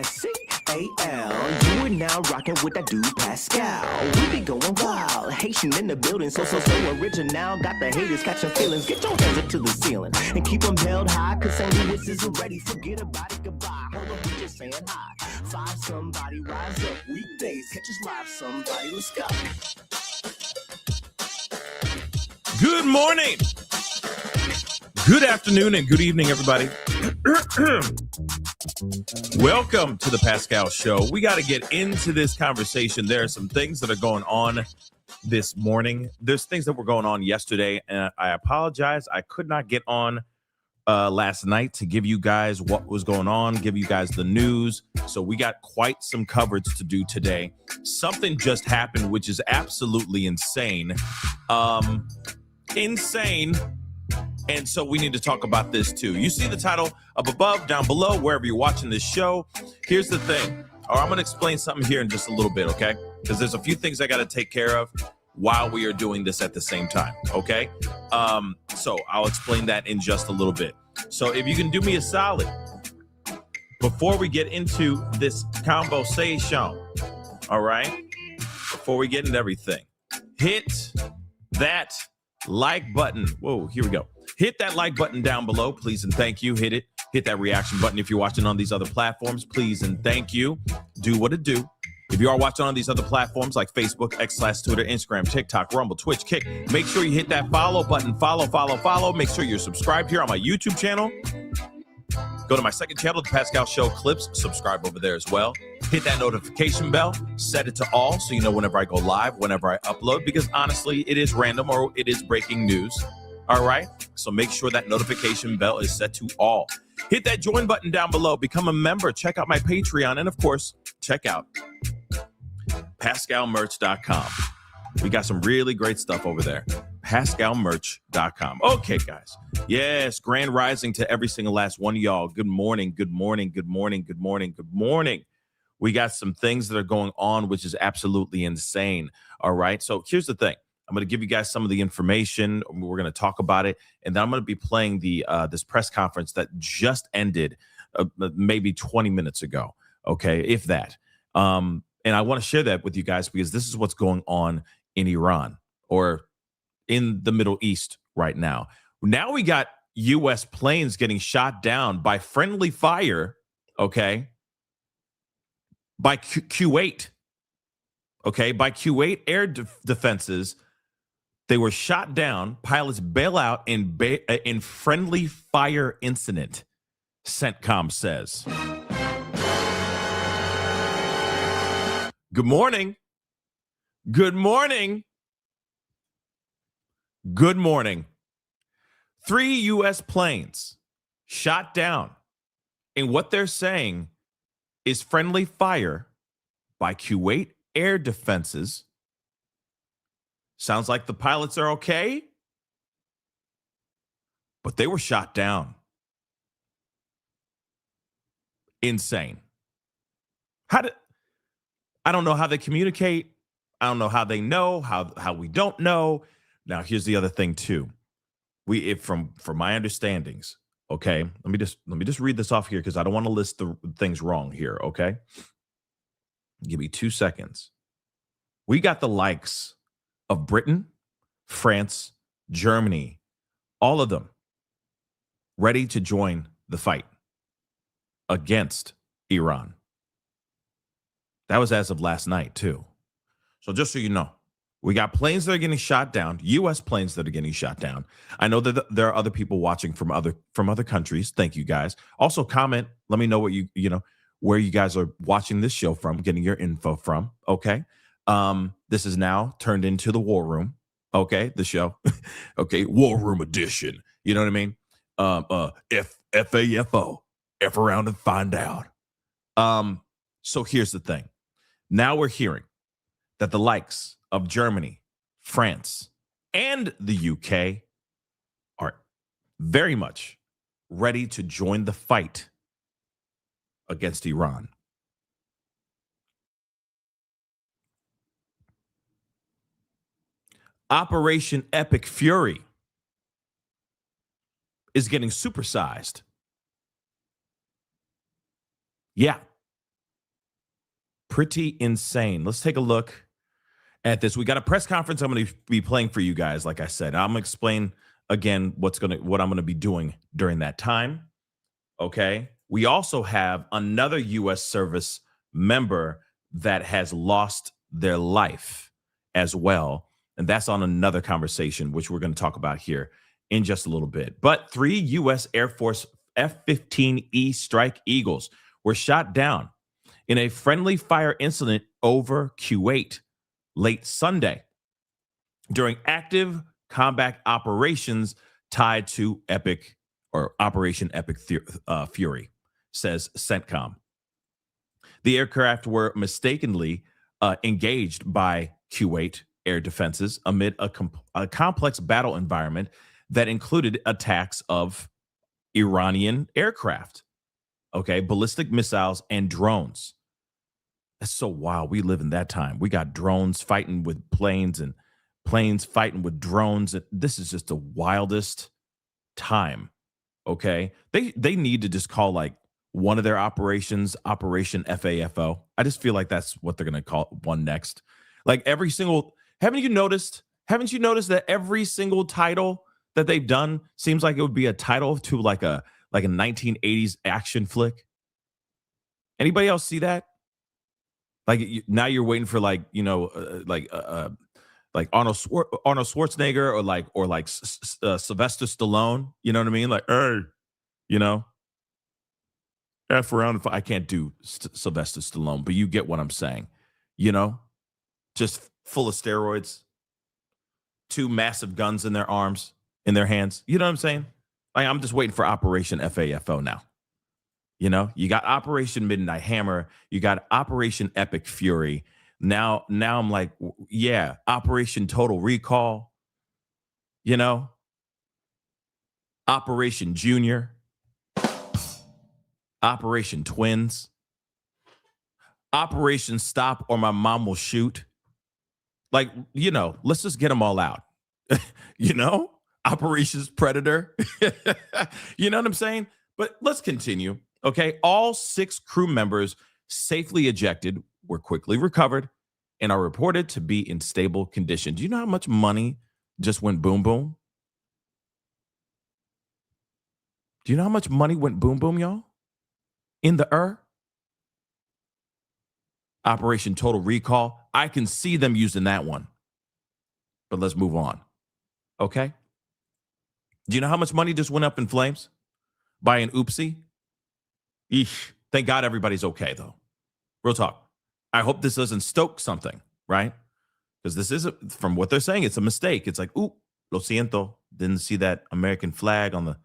Pascal. You are now rocking with that dude Pascal. We be going wild, Haitian in the building, so original. Got the haters catching feelings. Get your hands up to the ceiling and keep them held high, cause St. Louis isn't ready. Forget about it, goodbye. Hold up, we just saying hi. Five somebody, rise up. Weekdays, catch us live, somebody. Let's go. Good morning, good afternoon, and good evening, everybody. Welcome to the Pascal Show. We got to get into this conversation. There are some things that are going on this morning. There's things that were going on yesterday, and I apologize. I could not get on last night to give you guys what was going on, give you guys the news. So we got quite some coverage to do today. Something just happened, which is absolutely insane. Insane. And so we need to talk about this too. You see the title up above, down below, wherever you're watching this show. Here's the thing. Or I'm going to explain something here in just a little bit, okay? Because there's a few things I got to take care of while we are doing this at the same time, okay? So I'll explain that in just a little bit. So if you can do me a solid, before we get into this conversation, all right? Before we get into everything, hit that like button. Whoa, here we go. Hit that like button down below, please and thank you. Hit it. Hit that reaction button if you're watching on these other platforms, please and thank you. Do what it do. If you are watching on these other platforms like Facebook, X/Twitter, Instagram, TikTok, Rumble, Twitch, Kick, make sure you hit that follow button. Follow. Make sure you're subscribed here on my YouTube channel. Go to my second channel, The Pascal Show Clips. Subscribe over there as well. Hit that notification bell. Set it to all so you know whenever I go live, whenever I upload, because honestly, it is random or it is breaking news. All right? So make sure that notification bell is set to all. Hit that join button down below. Become a member. Check out my Patreon. And, of course, check out PascalMerch.com. We got some really great stuff over there. PascalMerch.com. Okay, guys. Yes, grand rising to every single last one of y'all. Good morning. We got some things that are going on, which is absolutely insane. All right. So here's the thing. I'm going to give you guys some of the information. We're going to talk about it. And then I'm going to be playing the this press conference that just ended maybe 20 minutes ago. Okay, if that. And I want to share that with you guys because this is what's going on in Iran or in the Middle East right now. Now we got U.S. planes getting shot down by friendly fire, okay, by Kuwait. Okay, by Kuwait air defenses. They were shot down. Pilots bail out in friendly fire incident, CENTCOM says. Good morning. Good morning. Good morning. 3 U.S. planes shot down. And what they're saying is friendly fire by Kuwait air defenses. Sounds like the pilots are okay, but they were shot down. Insane. I don't know how they communicate. I don't know how they know, how we don't know. Now, here's the other thing too. From my understandings, okay? Let me just read this off here because I don't want to list the things wrong here, okay? Give me 2 seconds. We got the likes of Britain, France, Germany, all of them ready to join the fight against Iran. That was as of last night, too. So just so you know, we got planes that are getting shot down, U.S. planes that are getting shot down. I know that there are other people watching from other countries. Thank you, guys. Also, comment. Let me know what you know where you guys are watching this show from, getting your info from. Okay. This is now turned into the War Room. Okay, the show. Okay, War Room edition. You know what I mean? F-A-F-O. F around and find out. So here's the thing. Now we're hearing that the likes of Germany, France, and the UK are very much ready to join the fight against Iran. Operation Epic Fury is getting supersized. Yeah, pretty insane. Let's take a look at this. We got a press conference I'm going to be playing for you guys. Like I said, I'm going to explain again what I'm going to be doing during that time. Okay. We also have another U.S. service member that has lost their life as well. And that's on another conversation, which we're going to talk about here in just a little bit. But 3 U.S. Air Force F-15E Strike Eagles were shot down in a friendly fire incident over Kuwait late Sunday during active combat operations tied to Operation Epic Fury, says CENTCOM. The aircraft were mistakenly engaged by Kuwait air defenses amid a complex battle environment that included attacks of Iranian aircraft, ballistic missiles and drones. That's so wild. We live in that time. We got drones fighting with planes and planes fighting with drones. This is just the wildest time. Okay. They need to just call like one of their operations Operation FAFO. I just feel like that's what they're going to call one next. Like haven't you noticed that every single title that they've done seems like it would be a title to like a 1980s action flick? Anybody else see that? Like now you're waiting for like Arnold Schwarzenegger or like Sylvester Stallone. You know what I mean? Like, F around. I can't do Sylvester Stallone, but you get what I'm saying. Just full of steroids, 2 massive guns in their arms, in their hands. You know what I'm saying? Like I'm just waiting for Operation FAFO now. You got Operation Midnight Hammer. You got Operation Epic Fury. Now I'm like, yeah, Operation Total Recall. Operation Junior. Operation Twins. Operation Stop or My Mom Will Shoot. Like, let's just get them all out. Operations Predator. You know what I'm saying? But let's continue. Okay, all 6 crew members safely ejected were quickly recovered and are reported to be in stable condition. Do you know how much money just went boom, boom? Do you know how much money went boom, boom, y'all? In the Operation Total Recall. I can see them using that one. But let's move on. Okay? Do you know how much money just went up in flames by an oopsie? Eesh. Thank God everybody's okay, though. Real talk. I hope this doesn't stoke something, right? Because this is, from what they're saying, it's a mistake. It's like, lo siento. Didn't see that American flag on the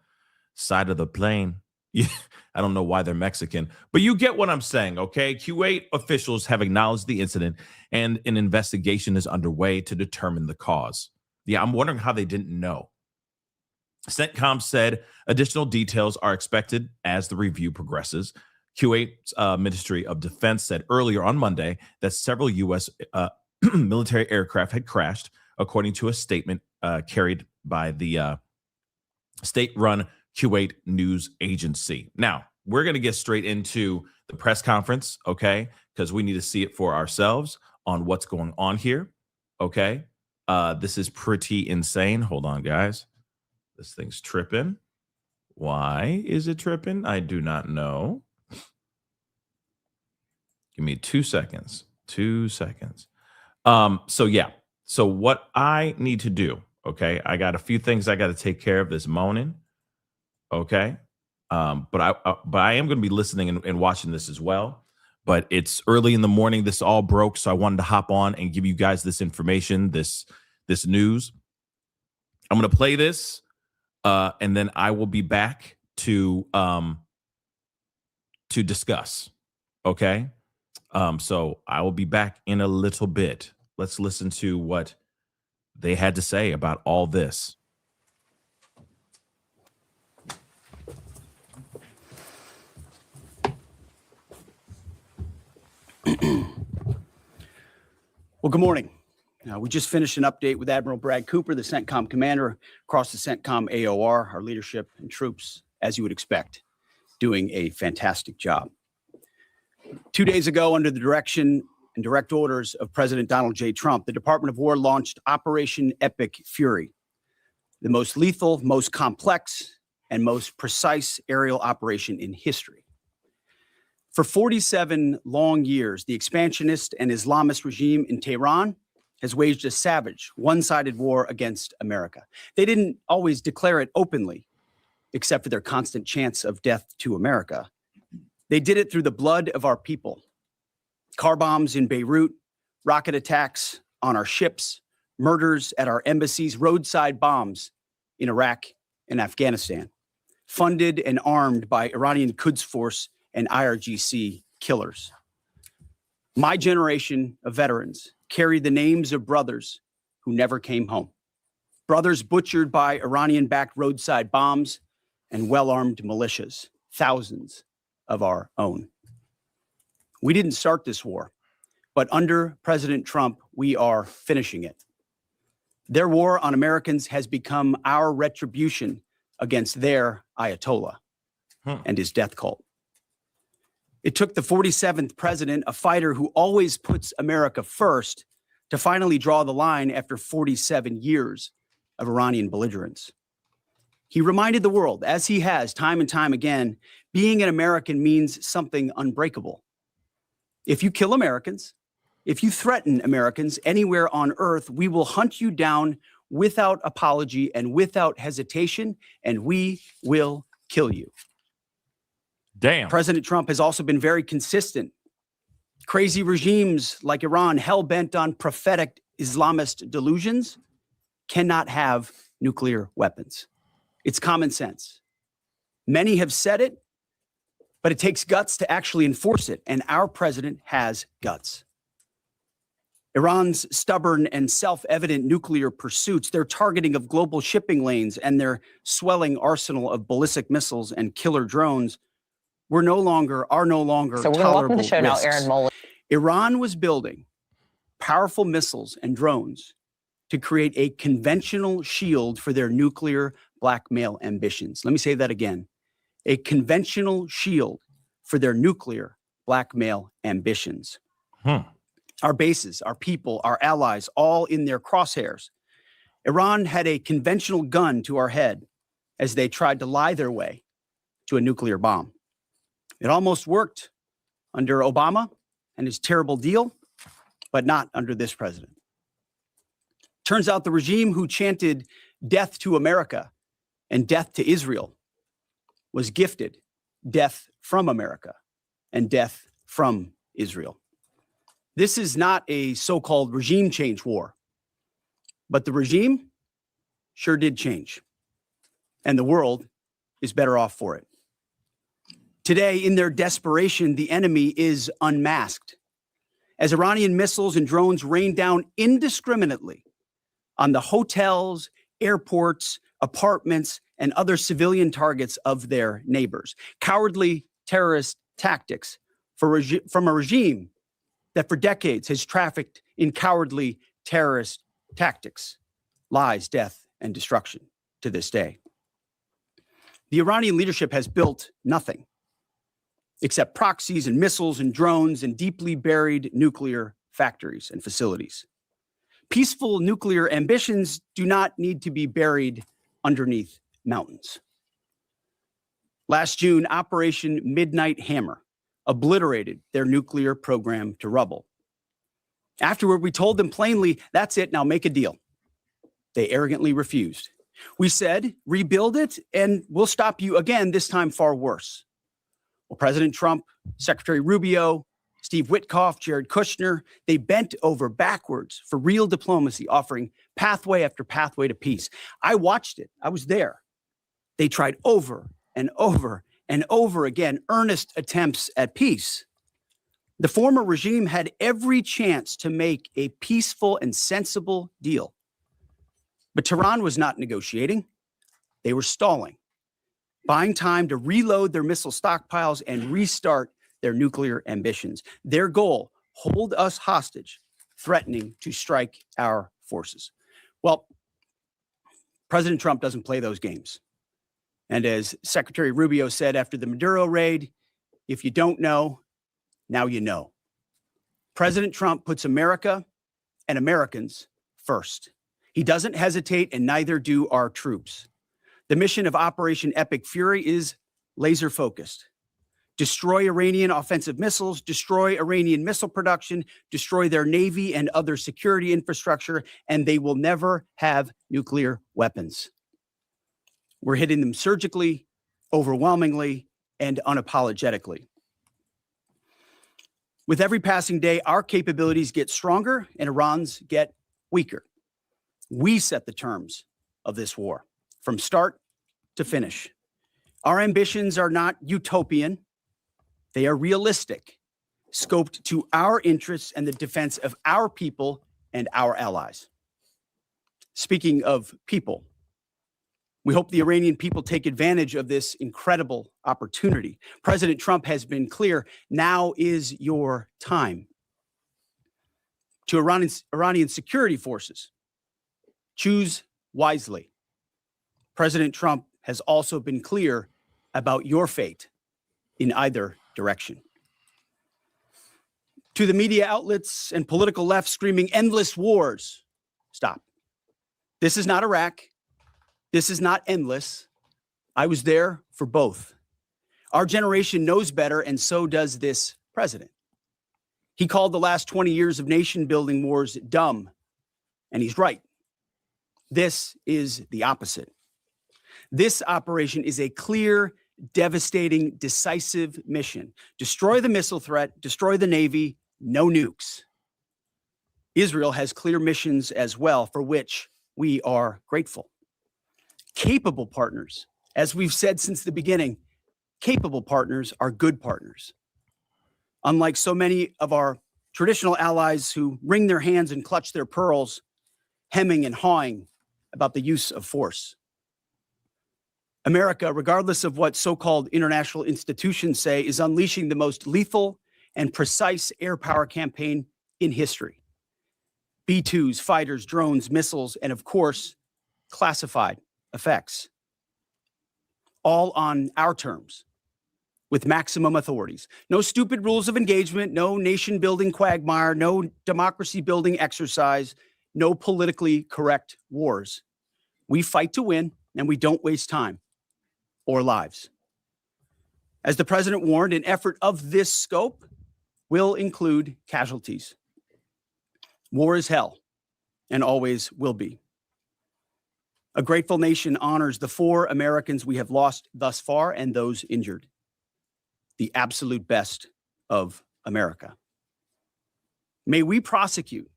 side of the plane. Yeah, I don't know why they're Mexican, but you get what I'm saying, okay? Kuwait officials have acknowledged the incident, and an investigation is underway to determine the cause. Yeah, I'm wondering how they didn't know. CENTCOM said additional details are expected as the review progresses. Kuwait's Ministry of Defense said earlier on Monday that several U.S. military aircraft had crashed, according to a statement carried by the state-run Kuwait news agency. Now, we're going to get straight into the press conference, okay? Because we need to see it for ourselves on what's going on here, okay? This is pretty insane. Hold on, guys. This thing's tripping. Why is it tripping? I do not know. Give me 2 seconds. 2 seconds. So what I need to do, okay? I got a few things I got to take care of this morning, okay? But I am going to be listening and watching this as well. But it's early in the morning. This all broke, so I wanted to hop on and give you guys this information, this news. I'm going to play this. And then I will be back to discuss. Okay. So I will be back in a little bit. Let's listen to what they had to say about all this. Well, good morning. We just finished an update with Admiral Brad Cooper, the CENTCOM commander, across the CENTCOM AOR, our leadership and troops, as you would expect, doing a fantastic job. 2 days ago, under the direction and direct orders of President Donald J. Trump, the Department of War launched Operation Epic Fury, the most lethal, most complex, and most precise aerial operation in history. For 47 long years, the expansionist and Islamist regime in Tehran has waged a savage, one-sided war against America. They didn't always declare it openly, except for their constant chants of death to America. They did it through the blood of our people. Car bombs in Beirut, rocket attacks on our ships, murders at our embassies, roadside bombs in Iraq and Afghanistan, funded and armed by Iranian Quds Force and IRGC killers. My generation of veterans carry the names of brothers who never came home. Brothers butchered by Iranian-backed roadside bombs and well-armed militias, thousands of our own. We didn't start this war, but under President Trump, we are finishing it. Their war on Americans has become our retribution against their Ayatollah and his death cult. It took the 47th president, a fighter who always puts America first, to finally draw the line after 47 years of Iranian belligerence. He reminded the world, as he has time and time again, being an American means something unbreakable. If you kill Americans, if you threaten Americans anywhere on earth, we will hunt you down without apology and without hesitation, and we will kill you. Damn. President Trump has also been very consistent. Crazy regimes like Iran, hell-bent on prophetic Islamist delusions, cannot have nuclear weapons. It's common sense. Many have said it, but it takes guts to actually enforce it, and our president has guts. Iran's stubborn and self-evident nuclear pursuits, their targeting of global shipping lanes, and their swelling arsenal of ballistic missiles and killer drones are no longer So we're going to welcome the show now, Aaron Mullen. Iran was building powerful missiles and drones to create a conventional shield for their nuclear blackmail ambitions. Let me say that again. A conventional shield for their nuclear blackmail ambitions. Our bases, our people, our allies, all in their crosshairs. Iran had a conventional gun to our head as they tried to lie their way to a nuclear bomb. It almost worked under Obama and his terrible deal, but not under this president. Turns out the regime who chanted death to America and death to Israel was gifted death from America and death from Israel. This is not a so-called regime change war, but the regime sure did change, and the world is better off for it. Today, in their desperation, the enemy is unmasked as Iranian missiles and drones rain down indiscriminately on the hotels, airports, apartments, and other civilian targets of their neighbors. Cowardly terrorist tactics from a regime that for decades has trafficked in cowardly terrorist tactics, lies, death, and destruction to this day. The Iranian leadership has built nothing except proxies and missiles and drones and deeply buried nuclear factories and facilities. Peaceful nuclear ambitions do not need to be buried underneath mountains. Last June, Operation Midnight Hammer obliterated their nuclear program to rubble. Afterward, we told them plainly, that's it, now make a deal. They arrogantly refused. We said, rebuild it, and we'll stop you again, this time far worse. Well, President Trump, Secretary Rubio, Steve Witkoff, Jared Kushner, they bent over backwards for real diplomacy, offering pathway after pathway to peace. I watched it. I was there. They tried over and over and over again, earnest attempts at peace. The former regime had every chance to make a peaceful and sensible deal. But Tehran was not negotiating. They were stalling, buying time to reload their missile stockpiles and restart their nuclear ambitions. Their goal, hold us hostage, threatening to strike our forces. Well, President Trump doesn't play those games. And as Secretary Rubio said after the Maduro raid, if you don't know, Now you know. President Trump puts America and Americans first. He doesn't hesitate, and neither do our troops. The mission of Operation Epic Fury is laser focused. Destroy Iranian offensive missiles, destroy Iranian missile production, destroy their navy and other security infrastructure, and they will never have nuclear weapons. We're hitting them surgically, overwhelmingly, and unapologetically. With every passing day, our capabilities get stronger and Iran's get weaker. We set the terms of this war from start to finish. Our ambitions are not utopian. They are realistic, scoped to our interests and the defense of our people and our allies. Speaking of people, we hope the Iranian people take advantage of this incredible opportunity. President Trump has been clear, now is your time. To Iranian security forces, choose wisely. President Trump has also been clear about your fate in either direction. To the media outlets and political left screaming endless wars, stop. This is not Iraq. This is not endless. I was there for both. Our generation knows better, and so does this president. He called the last 20 years of nation-building wars dumb, and he's right. This is the opposite. This operation is a clear, devastating, decisive mission. Destroy the missile threat, destroy the Navy, no nukes. Israel has clear missions as well, for which we are grateful. Capable partners, as we've said since the beginning, capable partners are good partners. Unlike so many of our traditional allies who wring their hands and clutch their pearls, hemming and hawing about the use of force. America, regardless of what so-called international institutions say, is unleashing the most lethal and precise air power campaign in history. B-2s, fighters, drones, missiles, and of course, classified effects. All on our terms, with maximum authorities. No stupid rules of engagement, no nation-building quagmire, no democracy-building exercise, no politically correct wars. We fight to win, and we don't waste time or lives. As the president warned, an effort of this scope will include casualties. War is hell, and always will be. A grateful nation honors the 4 Americans we have lost thus far and those injured. The absolute best of America. May we prosecute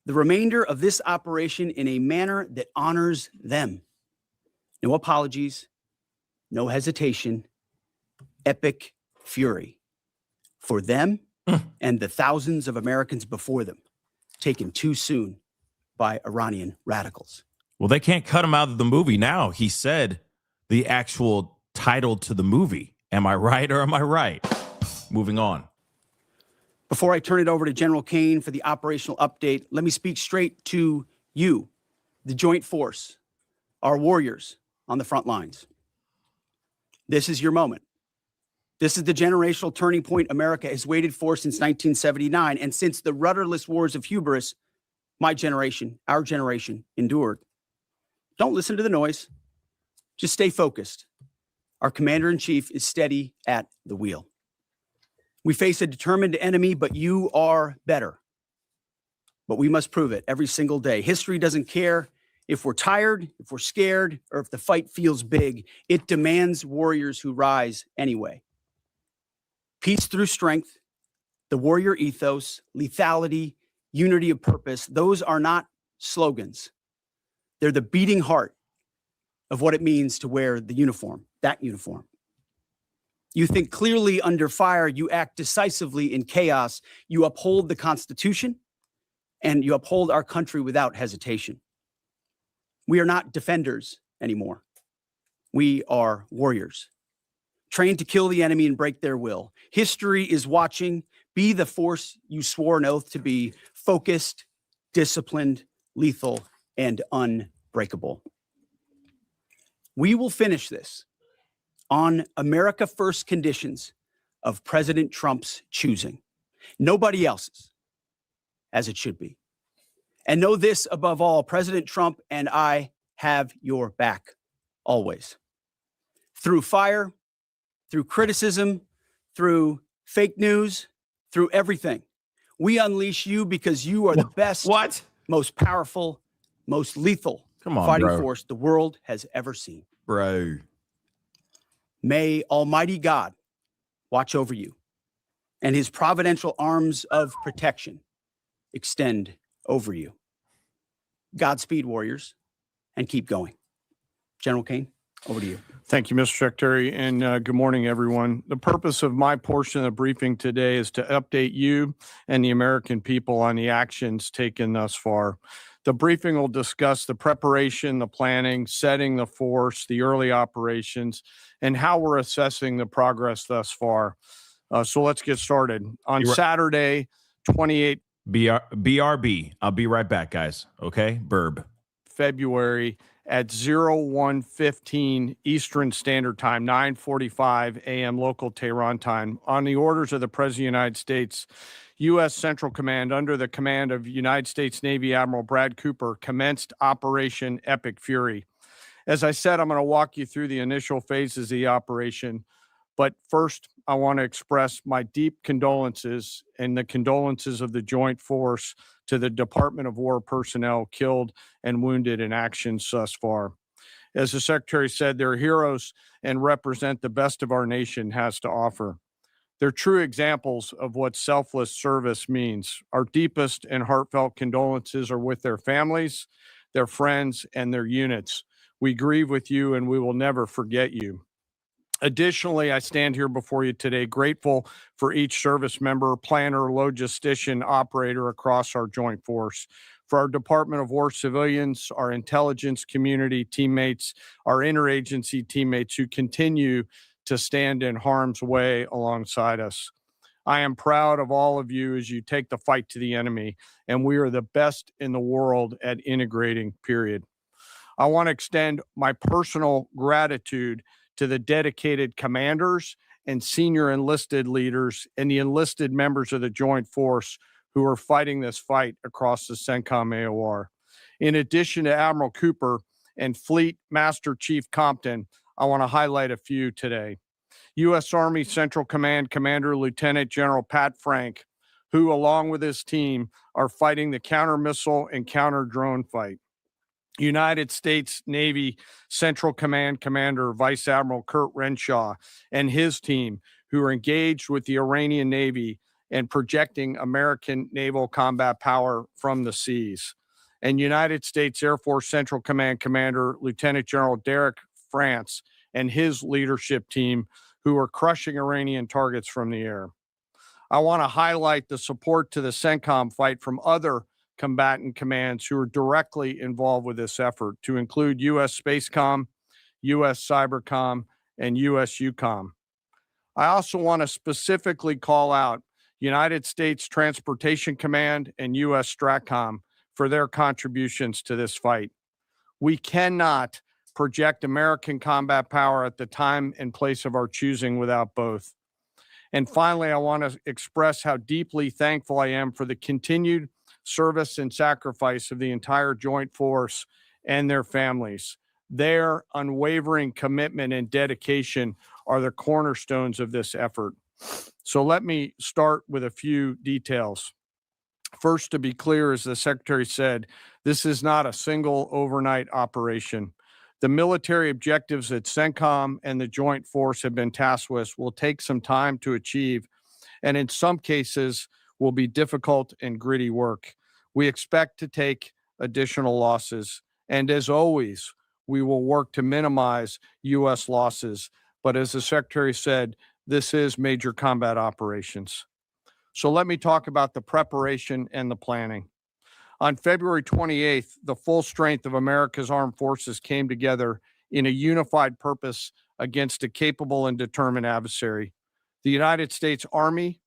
the remainder of this operation in a manner that honors them. No apologies, no hesitation, epic fury for them and the thousands of Americans before them, taken too soon by Iranian radicals. Well, they can't cut him out of the movie now. He said the actual title to the movie. Am I right or am I right? Moving on. Before I turn it over to General Kane for the operational update, let me speak straight to you, the Joint Force, our warriors on the front lines. This is your moment. This is the generational turning point America has waited for since 1979, and since the rudderless wars of hubris, my generation, our generation, endured. Don't listen to the noise. Just stay focused. Our commander-in-chief is steady at the wheel. We face a determined enemy, but you are better. But we must prove it every single day. History doesn't care if we're tired, if we're scared, or if the fight feels big. It demands warriors who rise anyway. Peace through strength, the warrior ethos, lethality, unity of purpose, those are not slogans. They're the beating heart of what it means to wear the uniform, that uniform. You think clearly under fire, you act decisively in chaos, you uphold the Constitution, and you uphold our country without hesitation. We are not defenders anymore. We are warriors, trained to kill the enemy and break their will. History is watching. Be the force you swore an oath to be, focused, disciplined, lethal, and unbreakable. We will finish this on America First conditions of President Trump's choosing. Nobody else's, as it should be. And know this above all, President Trump and I have your back always. Through fire, through criticism, through fake news, through everything. We unleash you because you are the best, most powerful, most lethal fighting force the world has ever seen. Bro. May Almighty God watch over you and his providential arms of protection extend over you. Godspeed, warriors, and keep going. General Kane, over to you. Thank you, Mr. Secretary, and good morning, everyone. The purpose of my portion of the briefing today is to update you and the American people on the actions taken thus far. The briefing will discuss the preparation, the planning, setting the force, the early operations, and how we're assessing the progress thus far. So let's get started. On Saturday, 28 BRB. I'll be right back, guys. Okay? Burb. February at 01:15 Eastern Standard Time, 9:45 a.m. local Tehran time, on the orders of the President of the United States, U.S. Central Command, under the command of United States Navy Admiral Brad Cooper, commenced Operation Epic Fury. As I said, I'm going to walk you through the initial phases of the operation. But first, I want to express my deep condolences and the condolences of the Joint Force to the Department of War personnel killed and wounded in actions thus far. As the Secretary said, they're heroes and represent the best of our nation has to offer. They're true examples of what selfless service means. Our deepest and heartfelt condolences are with their families, their friends, and their units. We grieve with you and we will never forget you. Additionally, I stand here before you today grateful for each service member, planner, logistician, operator across our joint force, for our Department of War civilians, our intelligence community teammates, our interagency teammates who continue to stand in harm's way alongside us. I am proud of all of you as you take the fight to the enemy, and we are the best in the world at integrating, period. I want to extend my personal gratitude to the dedicated commanders and senior enlisted leaders and the enlisted members of the Joint Force who are fighting this fight across the CENTCOM AOR. In addition to Admiral Cooper and Fleet Master Chief Compton, I want to highlight a few today. U.S. Army Central Command Commander Lieutenant General Pat Frank, who along with his team are fighting the counter-missile and counter-drone fight. United States Navy Central Command Commander Vice Admiral Kurt Renshaw and his team, who are engaged with the Iranian Navy and projecting American naval combat power from the seas. And United States Air Force Central Command Commander Lieutenant General Derek France and his leadership team, who are crushing Iranian targets from the air. I want to highlight the support to the CENTCOM fight from other combatant commands who are directly involved with this effort, to include U.S. Spacecom, U.S. Cybercom, and U.S. UCOM. I also want to specifically call out United States Transportation Command and U.S. STRATCOM for their contributions to this fight. We cannot project American combat power at the time and place of our choosing without both. And finally, I want to express how deeply thankful I am for the continued service and sacrifice of the entire Joint Force and their families. Their unwavering commitment and dedication are the cornerstones of this effort. So let me start with a few details. First, to be clear, as the Secretary said, this is not a single overnight operation. The military objectives that CENTCOM and the Joint Force have been tasked with will take some time to achieve, and in some cases will be difficult and gritty work. We expect to take additional losses, and as always, we will work to minimize U.S. losses. But as the Secretary said, this is major combat operations. So let me talk about the preparation and the planning. On February 28th, the full strength of America's armed forces came together in a unified purpose against a capable and determined adversary. The United States Army,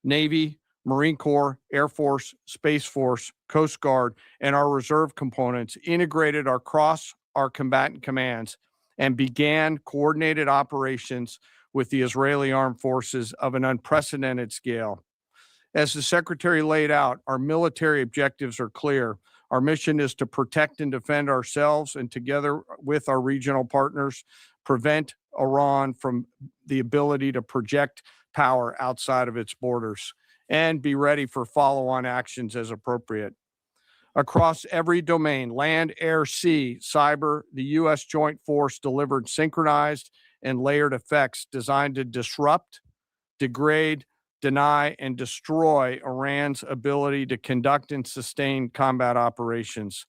Navy, Marine Corps, Air Force, Space Force, Coast Guard, and our reserve components integrated across our combatant commands and began coordinated operations with the Israeli armed forces of an unprecedented scale. As the Secretary laid out, our military objectives are clear. Our mission is to protect and defend ourselves and, together with our regional partners, prevent Iran from the ability to project power outside of its borders and be ready for follow-on actions as appropriate. Across every domain, land, air, sea, cyber, the U.S. Joint Force delivered synchronized and layered effects designed to disrupt, degrade, deny, and destroy Iran's ability to conduct and sustain combat operations.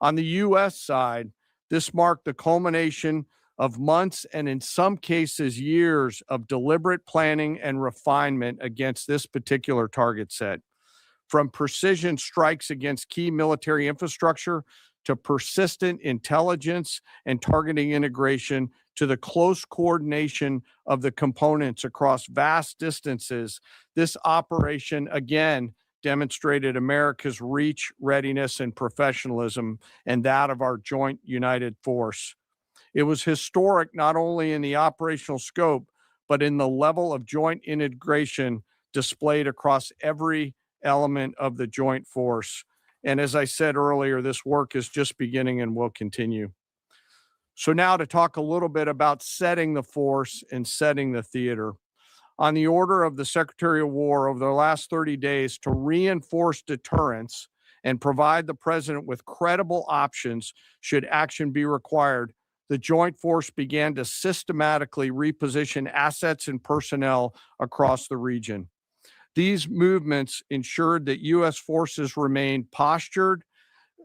On the U.S. side, this marked the culmination of months and, in some cases, years of deliberate planning and refinement against this particular target set. From precision strikes against key military infrastructure to persistent intelligence and targeting integration to the close coordination of the components across vast distances, this operation again demonstrated America's reach, readiness, and professionalism, and that of our joint united force. It was historic not only in the operational scope, but in the level of joint integration displayed across every element of the joint force. And as I said earlier, this work is just beginning and will continue. So now to talk a little bit about setting the force and setting the theater. On the order of the Secretary of War over the last 30 days to reinforce deterrence and provide the President with credible options should action be required, the Joint Force began to systematically reposition assets and personnel across the region. These movements ensured that U.S. forces remained postured,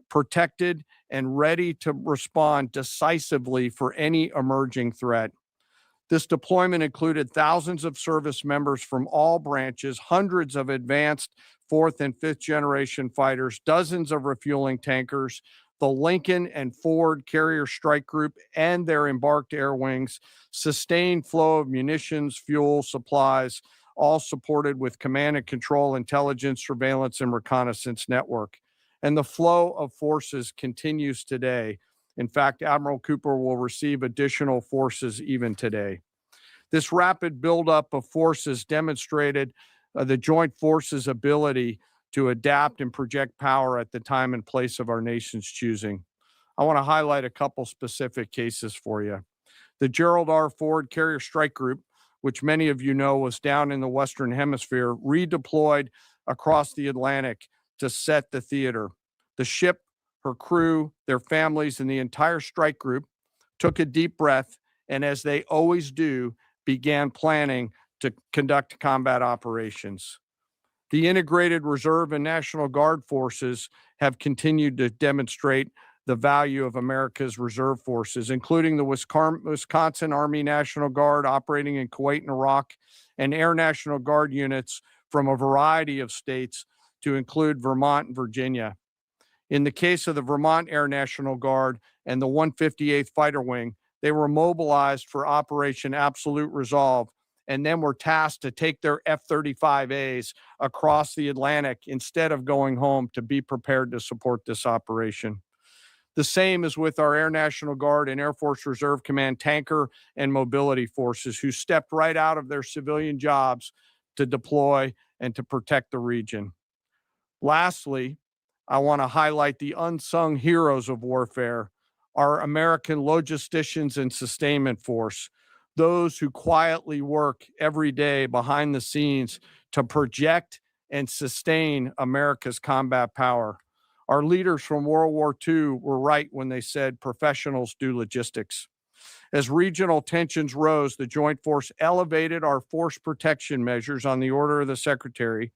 protected, and ready to respond decisively for any emerging threat. This deployment included thousands of service members from all branches, hundreds of advanced fourth and fifth generation fighters, dozens of refueling tankers, the Lincoln and Ford Carrier Strike Group and their embarked air wings, sustained flow of munitions, fuel, supplies, all supported with command and control, intelligence, surveillance, and reconnaissance network. And the flow of forces continues today. In fact, Admiral Cooper will receive additional forces even today. This rapid buildup of forces demonstrated the Joint Forces' ability to adapt and project power at the time and place of our nation's choosing. I want to highlight a couple specific cases for you. The Gerald R. Ford Carrier Strike Group, which many of you know was down in the Western Hemisphere, redeployed across the Atlantic to set the theater. The ship, her crew, their families, and the entire strike group took a deep breath, and as they always do, began planning to conduct combat operations. The integrated Reserve and National Guard forces have continued to demonstrate the value of America's reserve forces, including the Wisconsin Army National Guard operating in Kuwait and Iraq, and Air National Guard units from a variety of states to include Vermont and Virginia. In the case of the Vermont Air National Guard and the 158th Fighter Wing, they were mobilized for Operation Absolute Resolve and then were tasked to take their F-35As across the Atlantic instead of going home to be prepared to support this operation. The same is with our Air National Guard and Air Force Reserve Command tanker and mobility forces, who stepped right out of their civilian jobs to deploy and to protect the region. Lastly, I want to highlight the unsung heroes of warfare, our American logisticians and sustainment force, those who quietly work every day behind the scenes to project and sustain America's combat power. Our leaders from World War II were right when they said professionals do logistics. As regional tensions rose, the Joint Force elevated our force protection measures on the order of the Secretary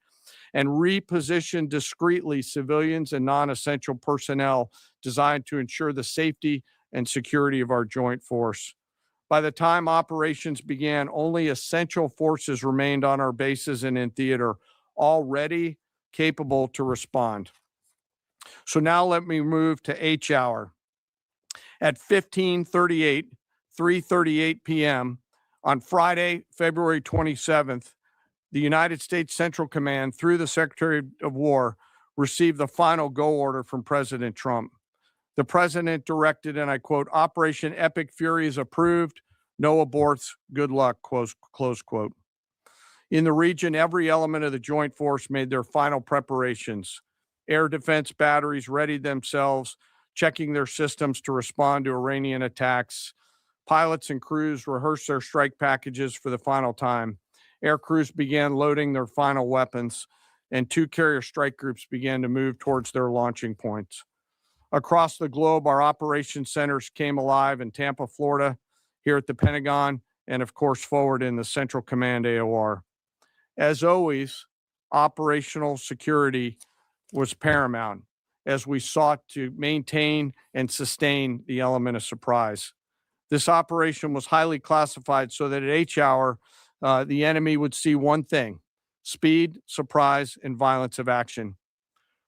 and repositioned discreetly civilians and non-essential personnel designed to ensure the safety and security of our joint force. By the time operations began, only essential forces remained on our bases and in theater, all ready, capable to respond. So now let me move to H hour. At 3:38 p.m. on Friday, February 27th, the United States Central Command, through the Secretary of War, received the final go order from President Trump. The president directed, and I quote, "Operation Epic Fury is approved. No aborts. Good luck," close quote. In the region, every element of the joint force made their final preparations. Air defense batteries readied themselves, checking their systems to respond to Iranian attacks. Pilots and crews rehearsed their strike packages for the final time. Air crews began loading their final weapons, and 2 carrier strike groups began to move towards their launching points. Across the globe, our operations centers came alive in Tampa, Florida, here at the Pentagon, and of course, forward in the Central Command AOR. As always, operational security was paramount as we sought to maintain and sustain the element of surprise. This operation was highly classified so that at H hour, the enemy would see one thing: speed, surprise, and violence of action.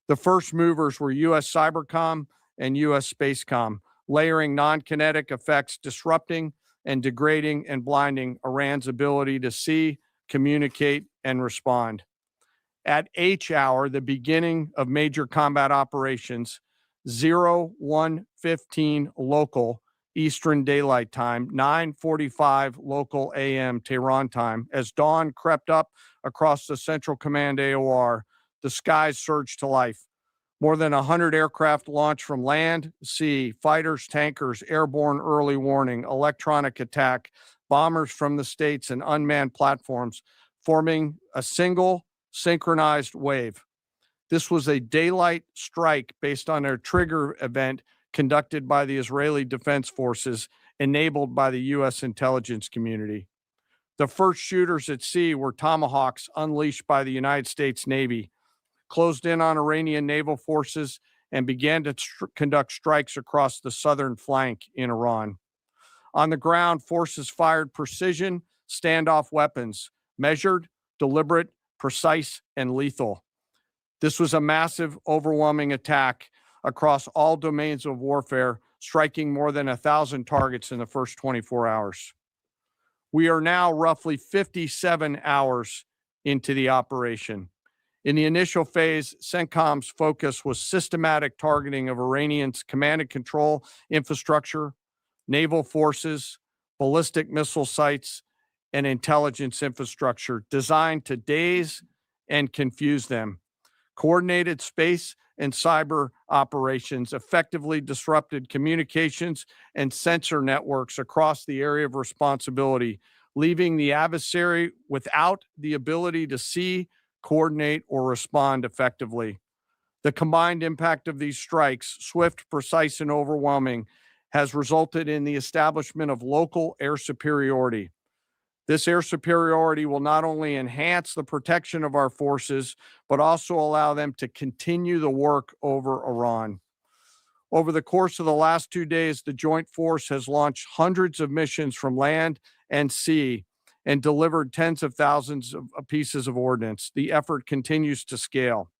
The first movers were U.S. Cybercom and U.S. Spacecom, layering non-kinetic effects, disrupting and degrading and blinding Iran's ability to see, communicate, and respond. At H hour, the beginning of major combat operations, 01:15 local Eastern Daylight Time, 9:45 local AM Tehran time, as dawn crept up across the Central Command AOR, the skies surged to life. More than 100 aircraft launched from land, sea, fighters, tankers, airborne early warning, electronic attack, bombers from the States, and unmanned platforms, forming a single synchronized wave. This was a daylight strike based on a trigger event conducted by the Israeli Defense Forces, enabled by the U.S. intelligence community. The first shooters at sea were Tomahawks unleashed by the United States Navy, closed in on Iranian naval forces, and began to conduct strikes across the southern flank in Iran. On the ground, forces fired precision standoff weapons, measured, deliberate, precise, and lethal. This was a massive, overwhelming attack across all domains of warfare, striking more than 1,000 targets in the first 24 hours. We are now roughly 57 hours into the operation. In the initial phase, CENTCOM's focus was systematic targeting of Iranians' command and control infrastructure, naval forces, ballistic missile sites, and intelligence infrastructure designed to daze and confuse them. Coordinated space and cyber operations effectively disrupted communications and sensor networks across the area of responsibility, leaving the adversary without the ability to see, coordinate, or respond effectively. The combined impact of these strikes, swift, precise, and overwhelming, has resulted in the establishment of local air superiority. This air superiority will not only enhance the protection of our forces, but also allow them to continue the work over Iran. Over the course of the last 2 days, the Joint Force has launched hundreds of missions from land and sea and delivered tens of thousands of pieces of ordnance. The effort continues to scale.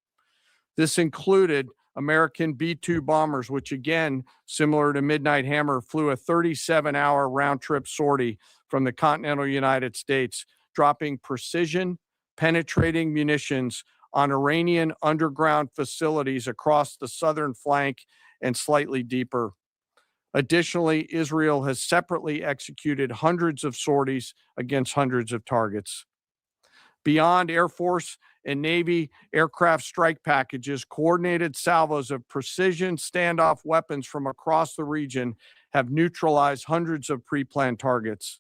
This included American B-2 bombers, which again, similar to Midnight Hammer, flew a 37-hour round-trip sortie from the continental United States, dropping precision, penetrating munitions on Iranian underground facilities across the southern flank and slightly deeper. Additionally, Israel has separately executed hundreds of sorties against hundreds of targets. Beyond Air Force and Navy aircraft strike packages, coordinated salvos of precision standoff weapons from across the region have neutralized hundreds of pre-planned targets.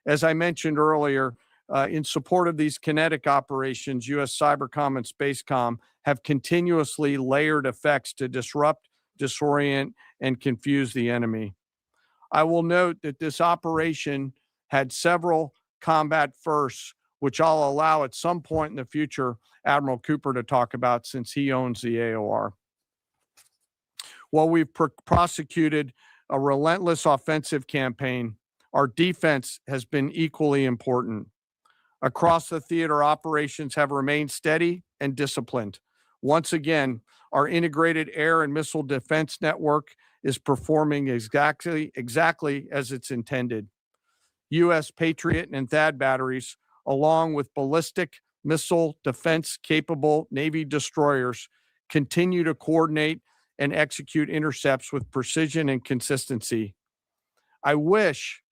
As I mentioned earlier, in support of these kinetic operations, U.S. Cybercom and Spacecom have continuously layered effects to disrupt, disorient, and confuse the enemy. I will note that this operation had several combat firsts, which I'll allow at some point in the future Admiral Cooper to talk about since he owns the AOR. While we've prosecuted a relentless offensive campaign, our defense has been equally important. Across the theater, operations have remained steady and disciplined. Once again, our integrated air and missile defense network is performing exactly as it's intended. U.S. Patriot and THAAD batteries, along with ballistic missile defense-capable Navy destroyers, continue to coordinate and execute intercepts with precision and consistency. I wish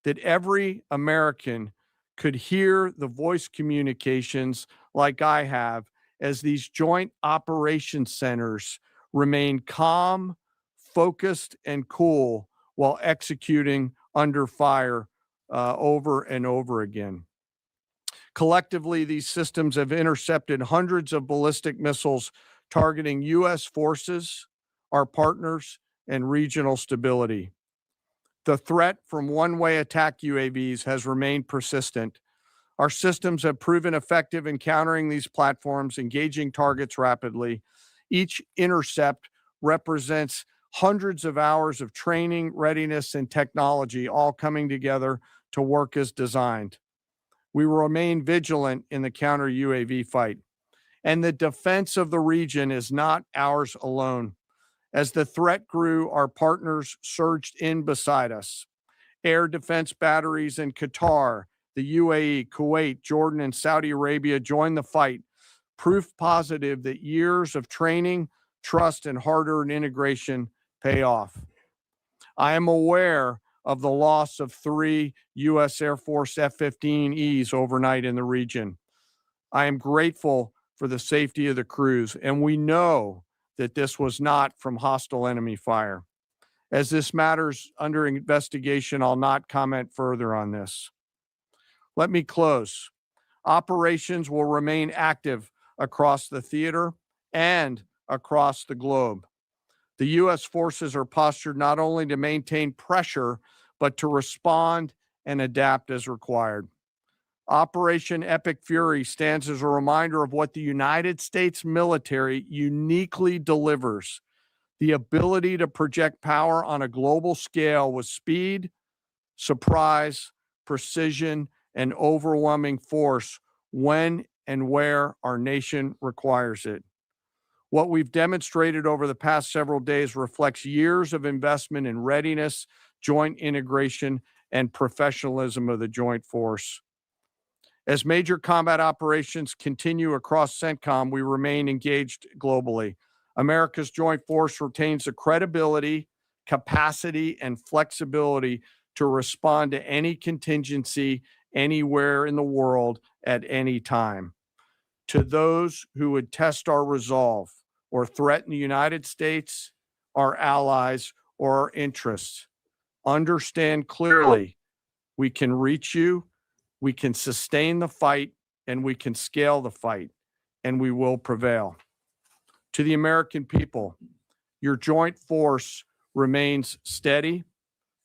that every American could hear the voice communications like I have as these joint operations centers remain calm, focused, and cool while executing under fire over and over again. Collectively, these systems have intercepted hundreds of ballistic missiles targeting U.S. forces, our partners, and regional stability. The threat from one-way attack UAVs has remained persistent. Our systems have proven effective in countering these platforms, engaging targets rapidly. Each intercept represents hundreds of hours of training, readiness, and technology all coming together to work as designed. We will remain vigilant in the counter UAV fight. And the defense of the region is not ours alone. As the threat grew, our partners surged in beside us. Air defense batteries in Qatar, the UAE, Kuwait, Jordan, and Saudi Arabia joined the fight, proof positive that years of training, trust, and hard-earned integration pay off. I am aware of the loss of 3 U.S. Air Force F-15Es overnight in the region. I am grateful for the safety of the crews, and we know that this was not from hostile enemy fire. As this matters under investigation, I'll not comment further on this. Let me close. Operations will remain active across the theater and across the globe. The U.S. forces are postured not only to maintain pressure, but to respond and adapt as required. Operation Epic Fury stands as a reminder of what the United States military uniquely delivers: the ability to project power on a global scale with speed, surprise, precision, and overwhelming force when and where our nation requires it. What we've demonstrated over the past several days reflects years of investment in readiness, joint integration, and professionalism of the joint force. As major combat operations continue across CENTCOM, we remain engaged globally. America's joint force retains the credibility, capacity, and flexibility to respond to any contingency anywhere in the world at any time. To those who would test our resolve or threaten the United States, our allies, or our interests, understand clearly we can reach you, we can sustain the fight, and we can scale the fight, and we will prevail. To the American people, your joint force remains steady,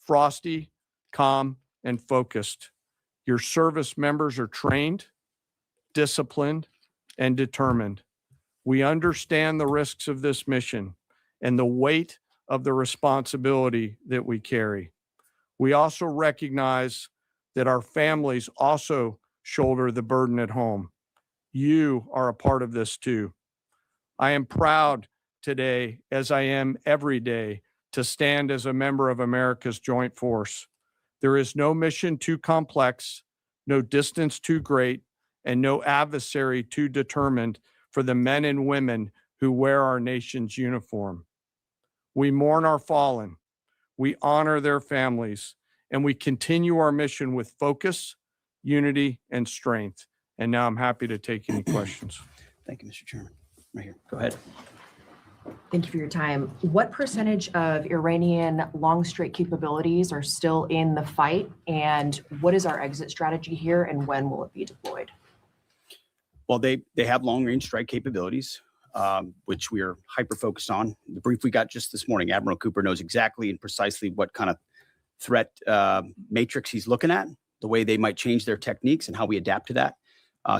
frosty, calm, and focused. Your service members are trained, disciplined, and determined. We understand the risks of this mission and the weight of the responsibility that we carry. We also recognize that our families also shoulder the burden at home. You are a part of this too. I am proud today, as I am every day, to stand as a member of America's joint force. There is no mission too complex, no distance too great, and no adversary too determined for the men and women who wear our nation's uniform. We mourn our fallen, we honor their families, and we continue our mission with focus, unity, and strength. And now I'm happy to take any questions. Thank you, Mr. Chairman. Right here. Go ahead. Thank you for your time. What percentage of Iranian long strike capabilities are still in the fight? And what is our exit strategy here, and when will it be deployed? Well, they have long-range strike capabilities, which we are hyper-focused on. The brief we got just this morning, Admiral Cooper knows exactly and precisely what kind of threat matrix he's looking at, the way they might change their techniques and how we adapt to that.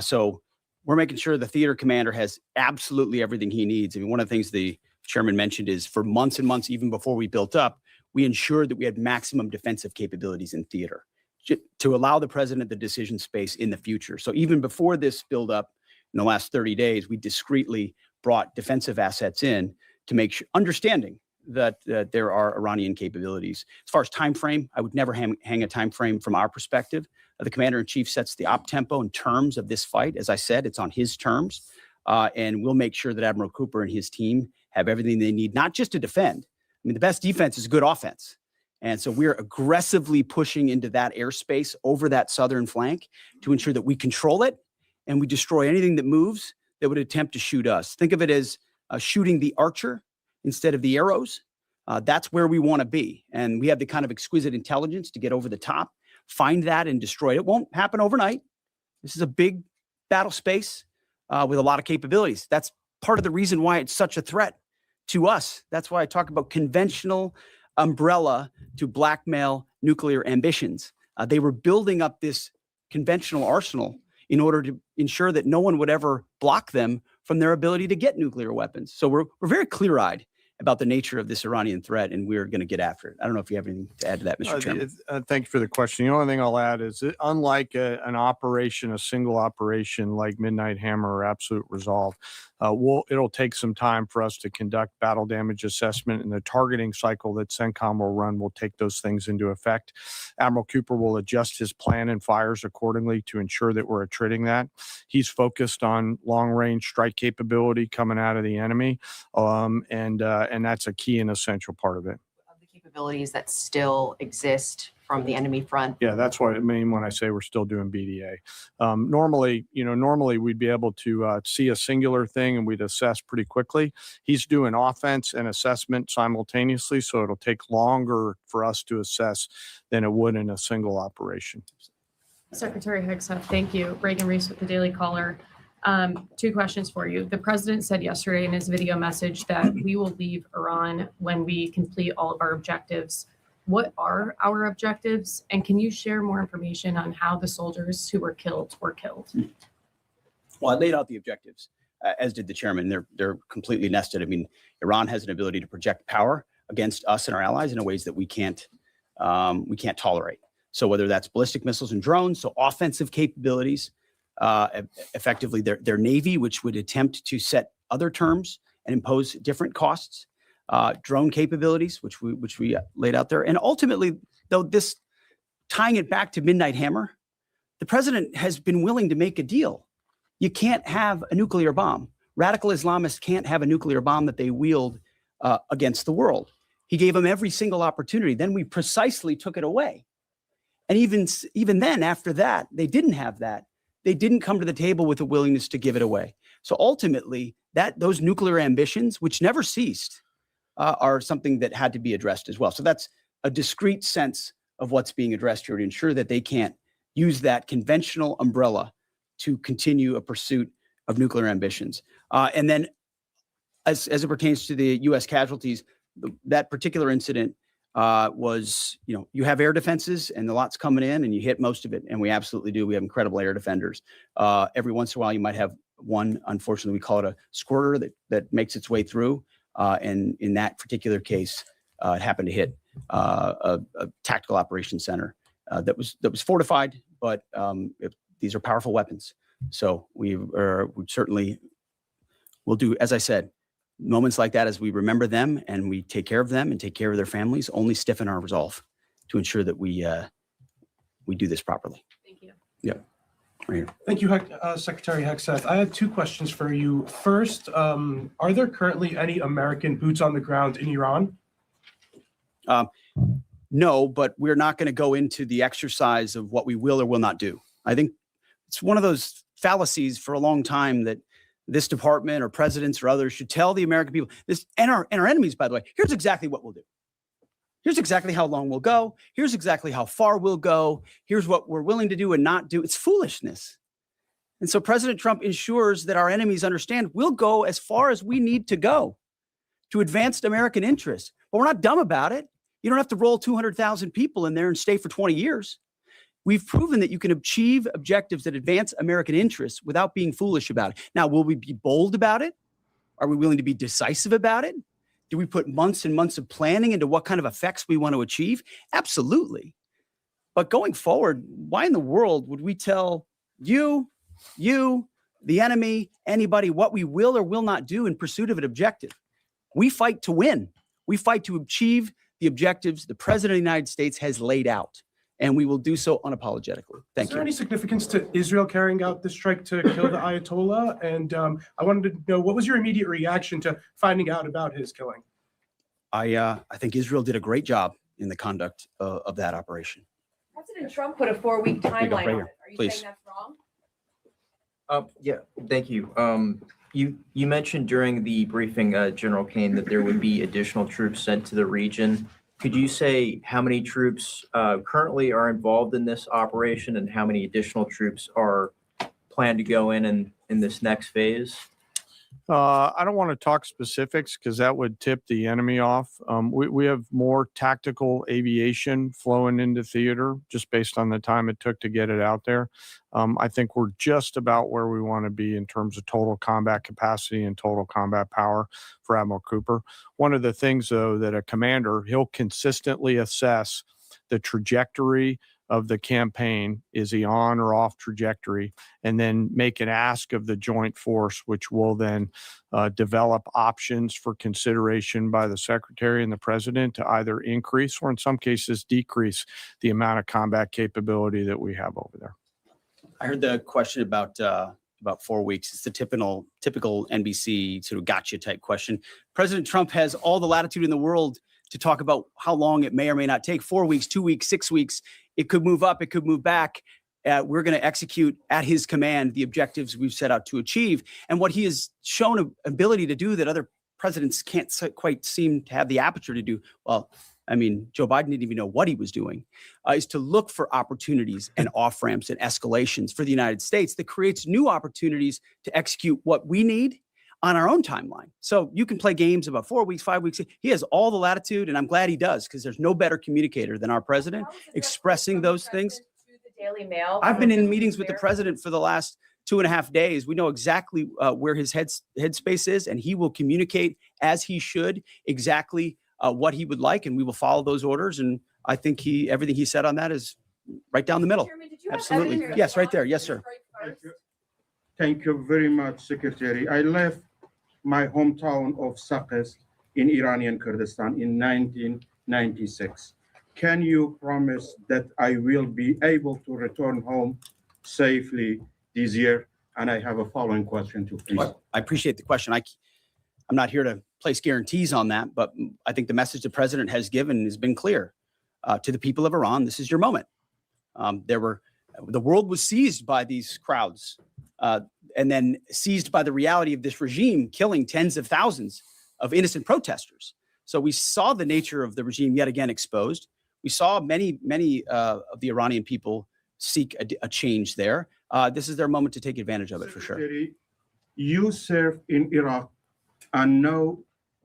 So we're making sure the theater commander has absolutely everything he needs. I mean, one of the things the chairman mentioned is for months and months, even before we built up, we ensured that we had maximum defensive capabilities in theater to allow the president the decision space in the future. So even before this build up in the last 30 days, we discreetly brought defensive assets in to make sure, understanding that there are Iranian capabilities. As far as time frame, I would never hang a time frame from our perspective. The commander-in-chief sets the op tempo and terms of this fight. As I said, it's on his terms, and we'll make sure that Admiral Cooper and his team have everything they need, not just to defend. I mean, the best defense is good offense. And so we're aggressively pushing into that airspace over that southern flank to ensure that we control it and we destroy anything that moves that would attempt to shoot us. Think of it as shooting the archer instead of the arrows. That's where we want to be. And we have the kind of exquisite intelligence to get over the top, find that and destroy it. It won't happen overnight. This is a big battle space with a lot of capabilities. That's part of the reason why it's such a threat to us. That's why I talk about conventional umbrella to blackmail nuclear ambitions. They were building up this conventional arsenal in order to ensure that no one would ever block them from their ability to get nuclear weapons. So we're very clear-eyed about the nature of this Iranian threat, and we're going to get after it. I don't know if you have anything to add to that, Mr. Chairman. Thank you for the question. The only thing I'll add is that unlike an operation, a single operation like Midnight Hammer or Absolute Resolve, it'll take some time for us to conduct battle damage assessment, and the targeting cycle that CENTCOM will run will take those things into effect. Admiral Cooper will adjust his plan and fires accordingly to ensure that we're attriting that. He's focused on long-range strike capability coming out of the enemy, and that's a key and essential part of it. Of the capabilities that still exist from the enemy front. Yeah, that's what I mean when I say we're still doing BDA. Normally we'd be able to see a singular thing and we'd assess pretty quickly. He's doing offense and assessment simultaneously, so it'll take longer for us to assess than it would in a single operation. Secretary Hegseth, thank you. Reagan Reese with the Daily Caller. 2 questions for you. The president said yesterday in his video message that we will leave Iran when we complete all of our objectives. What are our objectives? And can you share more information on how the soldiers who were killed were killed? Well, I laid out the objectives, as did the chairman. They're completely nested. I mean, Iran has an ability to project power against us and our allies in ways that we can't tolerate. So whether that's ballistic missiles and drones, so offensive capabilities, effectively their navy, which would attempt to set other terms and impose different costs, drone capabilities, which we laid out there. And ultimately, though, this tying it back to Midnight Hammer, the president has been willing to make a deal. You can't have a nuclear bomb. Radical Islamists can't have a nuclear bomb that they wield against the world. He gave them every single opportunity. Then we precisely took it away. And even then, after that, they didn't have that. They didn't come to the table with a willingness to give it away. So ultimately, those nuclear ambitions, which never ceased, are something that had to be addressed as well. So that's a discrete sense of what's being addressed here to ensure that they can't use that conventional umbrella to continue a pursuit of nuclear ambitions. And then as it pertains to the U.S. casualties, that particular incident was, you have air defenses and the lot's coming in and you hit most of it. And we absolutely do. We have incredible air defenders. Every once in a while, you might have one, unfortunately, we call it a squirter that makes its way through. And in that particular case, it happened to hit a tactical operations center that was fortified, but these are powerful weapons. So we certainly will do, as I said, moments like that as we remember them and we take care of them and take care of their families, only stiffen our resolve to ensure that we do this properly. Thank you. Yeah. Right here. Thank you, Secretary Hegseth. I had 2 questions for you. First, are there currently any American boots on the ground in Iran? No, but we're not going to go into the exercise of what we will or will not do. I think it's one of those fallacies for a long time that this department or presidents or others should tell the American people this, and our enemies, by the way, here's exactly what we'll do. Here's exactly how long we'll go. Here's exactly how far we'll go. Here's what we're willing to do and not do. It's foolishness. And so President Trump ensures that our enemies understand we'll go as far as we need to go to advance American interests. But we're not dumb about it. You don't have to roll 200,000 people in there and stay for 20 years. We've proven that you can achieve objectives that advance American interests without being foolish about it. Now, will we be bold about it? Are we willing to be decisive about it? Do we put months and months of planning into what kind of effects we want to achieve? Absolutely. But going forward, why in the world would we tell you, the enemy, anybody, what we will or will not do in pursuit of an objective? We fight to win. We fight to achieve the objectives the President of the United States has laid out, and we will do so unapologetically. Thank you. Is there any significance to Israel carrying out the strike to kill the Ayatollah? And I wanted to know, what was your immediate reaction to finding out about his killing? I think Israel did a great job in the conduct of that operation. President Trump put a 4-week you go, timeline right on here. it. Are you Please. saying that's wrong? Yeah, thank you. You mentioned during the briefing, General Kane, that there would be additional troops sent to the region. Could you say how many troops currently are involved in this operation and how many additional troops are planned to go in this next phase? I don't want to talk specifics because that would tip the enemy off. We have more tactical aviation flowing into theater just based on the time it took to get it out there. I think we're just about where we want to be in terms of total combat capacity and total combat power for Admiral Cooper. One of the things, though, that a commander, he'll consistently assess the trajectory of the campaign. Is he on or off trajectory? And then make an ask of the joint force, which will then develop options for consideration by the secretary and the president to either increase or in some cases decrease the amount of combat capability that we have over there. I heard the question about 4 weeks. It's the typical NBC sort of gotcha type question. President Trump has all the latitude in the world to talk about how long it may or may not take. 4 weeks, 2 weeks, 6 weeks. It could move up. It could move back. We're going to execute at his command the objectives we've set out to achieve. And what he has shown an ability to do that other presidents can't quite seem to have the aperture to do. Well, I mean, Joe Biden didn't even know what he was doing, is to look for opportunities and off-ramps and escalations for the United States that creates new opportunities to execute what we need on our own timeline. So you can play games about 4 weeks, 5 weeks. He has all the latitude, and I'm glad he does, because there's no better communicator than our president expressing those things. To the Daily Mail. I've been in meetings with the president for the last 2.5 days. We know exactly where his headspace is, and he will communicate as he should exactly what he would like, and we will follow those orders. And I think everything he said on that is right down the middle. Chairman, did you have Absolutely. evidence Yes, right there. on Yes, the sir. strike first? Thank you very much, Secretary. I left my hometown of Sakis in Iranian Kurdistan in 1996. Can you promise that I will be able to return home safely this year? And I have a following question too, please. Well, I appreciate the question. I'm not here to place guarantees on that, but I think the message the president has given has been clear to the people of Iran. This is your moment. The world was seized by these crowds and then seized by the reality of this regime killing tens of thousands of innocent protesters. So we saw the nature of the regime yet again exposed. We saw many of the Iranian people seek a change there. This is their moment to take advantage of it for sure. Secretary, you served in Iraq and know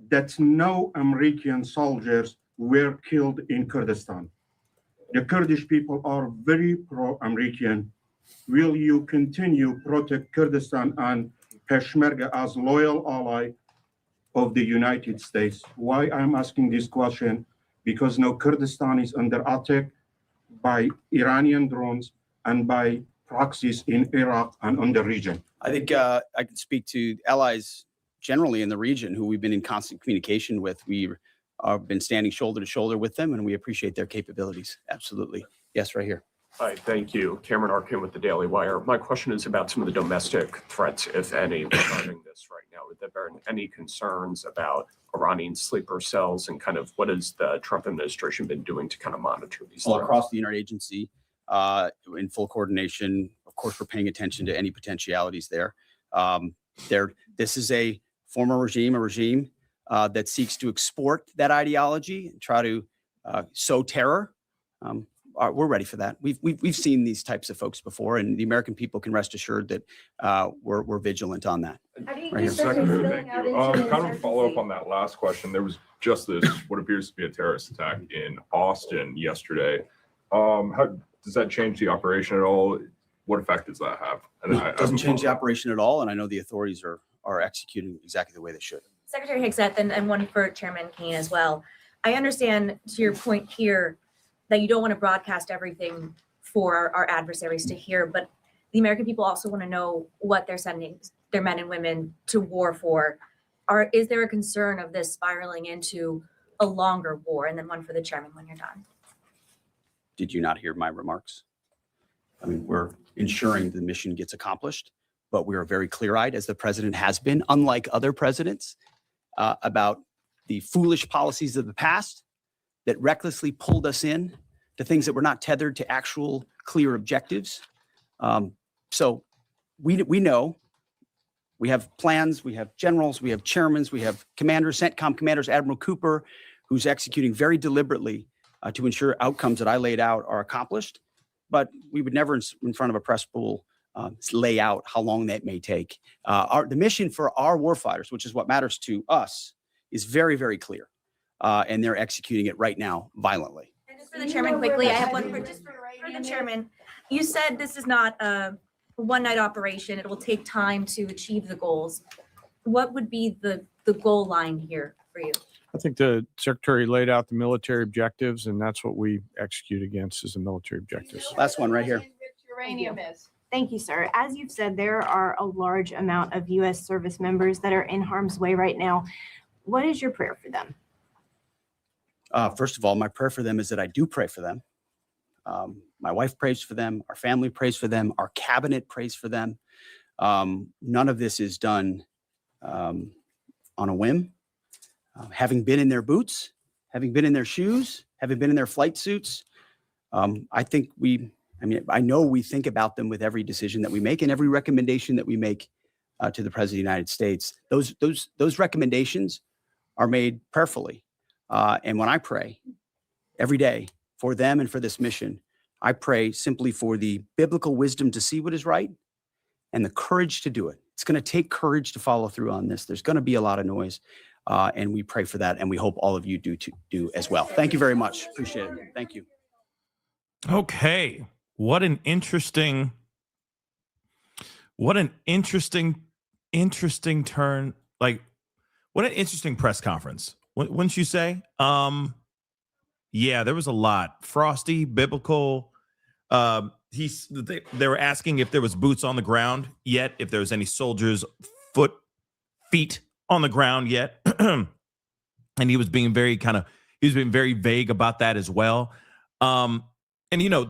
that no American soldiers were killed in Kurdistan. The Kurdish people are very pro-American. Will you continue protect Kurdistan and Peshmerga as loyal ally of the United States? Why I'm asking this question? Because now Kurdistan is under attack by Iranian drones and by proxies in Iraq and on the region. I think I can speak to allies generally in the region who we've been in constant communication with. We've been standing shoulder to shoulder with them, and we appreciate their capabilities. Absolutely. Yes, right here. Hi, thank you. Cameron Arkin with the Daily Wire. My question is about some of the domestic threats, if any, regarding this right now. Would there be any concerns about Iranian sleeper cells and kind of what has the Trump administration been doing to kind of monitor these All threats? across the interagency, in full coordination. Of course, we're paying attention to any potentialities there. This is a former regime, that seeks to export that ideology and try to sow terror. We're ready for that. We've seen these types of folks before, and the American people can rest assured that we're vigilant on that. Right here. Secretary, thank you. Kind of a follow up on that last question. There was just this, what appears to be a terrorist attack in Austin yesterday. How does that change the operation at all? What effect does that have? And It doesn't change the operation at all, and I know the authorities are executing exactly the way they should. Secretary Higseth, and one for Chairman Kane as well. I understand, to your point here, that you don't want to broadcast everything for our adversaries to hear, but the American people also want to know what they're sending their men and women to war for. Is there a concern of this spiraling into a longer war? And then one for the chairman when you're done. Did you not hear my remarks? I mean, we're ensuring the mission gets accomplished, but we are very clear-eyed, as the president has been, unlike other presidents, about the foolish policies of the past, that recklessly pulled us in to things that were not tethered to actual clear objectives. So we know we have plans, we have generals, we have chairmen, we have commanders, CENTCOM commanders, Admiral Cooper, who's executing very deliberately to ensure outcomes that I laid out are accomplished. But we would never, in front of a press pool, lay out how long that may take. The mission for our warfighters, which is what matters to us, is very, very clear. And they're executing it right now violently. And just for the chairman quickly, I have one for the chairman. You said this is not a one-night operation. It will take time to achieve the goals. What would be the goal line here for you? I think the secretary laid out the military objectives, and that's what we execute against is the military objectives. Last one right here. Uranium is. Thank you, sir. As you've said, there are a large amount of U.S. service members that are in harm's way right now. What is your prayer for them? First of all, my prayer for them is that I do pray for them. My wife prays for them. Our family prays for them. Our cabinet prays for them. None of this is done on a whim. Having been in their boots, having been in their shoes, having been in their flight suits, I know we think about them with every decision that we make and every recommendation that we make to the President of the United States. Those recommendations are made prayerfully. And when I pray every day for them and for this mission, I pray simply for the biblical wisdom to see what is right and the courage to do it. It's going to take courage to follow through on this. There's going to be a lot of noise. And we pray for that, and we hope all of you do as well. Thank you very much. Appreciate it. Thank you. Okay. What an interesting turn. Like, what an interesting press conference. Wouldn't you say? Yeah, there was a lot. Frosty, biblical. They were asking if there was boots on the ground yet, if there was any soldiers' feet on the ground yet. And he was being very vague about that as well. And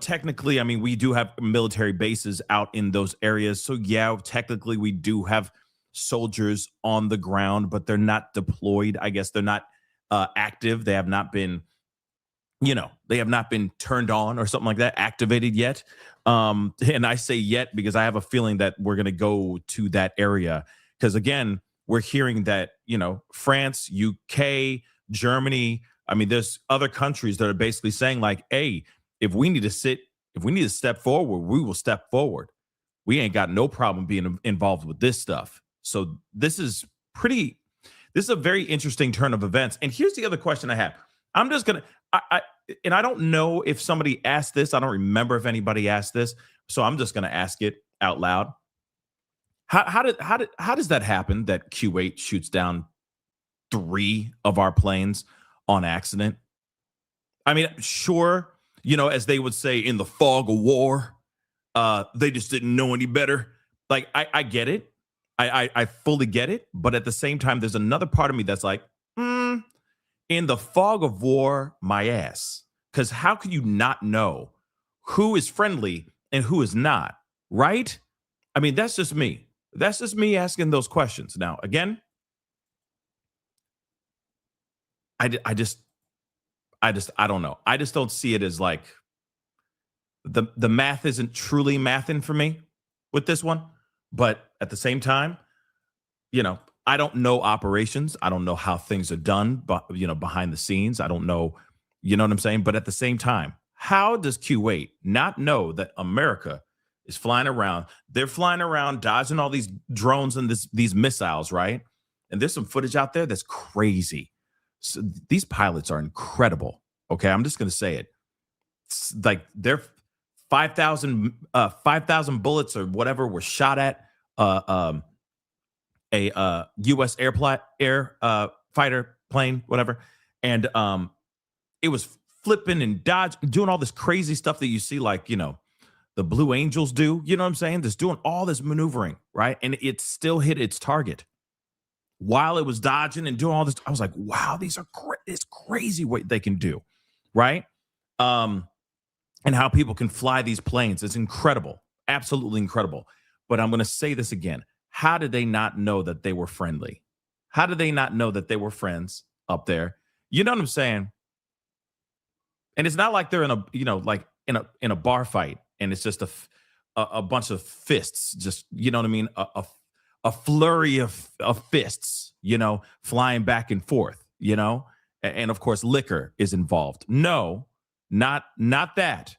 technically, I mean, we do have military bases out in those areas. So yeah, technically we do have soldiers on the ground, but they're not deployed. I guess they're not active. They have not been, they have not been turned on or something like that, activated yet. And I say yet because I have a feeling that we're going to go to that area. Because again, we're hearing that, France, UK, Germany, I mean, there's other countries that are basically saying like, hey, if we need to step forward, we will step forward. We ain't got no problem being involved with this stuff. So this is a very interesting turn of events. And here's the other question I have. I'm just going to, and I don't know if somebody asked this. I don't remember if anybody asked this. So I'm just going to ask it out loud. How does that happen that Kuwait shoots down 3 of our planes on accident? I mean, sure, as they would say, in the fog of war, they just didn't know any better. Like, I get it. I fully get it. But at the same time, there's another part of me that's like, in the fog of war, my ass. Because how could you not know who is friendly and who is not, right? I mean, that's just me. That's just me asking those questions. Now, again, I don't know. I just don't see it as like the math isn't truly mathing for me with this one. But at the same time, I don't know operations. I don't know how things are done, but behind the scenes, I don't know, you know what I'm saying? But at the same time, how does Kuwait not know that America is flying around? They're flying around, dodging all these drones and these missiles, right? And there's some footage out there that's crazy. So these pilots are incredible. Okay, I'm just going to say it. It's like they're 5,000 bullets or whatever were shot at a U.S. air fighter plane, whatever, and it was flipping and dodging, doing all this crazy stuff that you see, like the Blue Angels do. You know what I'm saying? Just doing all this maneuvering, right? And it still hit its target while it was dodging and doing all this. I was like, wow, these are it's crazy what they can do, right? And how people can fly these planes. It's incredible, absolutely incredible. But I'm going to say this again. How did they not know that they were friendly? How did they not know that they were friends up there? You know what I'm saying? And it's not like they're in a, like in a bar fight and it's just a bunch of fists, just, you know what I mean? A flurry of fists, flying back and forth, and of course liquor is involved. No, not that.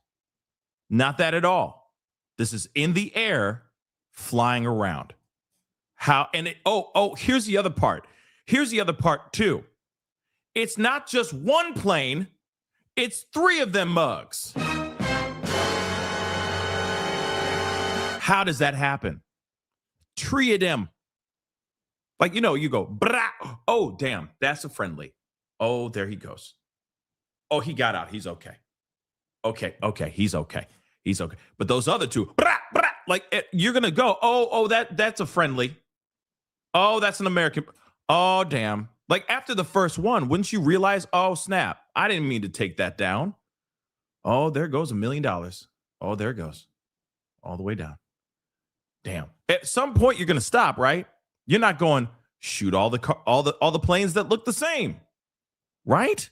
Not that at all. This is in the air, flying around. How, and here's the other part. Here's the other part too. It's not just one plane, it's 3 of them mugs. How does that happen? 3 of them. Like, you go, brah. Oh, damn, that's a friendly. Oh, there he goes. Oh, he got out. He's okay. Okay, he's okay. He's okay. But those other 2, brah, brah, like you're going to go, oh, that's a friendly. Oh, that's an American. Oh, damn. Like after the first one, wouldn't you realize, oh, snap, I didn't mean to take that down. Oh, there goes $1 million. Oh, there it goes. All the way down. Damn. At some point, you're going to stop, right? You're not going, shoot all the planes that look the same. Right?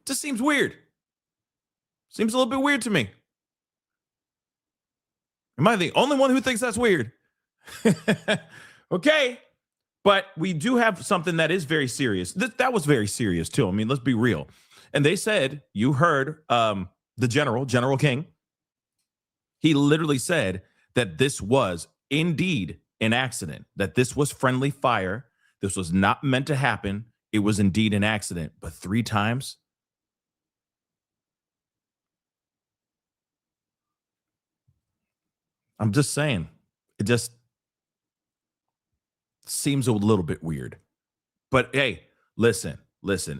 Just seems weird. Seems a little bit weird to me. Am I the only one who thinks that's weird? Okay. But we do have something that is very serious. That was very serious, too. I mean, let's be real. And they said, you heard the General King. He literally said that this was indeed an accident, that this was friendly fire. This was not meant to happen. It was indeed an accident. But 3 times? I'm just saying. It just seems a little bit weird. But hey, listen.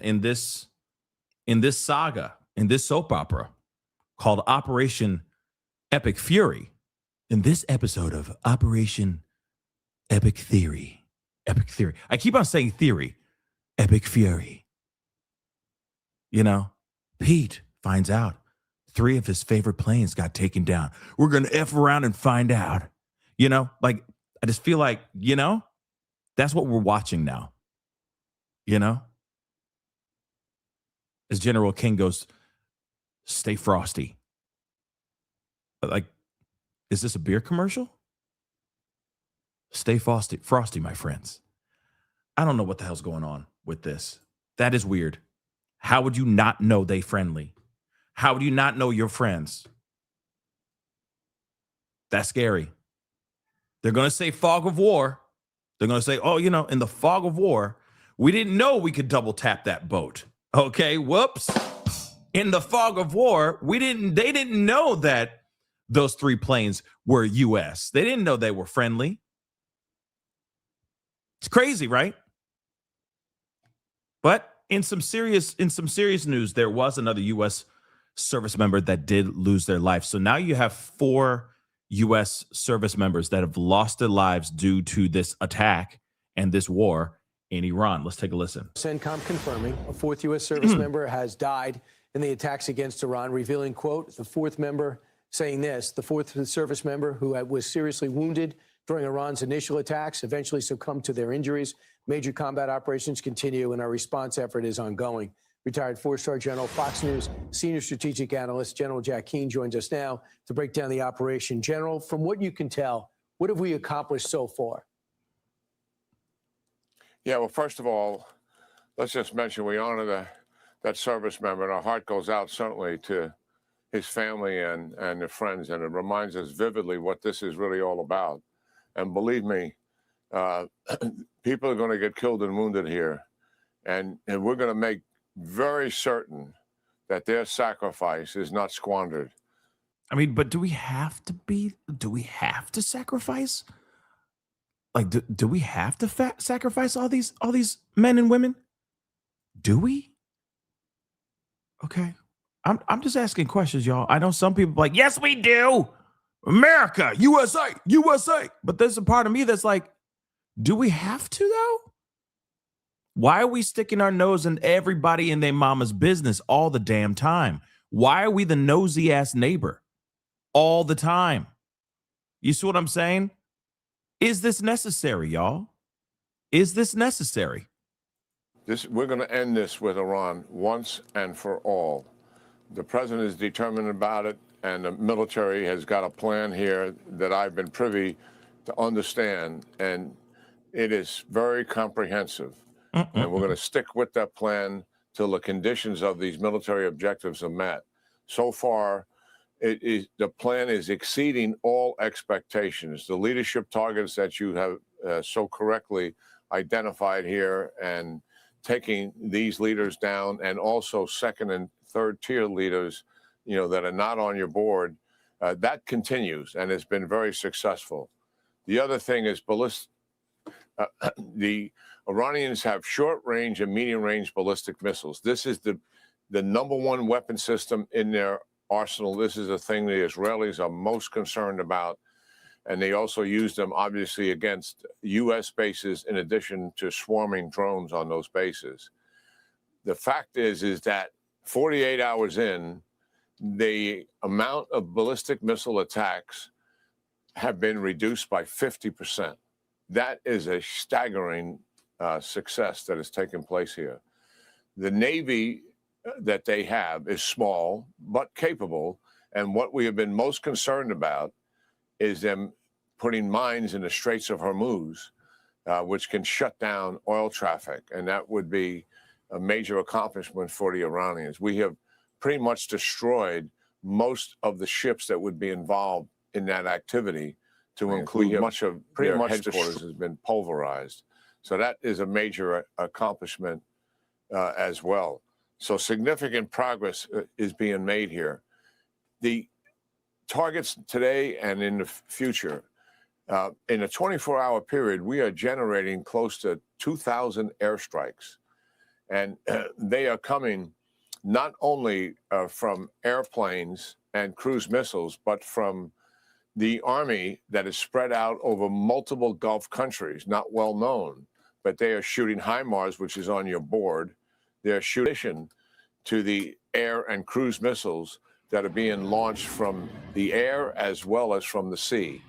In this saga, in this soap opera called Operation Epic Fury, in this episode of Operation Epic Theory, I keep on saying theory, Epic Fury. Pete finds out 3 of his favorite planes got taken down. We're going to F around and find out. Like, I just feel like, that's what we're watching now. As General King goes, stay frosty. Like, is this a beer commercial? Stay frosty, my friends. I don't know what the hell's going on with this. That is weird. How would you not know they friendly? How would you not know your friends? That's scary. They're going to say fog of war. They're going to say, oh, in the fog of war, we didn't know we could double tap that boat. Okay, whoops. In the fog of war, they didn't know that those 3 planes were U.S. They didn't know they were friendly. It's crazy, right? But in some serious news, there was another U.S. service member that did lose their life. So now you have 4 U.S. service members that have lost their lives due to this attack and this war in Iran. Let's take a listen. CENTCOM confirming a 4th U.S. service member has died in the attacks against Iran, revealing, quote, the 4th member saying this, the 4th service member who was seriously wounded during Iran's initial attacks eventually succumbed to their injuries. Major combat operations continue and our response effort is ongoing. Retired 4-star General, Fox News senior strategic analyst, General Jack Keane joins us now to break down the operation. General, from what you can tell, what have we accomplished so far? Yeah, well, first of all, let's just mention we honor that service member, and our heart goes out certainly to his family and the friends, and it reminds us vividly what this is really all about. And believe me, people are going to get killed and wounded here, and we're going to make very certain that their sacrifice is not squandered. I mean, but do we have to sacrifice? Like, do we have to sacrifice all these men and women? Do we? Okay. I'm just asking questions, y'all. I know some people are like, yes, we do. America, USA. But there's a part of me that's like, do we have to though? Why are we sticking our nose in everybody and their mama's business all the damn time? Why are we the nosy ass neighbor all the time? You see what I'm saying? Is this necessary, y'all? Is this necessary? We're going to end this with Iran once and for all. The president is determined about it, and the military has got a plan here that I've been privy to understand, and it is very comprehensive. And we're going to stick with that plan till the conditions of these military objectives are met. So far, the plan is exceeding all expectations. The leadership targets that you have so correctly identified here, and taking these leaders down, and also second and third tier leaders, that are not on your board, that continues and has been very successful. The other thing is the Iranians have short range and medium range ballistic missiles. This is the number one weapon system in their arsenal. This is the thing the Israelis are most concerned about. And they also use them, obviously, against U.S. bases in addition to swarming drones on those bases. The fact is that 48 hours in, the amount of ballistic missile attacks have been reduced by 50%. That is a staggering success that has taken place here. The Navy that they have is small but capable, and what we have been most concerned about is them putting mines in the Straits of Hormuz, which can shut down oil traffic, and that would be a major accomplishment for the Iranians. We have pretty much destroyed most of the ships that would be involved in that activity, to include much of their headquarters has been pulverized. So that is a major accomplishment as well. So significant progress is being made here. The targets today and in the future, in a 24-hour period, we are generating close to 2,000 airstrikes. And they are coming not only from airplanes and cruise missiles, but from the Army that is spread out over multiple Gulf countries, not well known, but they are shooting HIMARS, which is on your board. They're shooting to the air and cruise missiles that are being launched from the air as well as from the sea,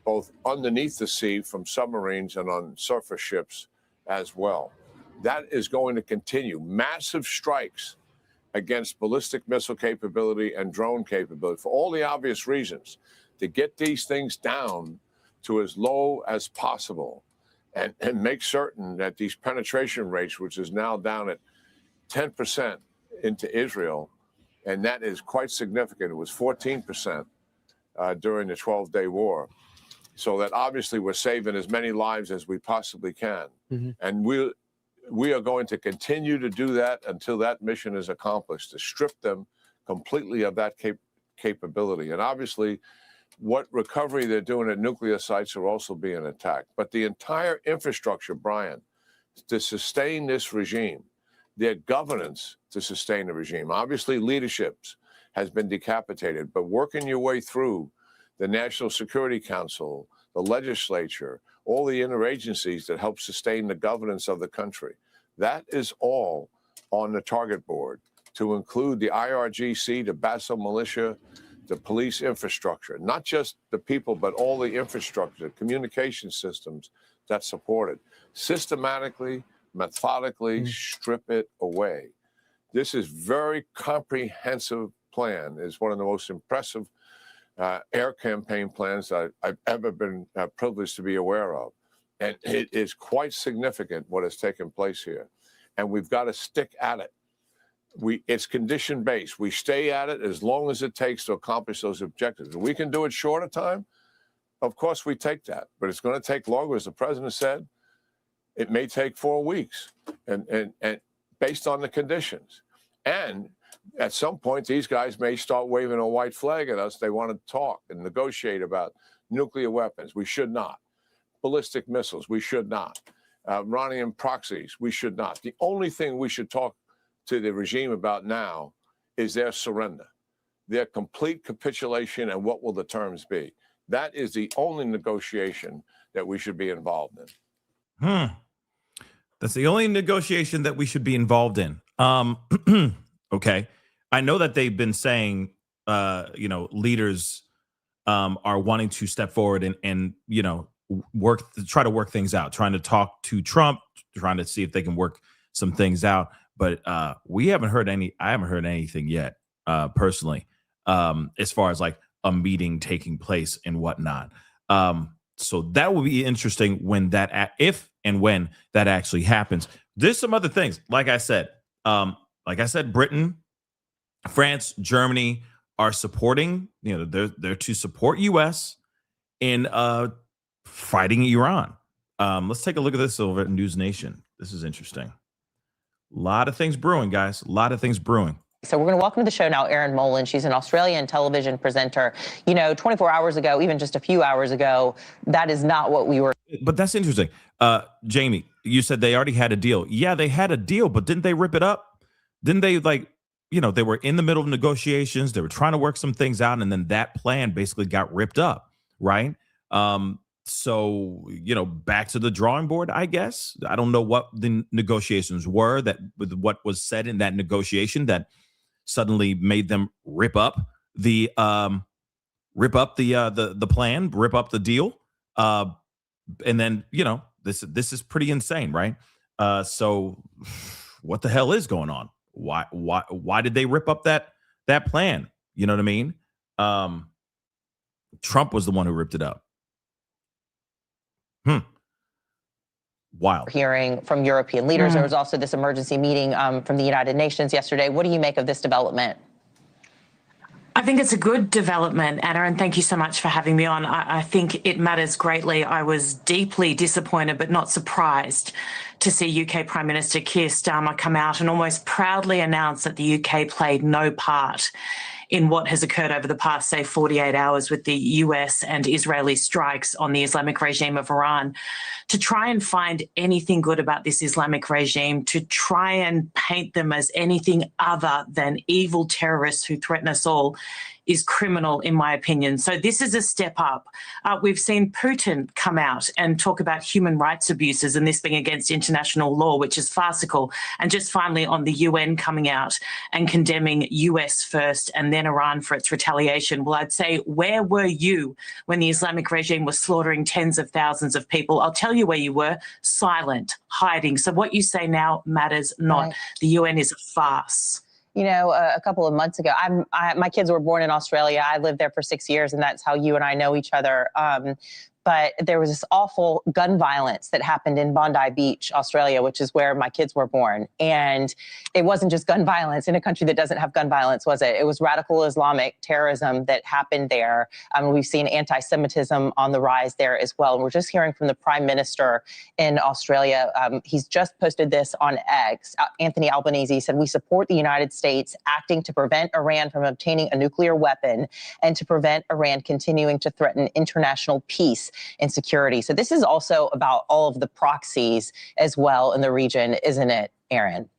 both underneath the sea from submarines and on surface ships as well. That is going to continue. Massive strikes against ballistic missile capability and drone capability for all the obvious reasons, to get these things down to as low as possible and make certain that these penetration rates, which is now down at 10% into Israel, and that is quite significant. It was 14% during the 12-day war. So that obviously we're saving as many lives as we possibly can. And we are going to continue to do that until that mission is accomplished, to strip them completely of that capability. And obviously, what recovery they're doing at nuclear sites are also being attacked. But the entire infrastructure, Brian, to sustain this regime, their governance to sustain the regime, obviously leaderships has been decapitated, but working your way through the National Security Council, the legislature, all the interagencies that help sustain the governance of the country, that is all on the target board, to include the IRGC, the Basel militia, the police infrastructure, not just the people, but all the infrastructure, communication systems that support it. Systematically, methodically strip it away. This is very comprehensive plan. It's one of the most impressive air campaign plans that I've ever been privileged to be aware of. And it is quite significant what has taken place here. And we've got to stick at it. It's condition-based. We stay at it as long as it takes to accomplish those objectives. If we can do it short of time, of course we take that. But it's going to take longer, as the president said. It may take 4 weeks, and based on the conditions. And at some point, these guys may start waving a white flag at us. They want to talk and negotiate about nuclear weapons. We should not. Ballistic missiles, we should not. Iranian proxies, we should not. The only thing we should talk to the regime about now is their surrender, their complete capitulation, and what will the terms be. That is the only negotiation that we should be involved in. That's the only negotiation that we should be involved in. Okay. I know that they've been saying, leaders are wanting to step forward and try to work things out, trying to talk to Trump, trying to see if they can work some things out. But we haven't heard any. I haven't heard anything yet, personally, as far as like a meeting taking place and whatnot. So that will be interesting when that, if and when that actually happens. There's some other things, like I said, Britain, France, Germany are supporting. They're to support U.S. in fighting Iran. Let's take a look at this over at News Nation. This is interesting. A lot of things brewing, guys. A lot of things brewing. So we're going to welcome to the show now Erin Molan. She's an Australian television presenter. 24 hours ago, even just a few hours ago, that is not what we were. But that's interesting. Jamie, you said they already had a deal. Yeah, they had a deal, but didn't they rip it up? Didn't they they were in the middle of negotiations. They were trying to work some things out. And then that plan basically got ripped up. Right. So, back to the drawing board, I guess. I don't know what the negotiations were with what was said in that negotiation that suddenly made them rip up the plan, rip up the deal. And then, this is pretty insane, right? So what the hell is going on? Why did they rip up that plan? You know what I mean? Trump was the one who ripped it up. Wild. Hearing from European leaders. There was also this emergency meeting from the United Nations yesterday. What do you make of this development? I think it's a good development, Anna, and thank you so much for having me on. I think it matters greatly. I was deeply disappointed but not surprised to see UK Prime Minister Keir Starmer come out and almost proudly announce that the UK played no part in what has occurred over the past, say, 48 hours with the US and Israeli strikes on the Islamic regime of Iran. To try and find anything good about this Islamic regime, to try and paint them as anything other than evil terrorists who threaten us all, is criminal, in my opinion. So this is a step up. We've seen Putin come out and talk about human rights abuses and this being against international law, which is farcical. And just finally on the UN coming out and condemning US first and then Iran for its retaliation. Well, I'd say, where were you when the Islamic regime was slaughtering tens of thousands of people? I'll tell you where you were: silent, hiding. So what you say now matters not. Right. The UN is a farce. A couple of months ago, my kids were born in Australia. I lived there for 6 years, and that's how you and I know each other. But there was this awful gun violence that happened in Bondi Beach, Australia, which is where my kids were born. And it wasn't just gun violence in a country that doesn't have gun violence, was it? It was radical Islamic terrorism that happened there. We've seen anti-Semitism on the rise there as well. And we're just hearing from the Prime Minister in Australia. He's just posted this on X. Anthony Albanese said, "We support the United States acting to prevent Iran from obtaining a nuclear weapon and to prevent Iran continuing to threaten international peace and security." So this is also about all of the proxies as well in the region, isn't it, Erin?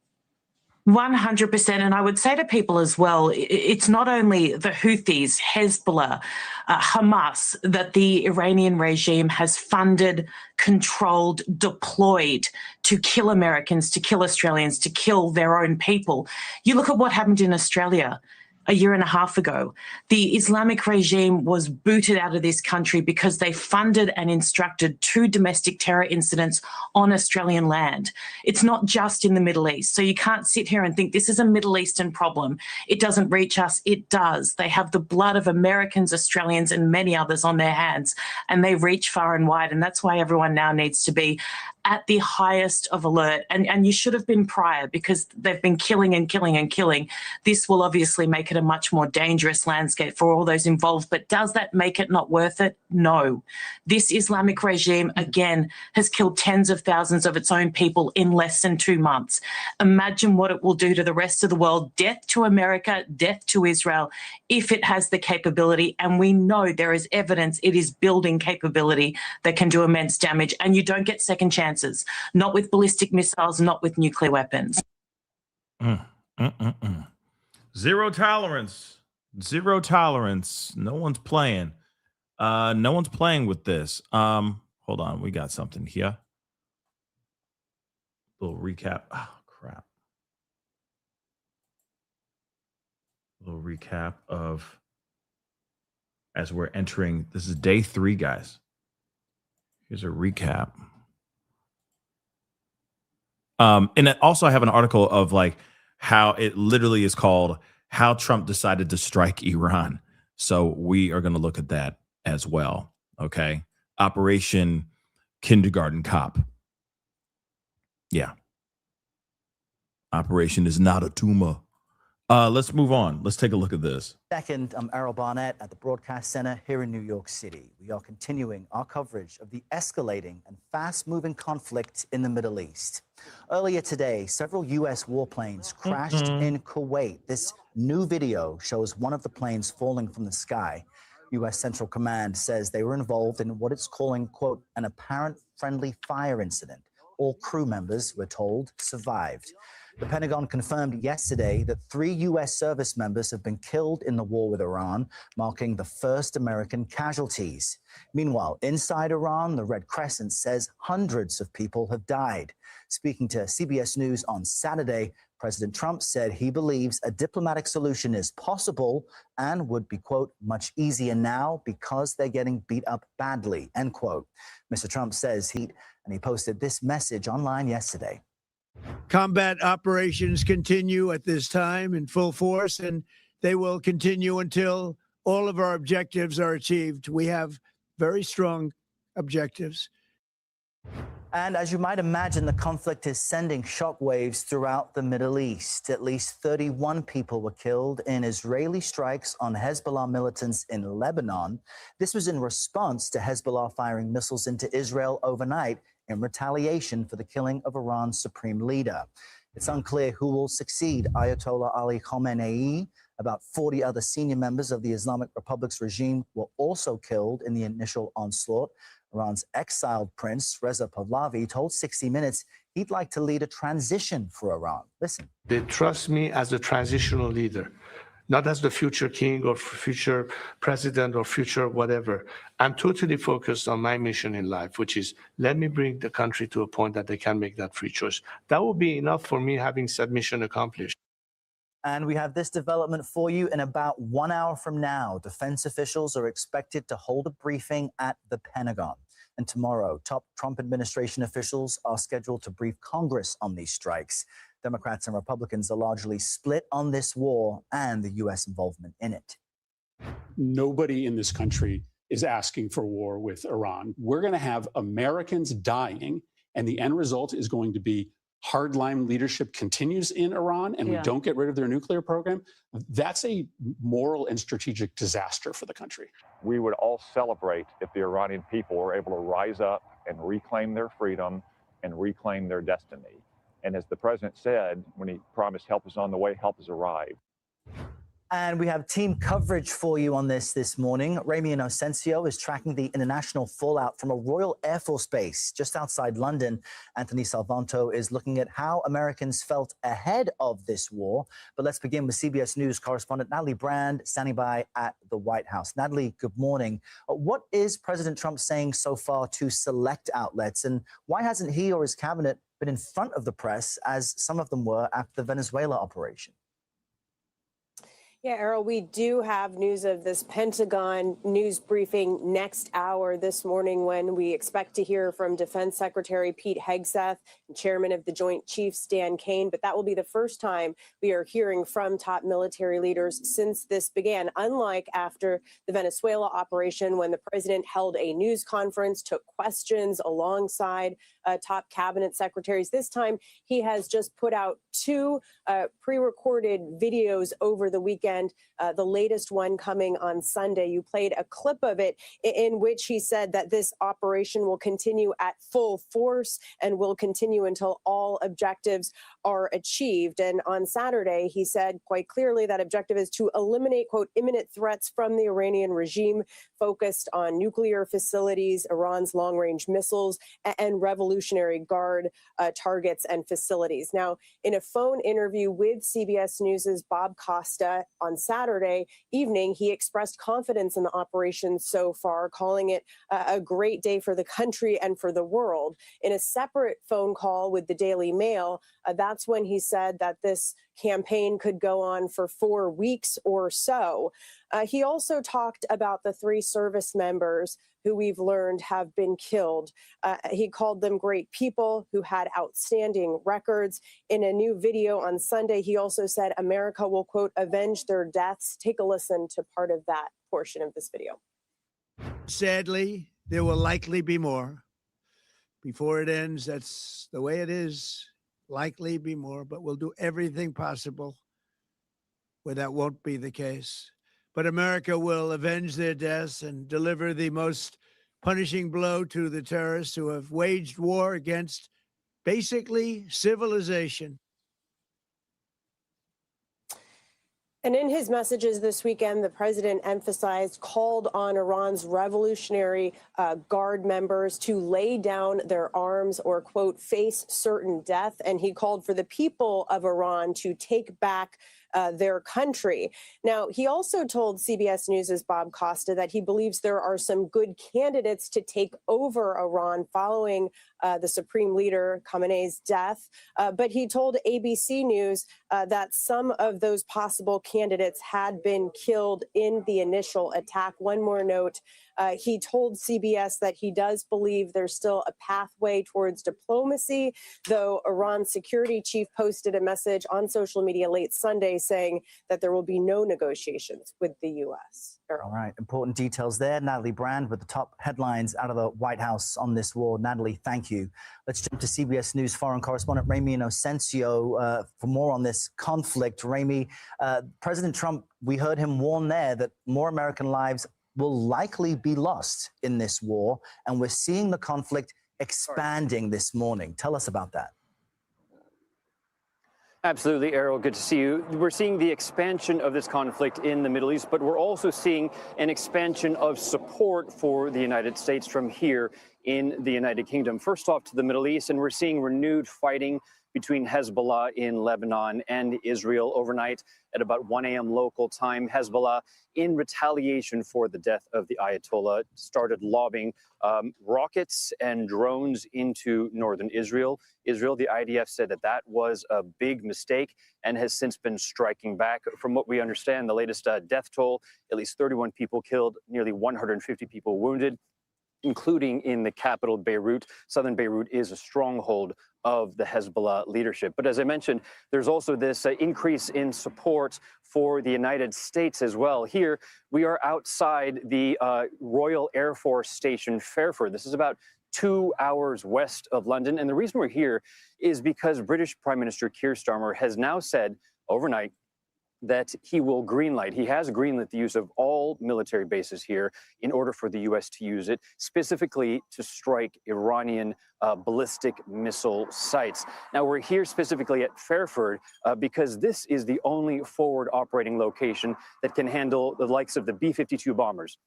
100%. And I would say to people as well, it's not only the Houthis, Hezbollah, Hamas that the Iranian regime has funded, controlled, deployed to kill Americans, to kill Australians, to kill their own people. You look at what happened in Australia a year and a half ago. The Islamic regime was booted out of this country because they funded and instructed 2 domestic terror incidents on Australian land. It's not just in the Middle East. So you can't sit here and think this is a Middle Eastern problem. It doesn't reach us. It does. They have the blood of Americans, Australians, and many others on their hands, and they reach far and wide. And that's why everyone now needs to be at the highest of alert. And you should have been prior, because they've been killing and killing and killing. This will obviously make it a much more dangerous landscape for all those involved. But does that make it not worth it? No. This Islamic regime, again, has killed tens of thousands of its own people in less than 2 months. Imagine what it will do to the rest of the world. Death to America, death to Israel, if it has the capability. And we know there is evidence it is building capability that can do immense damage. And you don't get second chances. Not with ballistic missiles, not with nuclear weapons. Zero tolerance. Zero tolerance. No one's playing. No one's playing with this. Hold on. We got something here. Little recap. Oh, crap. Little recap of as we're entering. This is day 3, guys. Here's a recap. And also I have an article of like how it literally is called How Trump Decided to Strike Iran. So we are going to look at that as well. Okay. Operation Kindergarten Cop. Yeah. Operation is not a tumor. Let's move on. Let's take a look at this. Second, I'm Errol Barnett at the Broadcast Center here in New York City. We are continuing our coverage of the escalating and fast-moving conflict in the Middle East. Earlier today, several U.S. warplanes crashed in Kuwait. This new video shows one of the planes falling from the sky. U.S. Central Command says they were involved in what it's calling, quote, an apparent friendly fire incident. All crew members, we're told, survived. The Pentagon confirmed yesterday that 3 U.S. service members have been killed in the war with Iran, marking the first American casualties. Meanwhile, inside Iran, the Red Crescent says hundreds of people have died. Speaking to CBS News on Saturday, President Trump said he believes a diplomatic solution is possible and would be, quote, much easier now because they're getting beat up badly, end quote. Mr. Trump says he posted this message online yesterday. Combat operations continue at this time in full force, and they will continue until all of our objectives are achieved. We have very strong objectives. And as you might imagine, the conflict is sending shockwaves throughout the Middle East. At least 31 people were killed in Israeli strikes on Hezbollah militants in Lebanon. This was in response to Hezbollah firing missiles into Israel overnight in retaliation for the killing of Iran's supreme leader. It's unclear who will succeed Ayatollah Ali Khamenei. About 40 other senior members of the Islamic Republic's regime were also killed in the initial onslaught. Iran's exiled prince, Reza Pahlavi, told 60 Minutes he'd like to lead a transition for Iran. Listen. They trust me as a transitional leader, not as the future king or future president or future whatever. I'm totally focused on my mission in life, which is let me bring the country to a point that they can make that free choice. That will be enough for me having said mission accomplished. And we have this development for you in about 1 hour from now. Defense officials are expected to hold a briefing at the Pentagon. And tomorrow, top Trump administration officials are scheduled to brief Congress on these strikes. Democrats and Republicans are largely split on this war and the U.S. involvement in it. Nobody in this country is asking for war with Iran. We're going to have Americans dying, and the end result is going to be hardline leadership continues in Iran and we don't get rid of their nuclear program. That's a moral and strategic disaster for the country. We would all celebrate if the Iranian people were able to rise up and reclaim their freedom and reclaim their destiny. And as the president said, when he promised help is on the way, help has arrived. And we have team coverage for you on this morning. Rami Inocencio is tracking the international fallout from a Royal Air Force base just outside London. Anthony Salvanto is looking at how Americans felt ahead of this war. But let's begin with CBS News correspondent Natalie Brand standing by at the White House. Natalie, good morning. What is President Trump saying so far to select outlets, and why hasn't he or his cabinet been in front of the press as some of them were after the Venezuela operation? Yeah, Errol, we do have news of this Pentagon news briefing next hour this morning when we expect to hear from Defense Secretary Pete Hegseth and Chairman of the Joint Chiefs Dan Kane. But that will be the first time we are hearing from top military leaders since this began, unlike after the Venezuela operation when the president held a news conference, took questions alongside top cabinet secretaries. This time, he has just put out two pre-recorded videos over the weekend. The latest one coming on Sunday. You played a clip of it in which he said that this operation will continue at full force and will continue until all objectives are achieved. And on Saturday, he said quite clearly that objective is to eliminate, quote, imminent threats from the Iranian regime focused on nuclear facilities, Iran's long-range missiles, and Revolutionary Guard targets and facilities. Now, in a phone interview with CBS News' Bob Costa on Saturday evening, he expressed confidence in the operation so far, calling it a great day for the country and for the world. In a separate phone call with the Daily Mail, that's when he said that this campaign could go on for 4 weeks or so. He also talked about the 3 service members who we've learned have been killed. He called them great people who had outstanding records. In a new video on Sunday, he also said America will, quote, avenge their deaths. Take a listen to part of that portion of this video. Sadly, there will likely be more. Before it ends, that's the way it is. Likely be more, but we'll do everything possible where that won't be the case. But America will avenge their deaths and deliver the most punishing blow to the terrorists who have waged war against basically civilization. And in his messages this weekend, the president called on Iran's Revolutionary Guard members to lay down their arms or, quote, face certain death. And he called for the people of Iran to take back their country. Now, he also told CBS News' Bob Costa that he believes there are some good candidates to take over Iran following the Supreme Leader Khamenei's death. But he told ABC News that some of those possible candidates had been killed in the initial attack. One more note. He told CBS that he does believe there's still a pathway towards diplomacy, though Iran's security chief posted a message on social media late Sunday saying that there will be no negotiations with the U.S. All right, important details there. Natalie Brand with the top headlines out of the White House on this war. Natalie, thank you. Let's jump to CBS News foreign correspondent Ramy Inocencio for more on this conflict. Ramy, President Trump, we heard him warn there that more American lives will likely be lost in this war, and we're seeing the conflict expanding this morning. Tell us about that. Absolutely, Errol. Good to see you. We're seeing the expansion of this conflict in the Middle East, but we're also seeing an expansion of support for the United States from here in the United Kingdom. First off to the Middle East, and we're seeing renewed fighting between Hezbollah in Lebanon and Israel overnight at about 1 a.m. local time. Hezbollah, in retaliation for the death of the Ayatollah, started lobbing rockets and drones into northern Israel. The IDF said that that was a big mistake and has since been striking back. From what we understand, the latest death toll, at least 31 people killed, nearly 150 people wounded, including in the capital, Beirut. Southern Beirut is a stronghold of the Hezbollah leadership. But as I mentioned, there's also this increase in support for the United States as well. Here, we are outside the Royal Air Force Station, Fairford. This is about 2 hours west of London. And the reason we're here is because British Prime Minister Keir Starmer has now said overnight that he will greenlight. He has greenlit the use of all military bases here in order for the U.S. to use it, specifically to strike Iranian ballistic missile sites. Now, we're here specifically at Fairford because this is the only forward operating location that can handle the likes of the B-52 bombers,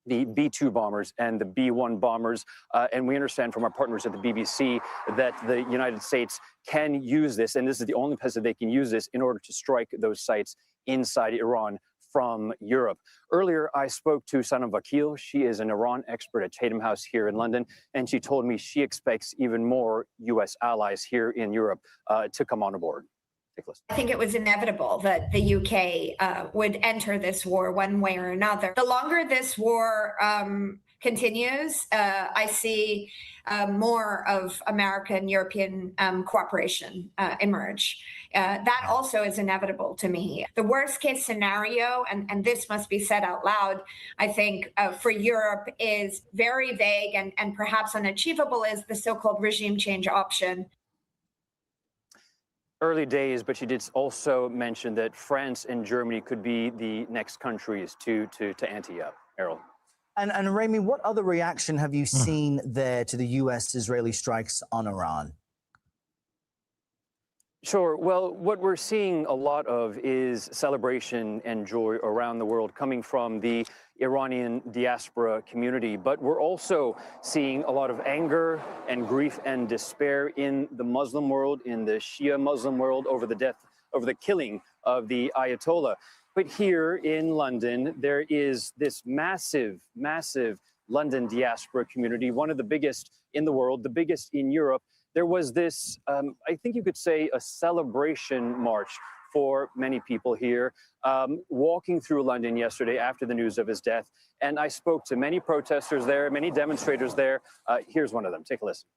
the B-2 bombers and the B-1 bombers. And we understand from our partners at the BBC that the United States can use this, and this is the only place that they can use this in order to strike those sites inside Iran from Europe. Earlier, I spoke to Sanam Vakil. She is an Iran expert at Chatham House here in London, and she told me she expects even more U.S. allies here in Europe to come on board. I think it was inevitable that the UK would enter this war one way or another. The longer this war continues, I see more of American European cooperation emerge. That also is inevitable to me. The worst case scenario, and this must be said out loud, I think for Europe is very vague and perhaps unachievable, is the so-called regime change option. Early days, but she did also mention that France and Germany could be the next countries to ante up. Errol. And Ramy, what other reaction have you seen there to the U.S.-Israeli strikes on Iran? Sure. Well, what we're seeing a lot of is celebration and joy around the world coming from the Iranian diaspora community. But we're also seeing a lot of anger and grief and despair in the Muslim world, in the Shia Muslim world over the killing of the Ayatollah. But here in London, there is this massive London diaspora community, one of the biggest in the world, the biggest in Europe. There was this, I think you could say, a celebration march for many people here. Walking through London yesterday after the news of his death, and I spoke to many protesters there, many demonstrators there. Here's one of them. Take a listen.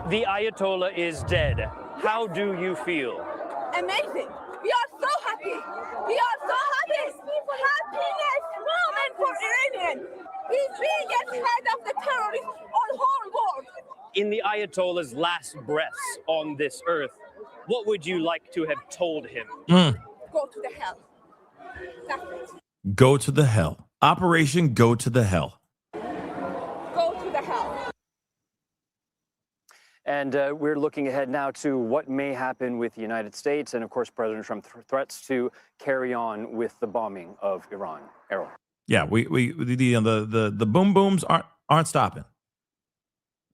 The Ayatollah is dead. How do you feel? Amazing. We are so happy. We are so happy. Happiness moment for Iranian. He's biggest head of the terrorists on whole world. In the Ayatollah's last breaths on this earth, what would you like to have told him? Go to the hell. That's it. Go to the hell. Operation Go to the Hell. Go to the hell. And we're looking ahead now to what may happen with the United States and, of course, President Trump's threats to carry on with the bombing of Iran. Errol. Yeah, the boom booms aren't stopping.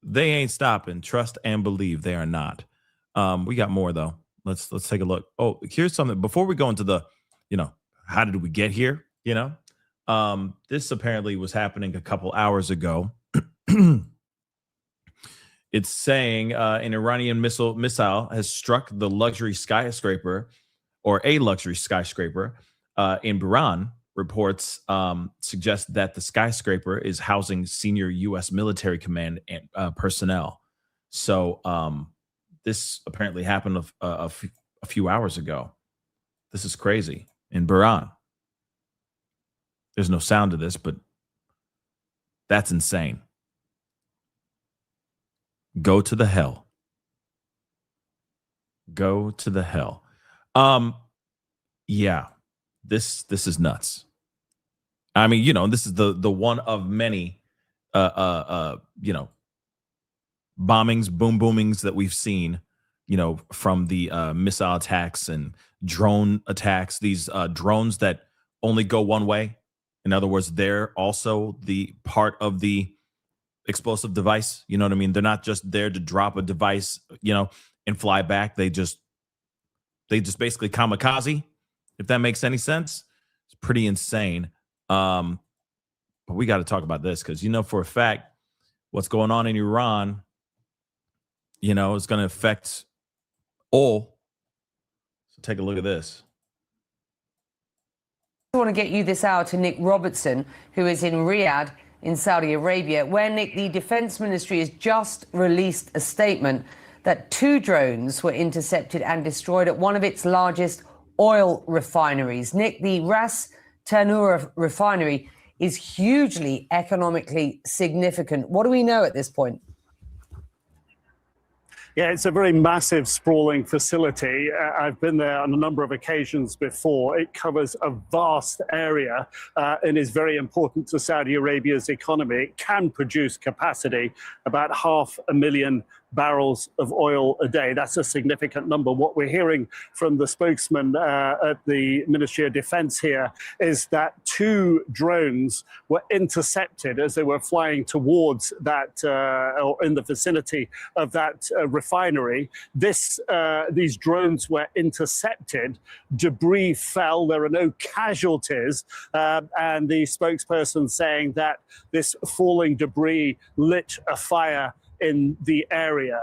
They ain't stopping. Trust and believe they are not. We got more though. Let's take a look. Oh, here's something before we go into the, how did we get here? This apparently was happening a couple hours ago. It's saying an Iranian missile has struck the luxury skyscraper, or a luxury skyscraper in Bahrain. Reports suggest that the skyscraper is housing senior U.S. military command and personnel. So this apparently happened a few hours ago. This is crazy in Bahrain. There's no sound to this, but that's insane. Go to the hell. Go to the hell. Yeah, this is nuts. I mean, this is the one of many, bombings, boomings that we've seen, from the missile attacks and drone attacks. These drones that only go one way. In other words, they're also the part of the explosive device. You know what I mean? They're not just there to drop a device, and fly back. They just basically kamikaze, if that makes any sense. It's pretty insane. But we got to talk about this because, for a fact, what's going on in Iran, is going to affect all. So take a look at this. I want to get you this hour to Nick Robertson, who is in Riyadh in Saudi Arabia, where, Nick, the Defense Ministry has just released a statement that 2 drones were intercepted and destroyed at one of its largest oil refineries. Nick, the Ras Tanura refinery is hugely economically significant. What do we know at this point? Yeah, it's a very massive, sprawling facility. I've been there on a number of occasions before. It covers a vast area and is very important to Saudi Arabia's economy. It can produce capacity, about 500,000 barrels of oil a day. That's a significant number. What we're hearing from the spokesman at the Ministry of Defense here is that 2 drones were intercepted as they were flying towards that, or in the vicinity of that refinery. These drones were intercepted. Debris fell. There are no casualties. And the spokesperson saying that this falling debris lit a fire in the area.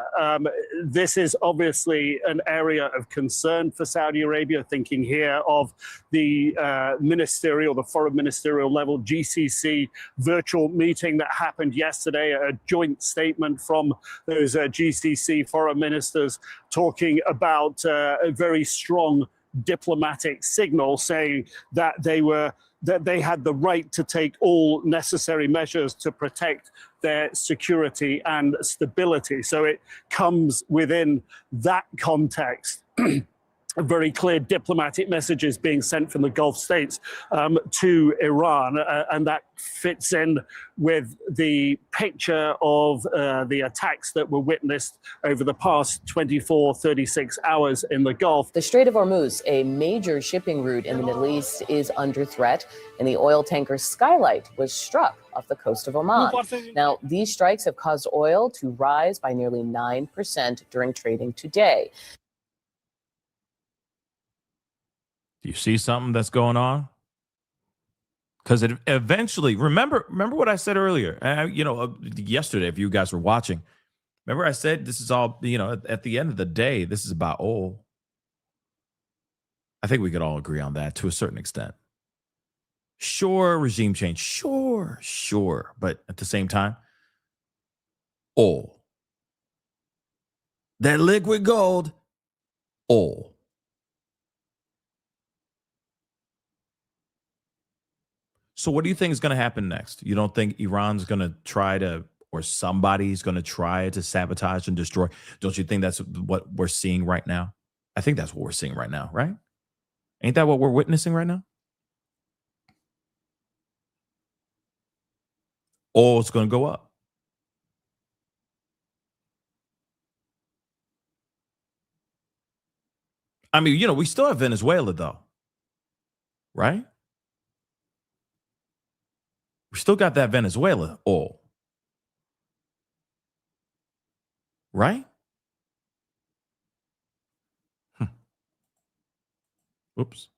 This is obviously an area of concern for Saudi Arabia, thinking here of the the foreign ministerial level GCC virtual meeting that happened yesterday, a joint statement from those GCC foreign ministers talking about a very strong diplomatic signal saying that they had the right to take all necessary measures to protect their security and stability. So it comes within that context. Very clear diplomatic messages being sent from the Gulf states to Iran, and that fits in with the picture of the attacks that were witnessed over the past 36 hours in the Gulf. The Strait of Hormuz, a major shipping route in the Middle East, is under threat, and the oil tanker Skylight was struck off the coast of Oman. Now, these strikes have caused oil to rise by nearly 9% during trading today. Do you see something that's going on? Because it eventually, remember what I said earlier, yesterday, if you guys were watching, remember I said this is all, at the end of the day, this is about oil. I think we could all agree on that to a certain extent. Sure, regime change. Sure. But at the same time, oil. That liquid gold, oil. So what do you think is going to happen next? You don't think Iran's going to try to, or somebody's going to try to sabotage and destroy? Don't you think that's what we're seeing right now? I think that's what we're seeing right now, right? Ain't that what we're witnessing right now? Oil's going to go up. I mean, you know, we still have Venezuela, though, right? We still got that Venezuela oil, right? Oops.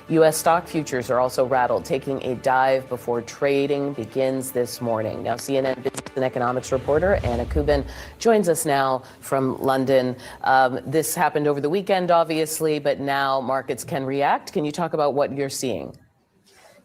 U.S. stock futures are also rattled, taking a dive before trading begins this morning. Now, CNN business and economics reporter Anna Kubin joins us now from London. This happened over the weekend, obviously, but now markets can react. Can you talk about what you're seeing?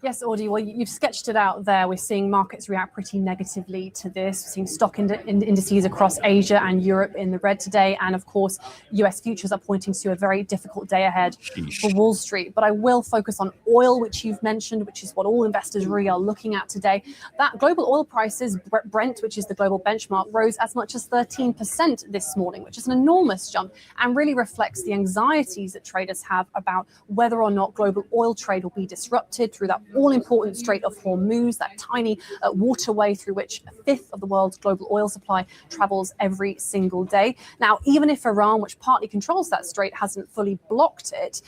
Yes, Audie, well, you've sketched it out there. We're seeing markets react pretty negatively to this. We're seeing stock indices across Asia and Europe in the red today. And of course, US futures are pointing to a very difficult day ahead for Wall Street. But I will focus on oil, which you've mentioned, which is what all investors really are looking at today. That global oil prices, Brent, which is the global benchmark, rose as much as 13% this morning, which is an enormous jump and really reflects the anxieties that traders have about whether or not global oil trade will be disrupted through that all-important Strait of Hormuz, that tiny waterway through which a fifth of the world's global oil supply travels every single day. Now, even if Iran, which partly controls that strait, hasn't fully blocked it,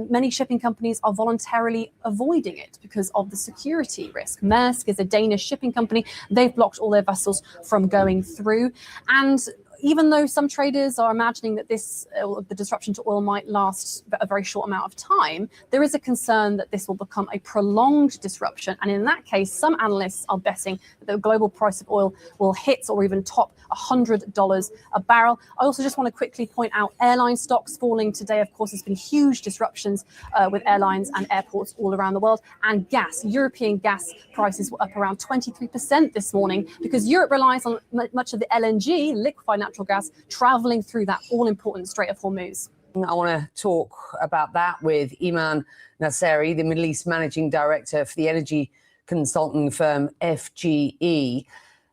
many shipping companies are voluntarily avoiding it because of the security risk. Maersk is a Danish shipping company. They've blocked all their vessels from going through. And even though some traders are imagining that the disruption to oil might last a very short amount of time, there is a concern that this will become a prolonged disruption. And in that case, some analysts are betting that the global price of oil will hit or even top $100 a barrel. I also just want to quickly point out airline stocks falling today. Of course, there's been huge disruptions with airlines and airports all around the world. And gas, European gas prices were up around 23% this morning because Europe relies on much of the LNG, liquefied natural gas, traveling through that all-important Strait of Hormuz. I want to talk about that with Iman Nasseri, the Middle East Managing Director for the energy consulting firm FGE.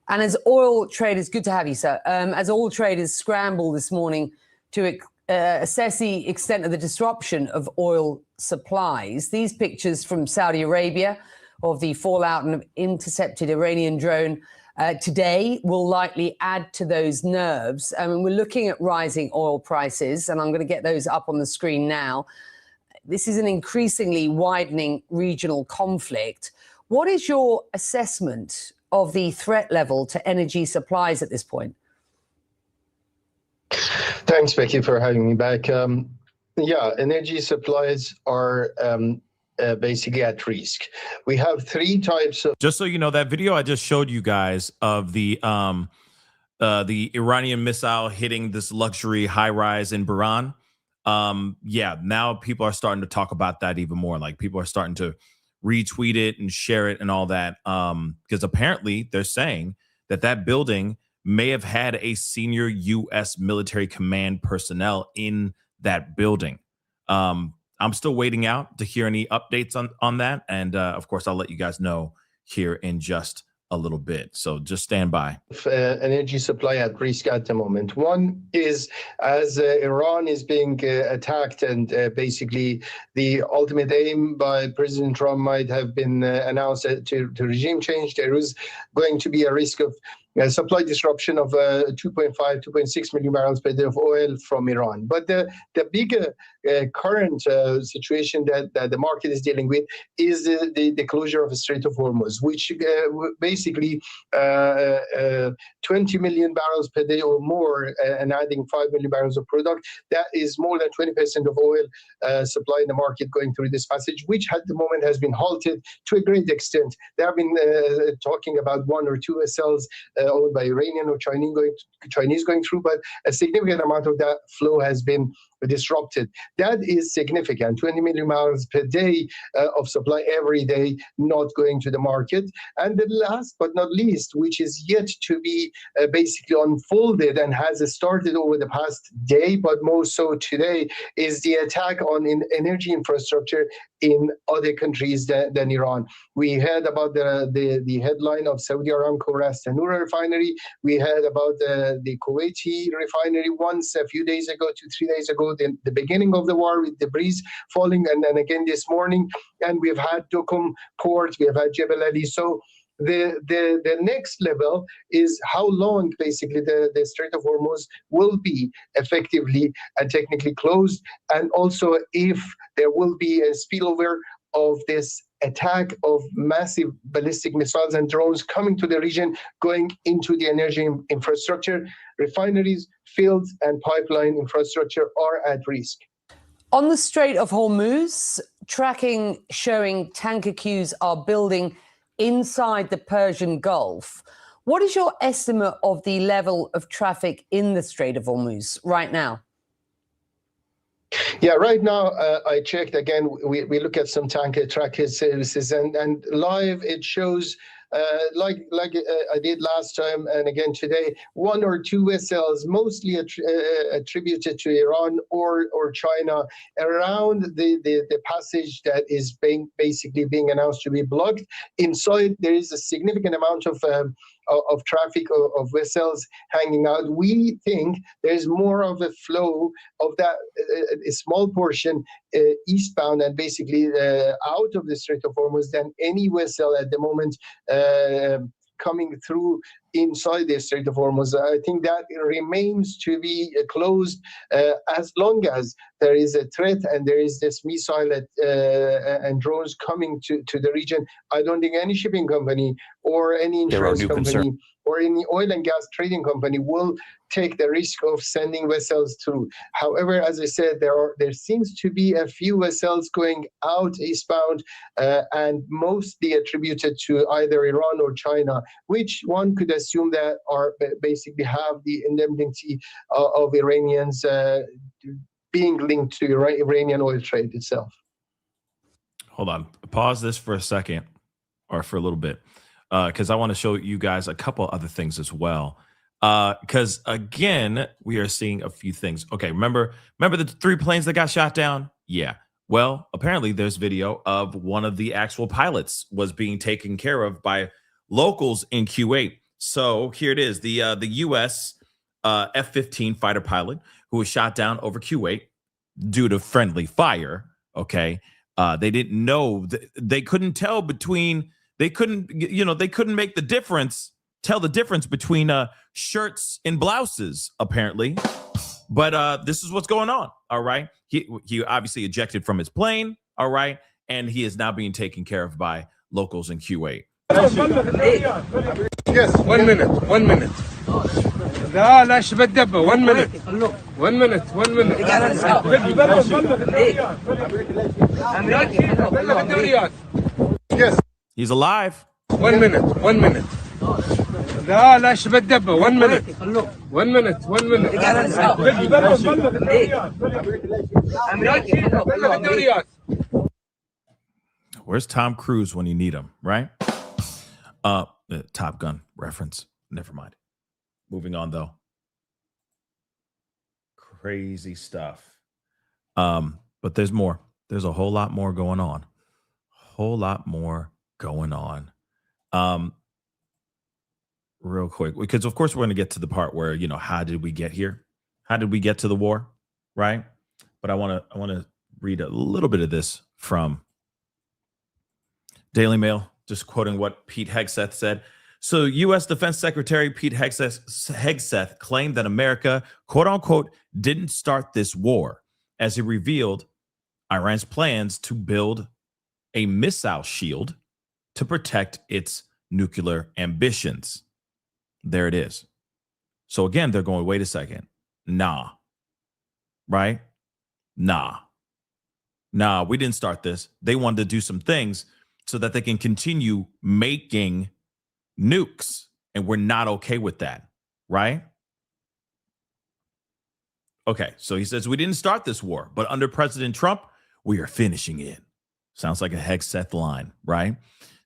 And as oil traders, good to have you, sir. As oil traders scramble this morning to assess the extent of the disruption of oil supplies, these pictures from Saudi Arabia of the fallout and intercepted Iranian drone today will likely add to those nerves. I mean, we're looking at rising oil prices, and I'm going to get those up on the screen now. This is an increasingly widening regional conflict. What is your assessment of the threat level to energy supplies at this point? Thanks, Becky, for having me back. Yeah, energy supplies are basically at risk. We have three types of. Just so you know, that video I just showed you guys of the Iranian missile hitting this luxury high rise in Bahrain. Yeah, now people are starting to talk about that even more. Like people are starting to retweet it and share it and all that. Because apparently they're saying that that building may have had a senior U.S. military command personnel in that building. I'm still waiting out to hear any updates on that. And of course, I'll let you guys know here in just a little bit. So just stand by. Energy supply at risk at the moment. One is as Iran is being attacked, and basically the ultimate aim by President Trump might have been announced to regime change. There is going to be a risk of supply disruption of 2.6 million barrels per day of oil from Iran. But the bigger current situation that the market is dealing with is the closure of the Strait of Hormuz, which basically 20 million barrels per day or more, and adding 5 million barrels of product. That is more than 20% of oil supply in the market going through this passage, which at the moment has been halted to a great extent. They have been talking about one or two vessels owned by Iranian or Chinese going through, but a significant amount of that flow has been disrupted. That is significant. 20 million barrels per day of supply every day not going to the market. And the last but not least, which is yet to be basically unfolded and has started over the past day, but more so today, is the attack on energy infrastructure in other countries than Iran. We heard about the headline of Saudi Aramco Ras Tanura refinery. We heard about the Kuwaiti refinery once a few days ago, 2-3 days ago, the beginning of the war with debris falling, and then again this morning. And we've had Duqm port, we have had Jebel Ali. So the next level is how long basically the Strait of Hormuz will be effectively and technically closed, and also if there will be a spillover of this attack of massive ballistic missiles and drones coming to the region, going into the energy infrastructure. Refineries, fields, and pipeline infrastructure are at risk. On the Strait of Hormuz, tracking showing tanker queues are building inside the Persian Gulf. What is your estimate of the level of traffic in the Strait of Hormuz right now? Yeah, right now, I checked again, we look at some tanker tracker services, and live it shows, like I did last time and again today, 1 or 2 vessels, mostly attributed to Iran or China, around the passage that is basically being announced to be blocked. Inside, there is a significant amount of traffic of vessels hanging out. We think there's more of a flow of that a small portion eastbound and basically out of the Strait of Hormuz than any vessel at the moment coming through inside the Strait of Hormuz. I think that remains to be closed as long as there is a threat and there is this missile and drones coming to the region. I don't think any shipping company or any insurance company or any oil and gas trading company will take the risk of sending vessels through. However, as I said, there seems to be a few vessels going out eastbound and mostly attributed to either Iran or China, which one could assume that are basically have the indemnity of Iranians being linked to Iranian oil trade itself. Hold on. Pause this for a second, or for a little bit, because I want to show you guys a couple other things as well. Because again, we are seeing a few things. Okay, remember the 3 planes that got shot down? Yeah. Well, apparently there's video of one of the actual pilots was being taken care of by locals in Kuwait. So here it is, the U.S. F-15 fighter pilot who was shot down over Kuwait due to friendly fire. Okay, they didn't know, they couldn't tell between, they couldn't make the difference, tell the difference between shirts and blouses, apparently. But this is what's going on. All right, he obviously ejected from his plane. All right, and he is now being taken care of by locals in Kuwait. Yes, 1 minute. لا لا شبه الدبة 1 minute 1 minute 1 minute Yes. He's alive. 1 minute لا لا شبه الدبة 1 minute 1 minute 1 minute Where's Tom Cruise when you need him, right? Top Gun reference. Never mind. Moving on, though. Crazy stuff. But there's more. There's a whole lot more going on. Real quick, because of course we're going to get to the part where, how did we get here? How did we get to the war? Right? But I want to read a little bit of this from Daily Mail, just quoting what Pete Hegseth said. So U.S. Defense Secretary Pete Hegseth claimed that America, quote unquote, didn't start this war, as he revealed Iran's plans to build a missile shield to protect its nuclear ambitions. There it is. So again, they're going, wait a second. Nah. Right? Nah, we didn't start this. They wanted to do some things so that they can continue making nukes. And we're not okay with that. Right? Okay, so he says, we didn't start this war, but under President Trump, we are finishing it. Sounds like a Hegseth line, right?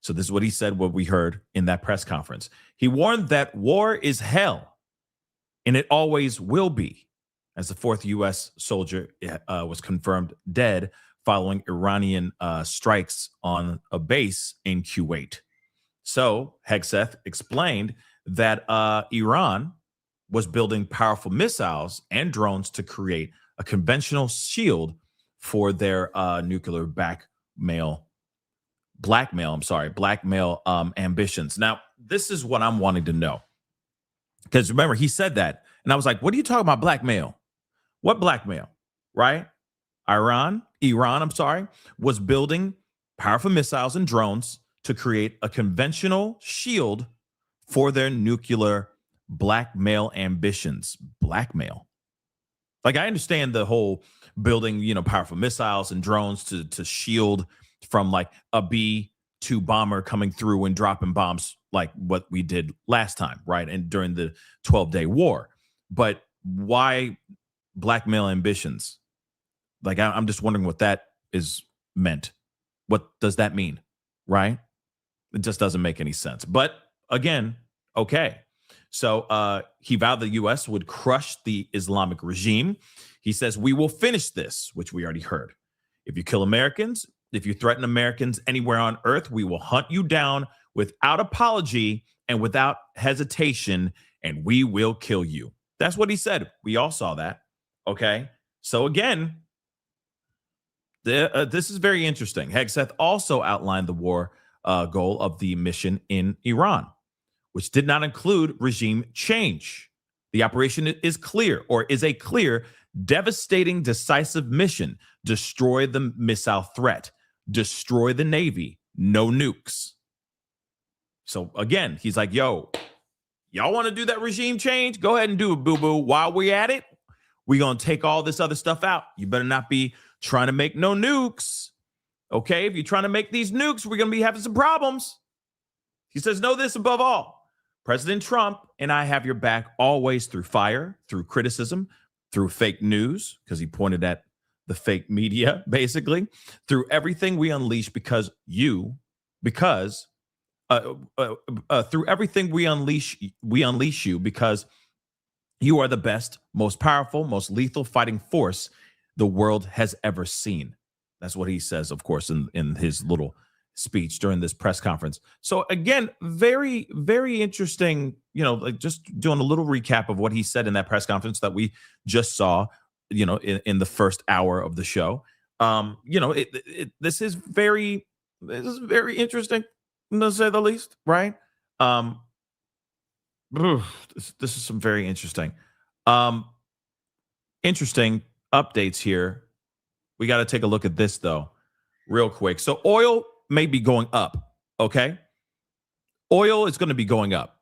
So this is what he said, what we heard in that press conference. He warned that war is hell, and it always will be, as the fourth U.S. soldier was confirmed dead following Iranian strikes on a base in Kuwait. So Hegseth explained that Iran was building powerful missiles and drones to create a conventional shield for their nuclear blackmail ambitions. Now, this is what I'm wanting to know. Because remember, he said that. And I was like, what are you talking about blackmail? What blackmail? Right? Iran, was building powerful missiles and drones to create a conventional shield for their nuclear blackmail ambitions. Blackmail. Like, I understand the whole building, powerful missiles and drones to shield from like a B-2 bomber coming through and dropping bombs like what we did last time, right? And during the 12-day war. But why blackmail ambitions? Like, I'm just wondering what that is meant. What does that mean, right? It just doesn't make any sense. But again, okay. So he vowed the U.S. would crush the Islamic regime. He says, we will finish this, which we already heard. If you kill Americans, if you threaten Americans anywhere on earth, we will hunt you down without apology and without hesitation, and we will kill you. That's what he said. We all saw that. Okay. So again, this is very interesting. Hegseth also outlined the war goal of the mission in Iran, which did not include regime change. The operation is a clear, devastating, decisive mission. Destroy the missile threat. Destroy the Navy. No nukes. So again, he's like, yo, y'all want to do that regime change? Go ahead and do it, boo-boo. While we're at it, we're going to take all this other stuff out. You better not be trying to make no nukes. Okay, if you're trying to make these nukes, we're going to be having some problems. He says, know this above all. President Trump and I have your back always through fire, through criticism, through fake news, because he pointed at the fake media, basically, through everything we unleash through everything we unleash you because you are the best, most powerful, most lethal fighting force the world has ever seen. That's what he says, of course, in his little speech during this press conference. So again, very, very interesting, like just doing a little recap of what he said in that press conference that we just saw, in the first hour of the show. This is very interesting, to say the least, right? This is some very interesting updates here. We got to take a look at this though, real quick. So oil may be going up. Okay. Oil is going to be going up.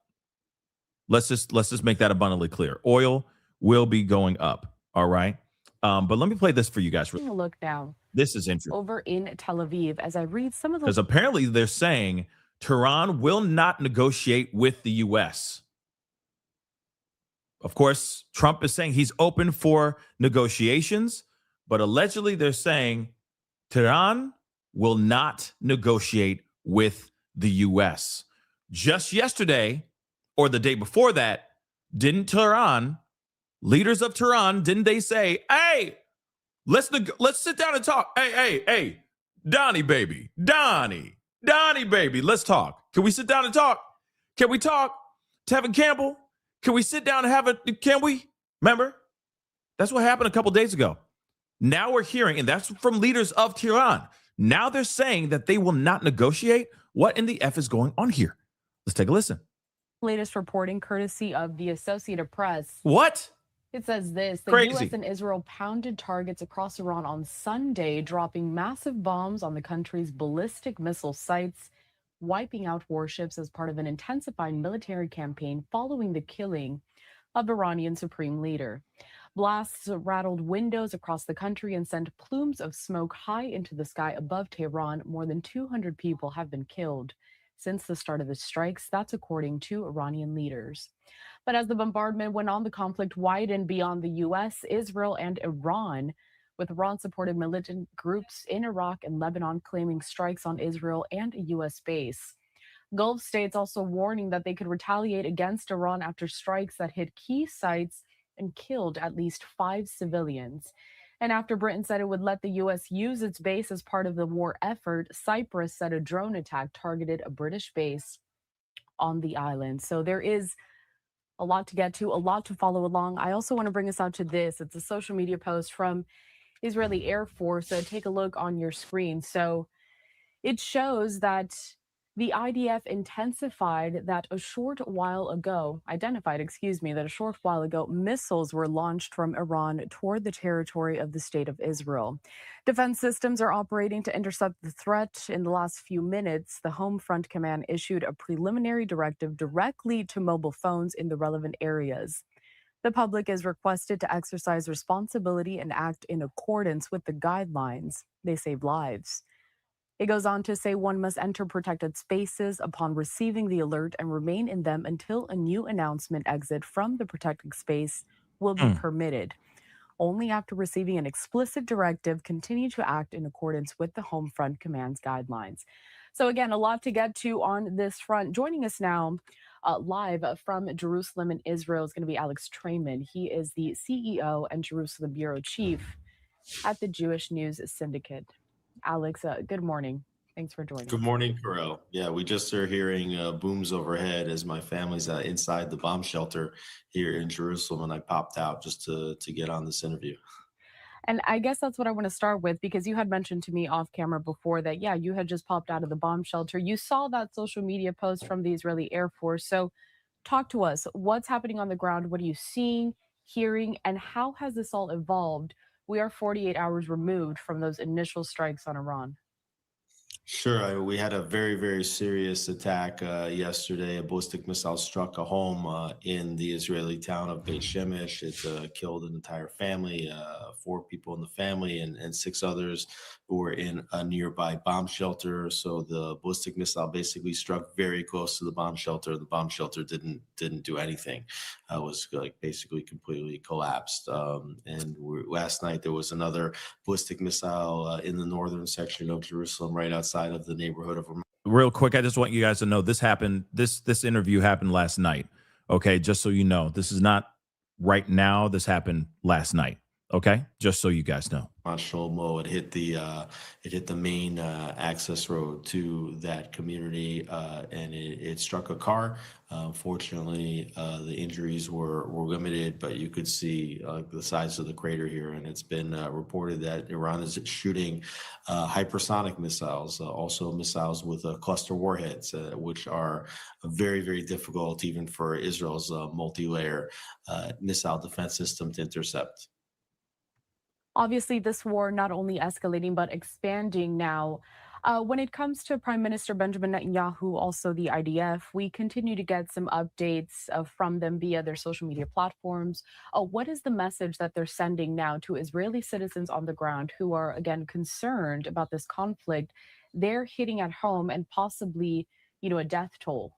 Let's just make that abundantly clear. Oil will be going up. All right. But let me play this for you guys. Taking a look now. This is interesting. Over in Tel Aviv, as I read some of the... Because apparently they're saying Tehran will not negotiate with the U.S. Of course, Trump is saying he's open for negotiations, but allegedly they're saying Tehran will not negotiate with the U.S. Just yesterday, or the day before that, leaders of Tehran, didn't they say, hey, let's sit down and talk. Hey, Donnie, baby, let's talk. Can we sit down and talk? Can we talk? Tevin Campbell, can we sit down and can we? Remember? That's what happened a couple days ago. Now we're hearing, and that's from leaders of Tehran. Now they're saying that they will not negotiate. What in the F is going on here? Let's take a listen. Latest reporting courtesy of the Associated Press. What? It says this: the Crazy. U.S. and Israel pounded targets across Iran on Sunday, dropping massive bombs on the country's ballistic missile sites, wiping out warships as part of an intensified military campaign following the killing of Iranian Supreme Leader. Blasts rattled windows across the country and sent plumes of smoke high into the sky above Tehran. More than 200 people have been killed. since the start of the strikes. That's according to Iranian leaders. But as the bombardment went on, the conflict widened beyond the U.S., Israel, and Iran, with Iran-supported militant groups in Iraq and Lebanon claiming strikes on Israel and a U.S. base. Gulf states also warning that they could retaliate against Iran after strikes that hit key sites and killed at least 5 civilians. And after Britain said it would let the U.S. use its base as part of the war effort, Cyprus said a drone attack targeted a British base on the island. So there is a lot to get to, a lot to follow along. I also want to bring us out to this. It's a social media post from Israeli Air Force. Take a look on your screen. So it shows that the IDF identified that a short while ago, missiles were launched from Iran toward the territory of the State of Israel. Defense systems are operating to intercept the threat. In the last few minutes, the Home Front Command issued a preliminary directive directly to mobile phones in the relevant areas. The public is requested to exercise responsibility and act in accordance with the guidelines. They save lives. It goes on to say one must enter protected spaces upon receiving the alert and remain in them until a new announcement exit from the protected space will be permitted. Only after receiving an explicit directive, continue to act in accordance with the Home Front Command's guidelines. So again, a lot to get to on this front. Joining us now live from Jerusalem in Israel is going to be Alex Trayman. He is the CEO and Jerusalem Bureau Chief at the Jewish News Syndicate. Alex, good morning. Thanks for joining. Good morning, Carell. Yeah, we just are hearing booms overhead as my family's inside the bomb shelter here in Jerusalem, and I popped out just to get on this interview. And I guess that's what I want to start with, because you had mentioned to me off camera before that, yeah, you had just popped out of the bomb shelter. You saw that social media post from the Israeli Air Force. So talk to us. What's happening on the ground? What are you seeing, hearing, and how has this all evolved? We are 48 hours removed from those initial strikes on Iran. Sure. We had a very, very serious attack yesterday. A ballistic missile struck a home in the Israeli town of Beit Shemesh. It killed an entire family, 4 people in the family, and 6 others who were in a nearby bomb shelter. So the ballistic missile basically struck very close to the bomb shelter. The bomb shelter didn't do anything. It was basically completely collapsed. Last night there was another ballistic missile in the northern section of Jerusalem, right outside of the neighborhood of. Real quick, I just want you guys to know this happened. This interview happened last night. Okay, just so you know, this is not right now. This happened last night. Okay, just so you guys know. Shlomo, it hit the main access road to that community, and it struck a car. Fortunately, the injuries were limited, but you could see the size of the crater here, and it's been reported that Iran is shooting hypersonic missiles, also missiles with cluster warheads, which are very, very difficult even for Israel's multi-layer missile defense system to intercept. Obviously, this war not only escalating, but expanding now. When it comes to Prime Minister Benjamin Netanyahu, also the IDF, we continue to get some updates from them via their social media platforms. What is the message that they're sending now to Israeli citizens on the ground who are, again, concerned about this conflict? They're hitting at home and possibly, a death toll.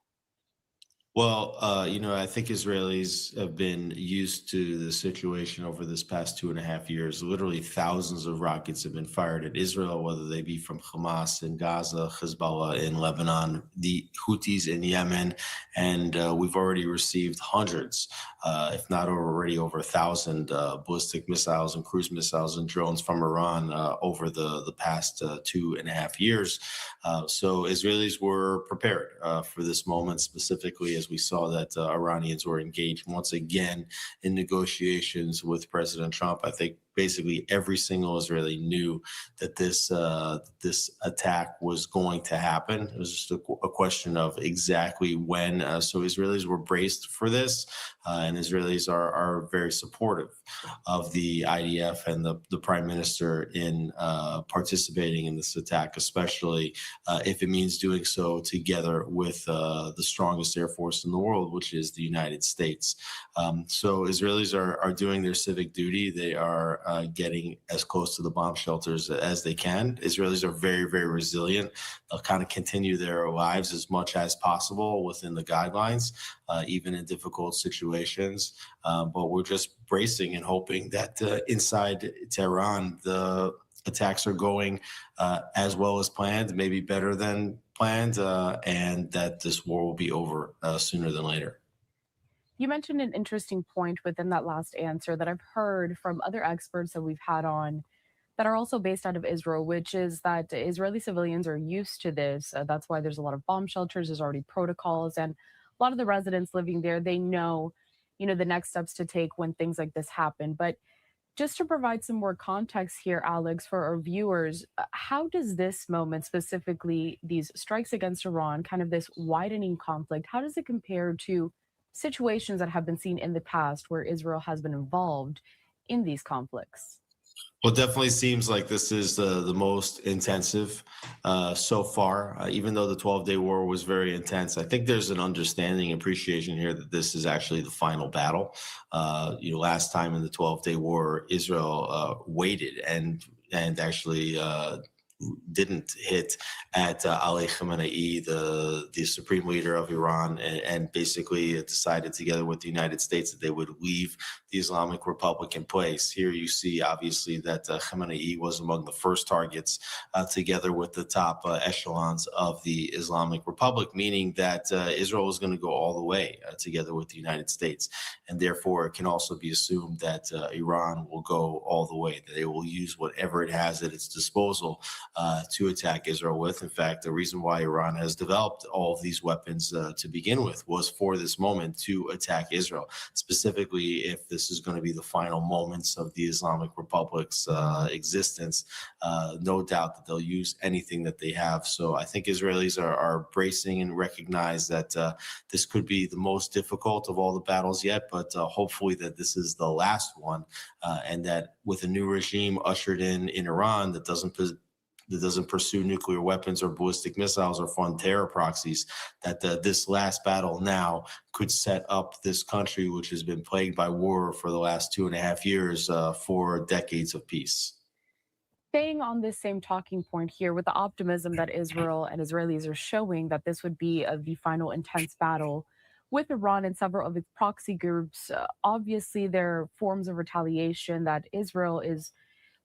Well, I think Israelis have been used to the situation over this past 2.5 years. Literally thousands of rockets have been fired at Israel, whether they be from Hamas in Gaza, Hezbollah in Lebanon, the Houthis in Yemen, and we've already received hundreds, if not already over 1,000 ballistic missiles and cruise missiles and drones from Iran over the past 2.5 years. So Israelis were prepared for this moment, specifically as we saw that Iranians were engaged once again in negotiations with President Trump. I think basically every single Israeli knew that this attack was going to happen. It was just a question of exactly when. So Israelis were braced for this, and Israelis are very supportive of the IDF and the Prime Minister in participating in this attack, especially if it means doing so together with the strongest air force in the world, which is the United States. So Israelis are doing their civic duty. They are are getting as close to the bomb shelters as they can. Israelis are very, very resilient. They'll kind of continue their lives as much as possible within the guidelines, even in difficult situations. But we're just bracing and hoping that inside Tehran, the attacks are going as well as planned, maybe better than planned, and that this war will be over sooner than later. You mentioned an interesting point within that last answer that I've heard from other experts that we've had on that are also based out of Israel, which is that Israeli civilians are used to this. That's why there's a lot of bomb shelters. There's already protocols, and a lot of the residents living there, they know, the next steps to take when things like this happen. But just to provide some more context here, Alex, for our viewers, how does this moment, specifically these strikes against Iran, kind of this widening conflict, how does it compare to situations that have been seen in the past where Israel has been involved in these conflicts? Well, it definitely seems like this is the most intensive so far, even though the 12-day war was very intense. I think there's an understanding, appreciation here that this is actually the final battle. Last time in the 12-day war, Israel waited and actually didn't hit at Ali Khamenei, the supreme leader of Iran, and basically decided together with the United States that they would leave the Islamic Republic in place. Here you see, obviously, that Khamenei was among the first targets together with the top echelons of the Islamic Republic, meaning that Israel was going to go all the way together with the United States. And therefore, it can also be assumed that Iran will go all the way, that it will use whatever it has at its disposal to attack Israel with. In fact, the reason why Iran has developed all of these weapons to begin with was for this moment to attack Israel, specifically if this is going to be the final moments of the Islamic Republic's existence. No doubt that they'll use anything that they have. So I think Israelis are bracing and recognize that this could be the most difficult of all the battles yet, but hopefully that this is the last one, and that with a new regime ushered in Iran that doesn't pursue nuclear weapons or ballistic missiles or fund terror proxies, that this last battle now could set up this country, which has been plagued by war for the last 2.5 years, for decades of peace. Staying on this same talking point here, with the optimism that Israel and Israelis are showing that this would be the final intense battle with Iran and several of its proxy groups, obviously there are forms of retaliation that Israel is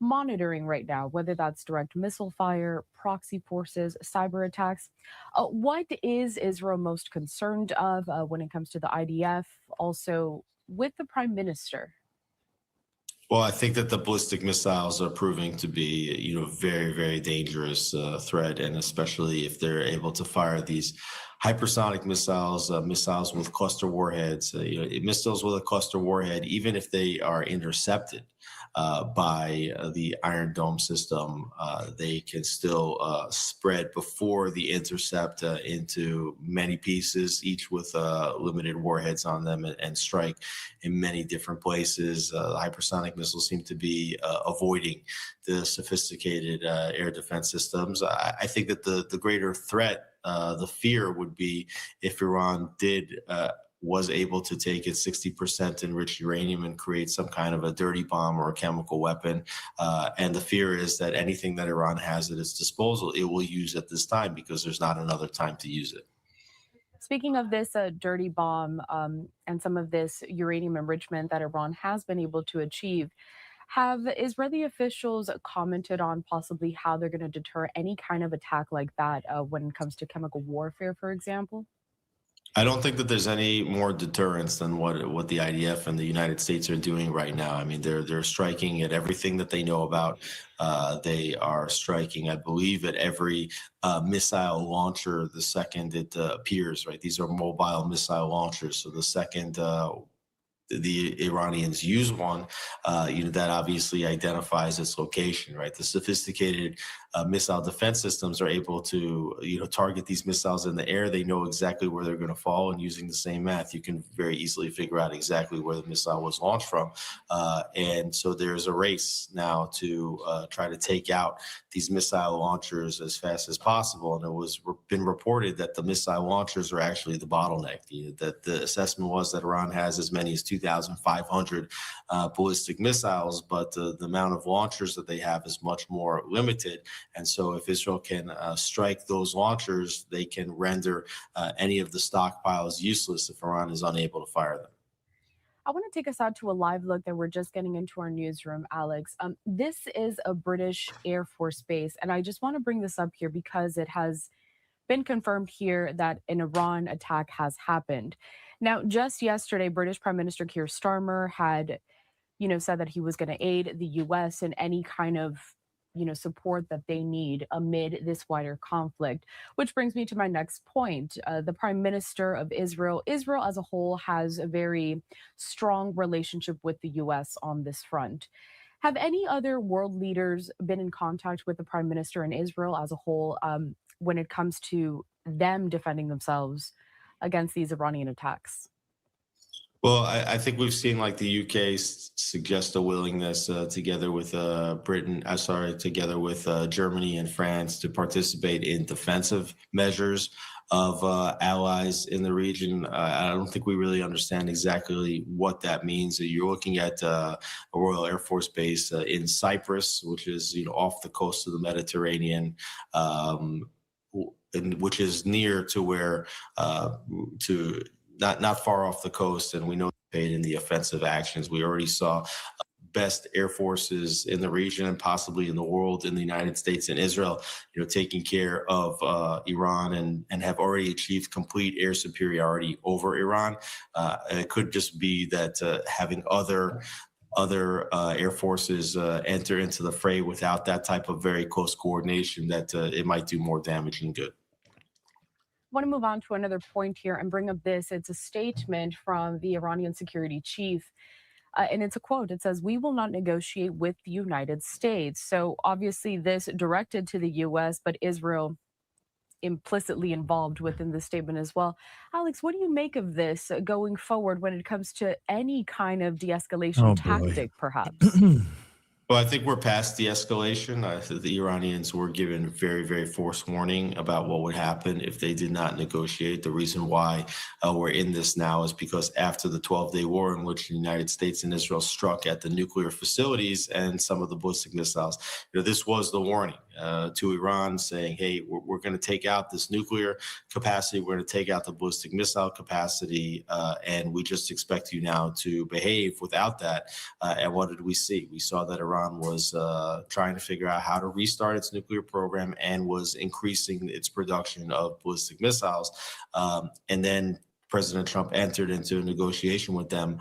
monitoring right now, whether that's direct missile fire, proxy forces, cyber attacks. What is Israel most concerned of when it comes to the IDF, also with the prime minister? Well, I think that the ballistic missiles are proving to be, very, very dangerous threat, and especially if they're able to fire these hypersonic missiles, missiles with cluster warheads, missiles with a cluster warhead, even if they are intercepted by the Iron Dome system, they can still spread before the intercept into many pieces, each with limited warheads on them, and strike in many different places. Hypersonic missiles seem to be avoiding the sophisticated air defense systems. I think that the greater threat, the fear would be if Iran was able to take its 60% enriched uranium and create some kind of a dirty bomb or a chemical weapon. And the fear is that anything that Iran has at its disposal, it will use at this time, because there's not another time to use it. Speaking of this dirty bomb and some of this uranium enrichment that Iran has been able to achieve, have Israeli officials commented on possibly how they're going to deter any kind of attack like that when it comes to chemical warfare, for example? I don't think that there's any more deterrence than what the IDF and the United States are doing right now. I mean, they're striking at everything that they know about. They are striking, I believe, at every missile launcher the second it appears. Right, these are mobile missile launchers. So the second the Iranians use one, that obviously identifies its location, right? The sophisticated missile defense systems are able to, target these missiles in the air. They know exactly where they're going to fall, and using the same math, you can very easily figure out exactly where the missile was launched from. And so there's a race now to try to take out these missile launchers as fast as possible. And it was been reported that the missile launchers are actually the bottleneck. That the assessment was that Iran has as many as 2,500 ballistic missiles, but the amount of launchers that they have is much more limited. And so if Israel can strike those launchers, they can render any of the stockpiles useless if Iran is unable to fire them. I want to take us out to a live look that we're just getting into our newsroom, Alex. This is a British Air Force base, and I just want to bring this up here because it has been confirmed here that an Iran attack has happened. Now, just yesterday, British Prime Minister Keir Starmer had, said that he was going to aid the U.S. in any kind of support that they need amid this wider conflict, which brings me to my next point. The Prime Minister of Israel as a whole has a very strong relationship with the U.S. on this front. Have any other world leaders been in contact with the Prime Minister in Israel as a whole when it comes to them defending themselves against these Iranian attacks? Well, I think we've seen like the UK suggest a willingness together with together with Germany and France to participate in defensive measures of allies in the region. I don't think we really understand exactly what that means. You're looking at a Royal Air Force base in Cyprus, which is off the coast of the Mediterranean, which is near to where not far off the coast, and we know they paid in the offensive actions. We already saw best air forces in the region and possibly in the world, in the United States and Israel, taking care of Iran and have already achieved complete air superiority over Iran. It could just be that having other air forces enter into the fray without that type of very close coordination, that it might do more damage than good. I want to move on to another point here and bring up this. It's a statement from the Iranian security chief, and it's a quote. It says, "We will not negotiate with the United States." So obviously this directed to the U.S., but Israel implicitly involved within the statement as well. Alex, what do you make of this going forward when it comes to any kind of de-escalation tactic, perhaps? Well, I think we're past the escalation. The Iranians were given very, very forced warning about what would happen if they did not negotiate. The reason why we're in this now is because after the 12-day war in which the United States and Israel struck at the nuclear facilities and some of the ballistic missiles, this was the warning to Iran saying, hey, we're going to take out this nuclear capacity. We're going to take out the ballistic missile capacity. And we just expect you now to behave without that. And what did we see? We saw that Iran was trying to figure out how to restart its nuclear program and was increasing its production of ballistic missiles. And then President Trump entered into a negotiation with them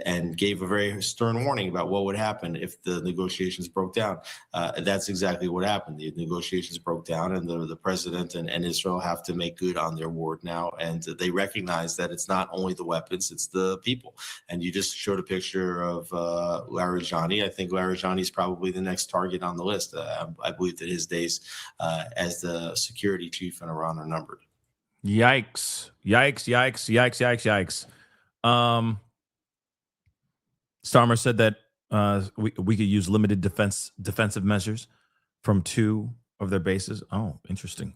and gave a very stern warning about what would happen if the negotiations broke down. That's exactly what happened. The negotiations broke down, and the president and Israel have to make good on their word now. And they recognize that it's not only the weapons, it's the people. And you just showed a picture of Larijani. I think Larijani is probably the next target on the list. I believe that his days as the security chief in Iran are numbered. Yikes. Starmer said that we could use limited defensive measures from 2 of their bases. Oh, interesting,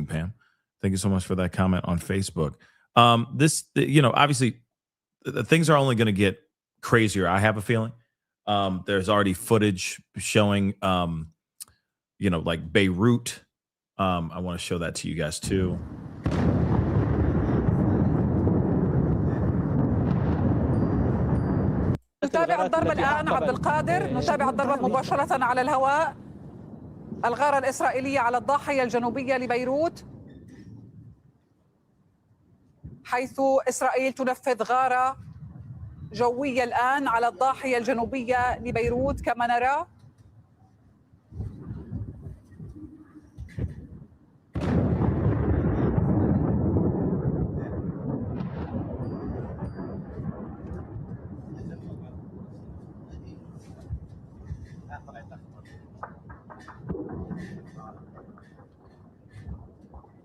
Pam. Thank you so much for that comment on Facebook. Obviously, things are only going to get crazier, I have a feeling. There's already footage showing, like Beirut. I want to show that to you guys too. نتابع الضرب الآن عبد القادر. نتابع الضربة مباشرة على الهواء. الغارة الإسرائيلية على الضاحية الجنوبية لبيروت، حيث إسرائيل تنفذ غارة جوية الآن على الضاحية الجنوبية لبيروت كما نرى.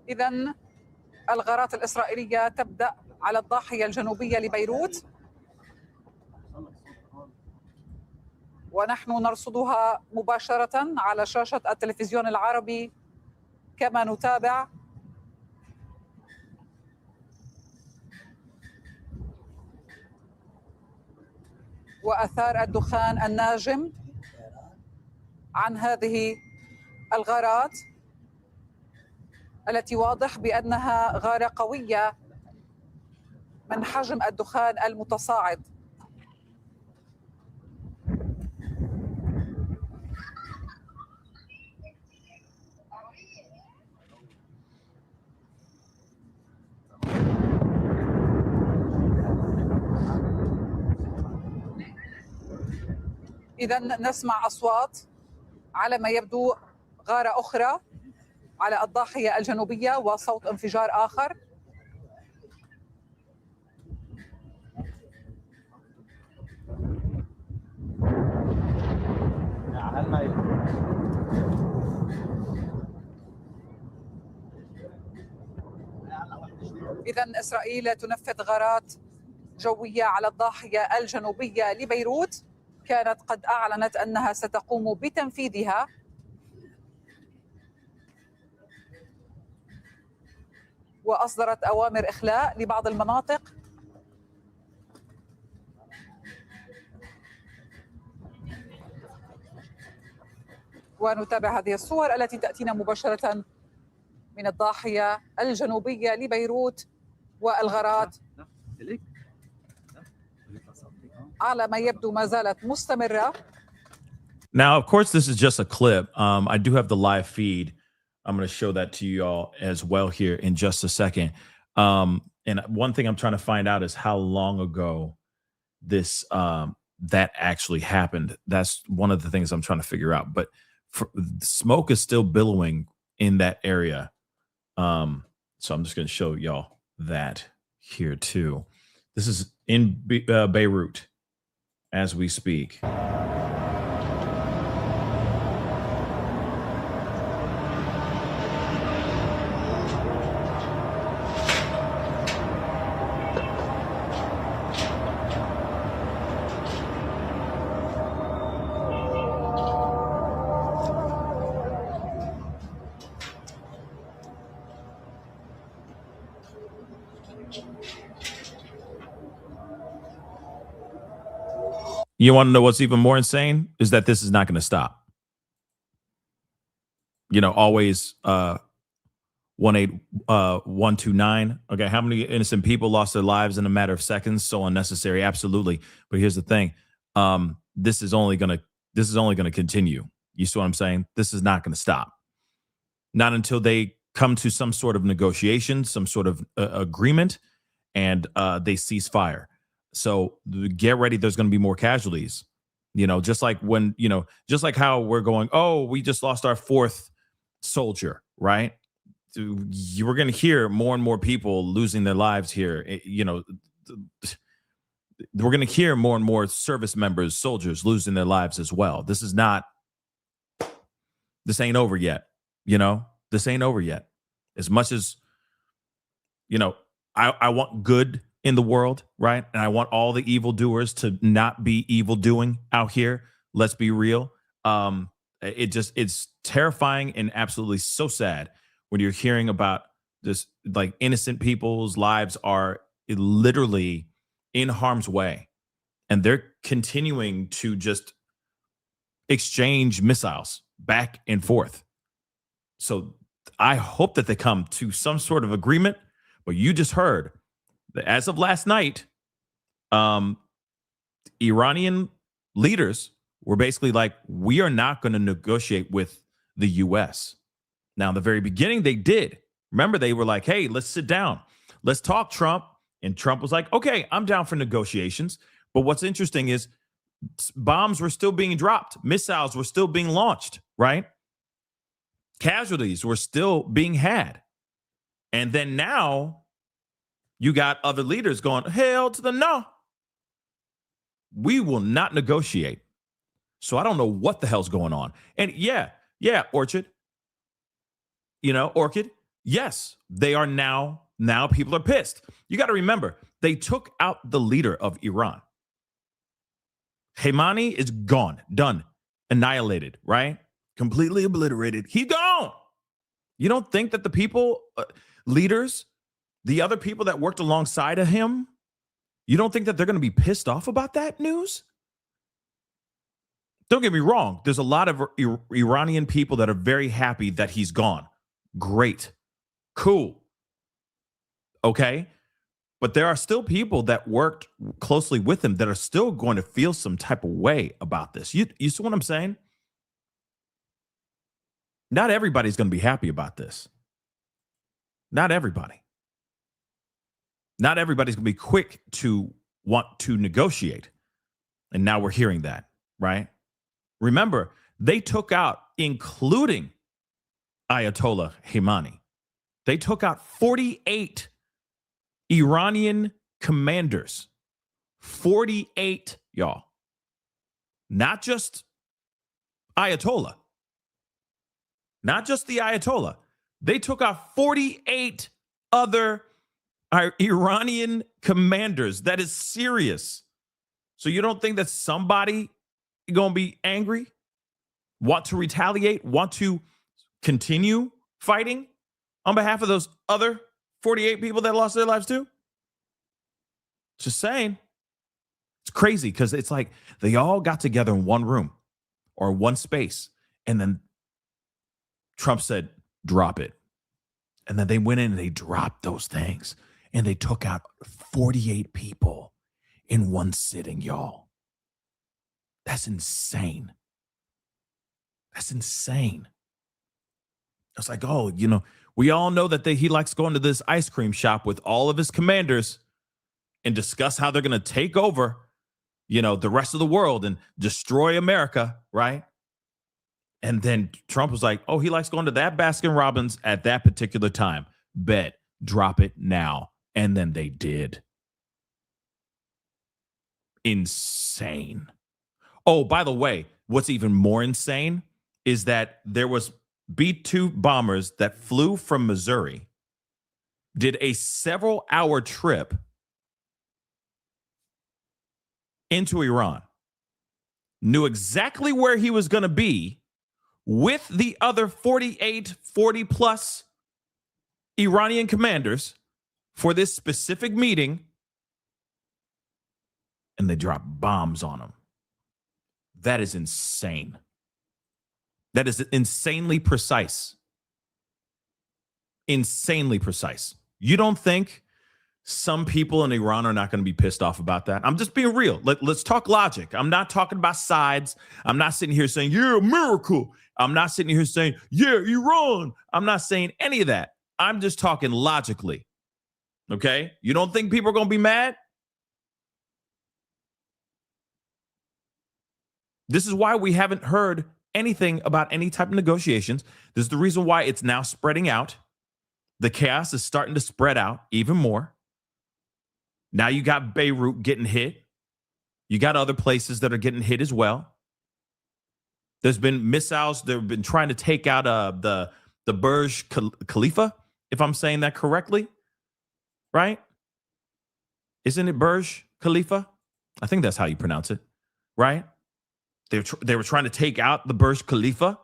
إذن الغارات الإسرائيلية تبدأ على الضاحية الجنوبية لبيروت، ونحن نرصدها مباشرة على شاشة التلفزيون العربي كما نتابع وآثار الدخان الناجم عن هذه الغارات التي واضح بأنها غارة قوية من حجم الدخان المتصاعد. إذن نسمع أصوات على ما يبدو غارة أخرى على الضاحية الجنوبية وصوت انفجار آخر. إذن إسرائيل تنفذ غارات جوية على الضاحية الجنوبية لبيروت، كانت قد أعلنت أنها ستقوم بتنفيذها. وأصدرت أوامر إخلاء لبعض المناطق. ونتابع هذه الصور التي تأتينا مباشرة من الضاحية الجنوبية لبيروت والغارات على ما يبدو ما زالت مستمرة. Now, of course, this is just a clip. I do have the live feed. I'm going to show that to you all as well here in just a second. And one thing I'm trying to find out is how long ago this that actually happened. That's one of the things I'm trying to figure out. But smoke is still billowing in that area. So I'm just going to show y'all that here too. This is in Beirut as we speak. You want to know what's even more insane is that this is not going to stop. You know, always 18129. Okay, how many innocent people lost their lives in a matter of seconds? So unnecessary, absolutely. But here's the thing: this is only going to continue. You see what I'm saying? This is not going to stop. Not until they come to some sort of negotiation, some sort of agreement, and they cease fire. So get ready. There's going to be more casualties, you know, just like when, you know, just like how we're going, oh, we just lost our 4th soldier, right? You were going to hear more and more people losing their lives here. You know, we're going to hear more and more service members, soldiers losing their lives as well. This ain't over yet. You know, this ain't over yet. As much as, you know, I want good in the world, right? And I want all the evildoers to not be evil doing out here. Let's be real. It's terrifying and absolutely so sad when you're hearing about this, like innocent people's lives are literally in harm's way. And they're continuing to just exchange missiles back and forth. So I hope that they come to some sort of agreement. But you just heard that as of last night, Iranian leaders were basically like, we are not going to negotiate with the U.S. Now, in the very beginning, they did. Remember, they were like, hey, let's sit down. Let's talk, Trump. And Trump was like, okay, I'm down for negotiations. But what's interesting is bombs were still being dropped. Missiles were still being launched, right? Casualties were still being had. And then now you got other leaders going, hell to the no. We will not negotiate. So I don't know what the hell's going on. And yeah, Orchid. You know, Orchid, Yes, they are now people are pissed. You got to remember, they took out the leader of Iran. Khamenei is gone, done, annihilated, right? Completely obliterated. He's gone. You don't think that the people, leaders, the other people that worked alongside of him, you don't think that they're going to be pissed off about that news? Don't get me wrong. There's a lot of Iranian people that are very happy that he's gone. Great. Cool. Okay. But there are still people that worked closely with him that are still going to feel some type of way about this. You see what I'm saying? Not everybody's going to be happy about this. Not everybody. Not everybody's going to be quick to want to negotiate. And now we're hearing that, right? Remember, they took out, including Ayatollah Khamenei, they took out 48 Iranian commanders. 48, y'all. Not just Ayatollah. Not just the Ayatollah. They took out 48 other Iranian commanders. That is serious. So you don't think that somebody is going to be angry? Want to retaliate? Want to continue fighting on behalf of those other 48 people that lost their lives too? Just saying. It's crazy because it's like they all got together in one room or one space, and then Trump said, drop it. And then they went in and they dropped those things, and they took out 48 people in one sitting, y'all. That's insane. That's insane. It's like, oh, you know, we all know that he likes going to this ice cream shop with all of his commanders and discuss how they're going to take over, you know, the rest of the world and destroy America, right? And then Trump was like, oh, he likes going to that Baskin Robbins at that particular time. Bet, drop it now. And then they did. Insane. Oh, by the way, what's even more insane is that there was B-2 bombers that flew from Missouri, did a several-hour trip into Iran, knew exactly where he was going to be with the other 40-plus Iranian commanders for this specific meeting, and they dropped bombs on him. That is insane. That is insanely precise. Insanely precise. You don't think some people in Iran are not going to be pissed off about that? I'm just being real. Let's talk logic. I'm not talking about sides. I'm not sitting here saying, yeah, a miracle. I'm not sitting here saying, yeah, Iran. I'm not saying any of that. I'm just talking logically. Okay? You don't think people are going to be mad? This is why we haven't heard anything about any type of negotiations. This is the reason why it's now spreading out. The chaos is starting to spread out even more. Now you got Beirut getting hit. You got other places that are getting hit as well. There's been missiles. They've been trying to take out the Burj Khalifa, if I'm saying that correctly. Right? Isn't it Burj Khalifa? I think that's how you pronounce it. Right? They were trying to take out the Burj Khalifa.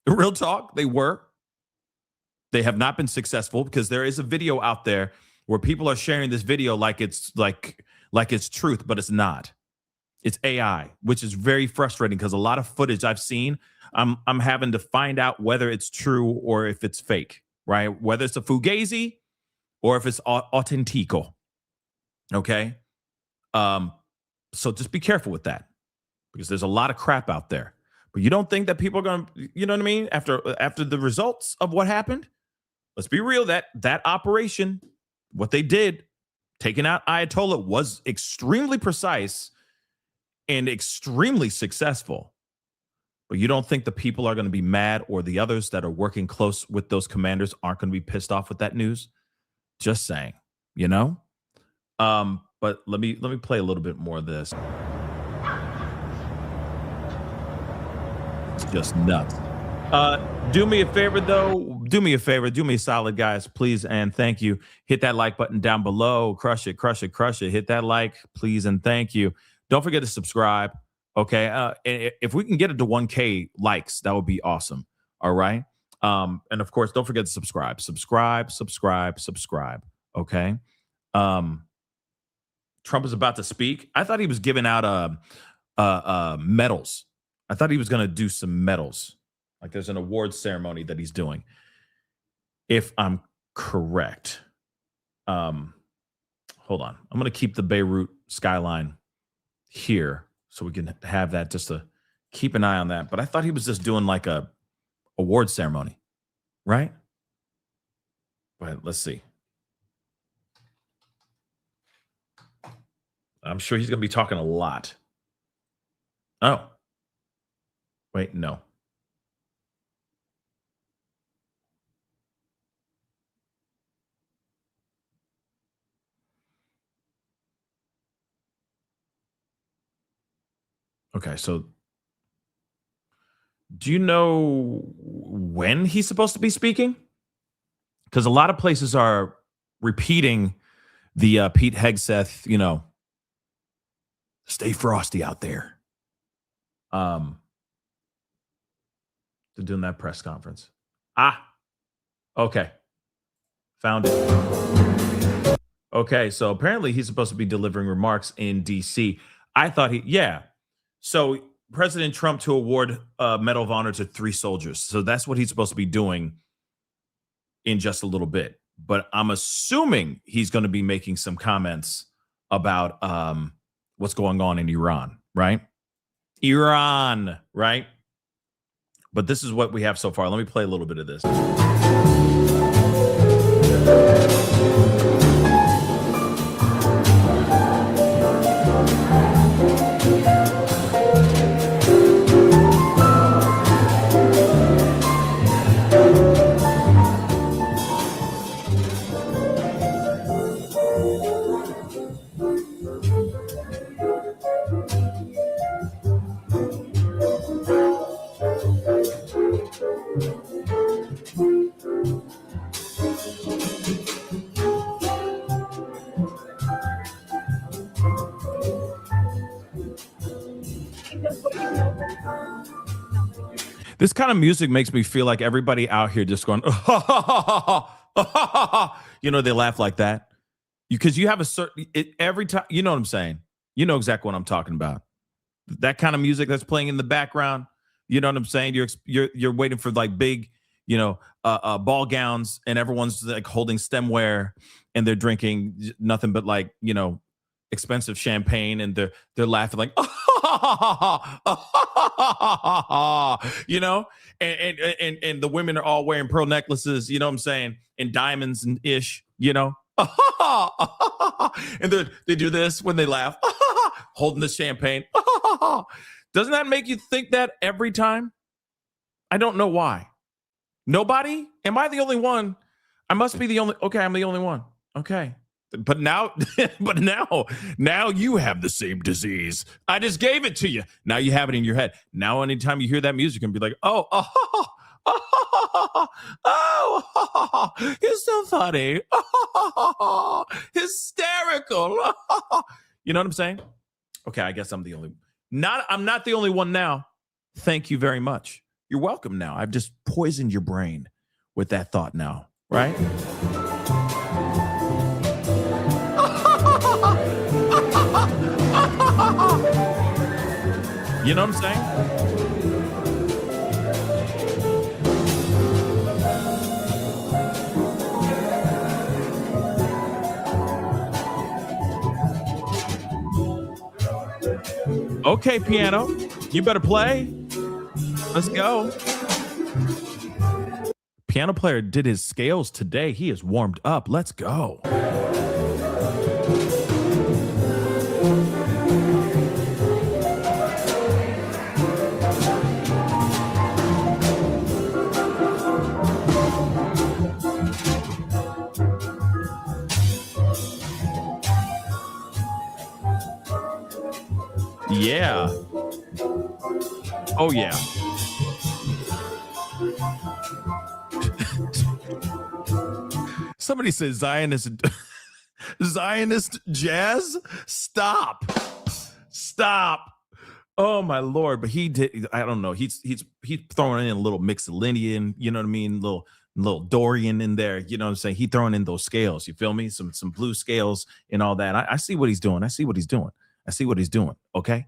Real talk, they were. They have not been successful because there is a video out there where people are sharing this video like it's truth, but it's not. It's AI, which is very frustrating because a lot of footage I've seen, I'm having to find out whether it's true or if it's fake, right? Whether it's a fugazi or if it's authentico. Okay? So just be careful with that, because there's a lot of crap out there. But you don't think that people are going to, you know what I mean? After the results of what happened, let's be real, that operation, what they did, taking out Ayatollah, was extremely precise and extremely successful. But you don't think the people are going to be mad, or the others that are working close with those commanders aren't going to be pissed off with that news? Just saying, you know? But let me play a little bit more of this. It's just nuts. Do me a favor, though. do me a favor, do me a solid, guys, please, and thank you. Hit that like button down below. Crush it, crush it, crush it. Hit that like, please, and thank you. Don't forget to subscribe. Okay, if we can get it to 1K likes, that would be awesome. All right, and of course, don't forget to subscribe. Okay. Trump is about to speak. I thought he was giving out medals. I thought he was going to do some medals. Like there's an awards ceremony that he's doing. If I'm correct. Hold on. I'm going to keep the Beirut skyline here so we can have that just to keep an eye on that. But I thought he was just doing like a award ceremony, right? But let's see. I'm sure he's going to be talking a lot. Oh. Wait, no. Okay, so do you know when he's supposed to be speaking? Because a lot of places are repeating the Pete Hegseth, stay frosty out there. They're doing that press conference. Okay. Found it. Okay, so apparently he's supposed to be delivering remarks in D.C. I thought So President Trump to award Medal of Honor to 3 soldiers. So that's what he's supposed to be doing in just a little bit. But I'm assuming he's going to be making some comments about what's going on in Iran, right? Iran, right? But this is what we have so far. Let me play a little bit of this. This kind of music makes me feel like everybody out here just going, they laugh like that. Because you have a certain, every time, you know what I'm saying? You know exactly what I'm talking about. That kind of music that's playing in the background, you know what I'm saying? You're waiting for like big, ball gowns, and everyone's like holding stemware, and they're drinking nothing but like, expensive champagne, and they're laughing like, and the women are all wearing pearl necklaces, you know what I'm saying, and diamonds and ish, and they do this when they laugh, holding the champagne. Doesn't that make you think that every time? I don't know why. Nobody? Am I the only one? I must be the only. Okay, I'm the only one. Okay. But now you have the same disease. I just gave it to you. Now you have it in your head. Now anytime you hear that music, you can be like, it's so funny. Hysterical. You know what I'm saying? Okay, I guess I'm the only. I'm not the only one now. Thank you very much. You're welcome now. I've just poisoned your brain with that thought now, right? You know what I'm saying? Okay, piano, you better play. Let's go. Piano player did his scales today. He is warmed up. Let's go. Yeah. Oh, yeah. Somebody said Zionist jazz. Stop. Oh my Lord! But he did. I don't know. He's throwing in a little Mixolydian. You know what I mean? Little Dorian in there. You know what I'm saying? He throwing in those scales. You feel me? Some blue scales and all that. I see what he's doing. Okay.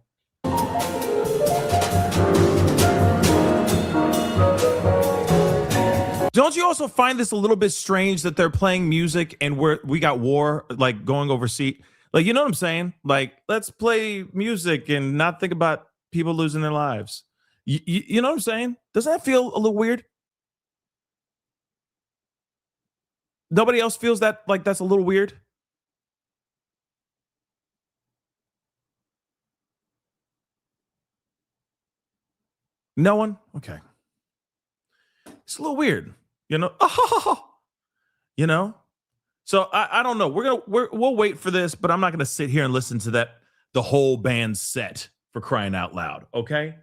Don't you also find this a little bit strange that they're playing music and we got war like going overseas? Like, you know what I'm saying? Like, let's play music and not think about people losing their lives. You know what I'm saying? Doesn't that feel a little weird? Nobody else feels that like that's a little weird? No one? Okay. It's a little weird, you know? You know? So I don't know. We'll wait for this, but I'm not gonna sit here and listen to the whole band set for crying out loud. Okay.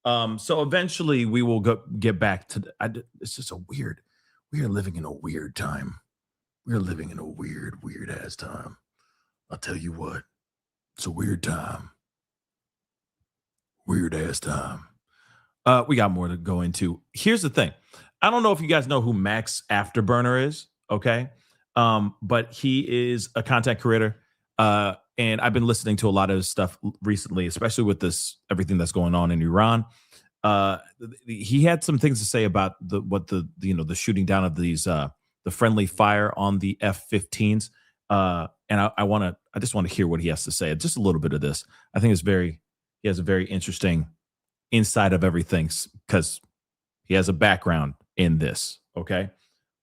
So eventually we will get back to it's just we are living in a weird time. We're living in a weird ass time. I'll tell you what, it's a weird time. Weird ass time. We got more to go into. Here's the thing. I don't know if you guys know who Max Afterburner is. Okay. But he is a content creator. And I've been listening to a lot of his stuff recently, especially with everything that's going on in Iran. He had some things to say about the shooting down of these, the friendly fire on the F-15s. And I just want to hear what he has to say. Just a little bit of this. I think he has a very interesting insight of everything because he has a background in this. Okay.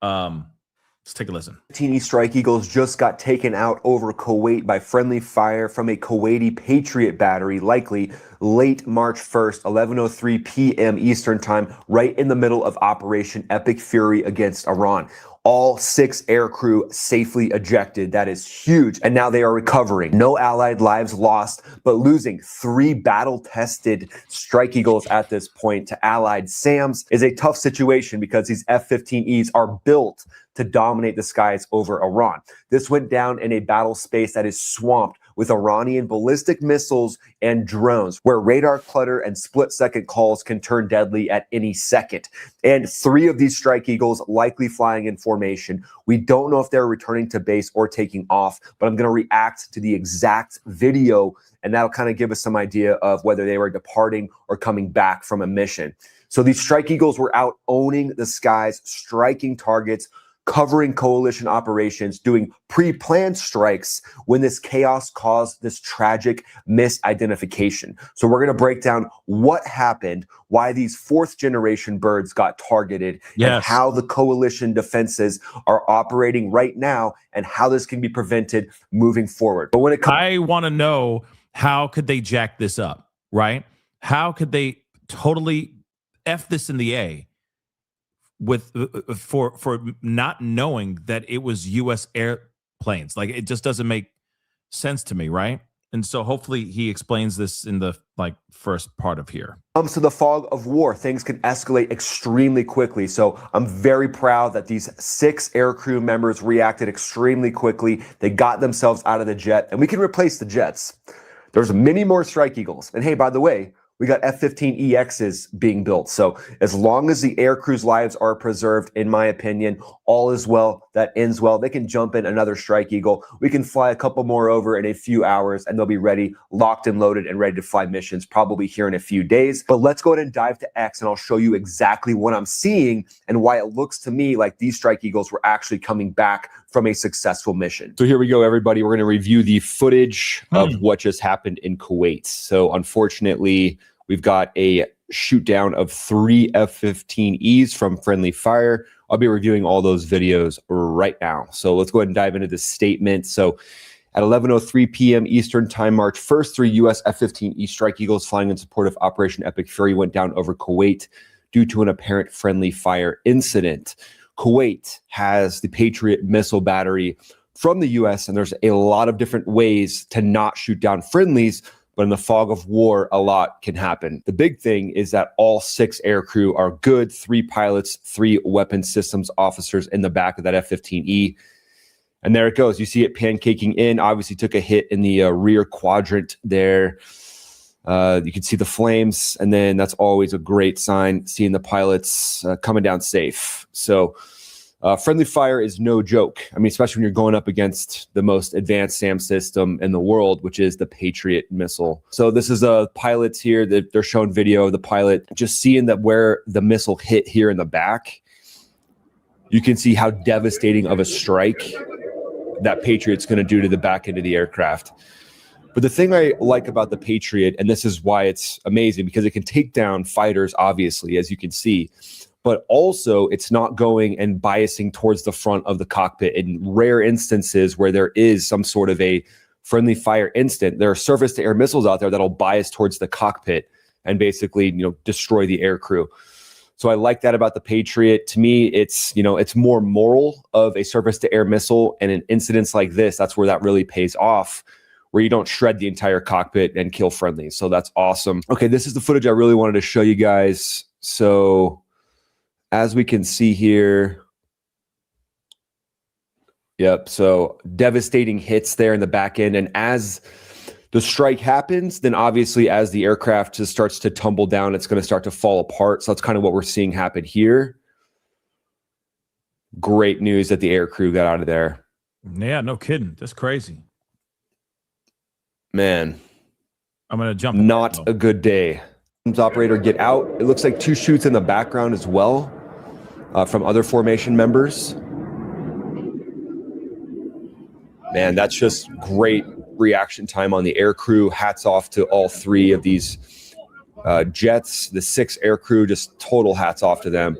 Let's take a listen. Teeny Strike Eagles just got taken out over Kuwait by friendly fire from a Kuwaiti Patriot battery, likely late March 1st, 11:03 p.m. Eastern time, right in the middle of Operation Epic Fury against Iran. All 6 aircrew safely ejected. That is huge. And now they are recovering. No Allied lives lost, but losing 3 battle-tested Strike Eagles at this point to Allied SAMs is a tough situation because these F-15Es are built to dominate the skies over Iran. This went down in a battle space that is swamped with Iranian ballistic missiles and drones, where radar clutter and split-second calls can turn deadly at any second. And 3 of these Strike Eagles likely flying in formation. We don't know if they're returning to base or taking off, but I'm going to react to the exact video, and that'll kind of give us some idea of whether they were departing or coming back from a mission. So these Strike Eagles were out owning the skies, striking targets, covering coalition operations, doing pre-planned strikes when this chaos caused this tragic misidentification. So we're going to break down what happened, why these 4th-generation birds got targeted, and how the coalition defenses are operating right now, and how this can be prevented moving forward. But when it comes, I want to know, how could they jack this up, right? How could they totally F this in the A for not knowing that it was U.S. airplanes? Like, it just doesn't make sense to me, right? And so hopefully he explains this in the first part of here. Comes to the fog of war, things can escalate extremely quickly. So I'm very proud that these 6 aircrew members reacted extremely quickly. They got themselves out of the jet, and we can replace the jets. There's many more Strike Eagles. And hey, by the way, we got F-15EXs being built. So as long as the aircrew's lives are preserved, in my opinion, all is well that ends well. They can jump in another Strike Eagle. We can fly a couple more over in a few hours, and they'll be ready, locked and loaded, and ready to fly missions probably here in a few days. But let's go ahead and dive to X, and I'll show you exactly what I'm seeing and why it looks to me like these Strike Eagles were actually coming back from a successful mission. So here we go, everybody. We're going to review the footage of what just happened in Kuwait. So unfortunately, we've got a shoot down of 3 F-15Es from friendly fire. I'll be reviewing all those videos right now. So let's go ahead and dive into this statement. So at 11:03 p.m. Eastern time, March 1st, 3 U.S. F-15E Strike Eagles flying in support of Operation Epic Fury went down over Kuwait due to an apparent friendly fire incident. Kuwait has the Patriot missile battery from the U.S., and there's a lot of different ways to not shoot down friendlies, but in the fog of war, a lot can happen. The big thing is that all 6 aircrew are good, 3 pilots, 3 weapons systems officers in the back of that F-15E. And there it goes. You see it pancaking in. Obviously took a hit in the rear quadrant there. You can see the flames, and then that's always a great sign, seeing the pilots coming down safe. So friendly fire is no joke. I mean, especially when you're going up against the most advanced SAM system in the world, which is the Patriot missile. So this is pilots here that they're showing video of the pilot just seeing that where the missile hit here in the back. You can see how devastating of a strike that Patriot's going to do to the back end of the aircraft. But the thing I like about the Patriot, and this is why it's amazing, because it can take down fighters, obviously, as you can see, but also it's not going and biasing towards the front of the cockpit. In rare instances where there is some sort of a friendly fire incident, there are surface-to-air missiles out there that'll bias towards the cockpit and basically, destroy the air crew. So I like that about the Patriot. To me, it's more moral of a surface-to-air missile, and in incidents like this, that's where that really pays off, where you don't shred the entire cockpit and kill friendlies. So that's awesome. Okay, this is the footage I really wanted to show you guys. So as we can see here, yep, so devastating hits there in the back end. And as the strike happens, then obviously as the aircraft just starts to tumble down, it's going to start to fall apart. So that's kind of what we're seeing happen here. Great news that the air crew got out of there. Yeah, no kidding. That's crazy. Man, I'm going to jump. Not a good day. Operator, get out. It looks like 2 shoots in the background as well from other formation members. Man, that's just great reaction time on the air crew. Hats off to all 3 of these jets, the 6 air crew, just total hats off to them.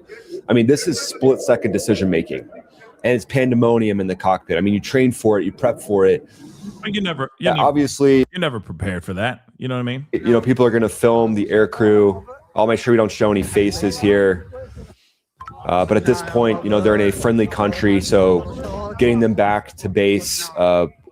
I mean, this is split-second decision-making, and it's pandemonium in the cockpit. I mean, you train for it, you prep for it. Obviously, you're never prepared for that. You know what I mean? People are going to film the air crew. I'll make sure we don't show any faces here. But at this point, they're in a friendly country, so getting them back to base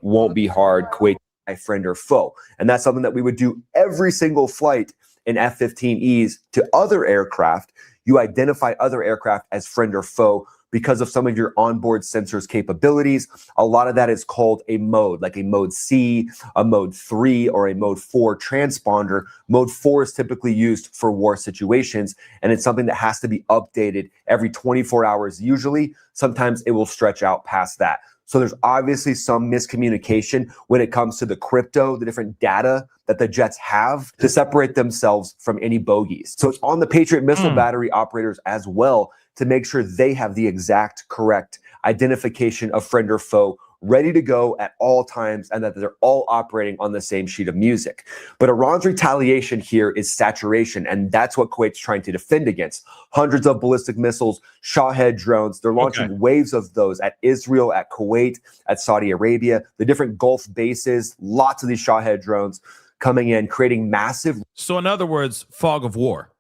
won't be hard. Kuwait, a friend or foe. And that's something that we would do every single flight in F-15Es to other aircraft. You identify other aircraft as friend or foe because of some of your onboard sensors capabilities. A lot of that is called a mode, like a mode C, a mode 3, or a mode 4 transponder. Mode 4 is typically used for war situations, and it's something that has to be updated every 24 hours usually. Sometimes it will stretch out past that. So there's obviously some miscommunication when it comes to the crypto, the different data that the jets have to separate themselves from any bogeys. So it's on the Patriot missile battery operators as well to make sure they have the exact correct identification of friend or foe ready to go at all times, and that they're all operating on the same sheet of music. But Iran's retaliation here is saturation, and that's what Kuwait's trying to defend against. Hundreds of ballistic missiles, Shahed drones, they're launching waves of those at Israel, at Kuwait, at Saudi Arabia, the different Gulf bases, lots of these Shahed drones coming in, creating massive... So in other words, fog of war,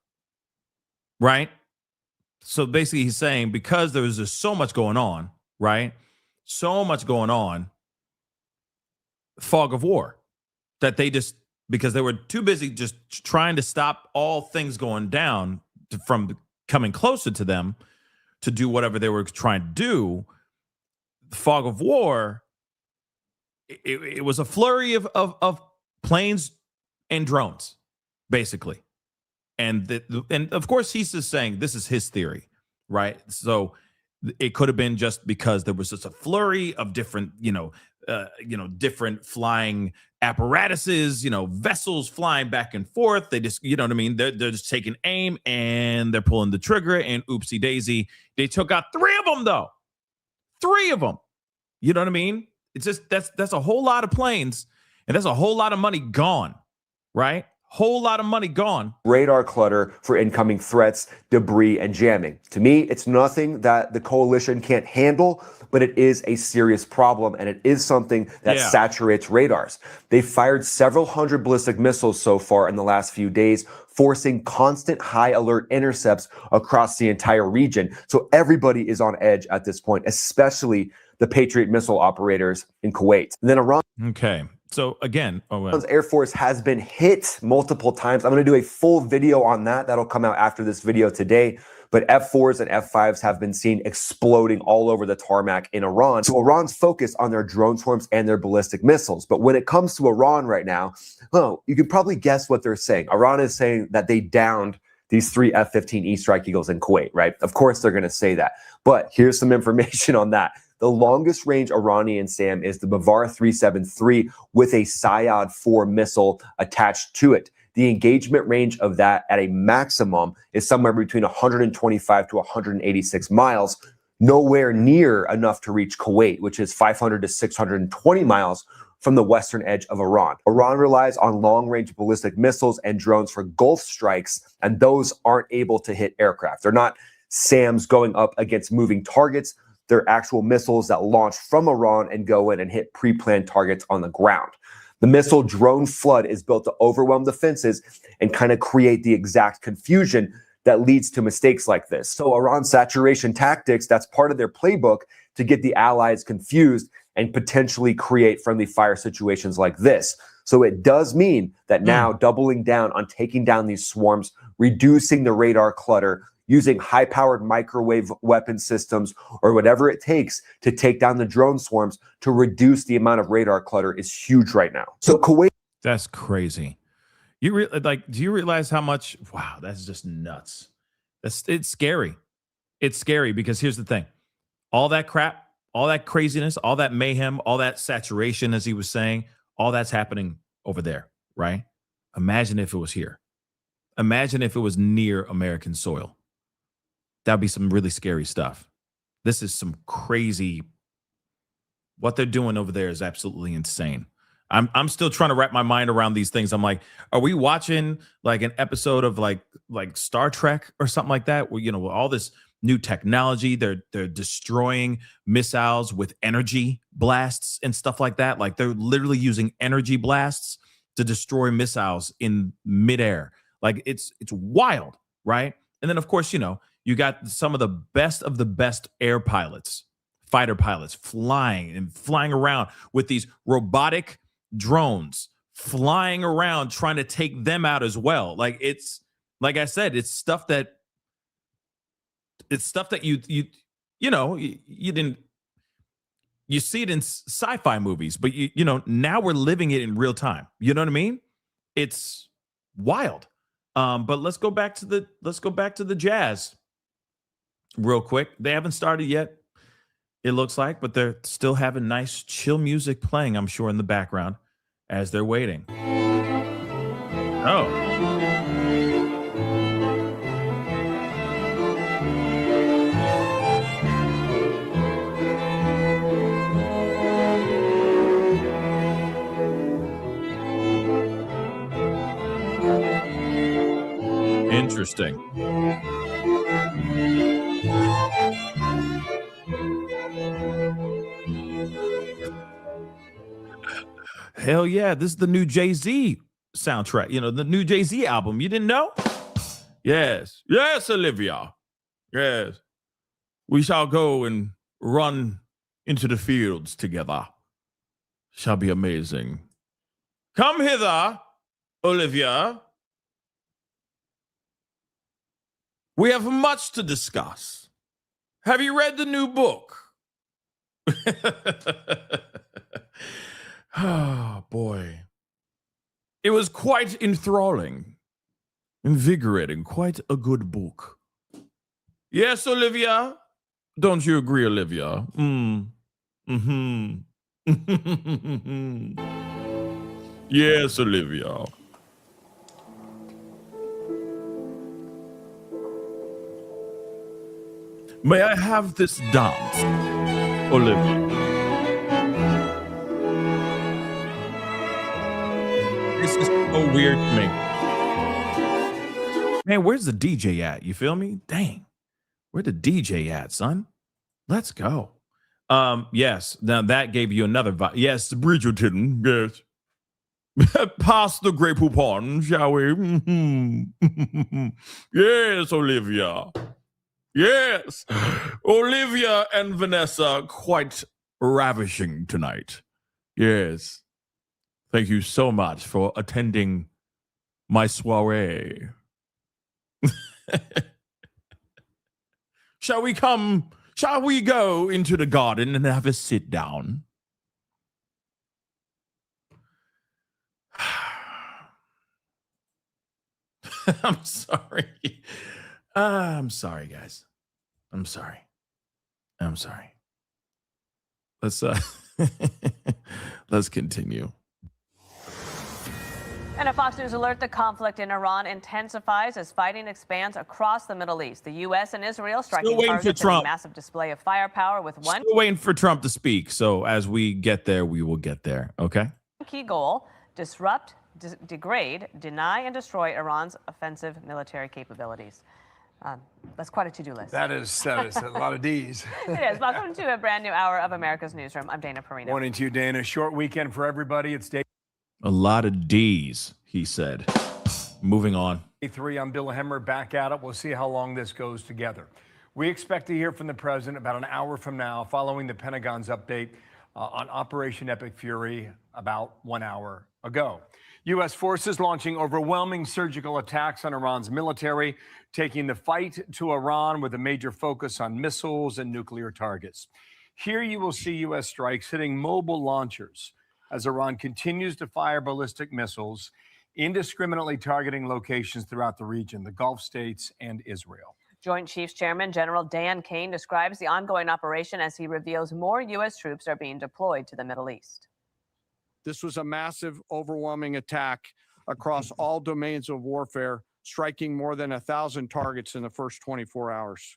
right? So basically he's saying because there was just so much going on, right? So much going on, fog of war, that they just, because they were too busy just trying to stop all things going down from coming closer to them to do whatever they were trying to do. The fog of war, it was a flurry of planes and drones, basically. And of course, he's just saying this is his theory, right? So it could have been just because there was just a flurry of different, different flying apparatuses, vessels flying back and forth. They just, you know what I mean? They're just taking aim and they're pulling the trigger, and oopsie daisy, they took out 3 of them though. 3 of them. You know what I mean? It's just, that's a whole lot of planes, and that's a whole lot of money gone, right? Whole lot of money gone. Radar clutter for incoming threats, debris, and jamming. To me, it's nothing that the coalition can't handle, but it is a serious problem, and it is something that saturates radars. They've fired several hundred ballistic missiles so far in the last few days, forcing constant high alert intercepts across the entire region. So everybody is on edge at this point, especially the Patriot missile operators in Kuwait. And then Iran. Okay. So again, Air Force has been hit multiple times. I'm going to do a full video on that. That'll come out after this video today. But F4s and F5s have been seen exploding all over the tarmac in Iran. So Iran's focused on their drone swarms and their ballistic missiles. But when it comes to Iran right now, you can probably guess what they're saying. Iran is saying that they downed these 3 F-15E Strike Eagles in Kuwait, right? Of course they're going to say that. But here's some information on that. The longest range Iranian SAM is the Bavar 373 with a Sayad 4 missile attached to it. The engagement range of that at a maximum is somewhere between 125 to 186 miles, nowhere near enough to reach Kuwait, which is 500 to 620 miles from the western edge of Iran. Iran relies on long-range ballistic missiles and drones for Gulf strikes, and those aren't able to hit aircraft. They're not SAMs going up against moving targets. They're actual missiles that launch from Iran and go in and hit pre-planned targets on the ground. The missile drone flood is built to overwhelm defenses and kind of create the exact confusion that leads to mistakes like this. So Iran's saturation tactics, that's part of their playbook to get the allies confused and potentially create friendly fire situations like this. So it does mean that now doubling down on taking down these swarms, reducing the radar clutter, using high-powered microwave weapon systems or whatever it takes to take down the drone swarms to reduce the amount of radar clutter is huge right now. So Kuwait... That's crazy. Do you realize how much? Wow, that's just nuts. It's scary. It's scary because here's the thing. All that crap, all that craziness, all that mayhem, all that saturation, as he was saying, all that's happening over there, right? Imagine if it was here. Imagine if it was near American soil. That'd be some really scary stuff. This is some crazy. What they're doing over there is absolutely insane. I'm still trying to wrap my mind around these things. I'm like, are we watching like an episode of like Star Trek or something like that? Where, with all this new technology, they're destroying missiles with energy blasts and stuff like that. Like they're literally using energy blasts to destroy missiles in midair. Like it's wild, right? And then of course, you got some of the best air pilots, fighter pilots flying around with these robotic drones flying around trying to take them out as well. Like it's, like I said, it's stuff that you see it in sci-fi movies, but now we're living it in real time. You know what I mean? It's wild. But let's go back to the Jazz real quick. They haven't started yet, it looks like, but they're still having nice chill music playing, I'm sure, in the background as they're waiting. Oh. Interesting. Hell yeah, this is the new Jay-Z soundtrack. The new Jay-Z album. You didn't know? Yes. Yes, Olivia. Yes. We shall go and run into the fields together. Shall be amazing. Come hither, Olivia. We have much to discuss. Have you read the new book? Oh, boy. It was quite enthralling, invigorating, quite a good book. Yes, Olivia? Don't you agree, Olivia? Yes, Olivia. May I have this dance, Olivia? This is so weird to me. Man, where's the DJ at? You feel me? Dang. Where the DJ at, son? Let's go. Yes. Now that gave you another vibe. Yes, Bridgerton. Yes. Pass the Grey Poupon, shall we? Yes, Olivia. Yes. Olivia and Vanessa quite ravishing tonight. Yes. Thank you so much for attending my soiree. Shall we go into the garden and have a sit down? I'm sorry. I'm sorry, guys. I'm sorry. Let's continue. And a Fox News alert, the conflict in Iran intensifies as fighting expands across the Middle East. The U.S. and Israel striking targets in a massive display of firepower with one Still waiting for Trump to speak. So as we get there, we will get there. Okay? key goal: disrupt, degrade, deny, and destroy Iran's offensive military capabilities. That's quite a to-do list. That is a lot of D's. It is. Welcome to a brand new hour of America's Newsroom. I'm Dana Perino. Morning to you, Dana. Short weekend for everybody. It's day A lot of D's, he said. Moving on. 3. I'm Bill Hemmer, back at it. We'll see how long this goes together. We expect to hear from the president about an hour from now, following the Pentagon's update on Operation Epic Fury about 1 hour ago. U.S. forces launching overwhelming surgical attacks on Iran's military, taking the fight to Iran with a major focus on missiles and nuclear targets. Here you will see U.S. strikes hitting mobile launchers as Iran continues to fire ballistic missiles, indiscriminately targeting locations throughout the region, the Gulf states and Israel. Joint Chiefs Chairman General Dan Kane describes the ongoing operation as he reveals more U.S. troops are being deployed to the Middle East. This was a massive, overwhelming attack across all domains of warfare, striking more than 1,000 targets in the first 24 hours.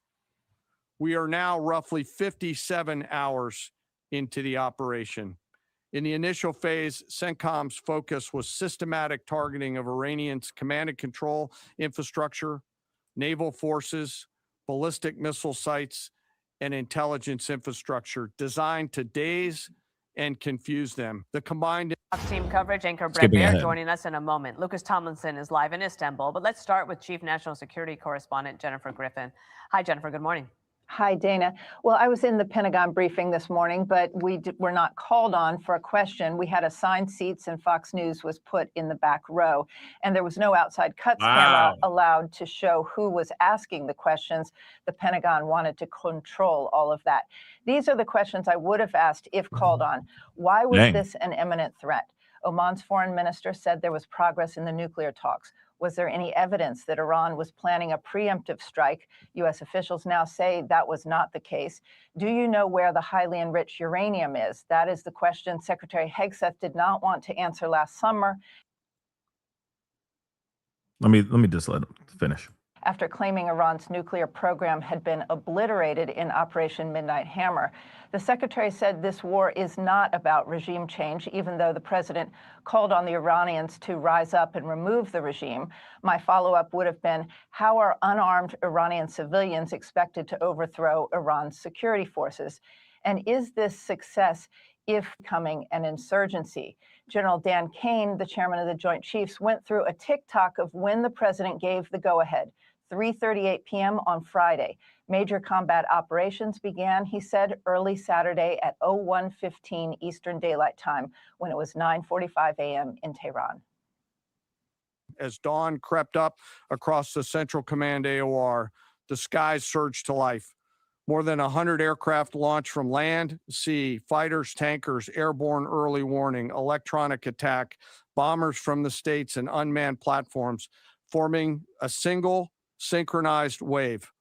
We are now roughly 57 hours into the operation. In the initial phase, CENTCOM's focus was systematic targeting of Iranians' command and control infrastructure, naval forces, ballistic missile sites, and intelligence infrastructure designed to daze and confuse them. The combined Fox team coverage anchor Brett Baer joining us in a moment. Lucas Tomlinson is live in Istanbul, but let's start with Chief National Security Correspondent Jennifer Griffin. Hi, Jennifer. Good morning. Hi, Dana. Well, I was in the Pentagon briefing this morning, but we were not called on for a question. We had assigned seats and Fox News was put in the back row, and there was no outside cuts camera allowed to show who was asking the questions. The Pentagon wanted to control all of that. These are the questions I would have asked if called on. Why was this an imminent threat? Oman's foreign minister said there was progress in the nuclear talks. Was there any evidence that Iran was planning a preemptive strike? U.S. officials now say that was not the case. Do you know where the highly enriched uranium is? That is the question Secretary Hegseth did not want to answer last summer. Let me just let him finish. After claiming Iran's nuclear program had been obliterated in Operation Midnight Hammer. The secretary said this war is not about regime change, even though the president called on the Iranians to rise up and remove the regime. My follow-up would have been, how are unarmed Iranian civilians expected to overthrow Iran's security forces? And is this success if becoming an insurgency? General Dan Kane, the chairman of the Joint Chiefs, went through a tick-tock of when the president gave the go-ahead. 3:38 p.m. on Friday. Major combat operations began, he said, early Saturday at 01:15 Eastern Daylight Time, when it was 9:45 a.m. in Tehran. As dawn crept up across the Central Command AOR, the skies surged to life. More than 100 aircraft launched from land, sea, fighters, tankers, airborne early warning, electronic attack, bombers from the states, and unmanned platforms, forming a single synchronized wave.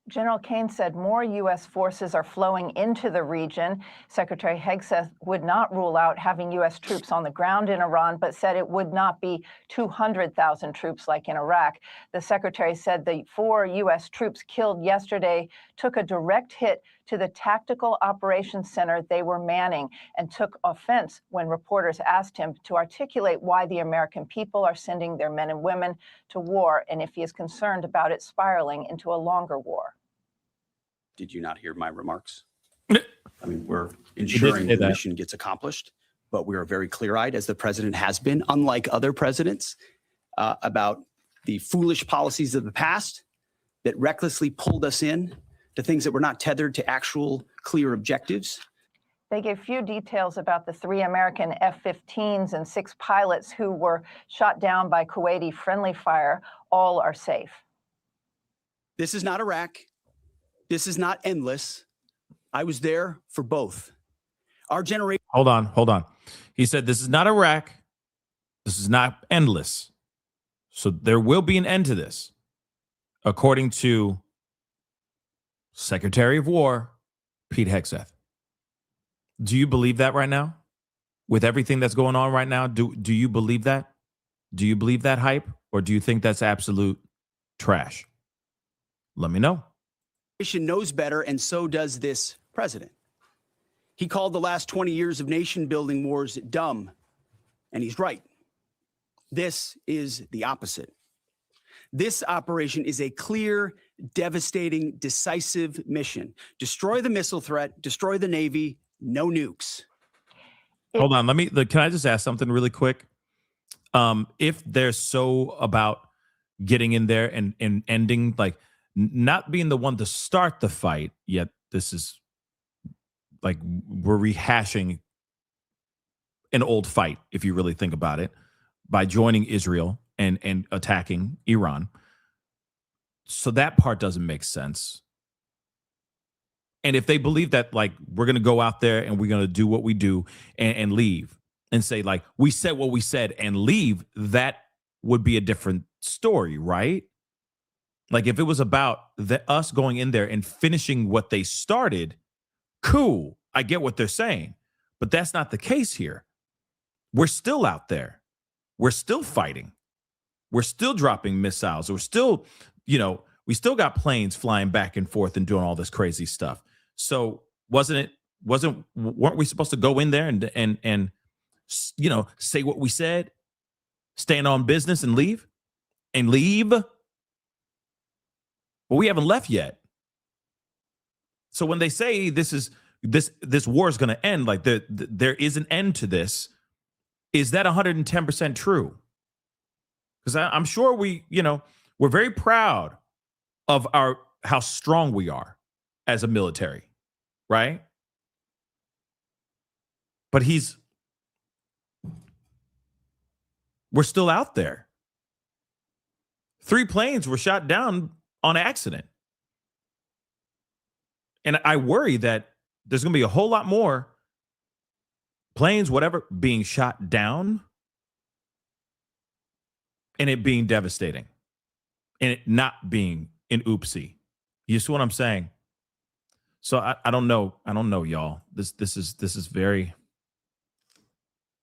General Kane said more U.S. forces are flowing into the region. Secretary Hegseth would not rule out having U.S. troops on the ground in Iran, but said it would not be 200,000 troops like in Iraq. The secretary said the 4 U.S. troops killed yesterday took a direct hit to the tactical operations center they were manning, and took offense when reporters asked him to articulate why the American people are sending their men and women to war, and if he is concerned about it spiraling into a longer war. Did you not hear my remarks? I mean, we're ensuring the mission gets accomplished, but we are very clear-eyed, as the president has been, unlike other presidents, about the foolish policies of the past that recklessly pulled us in to things that were not tethered to actual clear objectives. They gave few details about the 3 American F-15s and 6 pilots who were shot down by Kuwaiti friendly fire. All are safe. This is not Iraq. This is not endless. I was there for both. Our generation. Hold on. He said, this is not Iraq. This is not endless. So there will be an end to this, according to Secretary of War Pete Hegseth. Do you believe that right now? With everything that's going on right now, do you believe that? Do you believe that hype? Or do you think that's absolute trash? Let me know. Knows better, and so does this president. He called the last 20 years of nation-building wars dumb, and he's right. This is the opposite. This operation is a clear, devastating, decisive mission. Destroy the missile threat, destroy the Navy, no nukes. Hold on, can I just ask something really quick? If they're so about getting in there and ending, like, not being the one to start the fight, yet this is like we're rehashing an old fight, if you really think about it, by joining Israel and attacking Iran. So that part doesn't make sense. And if they believe that, like, we're going to go out there and we're going to do what we do and leave and say, like, we said what we said and leave, that would be a different story, right? Like, if it was about us going in there and finishing what they started, cool. I get what they're saying. But that's not the case here. We're still out there. We're still fighting. We're still dropping missiles. We're still, we still got planes flying back and forth and doing all this crazy stuff. So weren't we supposed to go in there and say what we said, stand on business and leave? But we haven't left yet. So when they say this war is going to end, like there is an end to this, is that 110% true? Because I'm sure we're very proud of how strong we are as a military, right? But we're still out there. 3 planes were shot down on accident. And I worry that there's going to be a whole lot more planes, whatever, being shot down and it being devastating and it not being an oopsie. You see what I'm saying? So I don't know. I don't know, y'all. This is very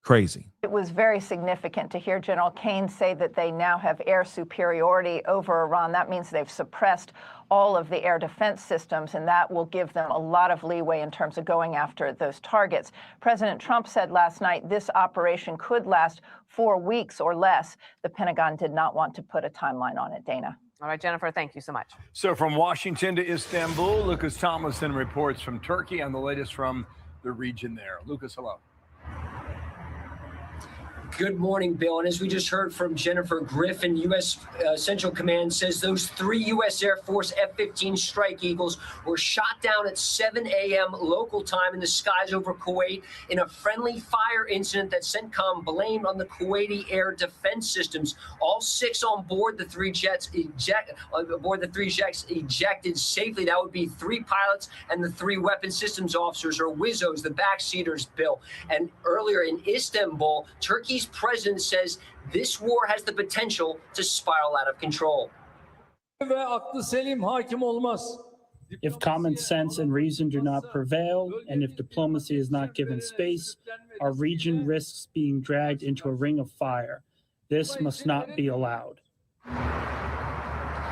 crazy. It was very significant to hear General Kane say that they now have air superiority over Iran. That means they've suppressed all of the air defense systems, and that will give them a lot of leeway in terms of going after those targets. President Trump said last night this operation could last 4 weeks or less. The Pentagon did not want to put a timeline on it. Dana. All right, Jennifer, thank you so much. So from Washington to Istanbul, Lucas Tomlinson reports from Turkey on the latest from the region there. Lucas, hello. Good morning, Bill. And as we just heard from Jennifer Griffin, U.S. Central Command says those 3 U.S. Air Force F-15 Strike Eagles were shot down at 7 a.m. local time in the skies over Kuwait in a friendly fire incident that CENTCOM blamed on the Kuwaiti air defense systems. All 6 on board the 3 jets ejected safely. That would be 3 pilots and the 3 weapon systems officers, or WIZOs, the backseaters, Bill. And earlier in Istanbul, Turkey's president says this war has the potential to spiral out of control. If common sense and reason do not prevail, and if diplomacy is not given space, our region risks being dragged into a ring of fire. This must not be allowed.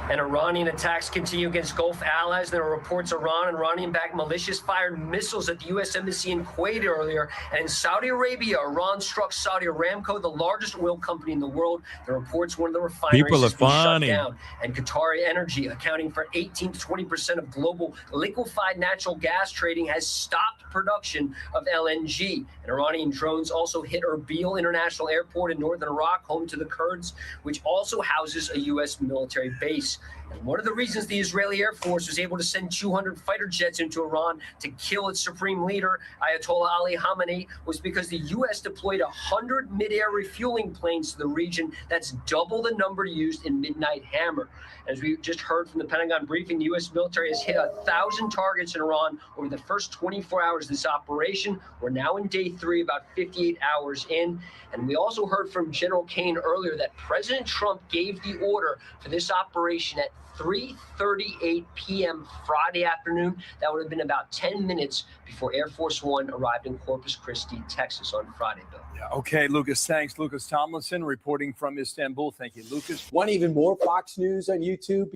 And Iranian attacks continue against Gulf allies. There are reports Iranian-backed militias fired missiles at the U.S. Embassy in Kuwait earlier. And in Saudi Arabia, Iran struck Saudi Aramco, the largest oil company in the world. The reports one of the refineries has been shut down. And Qatari Energy, accounting for 18 to 20% of global liquefied natural gas trading, has stopped production of LNG. And Iranian drones also hit Erbil International Airport in northern Iraq, home to the Kurds, which also houses a U.S. military base. weeks. And one of the reasons the Israeli Air Force was able to send 200 fighter jets into Iran to kill its supreme leader, Ayatollah Ali Khamenei, was because the U.S. deployed 100 mid-air refueling planes to the region. That's double the number used in Midnight Hammer. As we just heard from the Pentagon briefing, the U.S. military has hit 1,000 targets in Iran over the first 24 hours of this operation. We're now in day 3, about 58 hours in. And we also heard from General Kane earlier that President Trump gave the order for this operation at 3:38 p.m. Friday afternoon. That would have been about 10 minutes before Air Force One arrived in Corpus Christi, Texas on Friday, Bill. Yeah, okay, Lucas, thanks. Lucas Tomlinson reporting from Istanbul. Thank you, Lucas. Want even more Fox News on YouTube?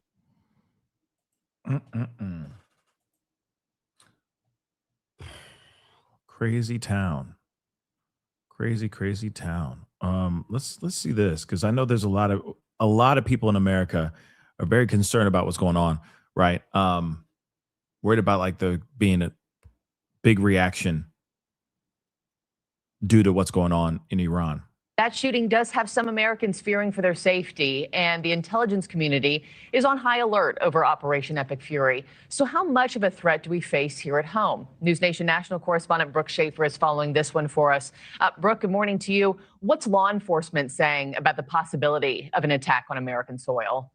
Crazy town. Crazy town. Let's see this, because I know there's a lot of people in America are very concerned about what's going on, right? Worried about like there being a big reaction due to what's going on in Iran. That shooting does have some Americans fearing for their safety, and the intelligence community is on high alert over Operation Epic Fury. So how much of a threat do we face here at home? News Nation national correspondent Brooke Schaefer is following this one for us. Brooke, good morning to you. What's law enforcement saying about the possibility of an attack on American soil?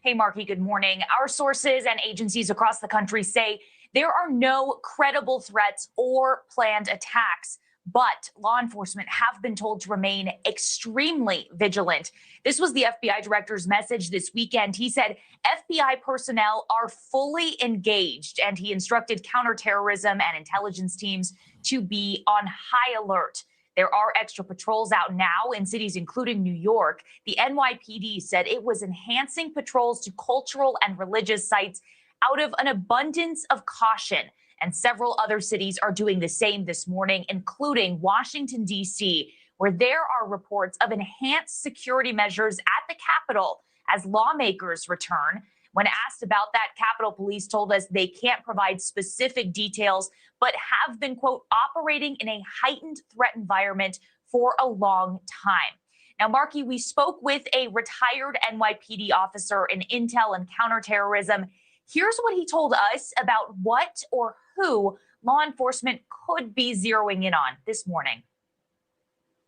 Hey, Marky, good morning. Our sources and agencies across the country say there are no credible threats or planned attacks. But law enforcement have been told to remain extremely vigilant. This was the FBI director's message this weekend. He said FBI personnel are fully engaged, and he instructed counterterrorism and intelligence teams to be on high alert. There are extra patrols out now in cities including New York. The NYPD said it was enhancing patrols to cultural and religious sites out of an abundance of caution. And several other cities are doing the same this morning, including Washington, D.C., where there are reports of enhanced security measures at the Capitol as lawmakers return. When asked about that, Capitol Police told us they can't provide specific details, but have been, quote, operating in a heightened threat environment for a long time. Now, Marky, we spoke with a retired NYPD officer in intel and counterterrorism. Here's what he told us about what or who law enforcement could be zeroing in on this morning.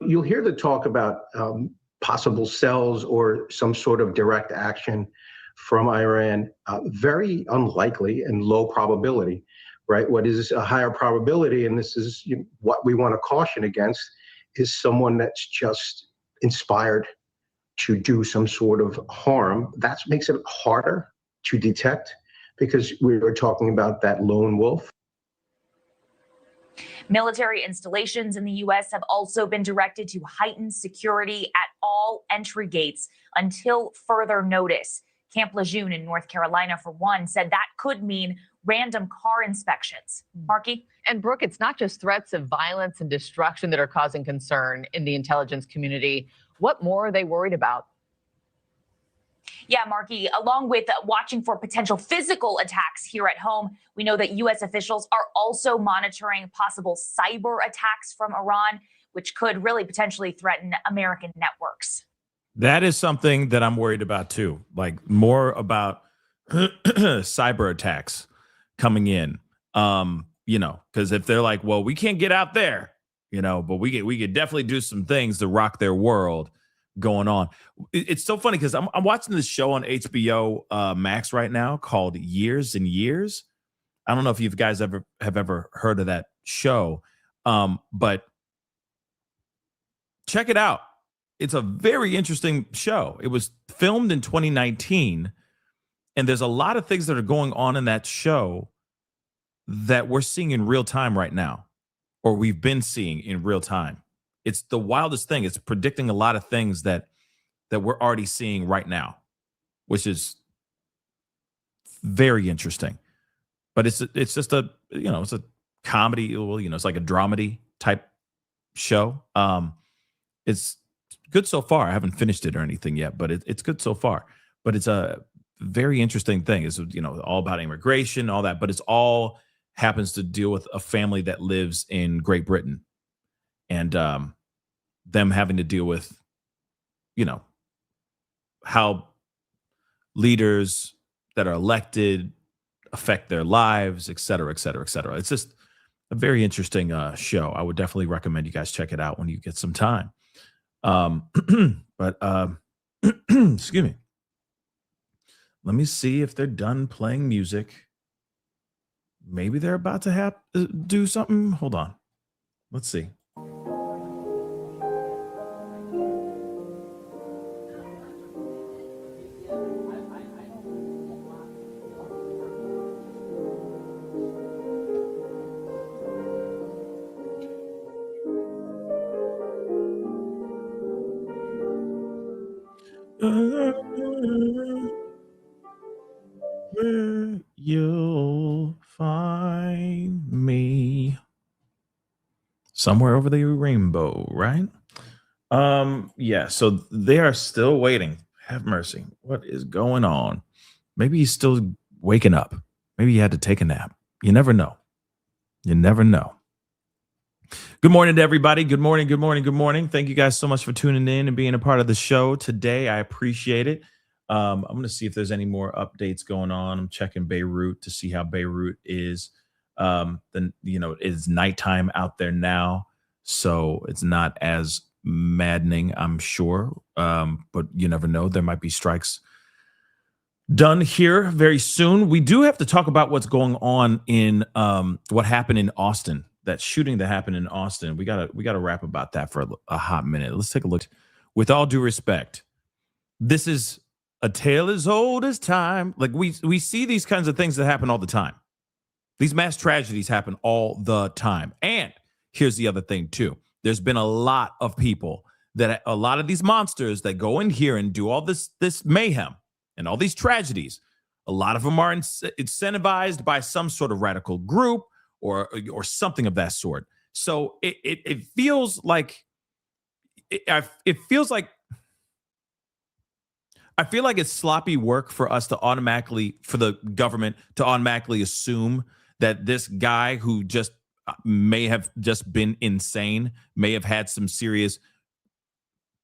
You'll hear the talk about possible cells or some sort of direct action from Iran. Very unlikely and low probability, right? What is a higher probability, and this is what we want to caution against, is someone that's just inspired to do some sort of harm. That makes it harder to detect, because we were talking about that lone wolf. Military installations in the U.S. have also been directed to heighten security at all entry gates until further notice. Camp Lejeune in North Carolina, for one, said that could mean random car inspections. Marky? And Brooke, it's not just threats of violence and destruction that are causing concern in the intelligence community. What more are they worried about? Yeah, Marky, along with watching for potential physical attacks here at home, we know that U.S. officials are also monitoring possible cyber attacks from Iran, which could really potentially threaten American networks. That is something that I'm worried about, too, like more about cyber attacks coming in, because if they're like, well, we can't get out there, but we could definitely do some things to rock their world going on. It's so funny because I'm watching this show on HBO Max right now called Years and Years. I don't know if you guys have ever heard of that show, but check it out. It's a very interesting show. It was filmed in 2019, and there's a lot of things that are going on in that show that we're seeing in real time right now, or we've been seeing in real time. It's the wildest thing. It's predicting a lot of things that we're already seeing right now, which is very interesting. But it's just it's a comedy. Well, it's like a dramedy type show. It's good so far. I haven't finished it or anything yet, but it's good so far. But it's a very interesting thing. It's all about immigration, all that, but it's all happens to deal with a family that lives in Great Britain. And them having to deal with, how leaders that are elected affect their lives, et cetera, et cetera, et cetera. It's just a very interesting show. I would definitely recommend you guys check it out when you get some time. But excuse me. Let me see if they're done playing music. Maybe they're about to do something. Hold on. Let's see. Where you'll find me somewhere over the rainbow, right? Yeah, so they are still waiting. Have mercy. What is going on? Maybe he's still waking up. Maybe he had to take a nap. You never know. You never know. Good morning to everybody. Good morning, good morning, good morning. Thank you guys so much for tuning in and being a part of the show today. I appreciate it. I'm going to see if there's any more updates going on. I'm checking Beirut to see how Beirut is. Then, it's nighttime out there now, so it's not as maddening, I'm sure. But you never know. There might be strikes done here very soon. We do have to talk about what's going on in what happened in Austin. That shooting that happened in Austin. We gotta rap about that for a hot minute. Let's take a look. With all due respect, this is a tale as old as time. Like we see these kinds of things that happen all the time. These mass tragedies happen all the time. And here's the other thing too. There's been a lot of people a lot of these monsters that go in here and do all this mayhem and all these tragedies. A lot of them are incentivized by some sort of radical group or something of that sort. So it feels like I feel like it's sloppy work for us for the government to automatically assume that this guy who just may have just been insane, may have had some serious,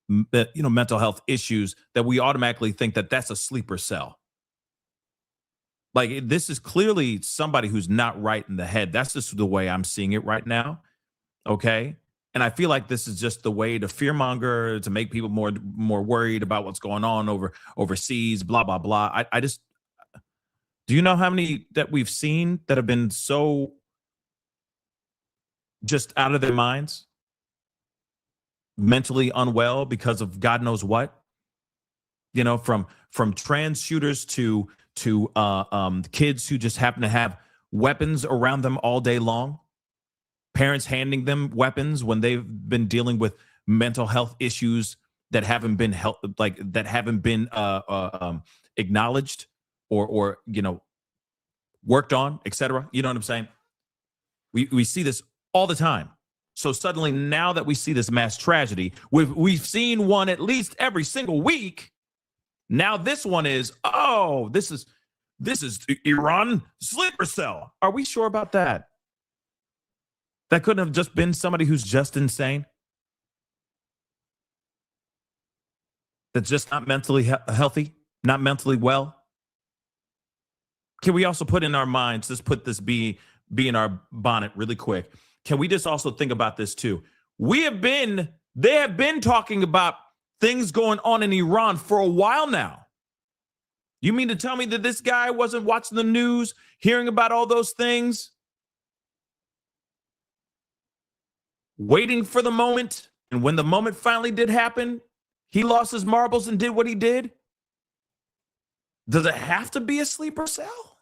mental health issues, that we automatically think that that's a sleeper cell. Like, this is clearly somebody who's not right in the head. That's just the way I'm seeing it right now. Okay. And I feel like this is just the way to fearmonger, to make people more worried about what's going on overseas, blah, blah, blah. I just, do you know how many that we've seen that have been so just out of their minds, mentally unwell because of God knows what? From trans shooters to kids who just happen to have weapons around them all day long. Parents handing them weapons when they've been dealing with mental health issues that haven't been acknowledged or worked on, etc. You know what I'm saying? We see this all the time. So suddenly, now that we see this mass tragedy, we've seen one at least every single week. Now this one is, this is Iran sleeper cell. Are we sure about that? That couldn't have just been somebody who's just insane? That's just not mentally healthy, not mentally well? Can we also put in our minds, let's put this be in our bonnet really quick. Can we just also think about this too? They have been talking about things going on in Iran for a while now. You mean to tell me that this guy wasn't watching the news, hearing about all those things, waiting for the moment, and when the moment finally did happen, he lost his marbles and did what he did? Does it have to be a sleeper cell?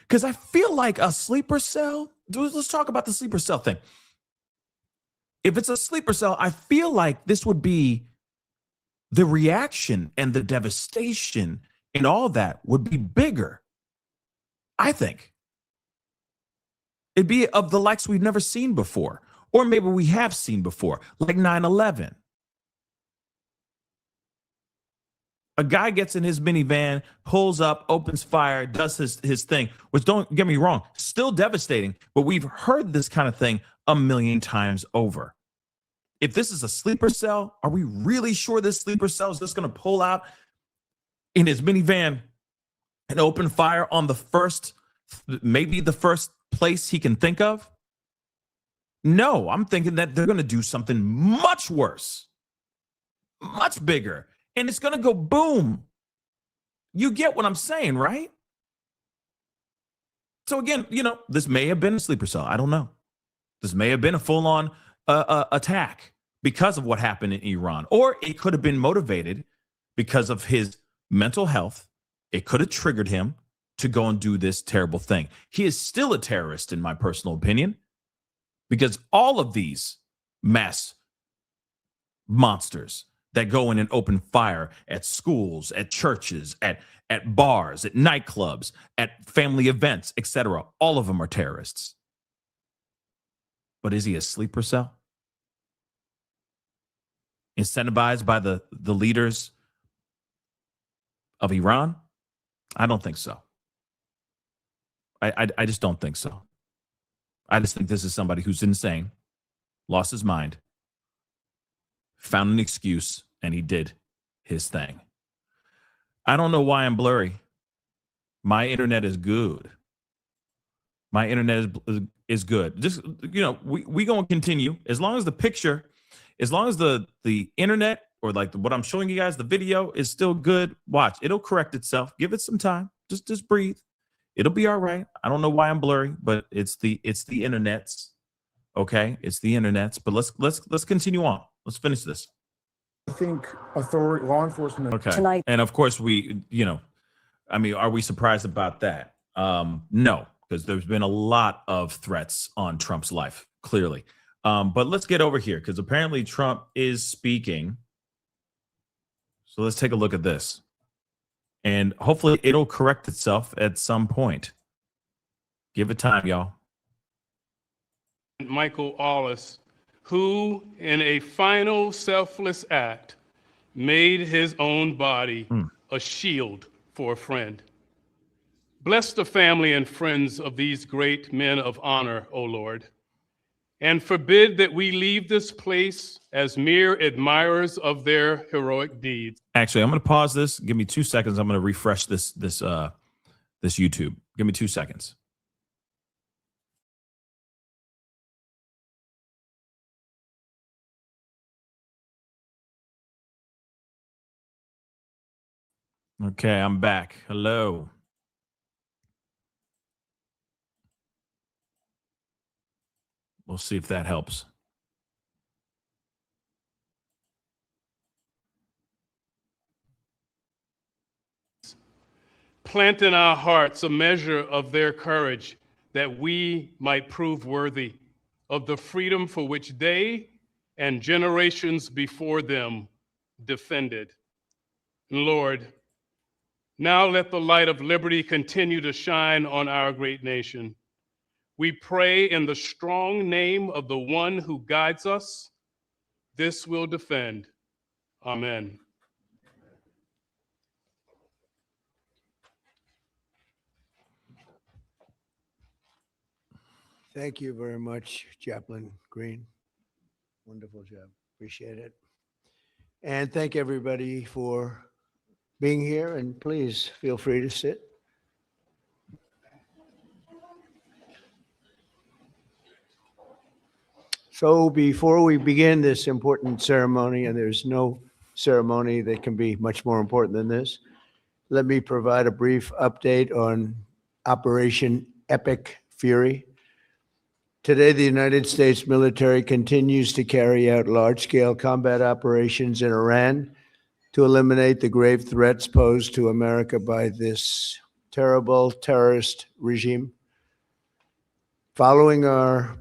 Because I feel like a sleeper cell, let's talk about the sleeper cell thing. If it's a sleeper cell, I feel like this would be the reaction and the devastation and all that would be bigger. I think it'd be of the likes we've never seen before, or maybe we have seen before, like 9/11. A guy gets in his minivan, pulls up, opens fire, does his thing, which, don't get me wrong, still devastating, but we've heard this kind of thing a million times over. If this is a sleeper cell, are we really sure this sleeper cell is just going to pull out in his minivan and open fire on maybe the first place he can think of? No, I'm thinking that they're going to do something much worse, much bigger, and it's going to go boom. You get what I'm saying, right? So again, this may have been a sleeper cell. I don't know. This may have been a full-on attack because of what happened in Iran, or it could have been motivated because of his mental health. It could have triggered him to go and do this terrible thing. He is still a terrorist, in my personal opinion, because all of these mass monsters that go in and open fire at schools, at churches, at bars, at nightclubs, at family events, etc., all of them are terrorists. But is he a sleeper cell? Incentivized by the leaders of Iran? I don't think so. I just don't think so. I just think this is somebody who's insane, lost his mind, found an excuse, and he did his thing. I don't know why I'm blurry. My internet is good. My internet is good. Just, we going to continue. As long as the picture, as long as the internet, or like what I'm showing you guys, the video is still good, watch. It'll correct itself. Give it some time. Just breathe. It'll be all right. I don't know why I'm blurry, but it's the internets. Okay? It's the internets. But let's continue on. Let's finish this. I think law enforcement. Okay. Tonight. And of course are we surprised about that? No, because there's been a lot of threats on Trump's life, clearly. But let's get over here, because apparently Trump is speaking. So let's take a look at this. And hopefully it'll correct itself at some point. Give it time, y'all. Michael Allis, who in a final selfless act made his own body a shield for a friend. Bless the family and friends of these great men of honor, O Lord, and forbid that we leave this place as mere admirers of their heroic deeds. Actually, I'm going to pause this. Give me 2 seconds. I'm going to refresh this YouTube. Give me 2 seconds. Okay, I'm back. Hello. We'll see if that helps. Plant in our hearts a measure of their courage, that we might prove worthy of the freedom for which they and generations before them defended. Lord, now let the light of liberty continue to shine on our great nation. We pray in the strong name of the one who guides us. This will defend. Amen. Thank you very much, Chaplain Green. Wonderful job. Appreciate it. And thank everybody for being here, and please feel free to sit. So before we begin this important ceremony, and there's no ceremony that can be much more important than this, let me provide a brief update on Operation Epic Fury. Today, the United States military continues to carry out large-scale combat operations in Iran to eliminate the grave threats posed to America by this terrible terrorist regime. Following our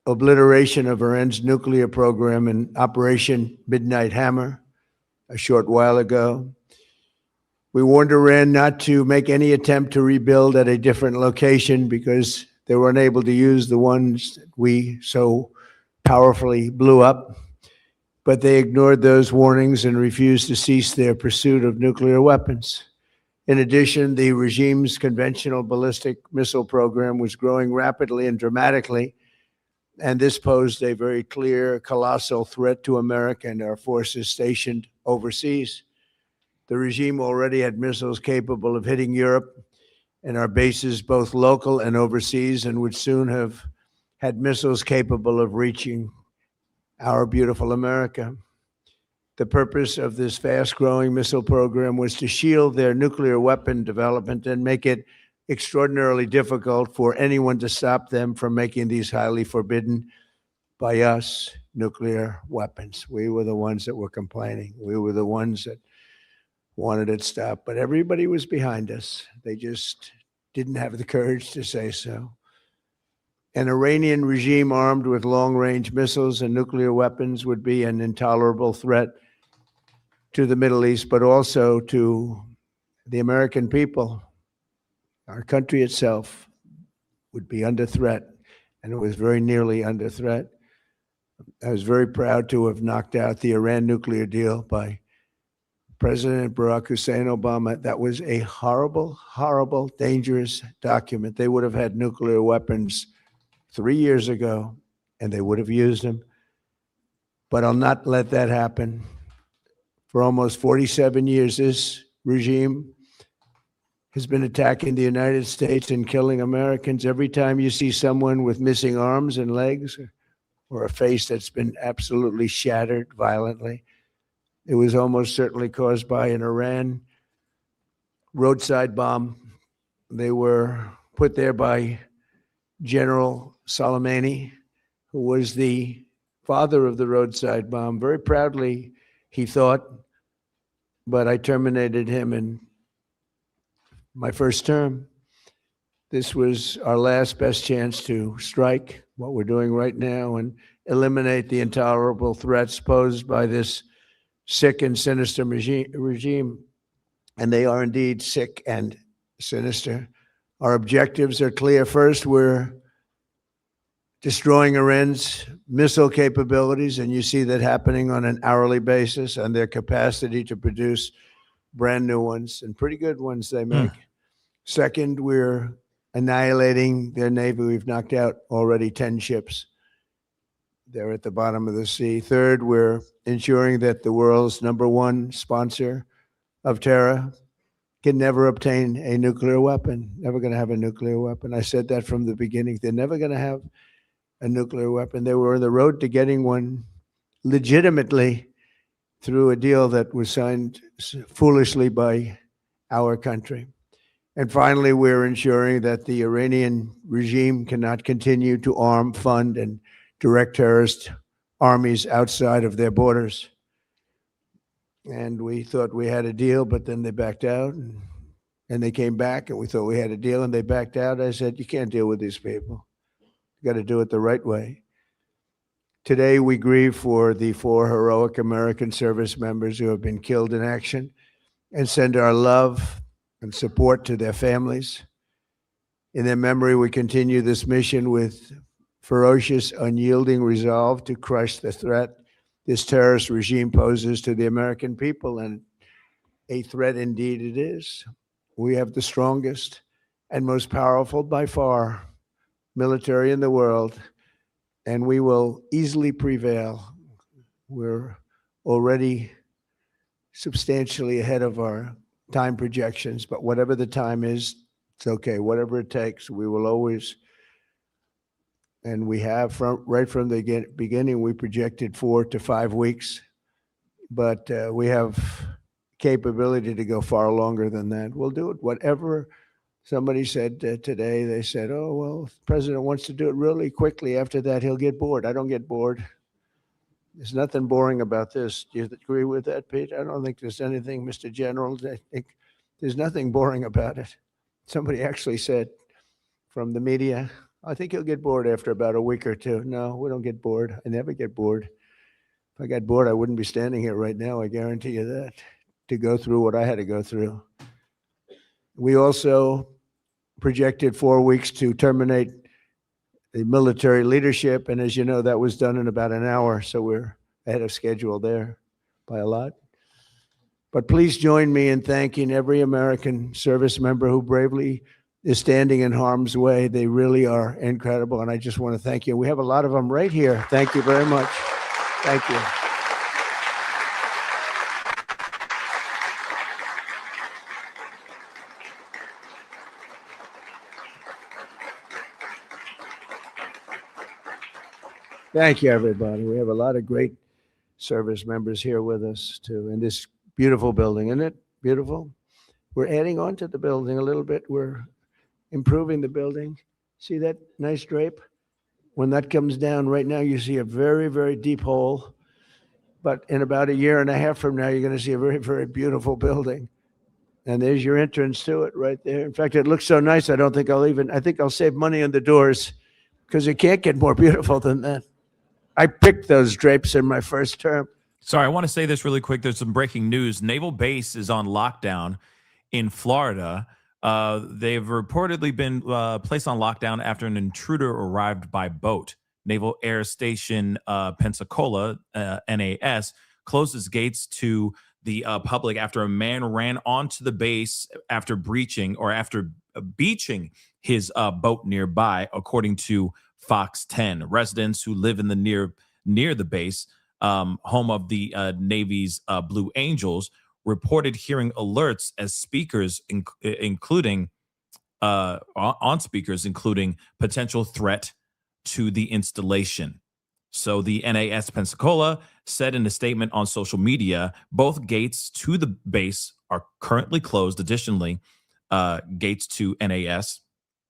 obliteration of Iran's nuclear program in Operation Midnight Hammer a short while ago, we warned Iran not to make any attempt to rebuild at a different location because they were unable to use the ones that we so powerfully blew up. But they ignored those warnings and refused to cease their pursuit of nuclear weapons. In addition, the regime's conventional ballistic missile program was growing rapidly and dramatically, and this posed a very clear, colossal threat to America and our forces stationed overseas. The regime already had missiles capable of hitting Europe and our bases, both local and overseas, and would soon have had missiles capable of reaching our beautiful America. The purpose of this fast-growing missile program was to shield their nuclear weapon development and make it extraordinarily difficult for anyone to stop them from making these highly forbidden by us nuclear weapons. We were the ones that were complaining. We were the ones that wanted it stopped, but everybody was behind us. They just didn't have the courage to say so. An Iranian regime armed with long-range missiles and nuclear weapons would be an intolerable threat to the Middle East, but also to the American people. Our country itself would be under threat, and it was very nearly under threat. I was very proud to have knocked out the Iran nuclear deal by President Barack Hussein Obama. That was a horrible, horrible, dangerous document. They would have had nuclear weapons 3 years ago, and they would have used them. But I'll not let that happen. For almost 47 years, this regime has been attacking the United States and killing Americans. Every time you see someone with missing arms and legs or a face that's been absolutely shattered violently, it was almost certainly caused by an Iran roadside bomb. They were put there by General Soleimani, who was the father of the roadside bomb. Very proudly, he thought, but I terminated him in my first term. This was our last best chance to strike what we're doing right now and eliminate the intolerable threats posed by this sick and sinister regime. And they are indeed sick and sinister. Our objectives are clear. First, we're destroying Iran's missile capabilities, and you see that happening on an hourly basis, and their capacity to produce brand new ones, and pretty good ones they make. Second, we're annihilating their navy. We've knocked out already 10 ships. They're at the bottom of the sea. Third, we're ensuring that the world's #1 sponsor of terror can never obtain a nuclear weapon, never going to have a nuclear weapon. I said that from the beginning. They're never going to have a nuclear weapon. They were on the road to getting one legitimately through a deal that was signed foolishly by our country. And finally, we're ensuring that the Iranian regime cannot continue to arm, fund, and direct terrorist armies outside of their borders. And we thought we had a deal, but then they backed out, and they came back, and we thought we had a deal, and they backed out. I said, you can't deal with these people. You got to do it the right way. Today, we grieve for the 4 heroic American service members who have been killed in action and send our love and support to their families. In their memory, we continue this mission with ferocious, unyielding resolve to crush the threat this terrorist regime poses to the American people, and a threat indeed it is. We have the strongest and most powerful by far military in the world, and we will easily prevail. We're already substantially ahead of our time projections, but whatever the time is, it's okay. Whatever it takes, we will always, and we have right from the beginning, we projected 4 to 5 weeks, but we have capability to go far longer than that. We'll do it. Whatever somebody said today, they said, oh, well, if the president wants to do it really quickly, after that, he'll get bored. I don't get bored. There's nothing boring about this. Do you agree with that, Pete? I don't think there's anything, Mr. General. I think there's nothing boring about it. Somebody actually said from the media, I think he'll get bored after about a week or two. No, we don't get bored. I never get bored. If I got bored, I wouldn't be standing here right now. I guarantee you that, to go through what I had to go through. We also projected 4 weeks to terminate the military leadership. And as you know, that was done in about an hour. So we're ahead of schedule there by a lot. But please join me in thanking every American service member who bravely is standing in harm's way. They really are incredible. And I just want to thank you. We have a lot of them right here. Thank you very much. Thank you. Thank you, everybody. We have a lot of great service members here with us too in this beautiful building. Isn't it beautiful? We're adding on to the building a little bit. We're improving the building. See that nice drape? When that comes down right now, you see a very, very deep hole. But in about a year and a half from now, you're going to see a very, very beautiful building. And there's your entrance to it right there. In fact, it looks so nice, I think I'll save money on the doors because it can't get more beautiful than that. I picked those drapes in my first term. Sorry, I want to say this really quick. There's some breaking news. Naval base is on lockdown in Florida. They've reportedly been placed on lockdown after an intruder arrived by boat. Naval Air Station Pensacola, NAS, closed its gates to the public after a man ran onto the base after beaching his boat nearby, according to Fox 10. Residents who live in the near the base, home of the Navy's Blue Angels, reported hearing alerts as speakers, including potential threat to the installation. So the NAS Pensacola said in a statement on social media, both gates to the base are currently closed. Additionally, gates to NAS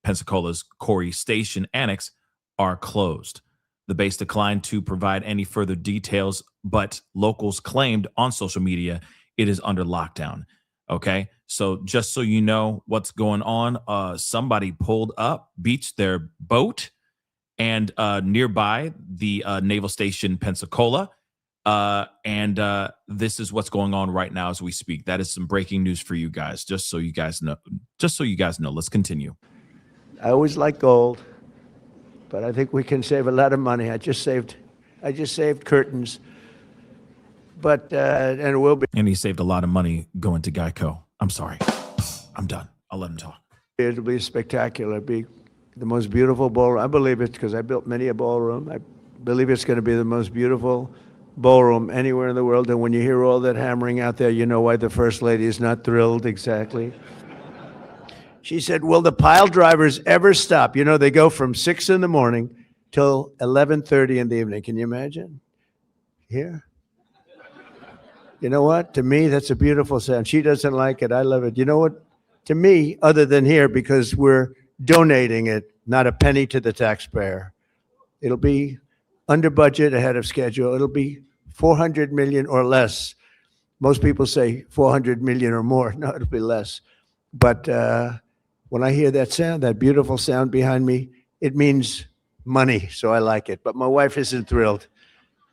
Pensacola's Corey Station Annex are closed. The base declined to provide any further details, but locals claimed on social media it is under lockdown. Okay, so just so you know what's going on, somebody pulled up, beached their boat, and nearby the Naval Station Pensacola, and this is what's going on right now as we speak. That is some breaking news for you guys, just so you guys know. Let's continue. I always like gold, but I think we can save a lot of money. I just saved curtains, but and it will be. And he saved a lot of money going to Geico. I'm sorry. I'm done. I'll let him talk. It'll be spectacular. It'll be the most beautiful ballroom. I believe it because I built many a ballroom. I believe it's going to be the most beautiful ballroom anywhere in the world. And when you hear all that hammering out there, you know why the First Lady is not thrilled exactly. She said, will the pile drivers ever stop? You know, they go from 6 in the morning till 11:30 in the evening. Can you imagine? Here. You know what? To me, that's a beautiful sound. She doesn't like it. I love it. You know what? To me, other than here, because we're donating it, not a penny to the taxpayer. It'll be under budget, ahead of schedule. It'll be 400 million or less. Most people say 400 million or more. No, it'll be less. But when I hear that sound, that beautiful sound behind me, it means money, so I like it. But my wife isn't thrilled.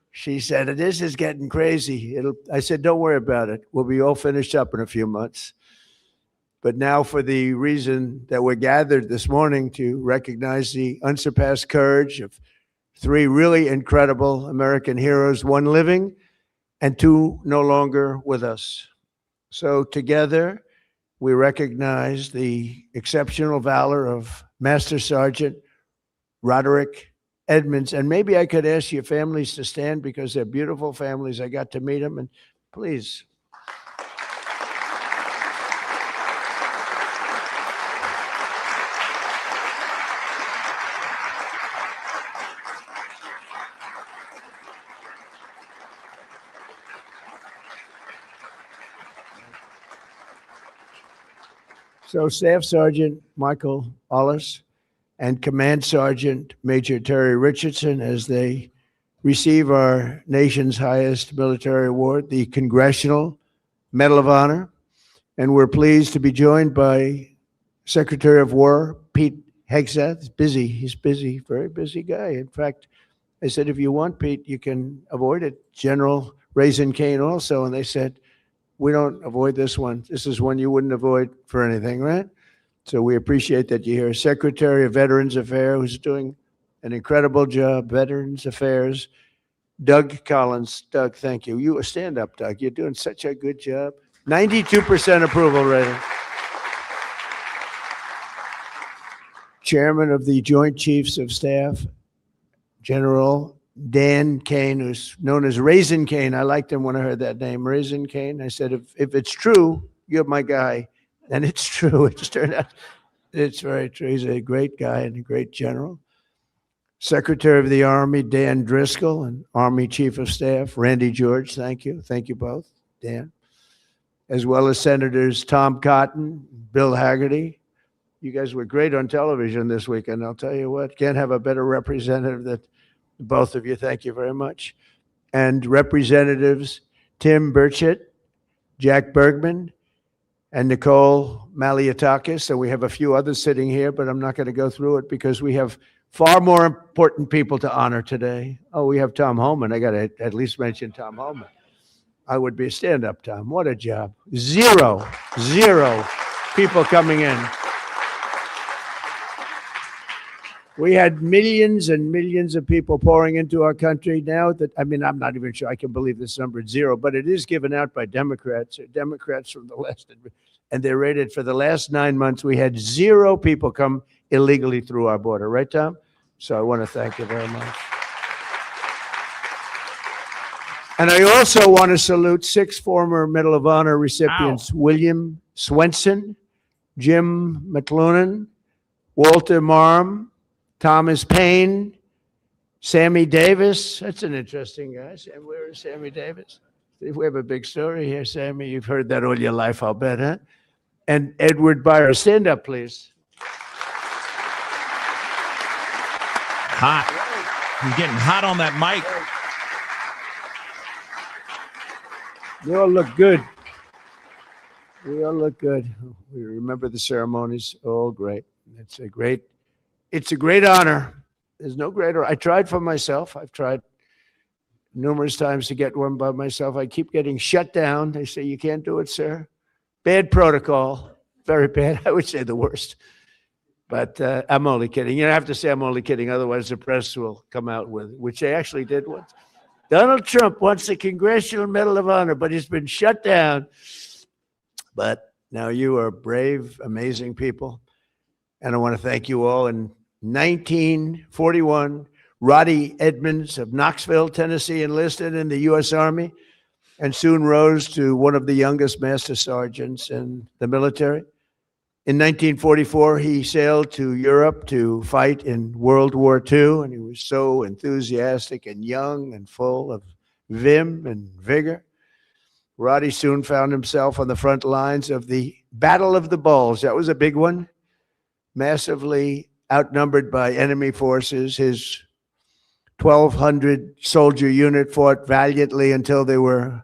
She said, this is getting crazy. I said, don't worry about it. We'll be all finished up in a few months. But now for the reason that we're gathered this morning to recognize the unsurpassed courage of 3 really incredible American heroes, 1 living and 2 no longer with us. So together, we recognize the exceptional valor of Master Sergeant Roderick Edmonds. And maybe I could ask your families to stand because they're beautiful families. I got to meet them. And please. So Staff Sergeant Michael Ollis and Command Sergeant Major Terry Richardson, as they receive our nation's highest military award, the Congressional Medal of Honor. And we're pleased to be joined by Secretary of War Pete Hegseth. He's busy, very busy guy. In fact, I said, if you want, Pete, you can avoid it. General Raisin Kane also. And they said, we don't avoid this one. This is one you wouldn't avoid for anything, right? So we appreciate that you're here. Secretary of Veterans Affairs, who's doing an incredible job, Veterans Affairs, Doug Collins. Doug, thank you. You stand up, Doug. You're doing such a good job. 92% approval rating. Chairman of the Joint Chiefs of Staff, General Dan Kane, who's known as Raisin Kane. I liked him when I heard that name, Raisin Kane. I said, if it's true, you're my guy. And it's true. It just turned out it's very true. He's a great guy and a great general. Secretary of the Army, Dan Driscoll, and Army Chief of Staff, Randy George. Thank you. Thank you both, Dan. As well as Senators Tom Cotton, Bill Haggerty. You guys were great on television this weekend. I'll tell you what, can't have a better representative than both of you. Thank you very much. And Representatives Tim Burchett, Jack Bergman, and Nicole Maliotakis. So we have a few others sitting here, but I'm not going to go through it because we have far more important people to honor today. Oh, we have Tom Homan. I got to at least mention Tom Homan. I would be a stand-up, Tom. What a job. Zero people coming in. We had millions and millions of people pouring into our country now that, I mean, I'm not even sure I can believe this number is zero, but it is given out by Democrats from the last, and they're rated for the last 9 months. We had 0 people come illegally through our border. Right, Tom? So I want to thank you very much. And I also want to salute 6 former Medal of Honor recipients, William Swenson, Jim McLuhan, Walter Marm, Thomas Payne, Sammy Davis. That's an interesting guy. Where is Sammy Davis? We have a big story here, Sammy. You've heard that all your life, I'll bet, huh? And Edward Byers. Stand up, please. Hot. You're getting hot on that mic. You all look good. We all look good. We remember the ceremonies. All great. It's a great honor. There's no greater. I tried for myself. I've tried numerous times to get one by myself. I keep getting shut down. They say, you can't do it, sir. Bad protocol. Very bad. I would say the worst. But I'm only kidding. You don't have to say I'm only kidding. Otherwise, the press will come out with it, which they actually did once. Donald Trump wants the Congressional Medal of Honor, but he's been shut down. But now you are brave, amazing people. And I want to thank you all. In 1941, Roddy Edmonds of Knoxville, Tennessee, enlisted in the U.S. Army and soon rose to one of the youngest master sergeants in the military. In 1944, he sailed to Europe to fight in World War II, and he was so enthusiastic and young and full of vim and vigor. Roddy soon found himself on the front lines of the Battle of the Bulge. That was a big one, massively outnumbered by enemy forces. His 1,200 soldier unit fought valiantly until they were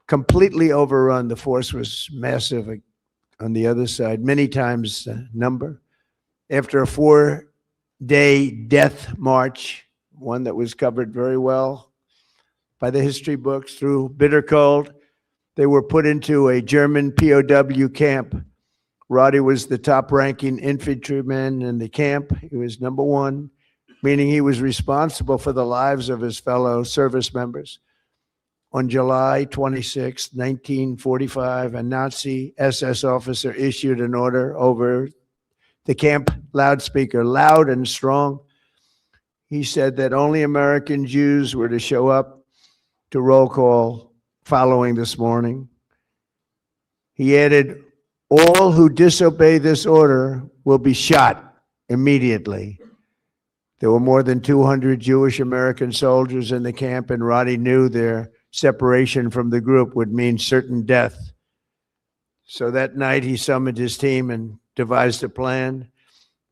completely overrun. The force was massive on the other side, many times the number. After a 4-day death march, one that was covered very well by the history books, through bitter cold, they were put into a German POW camp. Roddy was the top-ranking infantryman in the camp. He was number 1, meaning he was responsible for the lives of his fellow service members. On July 26, 1945, a Nazi SS officer issued an order over the camp loudspeaker, loud and strong. He said that only American Jews were to show up to roll call following this morning. He added, all who disobey this order will be shot immediately. There were more than 200 Jewish American soldiers in the camp, and Roddy knew their separation from the group would mean certain death. So that night he summoned his team and devised a plan.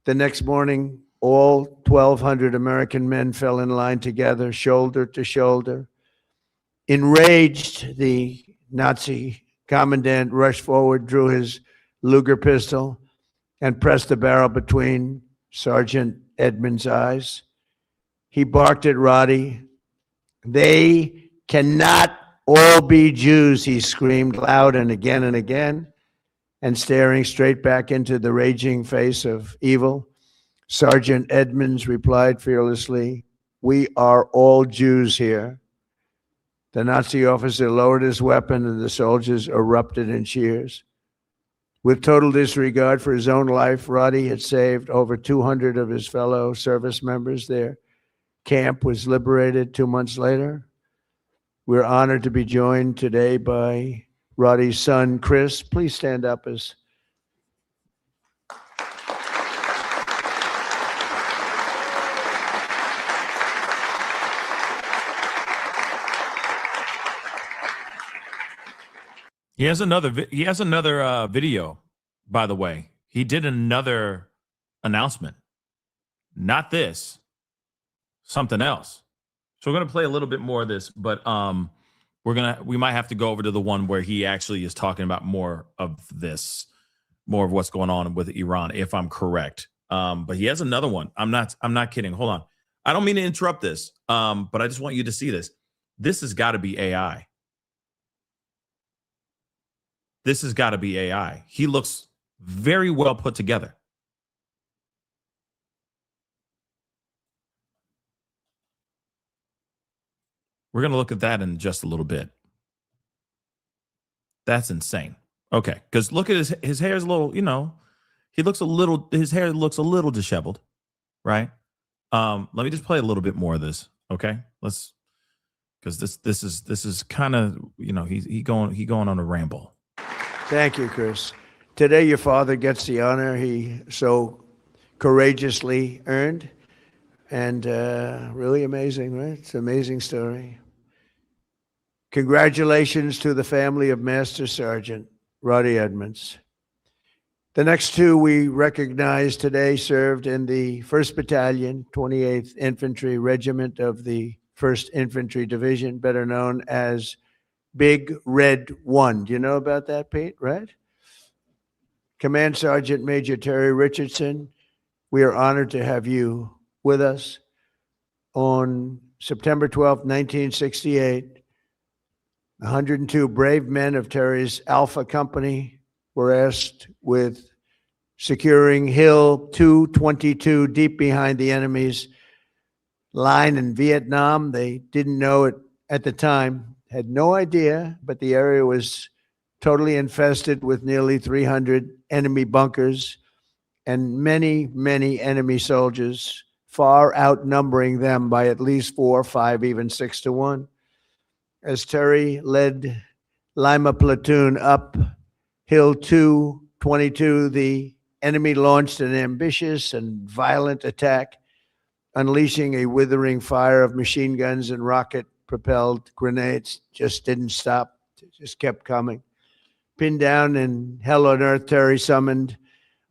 The next morning, all 1,200 American men fell in line together, shoulder to shoulder. Enraged, the Nazi commandant rushed forward, drew his Luger pistol, and pressed the barrel between Sergeant Edmonds' eyes. He barked at Roddy. They cannot all be Jews, he screamed loud and again, and staring straight back into the raging face of evil. Sergeant Edmonds replied fearlessly, we are all Jews here. The Nazi officer lowered his weapon and the soldiers erupted in cheers. With total disregard for his own life, Roddy had saved over 200 of his fellow service members. Their camp was liberated 2 months later. We're honored to be joined today by Roddy's son, Chris. Please stand up as He has another video, by the way. He did another announcement. Not this. Something else. So we're going to play a little bit more of this, but we might have to go over to the one where he actually is talking about more of this, more of what's going on with Iran, if I'm correct. But he has another one. I'm not kidding. Hold on. I don't mean to interrupt this, but I just want you to see this. This has got to be AI. This has got to be AI. He looks very well put together. We're going to look at that in just a little bit. That's insane. Okay, because look at his hair is a little, his hair looks a little disheveled, right? Let me just play a little bit more of this, okay? Because this is kind of, he going on a ramble. Thank you, Chris. Today, your father gets the honor he so courageously earned, and really amazing, right? It's an amazing story. Congratulations to the family of Master Sergeant Roddy Edmonds. The next two we recognize today served in the 1st Battalion, 28th Infantry Regiment of the 1st Infantry Division, better known as Big Red 1. Do you know about that, Pete, right? Command Sergeant Major Terry Richardson, we are honored to have you with us. On September 12, 1968, 102 brave men of Terry's Alpha Company were asked with securing Hill 222 deep behind the enemy's line in Vietnam. They didn't know it at the time, had no idea, but the area was totally infested with nearly 300 enemy bunkers and many, many enemy soldiers, far outnumbering them by at least 4, 5, even 6 to 1. As Terry led Lima platoon up Hill 222, the enemy launched an ambitious and violent attack, unleashing a withering fire of machine guns and rocket-propelled grenades. Just didn't stop, just kept coming. Pinned down in hell on earth, Terry summoned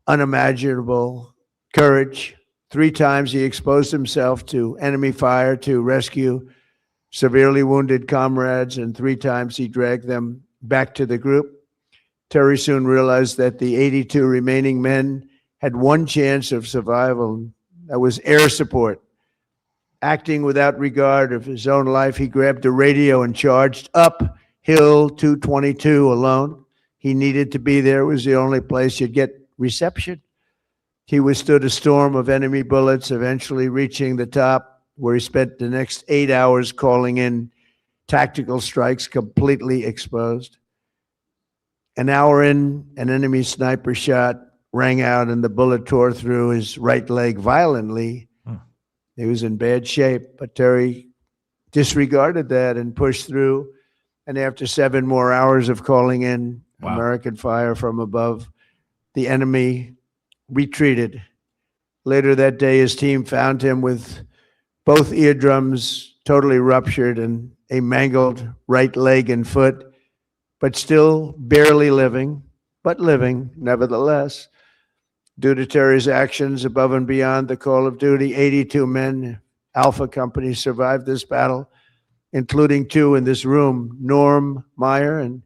unimaginable courage. 3 times he exposed himself to enemy fire to rescue severely wounded comrades, and 3 times he dragged them back to the group. Terry soon realized that the 82 remaining men had one chance of survival. That was air support. Acting without regard of his own life, he grabbed a radio and charged up Hill 222 alone. He needed to be there. It was the only place you'd get reception. He withstood a storm of enemy bullets, eventually reaching the top, where he spent the next 8 hours calling in tactical strikes, completely exposed. An hour in, an enemy sniper shot rang out and the bullet tore through his right leg violently. He was in bad shape, but Terry disregarded that and pushed through. And after 7 more hours of calling in American fire from above, the enemy retreated. Later that day, his team found him with both eardrums totally ruptured and a mangled right leg and foot, but still barely living, but living nevertheless. Due to Terry's actions above and beyond the call of duty, 82 men, Alpha Company, survived this battle, including 2 in this room, Norm Meyer and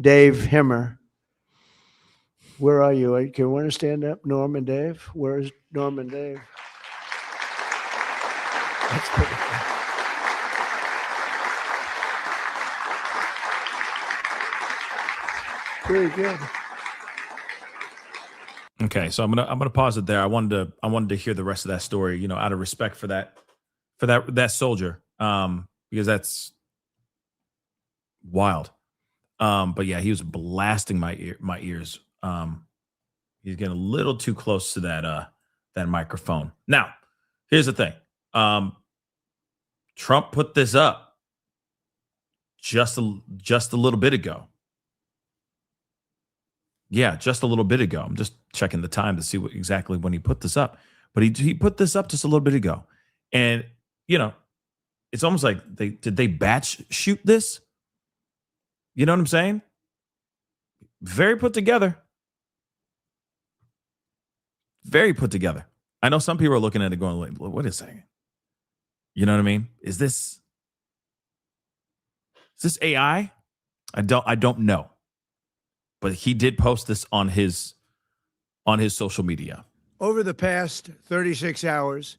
Dave Himmer. Where are you? Can you want to stand up, Norm and Dave? Where is Norm and Dave? That's pretty cool. Very good. Okay, so I'm gonna pause it there. I wanted to hear the rest of that story, out of respect for that soldier, because that's wild. But yeah, he was blasting my ears. He's getting a little too close to that microphone. Now, here's the thing. Trump put this up just a little bit ago. Yeah, just a little bit ago. I'm just checking the time to see exactly when he put this up. But he put this up just a little bit ago. And, it's almost like did they batch shoot this? You know what I'm saying? Very put together. Very put together. I know some people are looking at it going, like, what is saying? You know what I mean? Is this AI? I don't know. But he did post this on his social media. Over the past 36 hours,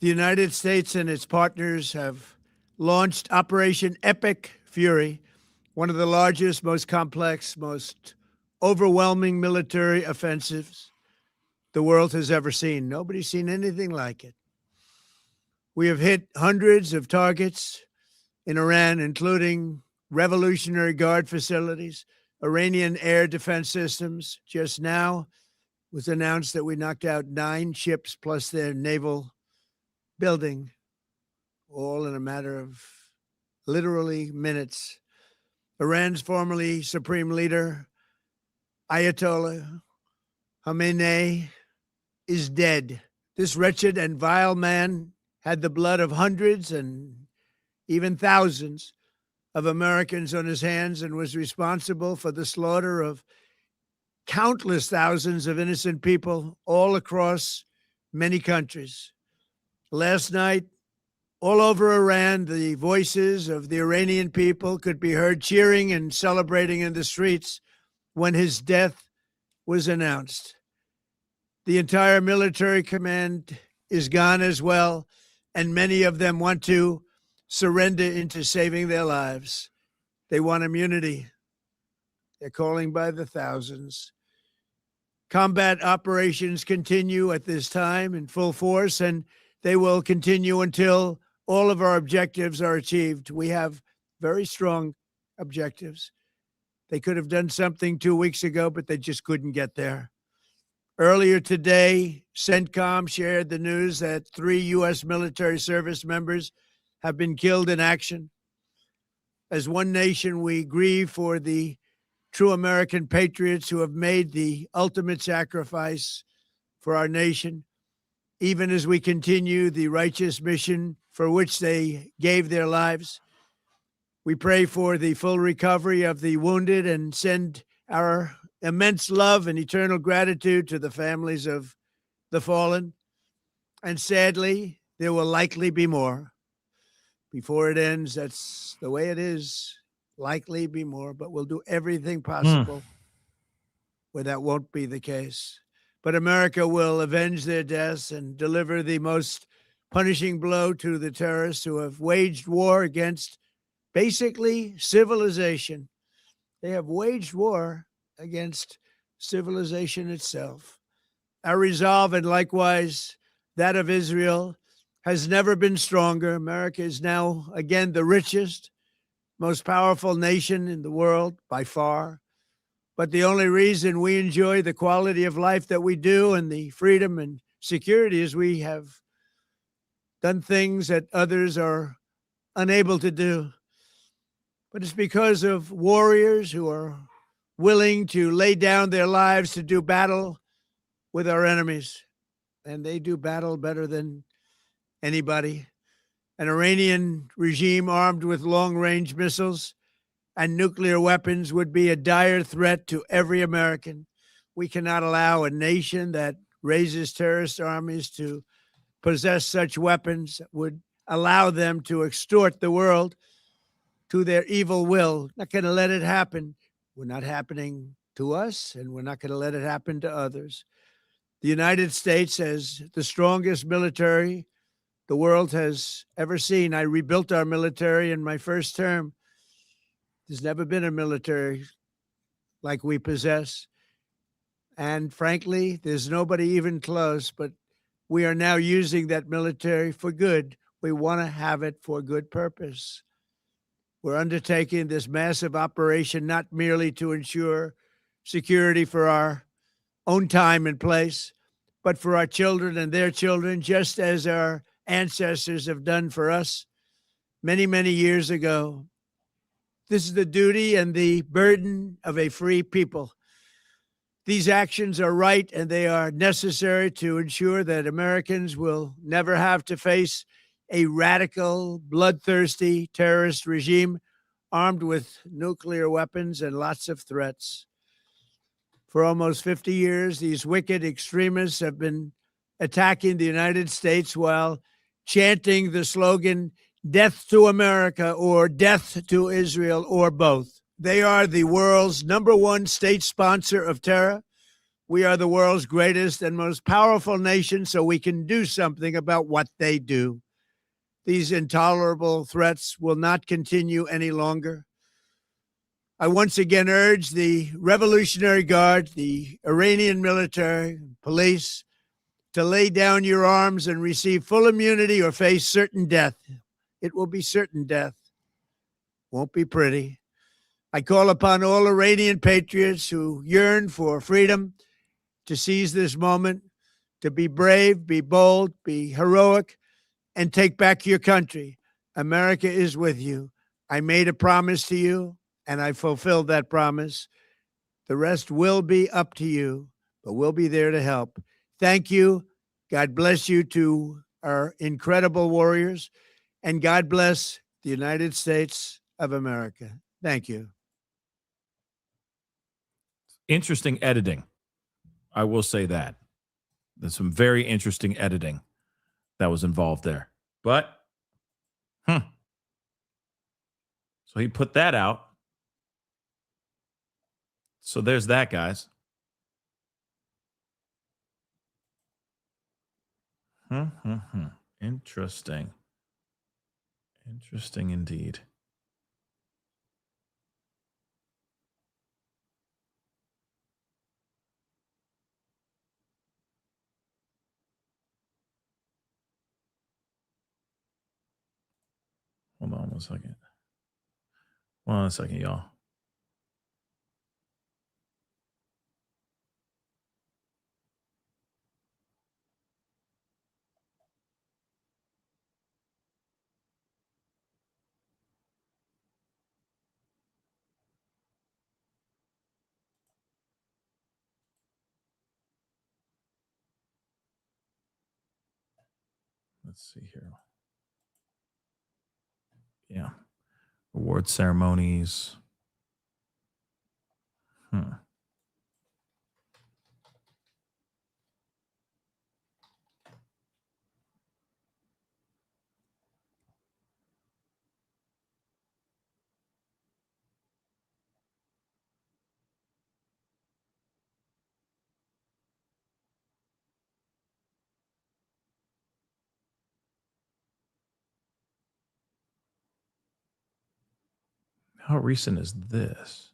the United States and its partners have launched Operation Epic Fury, one of the largest, most complex, most overwhelming military offensives the world has ever seen. Nobody's seen anything like it. We have hit hundreds of targets in Iran, including Revolutionary Guard facilities, Iranian air defense systems. Just now was announced that we knocked out 9 ships plus their naval building, all in a matter of literally minutes. Iran's formerly supreme leader, Ayatollah Khamenei, is dead. This wretched and vile man had the blood of hundreds and even thousands of Americans on his hands and was responsible for the slaughter of countless thousands of innocent people all across many countries. Last night, all over Iran, the voices of the Iranian people could be heard cheering and celebrating in the streets when his death was announced. The entire military command is gone as well, and many of them want to surrender into saving their lives. They want immunity. They're calling by the thousands. Combat operations continue at this time in full force, and they will continue until all of our objectives are achieved. We have very strong objectives. They could have done something 2 weeks ago, but they just couldn't get there. Earlier today, CENTCOM shared the news that 3 U.S. military service members have been killed in action. As one nation, we grieve for the true American patriots who have made the ultimate sacrifice for our nation, even as we continue the righteous mission for which they gave their lives. We pray for the full recovery of the wounded and send our immense love and eternal gratitude to the families of the fallen. And sadly, there will likely be more. Before it ends, that's the way it is. Likely be more, but we'll do everything possible where that won't be the case. But America will avenge their deaths and deliver the most punishing blow to the terrorists who have waged war against basically civilization. They have waged war against civilization itself. Our resolve, and likewise that of Israel, has never been stronger. America is now, again, the richest, most powerful nation in the world by far. But the only reason we enjoy the quality of life that we do and the freedom and security is we have done things that others are unable to do. But it's because of warriors who are willing to lay down their lives to do battle with our enemies. And they do battle better than anybody. An Iranian regime armed with long-range missiles and nuclear weapons would be a dire threat to every American. We cannot allow a nation that raises terrorist armies to possess such weapons that would allow them to extort the world to their evil will. Not going to let it happen. We're not happening to us, and we're not going to let it happen to others. The United States has the strongest military the world has ever seen. I rebuilt our military in my first term. There's never been a military like we possess. And frankly, there's nobody even close, but we are now using that military for good. We want to have it for good purpose. We're undertaking this massive operation not merely to ensure security for our own time and place, but for our children and their children, just as our ancestors have done for us many, many years ago. This is the duty and the burden of a free people. These actions are right and they are necessary to ensure that Americans will never have to face a radical, bloodthirsty terrorist regime armed with nuclear weapons and lots of threats. For almost 50 years, these wicked extremists have been attacking the United States while chanting the slogan, "Death to America" or "Death to Israel," or both. They are the world's #1 state sponsor of terror. We are the world's greatest and most powerful nation, so we can do something about what they do. These intolerable threats will not continue any longer. I once again urge the Revolutionary Guard, the Iranian military, police, to lay down your arms and receive full immunity or face certain death. It will be certain death. Won't be pretty. I call upon all Iranian patriots who yearn for freedom to seize this moment, to be brave, be bold, be heroic, and take back your country. America is with you. I made a promise to you, and I fulfilled that promise. The rest will be up to you, but we'll be there to help. Thank you. God bless you to our incredible warriors, and God bless the United States of America. Thank you. Interesting editing. I will say that. There's some very interesting editing that was involved there. But, so he put that out. So there's that, guys. Interesting. Interesting indeed. Hold on 1 second. 1 second, y'all. Let's see here. Yeah. Award ceremonies. How recent is this?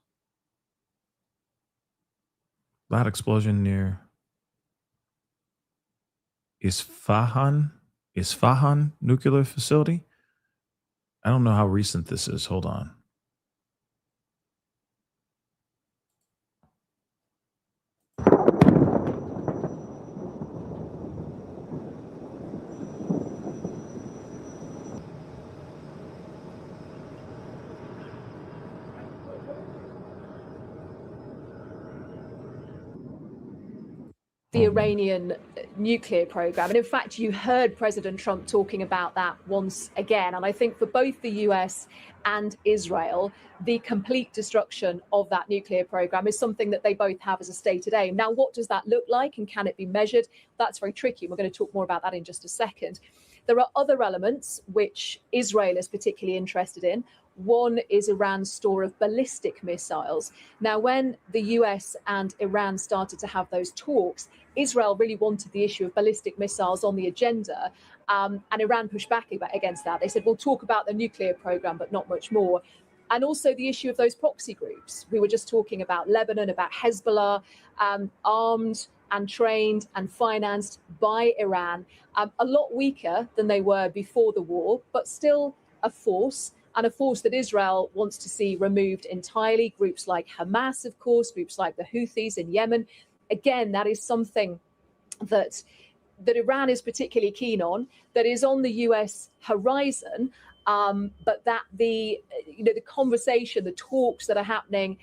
Loud explosion near Isfahan nuclear facility. I don't know how recent this is. Hold on. The Iranian nuclear program. And in fact, you heard President Trump talking about that once again. And I think for both the US and Israel, the complete destruction of that nuclear program is something that they both have as a stated aim. Now, what does that look like and can it be measured? That's very tricky. We're going to talk more about that in just a second. There are other elements which Israel is particularly interested in. One is Iran's store of ballistic missiles. Now, when the US and Iran started to have those talks, Israel really wanted the issue of ballistic missiles on the agenda, and Iran pushed back against that. They said, we'll talk about the nuclear program, but not much more. And also the issue of those proxy groups. We were just talking about Lebanon, about Hezbollah, armed and trained and financed by Iran, a lot weaker than they were before the war, but still a force. And a force that Israel wants to see removed entirely. Groups like Hamas, of course, groups like the Houthis in Yemen. Again, that is something that Iran is particularly keen on, that is on the US horizon, but that the conversation, the talks that are happening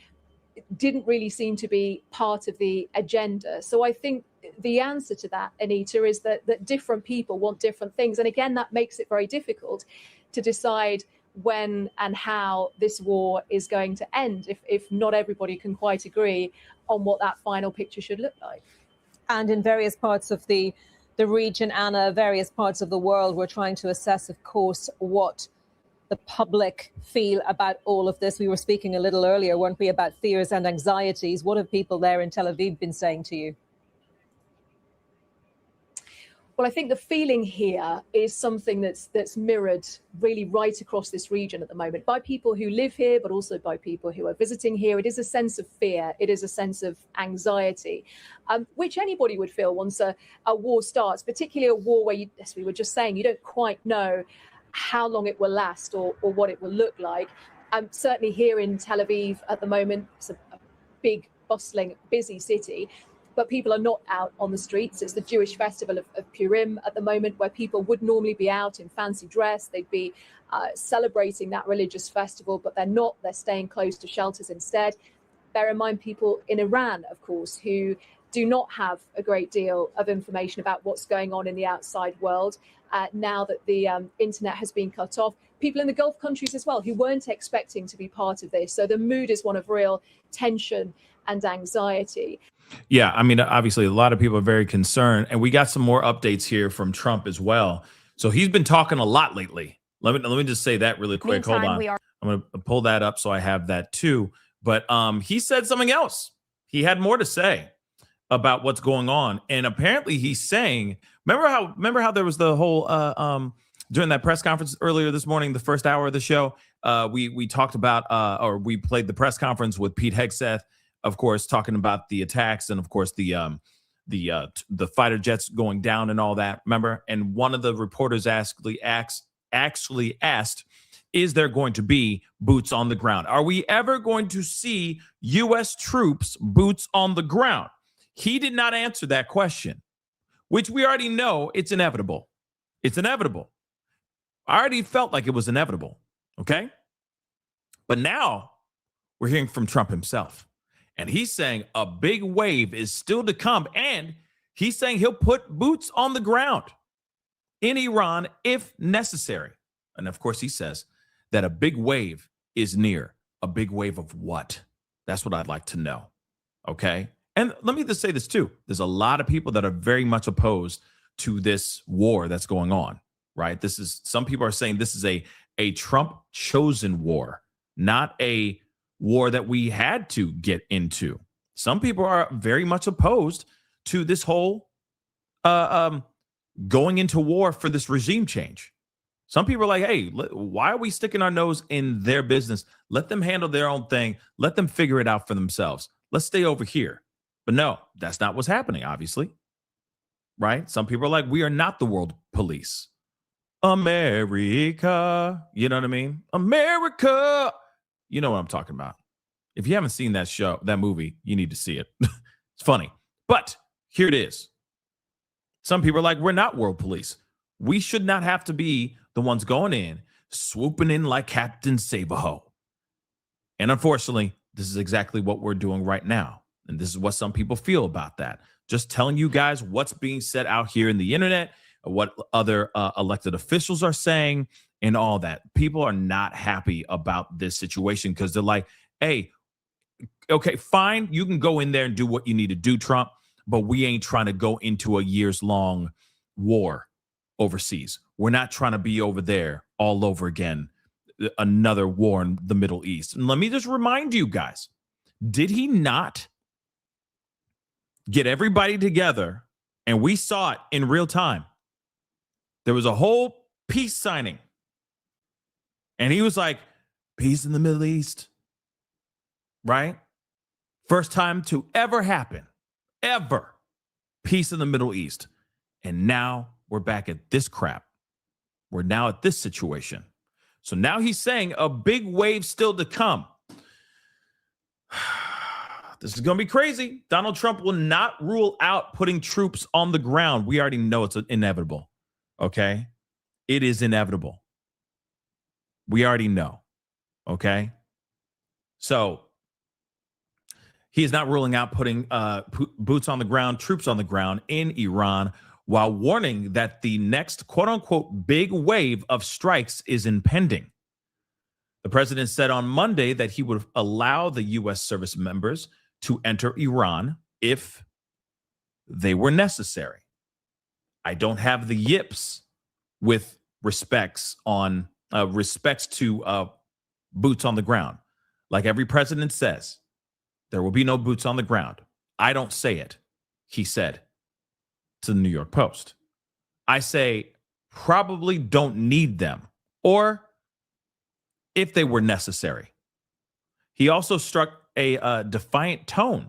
didn't really seem to be part of the agenda. So I think the answer to that, Anita, is that different people want different things. And again, that makes it very difficult to decide when and how this war is going to end, if not everybody can quite agree on what that final picture should look like. And in various parts of the region, Anna, various parts of the world, we're trying to assess, of course, what the public feel about all of this. We were speaking a little earlier, weren't we, about fears and anxieties. What have people there in Tel Aviv been saying to you? Well, I think the feeling here is something that's mirrored really right across this region at the moment by people who live here, but also by people who are visiting here. It is a sense of fear. It is a sense of anxiety, which anybody would feel once a war starts, particularly a war where, as we were just saying, you don't quite know how long it will last or what it will look like. Certainly here in Tel Aviv at the moment, it's a big, bustling, busy city. But people are not out on the streets. It's the Jewish festival of Purim at the moment, where people would normally be out in fancy dress. They'd be celebrating that religious festival, but they're not. They're staying close to shelters instead. Bear in mind people in Iran, of course, who do not have a great deal of information about what's going on in the outside world now that the internet has been cut off. People in the Gulf countries as well, who weren't expecting to be part of this. So the mood is one of real tension and anxiety. Yeah, I mean, obviously, a lot of people are very concerned, and we got some more updates here from Trump as well. So he's been talking a lot lately. Let me just say that really quick. Meantime, hold on, I'm going to pull that up so I have that too. But he said something else. He had more to say about what's going on, and apparently he's saying, remember how there was the whole during that press conference earlier this morning, the first hour of the show, we talked about or we played the press conference with Pete Hegseth, of course, talking about the attacks and, of course, the fighter jets going down and all that. Remember? And one of the reporters actually asked, is there going to be boots on the ground? Are we ever going to see U.S. troops boots on the ground? He did not answer that question, which we already know it's inevitable. It's inevitable. I already felt like it was inevitable. Okay. But now we're hearing from Trump himself. And he's saying a big wave is still to come. And he's saying he'll put boots on the ground in Iran if necessary. And of course, he says that a big wave is near. A big wave of what? That's what I'd like to know. Okay. And let me just say this too. There's a lot of people that are very much opposed to this war that's going on, right? Some people are saying this is a Trump chosen war, not a war that we had to get into. Some people are very much opposed to this whole going into war for this regime change. Some people are like, hey, why are we sticking our nose in their business? Let them handle their own thing. Let them figure it out for themselves. Let's stay over here. But no, that's not what's happening, obviously. Right? Some people are like, we are not the world police. America. You know what I mean? America. You know what I'm talking about. If you haven't seen that movie, you need to see it. It's funny. But here it is. Some people are like, we're not world police. We should not have to be the ones going in, swooping in like Captain Saberho. And unfortunately, this is exactly what we're doing right now. And this is what some people feel about that. Just telling you guys what's being said out here in the internet, what other elected officials are saying, and all that. People are not happy about this situation because they're like, hey, okay, fine. You can go in there and do what you need to do, Trump, but we ain't trying to go into a years-long war overseas. We're not trying to be over there all over again, another war in the Middle East. And let me just remind you guys, did he not get everybody together? And we saw it in real time. There was a whole peace signing. And he was like, peace in the Middle East. Right? First time to ever happen. Ever. Peace in the Middle East. And now we're back at this crap. We're now at this situation. So now he's saying a big wave still to come. This is going to be crazy. Donald Trump will not rule out putting troops on the ground. We already know it's inevitable. Okay? It is inevitable. We already know. Okay? So he is not ruling out putting boots on the ground, troops on the ground in Iran, while warning that the next quote unquote big wave of strikes is impending. The president said on Monday that he would allow the U.S. service members to enter Iran if they were necessary. I don't have the yips with respects to boots on the ground. Like every president says, there will be no boots on the ground. I don't say it, he said to the New York Post. I say probably don't need them, or if they were necessary. He also struck a defiant tone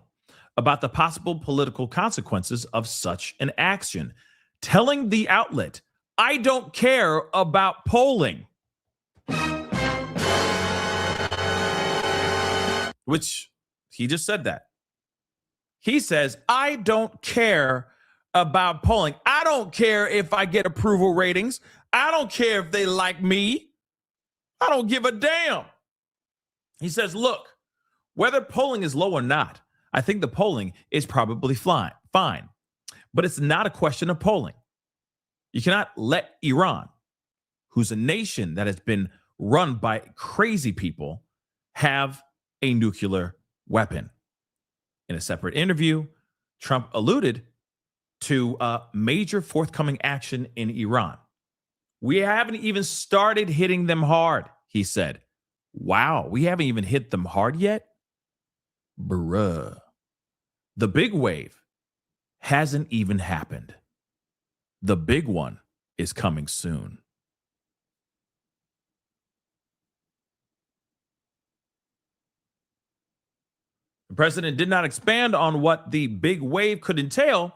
about the possible political consequences of such an action, telling the outlet, I don't care about polling. Which he just said that. He says, I don't care about polling. I don't care if I get approval ratings. I don't care if they like me. I don't give a damn. He says, look, whether polling is low or not, I think the polling is probably fine. But it's not a question of polling. You cannot let Iran, who's a nation that has been run by crazy people, have a nuclear weapon. In a separate interview, Trump alluded to major forthcoming action in Iran. We haven't even started hitting them hard, he said. Wow, we haven't even hit them hard yet? Bruh. The big wave hasn't even happened. The big one is coming soon. The president did not expand on what the big wave could entail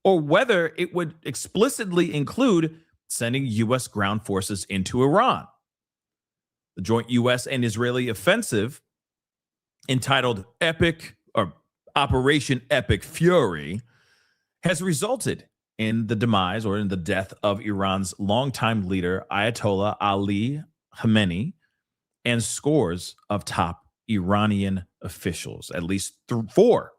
or whether it would explicitly include sending U.S. ground forces into Iran. The joint U.S. and Israeli offensive, entitled Operation Epic Fury, has resulted in the demise or in the death of Iran's longtime leader, Ayatollah Ali Khamenei, and scores of top Iranian officials. At least four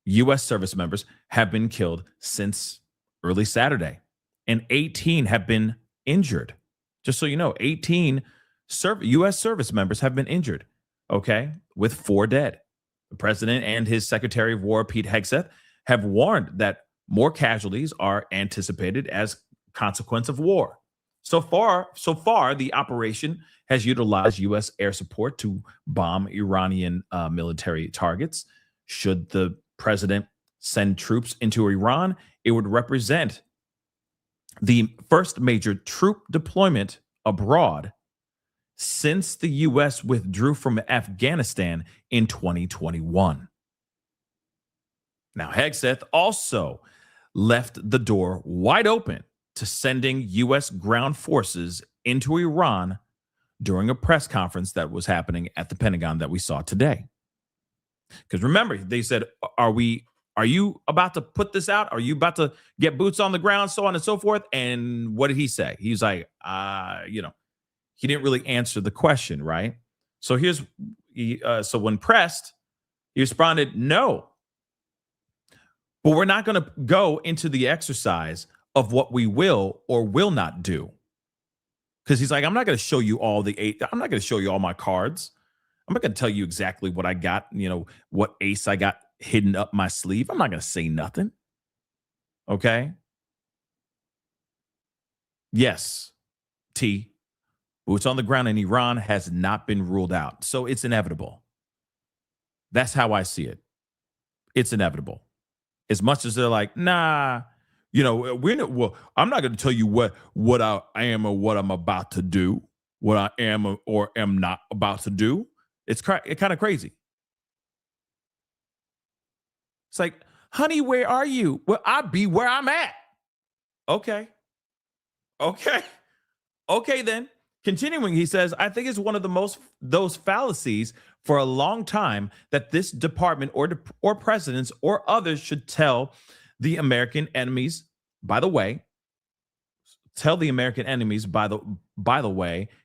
U.S. service members have been killed since early Saturday, and 18 have been injured. Just so you know, 18 U.S. service members have been injured, okay, with 4 dead. The president and his Secretary of War, Pete Hegseth, have warned that more casualties are anticipated as consequence of war. So far, the operation has utilized U.S. air support to bomb Iranian military targets. Should the president send troops into Iran, it would represent the first major troop deployment abroad since the U.S. withdrew from Afghanistan in 2021. Now, Hegseth also left the door wide open to sending U.S. ground forces into Iran during a press conference that was happening at the Pentagon that we saw today. Because remember, they said, are you about to put this out? Are you about to get boots on the ground, so on and so forth? And what did he say? He was like, he didn't really answer the question, right? So so when pressed, he responded, no. But we're not going to go into the exercise of what we will or will not do. Because he's like, I'm not going to show you all I'm not going to show you all my cards. I'm not going to tell you exactly what I got, what ace I got hidden up my sleeve. I'm not going to say nothing. Okay? Yes, T, boots on the ground in Iran has not been ruled out. So it's inevitable. That's how I see it. It's inevitable. As much as they're like, nah, I'm not going to tell you what I am or what I'm about to do, what I am or am not about to do. It's kind of crazy. It's like, honey, where are you? Well, I'll be where I'm at. Okay, then. Continuing, he says, I think it's one of those fallacies for a long time that this department or presidents or others should tell the American enemies, by the way,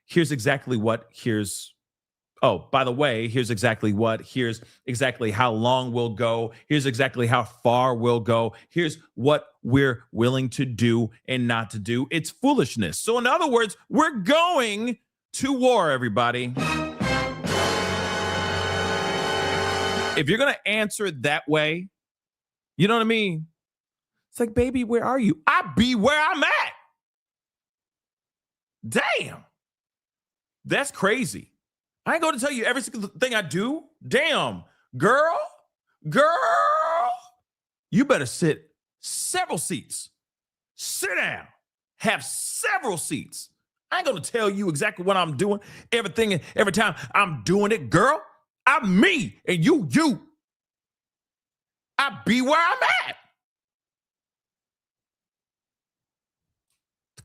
here's exactly how long we'll go. Here's exactly how far we'll go. Here's what we're willing to do and not to do. It's foolishness. So in other words, we're going to war, everybody. If you're going to answer it that way, you know what I mean? It's like, baby, where are you? I be where I'm at. Damn. That's crazy. I ain't going to tell you every single thing I do. Damn. Girl, you better sit several seats. Sit down. Have several seats. I ain't going to tell you exactly what I'm doing. Everything, every time I'm doing it, girl. I'm me and you. I be where I'm at.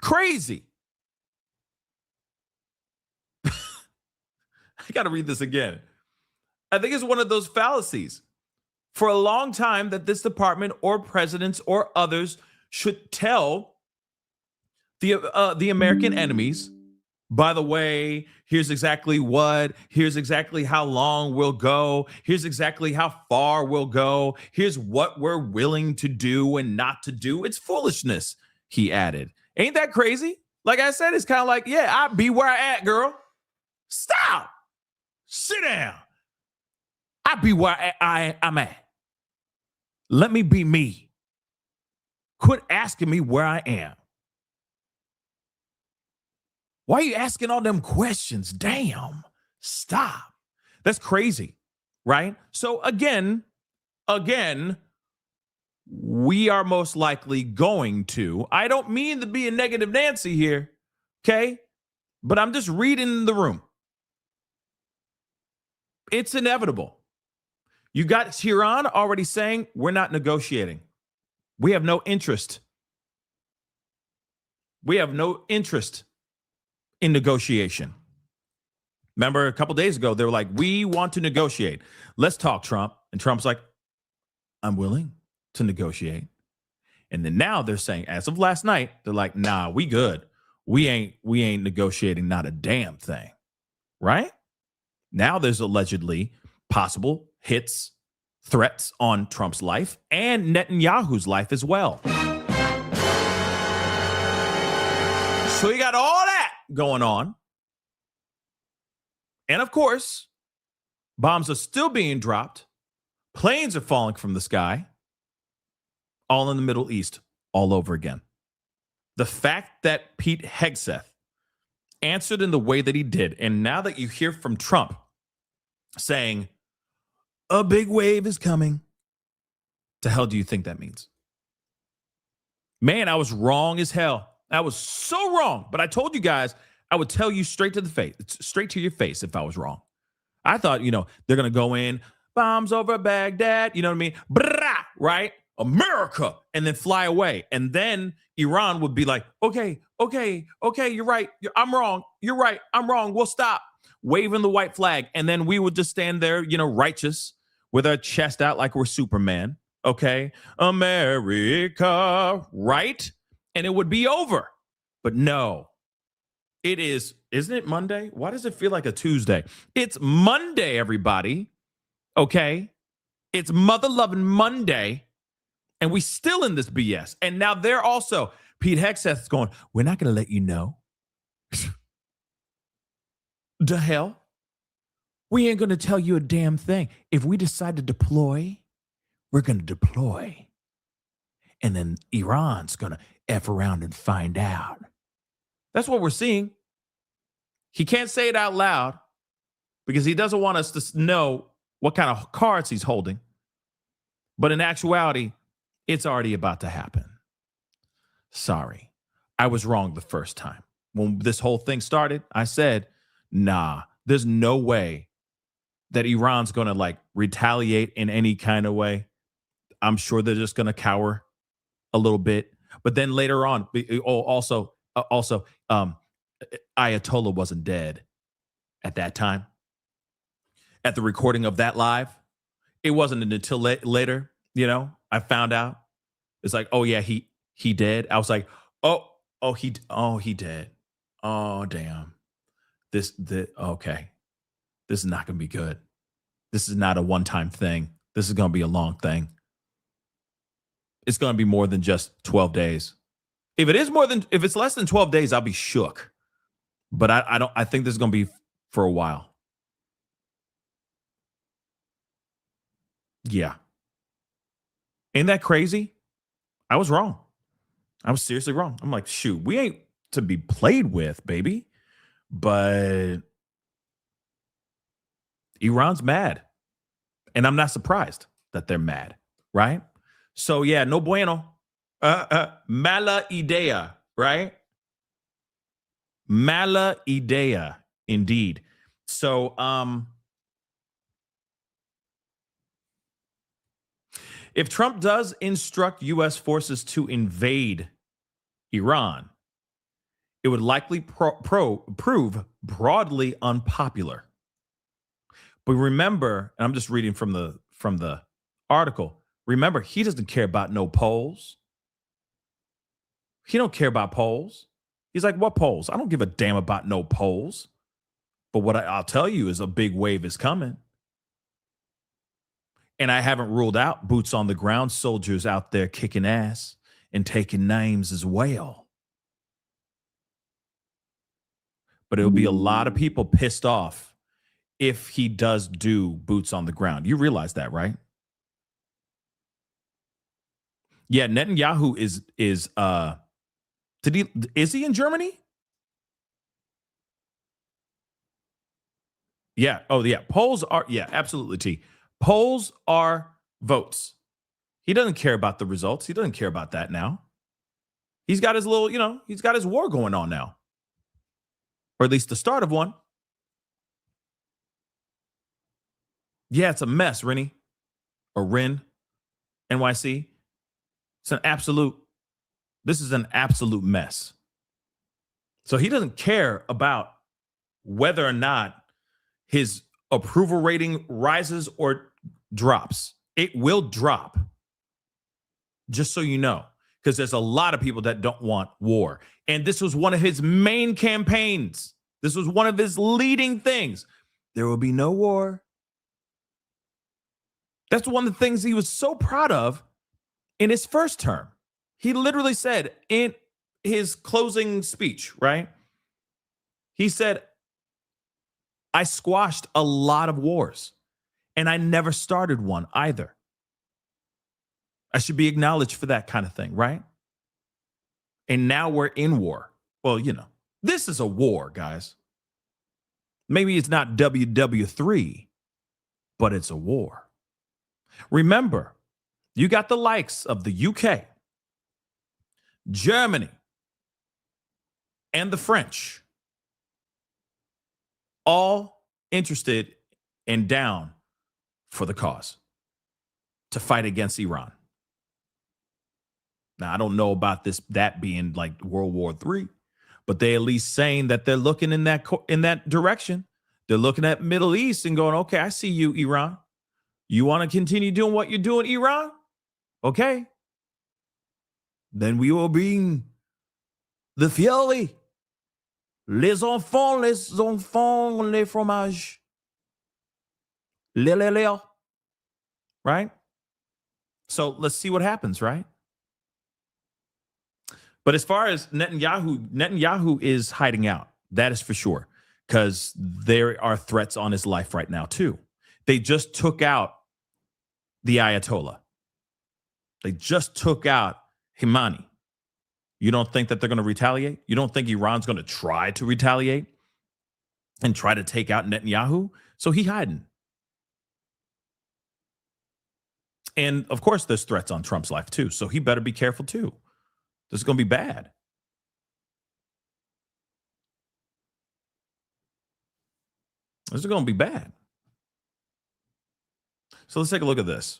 Crazy. I got to read this again. I think it's one of those fallacies. For a long time that this department or presidents or others should tell the American enemies, by the way, here's exactly what, here's exactly how long we'll go, here's exactly how far we'll go, here's what we're willing to do and not to do. It's foolishness, he added. Ain't that crazy? Like I said, it's kind of like, yeah, I be where I at, girl. Stop. Sit down. I be where I'm at. Let me be me. Quit asking me where I am. Why are you asking all them questions? Damn. Stop. That's crazy, right? So again, we are most likely going to, I don't mean to be a negative Nancy here, okay? But I'm just reading the room. It's inevitable. You got Tehran already saying, we're not negotiating. We have no interest. We have no interest in negotiation. Remember a couple days ago, they were like, we want to negotiate. Let's talk, Trump. And Trump's like, I'm willing to negotiate. And then now they're saying, as of last night, they're like, nah, we good. We ain't negotiating not a damn thing. Right? Now there's allegedly possible hits, threats on Trump's life and Netanyahu's life as well. So you got all that going on. And of course, bombs are still being dropped. Planes are falling from the sky. All in the Middle East, all over again. The fact that Pete Hegseth answered in the way that he did, and now that you hear from Trump saying, a big wave is coming, the hell do you think that means? Man, I was wrong as hell. I was so wrong. But I told you guys I would tell you straight to the face, straight to your face if I was wrong. I thought, they're going to go in, bombs over Baghdad, you know what I mean? Brah, right? America, and then fly away. And then Iran would be like, okay, you're right. I'm wrong. You're right. I'm wrong. We'll stop. Waving the white flag. And then we would just stand there, righteous with our chest out like we're Superman. Okay. America, right? And it would be over. But no, isn't it Monday? Why does it feel like a Tuesday? It's Monday, everybody. Okay. It's mother-loving Monday. And we still in this BS. And now they're also, Pete Hegseth is going, we're not going to let you know. The hell? We ain't going to tell you a damn thing. If we decide to deploy, we're going to deploy. And then Iran's going to F around and find out. That's what we're seeing. He can't say it out loud because he doesn't want us to know what kind of cards he's holding. But in actuality, it's already about to happen. Sorry. I was wrong the first time. When this whole thing started, I said, nah, there's no way that Iran's going to retaliate in any kind of way. I'm sure they're just going to cower a little bit. But then later on, also, Ayatollah wasn't dead at that time. At the recording of that live, it wasn't until later, I found out. It's like, oh yeah, he dead. I was like, he dead. Oh damn. Okay. This is not gonna be good. This is not a one-time thing. This is gonna be a long thing. It's gonna be more than just 12 days. If it's less than 12 days, I'll be shook. But I think this is going to be for a while. Yeah. Ain't that crazy? I was wrong. I was seriously wrong. I'm like, shoot, we ain't to be played with, baby. But Iran's mad. And I'm not surprised that they're mad, right? So yeah, no bueno. Mala idea, right? Mala idea, indeed. So if Trump does instruct U.S. forces to invade Iran, it would likely prove broadly unpopular. But remember, and I'm just reading from the article. Remember, he doesn't care about no polls. He don't care about polls. He's like, what polls? I don't give a damn about no polls. But what I'll tell you is a big wave is coming. And I haven't ruled out boots on the ground soldiers out there kicking ass and taking names as well. But it'll be a lot of people pissed off if he does do boots on the ground. You realize that, right? Yeah, Netanyahu is he in Germany? Yeah. Oh, yeah. Polls are, yeah, absolutely, T. Polls are votes. He doesn't care about the results. He doesn't care about that now. He's got his little, he's got his war going on now. Or at least the start of one. Yeah, it's a mess, Rennie. Or Ren, NYC. This is an absolute mess. So he doesn't care about whether or not his approval rating rises or drops. It will drop. Just so you know, because there's a lot of people that don't want war. And this was one of his main campaigns. This was one of his leading things. There will be no war. That's one of the things he was so proud of in his first term. He literally said in his closing speech, right? He said, I squashed a lot of wars, and I never started one either. I should be acknowledged for that kind of thing, right? And now we're in war. Well, this is a war, guys. Maybe it's not WW3, but it's a war. Remember, you got the likes of the UK, Germany, and the French, all interested and down for the cause to fight against Iran. Now, I don't know about that being like World War III, but they at least saying that they're looking in that direction. They're looking at Middle East and going, okay, I see you, Iran. You want to continue doing what you're doing, Iran? Okay. Then we will bring the fioli. Les enfants, les fromages. Le. Right? So let's see what happens, right? But as far as Netanyahu is hiding out. That is for sure. Because there are threats on his life right now, too. They just took out the Ayatollah. They just took out Khamenei. You don't think that they're going to retaliate? You don't think Iran's going to try to retaliate and try to take out Netanyahu? So he's hiding. And of course, there's threats on Trump's life too. So he better be careful too. This is going to be bad. This is going to be bad. So let's take a look at this.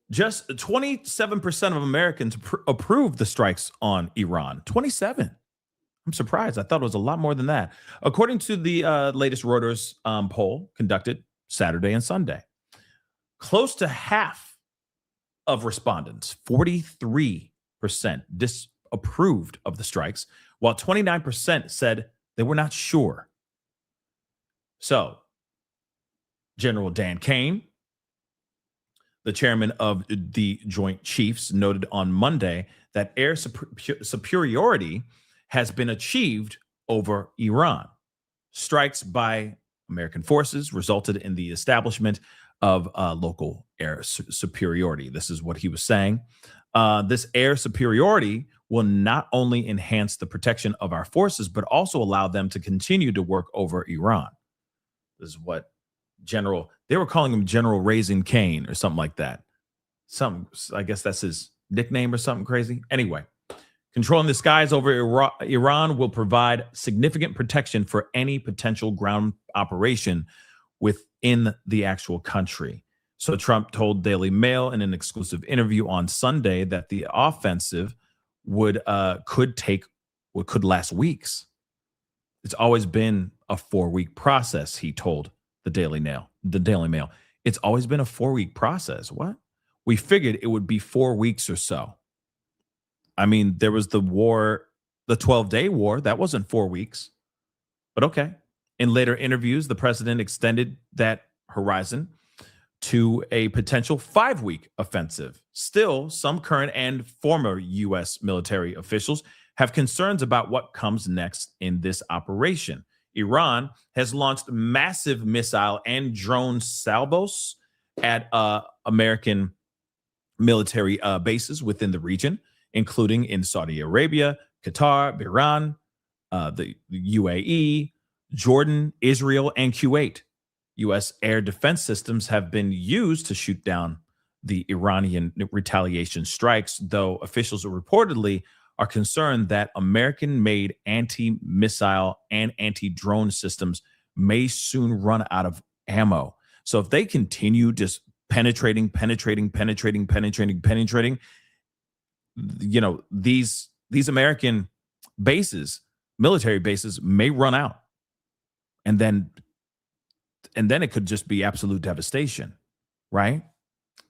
Just 27% of Americans approved the strikes on Iran. 27. I'm surprised. I thought it was a lot more than that. According to the latest Reuters poll conducted Saturday and Sunday, close to half of respondents, 43%, disapproved of the strikes, while 29% said they were not sure. So, General Dan Kane, the chairman of the Joint Chiefs, noted on Monday that air superiority has been achieved over Iran. Strikes by American forces resulted in the establishment of local air superiority. This is what he was saying. This air superiority will not only enhance the protection of our forces, but also allow them to continue to work over Iran. This is what they were calling him General Raising Cane or something like that. I guess that's his nickname or something crazy. Anyway, controlling the skies over Iran will provide significant protection for any potential ground operation within the actual country. So Trump told Daily Mail in an exclusive interview on Sunday that the offensive could last weeks. It's always been a 4-week process, he told the Daily Mail. It's always been a 4-week process. What? We figured it would be 4 weeks or so. I mean, there was the war, the 12-day war. That wasn't 4 weeks. But okay. In later interviews, the president extended that horizon to a potential 5-week offensive. Still, some current and former U.S. military officials have concerns about what comes next in this operation. Iran has launched massive missile and drone salvos at American military bases within the region, including in Saudi Arabia, Qatar, Iran, the UAE, Jordan, Israel, and Kuwait. U.S. air defense systems have been used to shoot down the Iranian retaliation strikes, though officials reportedly are concerned that American-made anti-missile and anti-drone systems may soon run out of ammo. So if they continue just penetrating, you know, these American bases, military bases, may run out. And then it could just be absolute devastation, right?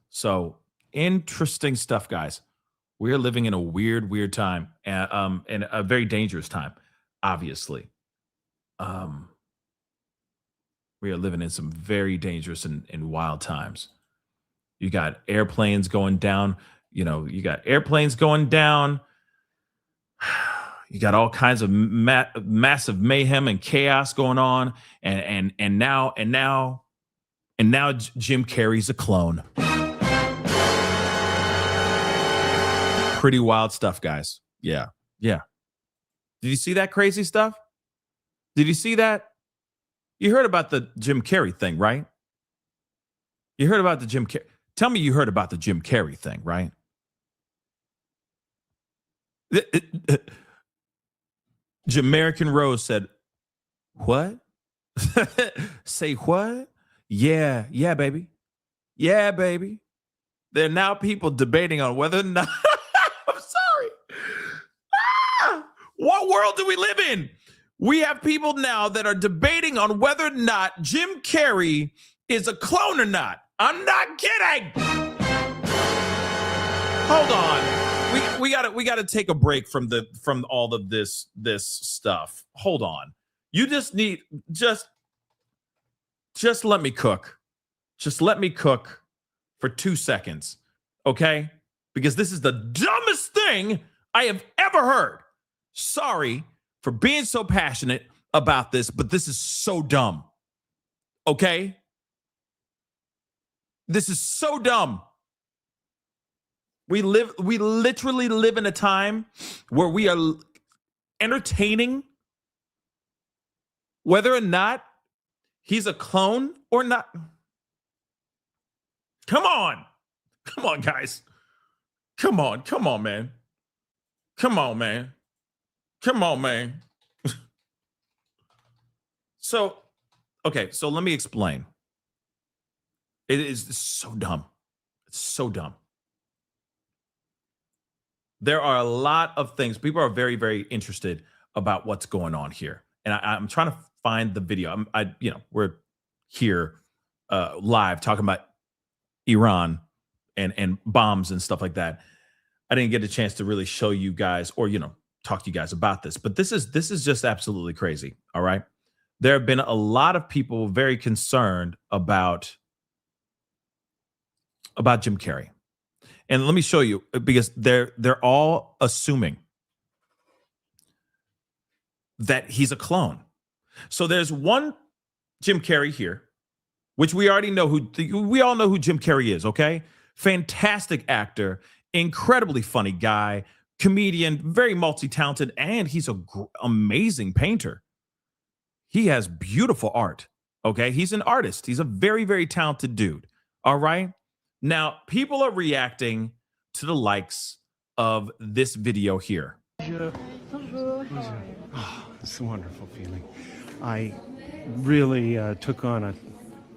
So interesting stuff, guys. We are living in a weird time, and a very dangerous time, obviously. We are living in some very dangerous and wild times. You got airplanes going down. You know, you got airplanes going down. You got all kinds of massive mayhem and chaos going on, and now Jim Carrey's a clone. Pretty wild stuff, guys. Yeah. Did you see that crazy stuff? Did you see that? You heard about the Jim Carrey thing, right? You heard about the Jim Carrey. Tell me you heard about the Jim Carrey thing, right? Jamaican Rose said, what? Say what? Yeah, baby. Yeah, baby. There are now people debating on whether or not I'm sorry. What world do we live in? We have people now that are debating on whether or not Jim Carrey is a clone or not. I'm not kidding. Hold on. We gotta take a break from all of this stuff. Hold on. You just let me cook. Just let me cook for 2 seconds. Okay? Because this is the dumbest thing I have ever heard. Sorry for being so passionate about this, but this is so dumb. Okay? This is so dumb. We literally live in a time where we are entertaining whether or not he's a clone or not. Come on, guys. Come on, man. Come on, man. So let me explain. It is so dumb. It's so dumb. There are a lot of things. People are very, very interested about what's going on here. And I'm trying to find the video. We're here live talking about Iran and bombs and stuff like that. I didn't get a chance to really show you guys or, talk to you guys about this, but this is just absolutely crazy. All right. There have been a lot of people very concerned about Jim Carrey. And let me show you, because they're all assuming that he's a clone. So there's one Jim Carrey here, which we already know we all know who Jim Carrey is, okay? Fantastic actor, incredibly funny guy, comedian, very multi-talented, and he's an amazing painter. He has beautiful art, okay? He's an artist. He's a very, very talented dude, all right? Now, people are reacting to the likes of this video here. Oh, it's a wonderful feeling. I really took on a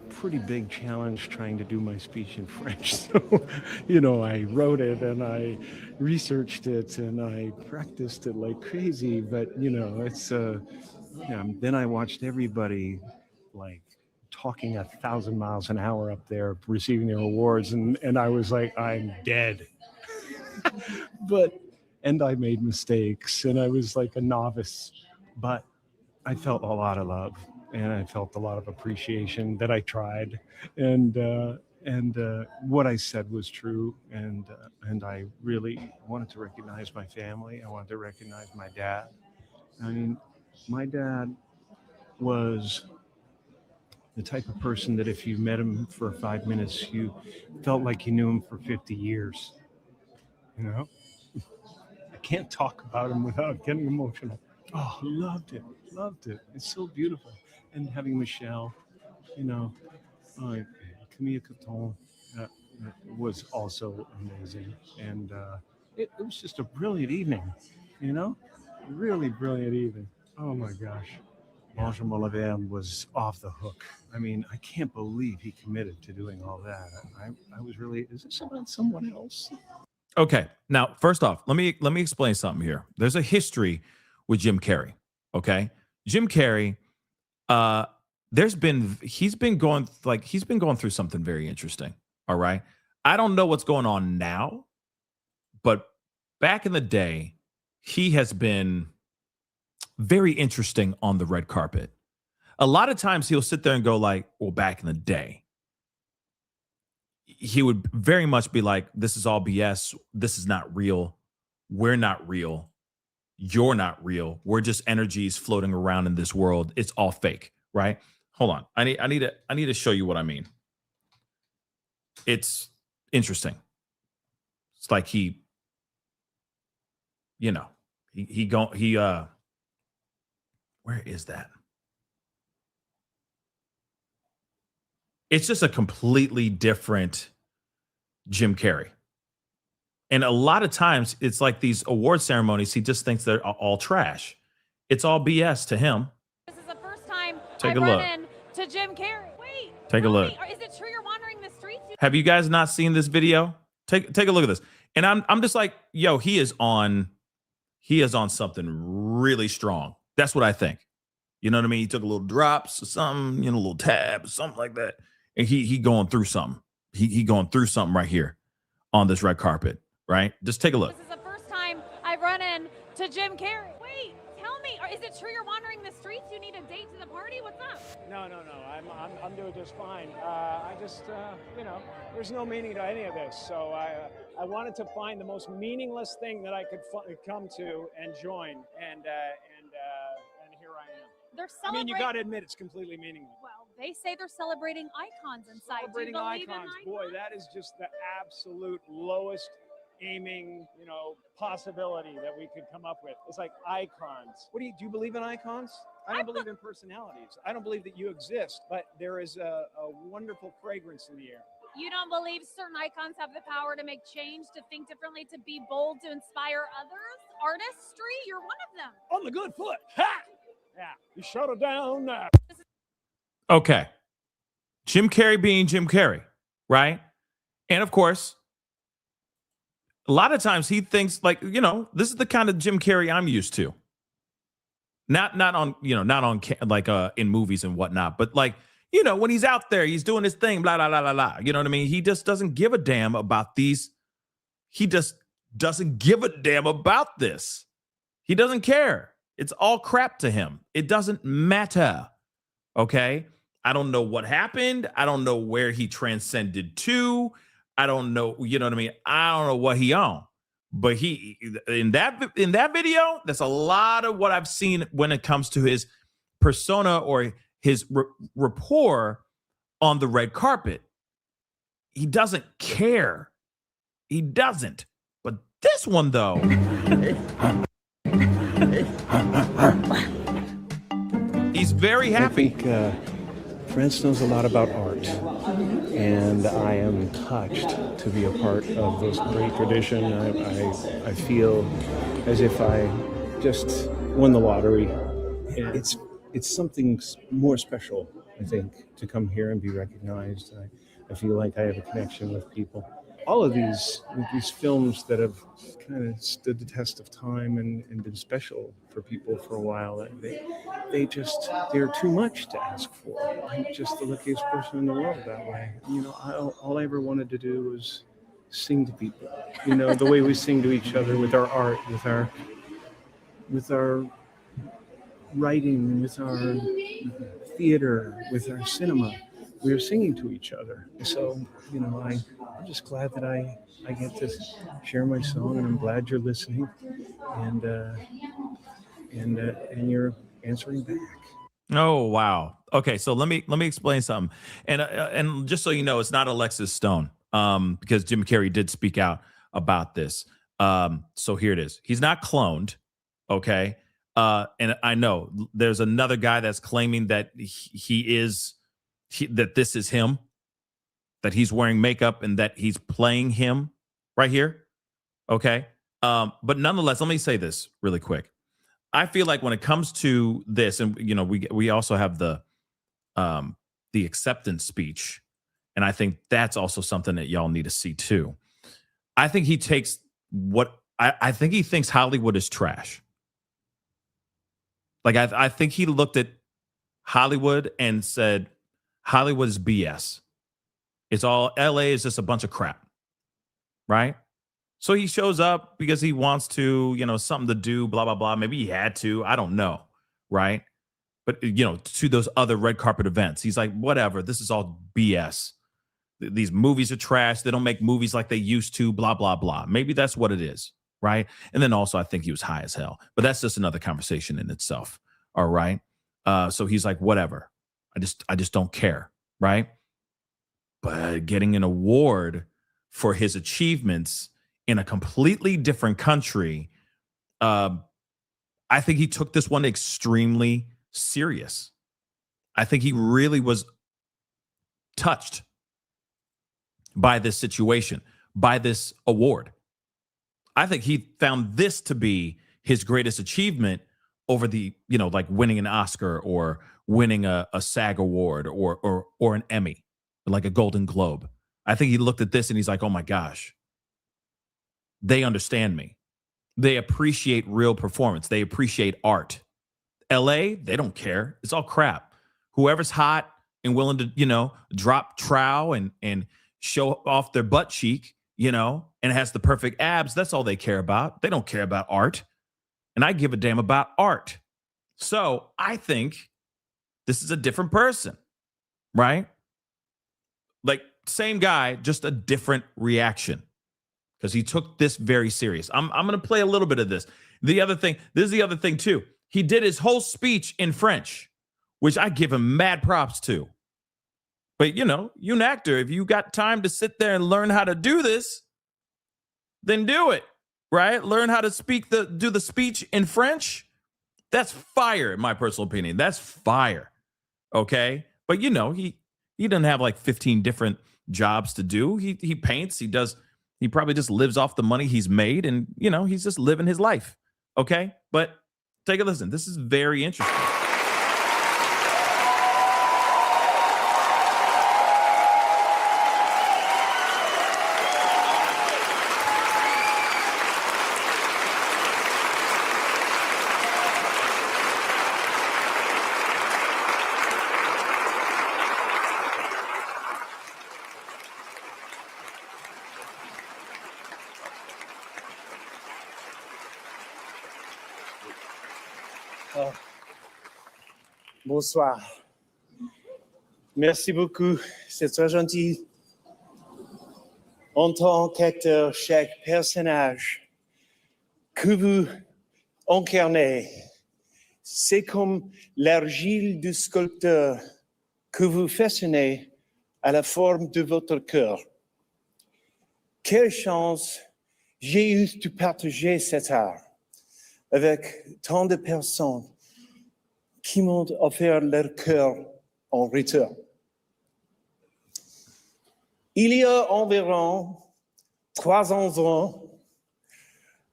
pretty big challenge trying to do my speech in French. So, I wrote it and I researched it and I practiced it like crazy. But, it's, then I watched everybody like talking 1,000 miles an hour up there, receiving their awards. And I was like, I'm dead. And I made mistakes and I was like a novice, but I felt a lot of love and I felt a lot of appreciation that I tried, and what I said was true, and I really wanted to recognize my family. I wanted to recognize my dad. I mean, my dad was the type of person that if you met him for 5 minutes, you felt like you knew him for 50 years. I can't talk about him without getting emotional. Oh, loved it. It's so beautiful. And having Michelle, Camille Coton was also amazing. And it was just a brilliant evening, really brilliant evening. Oh my gosh. Benjamin Laverne was off the hook. I mean, I can't believe he committed to doing all that. I was really, is this about someone else? Okay, now first off, let me explain something here. There's a history with Jim Carrey. Okay, Jim Carrey, he's been going through something very interesting. All right, I don't know what's going on now, but back in the day, he has been very interesting on the red carpet. A lot of times he'll sit there and go like, well, back in the day. He would very much be like, this is all BS. This is not real. We're not real. You're not real. We're just energies floating around in this world. It's all fake, right? Hold on. I need to show you what I mean. It's interesting. It's like he where is that? It's just a completely different Jim Carrey. And a lot of times it's like these award ceremonies, he just thinks they're all trash. It's all BS to him. This is the first time Take I've a look. run into Jim Carrey. Wait. Take a look. Is it true you're wandering the streets? Have you guys not seen this video? Take a look at this. And I'm just like, yo, he is on something really strong. That's what I think. You know what I mean? He took a little drops or something, a little tab, something like that. And he going through something. He going through something right here on this red carpet, right? Just take a look. This is the first time I've run into Jim Carrey. Wait, tell me, is it true you're wandering the streets? You need a date to the party? What's up? No. I'm doing just fine. I just, there's no meaning to any of this. So I wanted to find the most meaningless thing that I could come to and join, and here I am. They're I mean, you celebrating. got to admit it's completely meaningless. Well, they say they're celebrating icons inside. Celebrating Do you believe icons, in boy, that is just the absolute lowest aiming, possibility that we could come up with. It's like icons. Do you believe in icons? I don't believe in personalities. I don't believe that you exist, but there is a wonderful fragrance in the air. You don't believe certain icons have the power to make change, to think differently, to be bold, to inspire others? Artistry? You're one of them. On the good foot. Ha! Yeah, you shut it down now. Okay. Jim Carrey being Jim Carrey, right? And of course, a lot of times he thinks like, this is the kind of Jim Carrey I'm used to. Not on in movies and whatnot, but like, when he's out there, he's doing his thing, blah, blah, blah, blah, blah. You know what I mean? He just doesn't give a damn about these. He just doesn't give a damn about this. He doesn't care. It's all crap to him. It doesn't matter. Okay? I don't know what happened. I don't know where he transcended to. I don't know, you know what I mean? I don't know what he on. But he in that video, that's a lot of what I've seen when it comes to his persona or his rapport on the red carpet. He doesn't care. He doesn't. But this one, though. He's very happy. I think France knows a lot about art, and I am touched to be a part of this great tradition. I feel as if I just won the lottery. It's something more special, I think, to come here and be recognized. I feel like I have a connection with people. All of these films that have kind of stood the test of time and been special for people for a while, they're too much to ask for. I'm just the luckiest person in the world that way. You know, all I ever wanted to do was sing to people. You know, the way we sing to each other with our art, with our writing, with our theater, with our cinema. We are singing to each other. So, you know, I'm just glad that I get to share my song, and I'm glad you're listening, and you're answering back. Oh, wow. Okay, so let me explain something. And just so you know, it's not Alexis Stone, because Jim Carrey did speak out about this. So here it is. He's not cloned, okay? And I know there's another guy that's claiming that that this is him, that he's wearing makeup and that he's playing him right here. Okay. But nonetheless, let me say this really quick. I feel like when it comes to this, and you know, we also have the acceptance speech, and I think that's also something that y'all need to see too. I think he takes I think he thinks Hollywood is trash. Like I think he looked at Hollywood and said, Hollywood is BS. It's all LA is just a bunch of crap. Right? So he shows up because he wants to, you know, something to do, blah, blah, blah. Maybe he had to. I don't know. Right? But, you know, to those other red carpet events, he's like, whatever. This is all BS. These movies are trash. They don't make movies like they used to, blah, blah, blah. Maybe that's what it is. Right? And then also I think he was high as hell. But that's just another conversation in itself. All right? So he's like, whatever. I just don't care. Right? But getting an award for his achievements in a completely different country, I think he took this one extremely serious. I think he really was touched by this situation, by this award. I think he found this to be his greatest achievement over the, you know, like winning an Oscar or winning a SAG award or an Emmy, like a Golden Globe. I think he looked at this and he's like, oh my gosh, they understand me. They appreciate real performance. They appreciate art. LA, they don't care. It's all crap. Whoever's hot and willing to, you know, drop trow and show off their butt cheek, you know, and has the perfect abs, that's all they care about. They don't care about art. And I give a damn about art. So I think this is a different person, right? Like, same guy, just a different reaction, because he took this very serious. I'm going to play a little bit of this. This is the other thing too. He did his whole speech in French, which I give him mad props to. But, you know, you're an actor. If you got time to sit there and learn how to do this, then do it, right? Learn how to do the speech in French. That's fire, in my personal opinion. That's fire, okay? But, you know, he doesn't have like 15 different jobs to do. He paints, he probably just lives off the money he's made, and, you know, he's just living his life, okay? But take a listen. This is very interesting. Bonsoir. Merci beaucoup. C'est très gentil. En tant qu'acteur, chaque personnage que vous incarnez. C'est comme l'argile du sculpteur que vous façonnez à la forme de votre cœur. Quelle chance j'ai eu de partager cet art avec tant de personnes qui m'ont offert leur cœur en retour. Il y a environ 300 ans,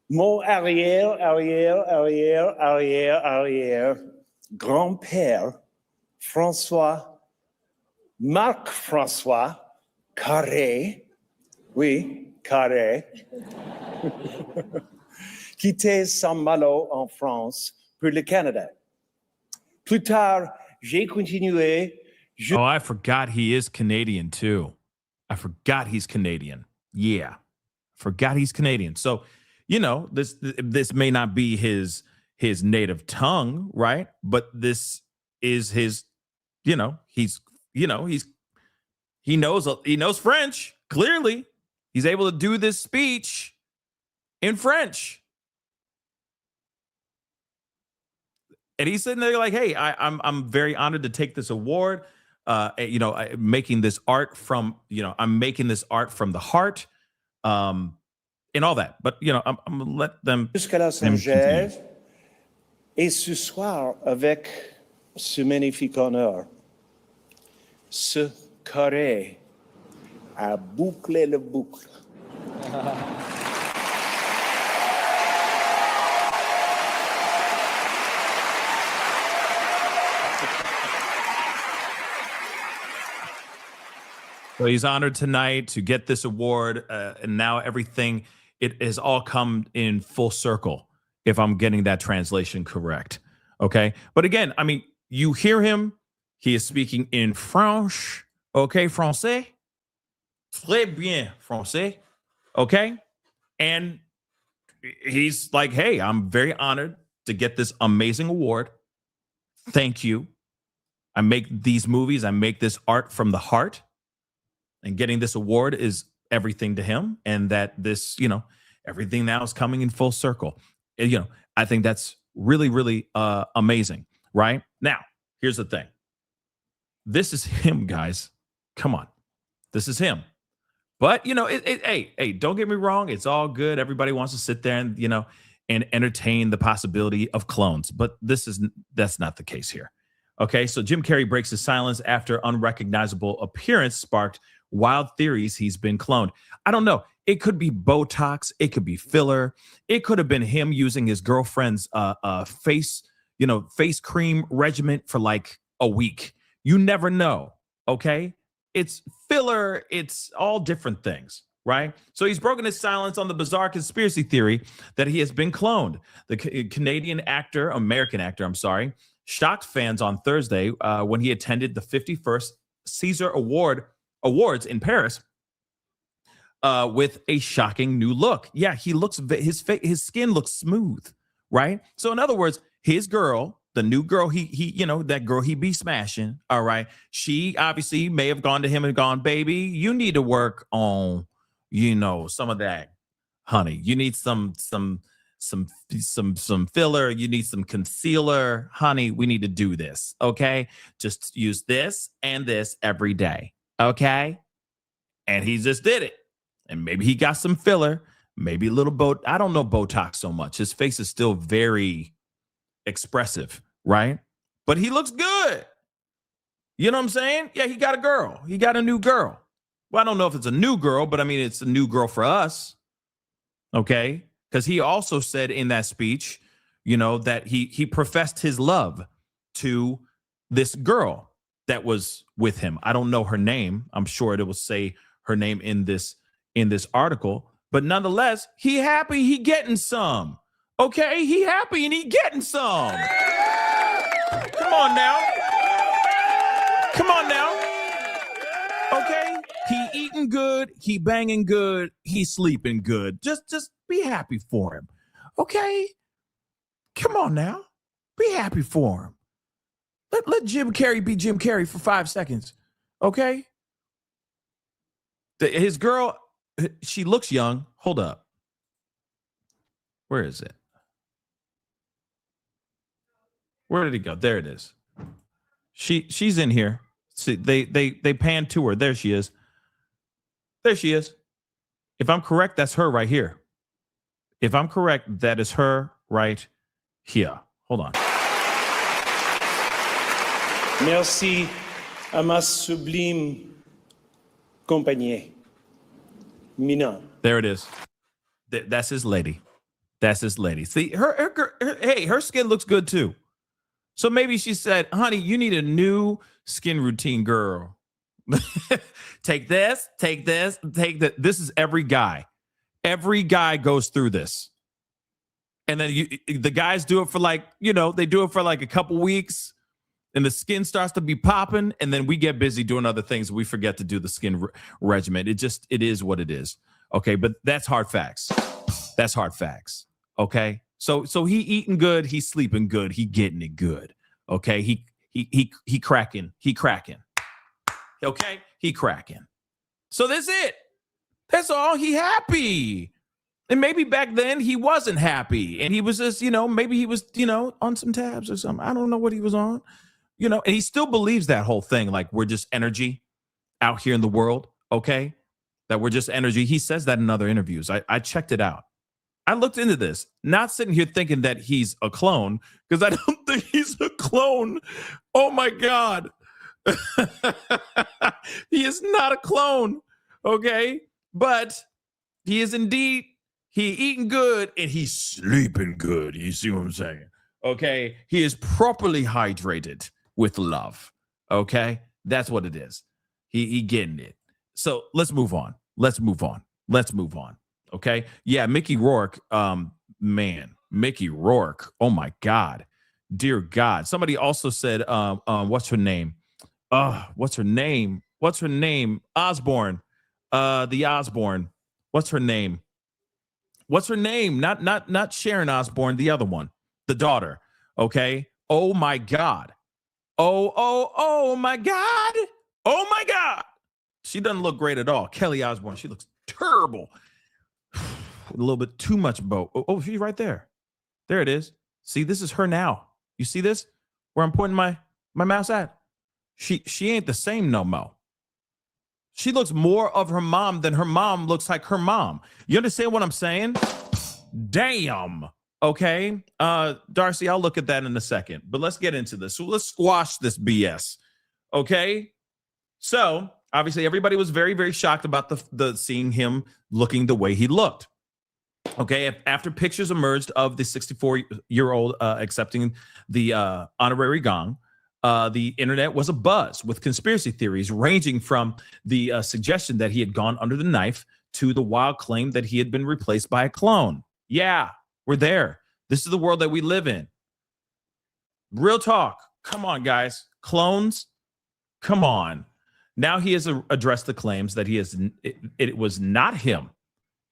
mon arrière grand-père, Marc-François Carré, oui, Carré, quittait Saint-Malo en France pour le Canada. Plus tard, j'ai continué. Oh, I forgot he is Canadian too. I forgot he's Canadian. Yeah. Forgot he's Canadian. So, you know, this may not be his native tongue, right? But this is his, he knows French. Clearly, he's able to do this speech in French. And he's sitting there like, hey, I'm very honored to take this award. Making this art from, I'm making this art from the heart, and all that. But, I'm going to let them. Jusqu'à Los Angeles. Et ce soir, avec ce magnifique honneur, ce carré a bouclé le boucle. So he's honored tonight to get this award, and now everything, it has all come in full circle, if I'm getting that translation correct. Okay? But again, I mean, you hear him, he is speaking in French, okay, français, très bien français, okay? And he's like, hey, I'm very honored to get this amazing award. Thank you. I make these movies, I make this art from the heart. And getting this award is everything to him. And that this, everything now is coming in full circle. And, I think that's really, really amazing. Right? Now, here's the thing. This is him, guys. Come on. This is him. But, hey, don't get me wrong. It's all good. Everybody wants to sit there and, and entertain the possibility of clones. But that's not the case here. Okay, so Jim Carrey breaks his silence after unrecognizable appearance sparked wild theories he's been cloned. I don't know. It could be Botox. It could be filler. It could have been him using his girlfriend's face cream regimen for like a week. You never know. Okay, it's filler. It's all different things, right? So he's broken his silence on the bizarre conspiracy theory that he has been cloned. The American actor, shocked fans on Thursday when he attended the 51st Caesar Awards in Paris with a shocking new look. Yeah, his skin looks smooth, right? So in other words, his girl, the new girl, that girl he be smashing, all right, she obviously may have gone to him and gone, baby, you need to work on, some of that, honey. You need some filler, you need some concealer, honey. We need to do this, okay? Just use this and this every day, okay? And he just did it. And maybe he got some filler, maybe a little I don't know Botox so much. His face is still very expressive, right? But he looks good. You know what I'm saying? Yeah, he got a girl. He got a new girl. Well, I don't know if it's a new girl, but I mean, it's a new girl for us, okay? Because he also said in that speech, that he professed his love to this girl that was with him. I don't know her name. I'm sure it will say her name in this article. But nonetheless, he happy he getting some. Okay, he happy and he getting some. Come on now. Okay, he eating good, he banging good, he sleeping good. Just be happy for him. Okay? Come on now. Be happy for him. Let Jim Carrey be Jim Carrey for 5 seconds. Okay? His girl, she looks young. Hold up. Where is it? Where did he go? There it is. She's in here. See, they pan to her. There she is. There she is. If I'm correct, that's her right here. If I'm correct, that is her right here. Hold on. Merci à ma sublime compagnie, Mina. There it is. That's his lady. That's his lady. See, her skin looks good too. So maybe she said, honey, you need a new skin routine, girl. Take this, take this, take that. This is every guy. Every guy goes through this. And then the guys do it for like, they do it for like a couple weeks and the skin starts to be popping. And then we get busy doing other things. We forget to do the skin regimen. It is what it is. Okay. But that's hard facts. That's hard facts. Okay. So he eating good. He's sleeping good. He getting it good. Okay. He cracking. He cracking. Okay. He cracking. So that's it. That's all. He happy. And maybe back then he wasn't happy. And he was just, maybe he was, on some tabs or something. I don't know what he was on, and he still believes that whole thing. Like we're just energy out here in the world. Okay. That we're just energy. He says that in other interviews. I checked it out. I looked into this, not sitting here thinking that he's a clone, because I don't think he's a clone. Oh my God. He is not a clone. Okay. But he is indeed, he eating good and he's sleeping good. You see what I'm saying? Okay. He is properly hydrated with love. Okay. That's what it is. He getting it. So let's move on. Let's move on. Let's move on. Okay. Yeah. Mickey Rourke. Mickey Rourke. Oh my God. Dear God. Somebody also said, what's her name? What's her name? What's her name? Osborne. The Osborne. What's her name? What's her name? Not Sharon Osborne, the other one. The daughter. Okay. Oh my God. Oh my God. Oh my God. She doesn't look great at all. Kelly Osborne. She looks terrible. A little bit too much bow. Oh, she's right there. There it is. See, this is her now. You see this? Where I'm pointing my mouse at? She ain't the same no more. She looks more of her mom than her mom looks like her mom. You understand what I'm saying? Damn. Okay. Darcy, I'll look at that in a second. But let's get into this. So let's squash this BS. Okay. So obviously everybody was very, very shocked about the seeing him looking the way he looked. Okay. After pictures emerged of the 64-year-old accepting the honorary gong, the internet was abuzz with conspiracy theories ranging from the suggestion that he had gone under the knife to the wild claim that he had been replaced by a clone. Yeah, we're there. This is the world that we live in. Real talk. Come on, guys. Clones. Come on. Now he has addressed the claims that it was not him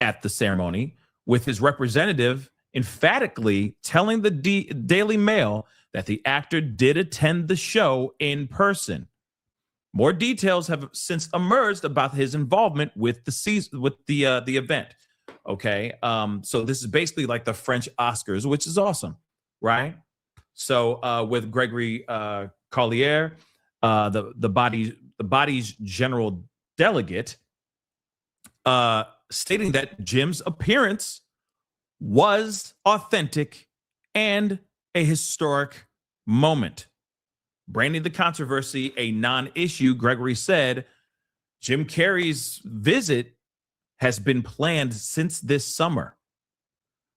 at the ceremony, with his representative emphatically telling the Daily Mail that the actor did attend the show in person. More details have since emerged about his involvement with the event. Okay, so this is basically like the French Oscars, which is awesome, right? So with Gregory Collier, the body's general delegate, stating that Jim's appearance was authentic and a historic moment. Branding the controversy a non-issue, Gregory said, Jim Carrey's visit has been planned since this summer.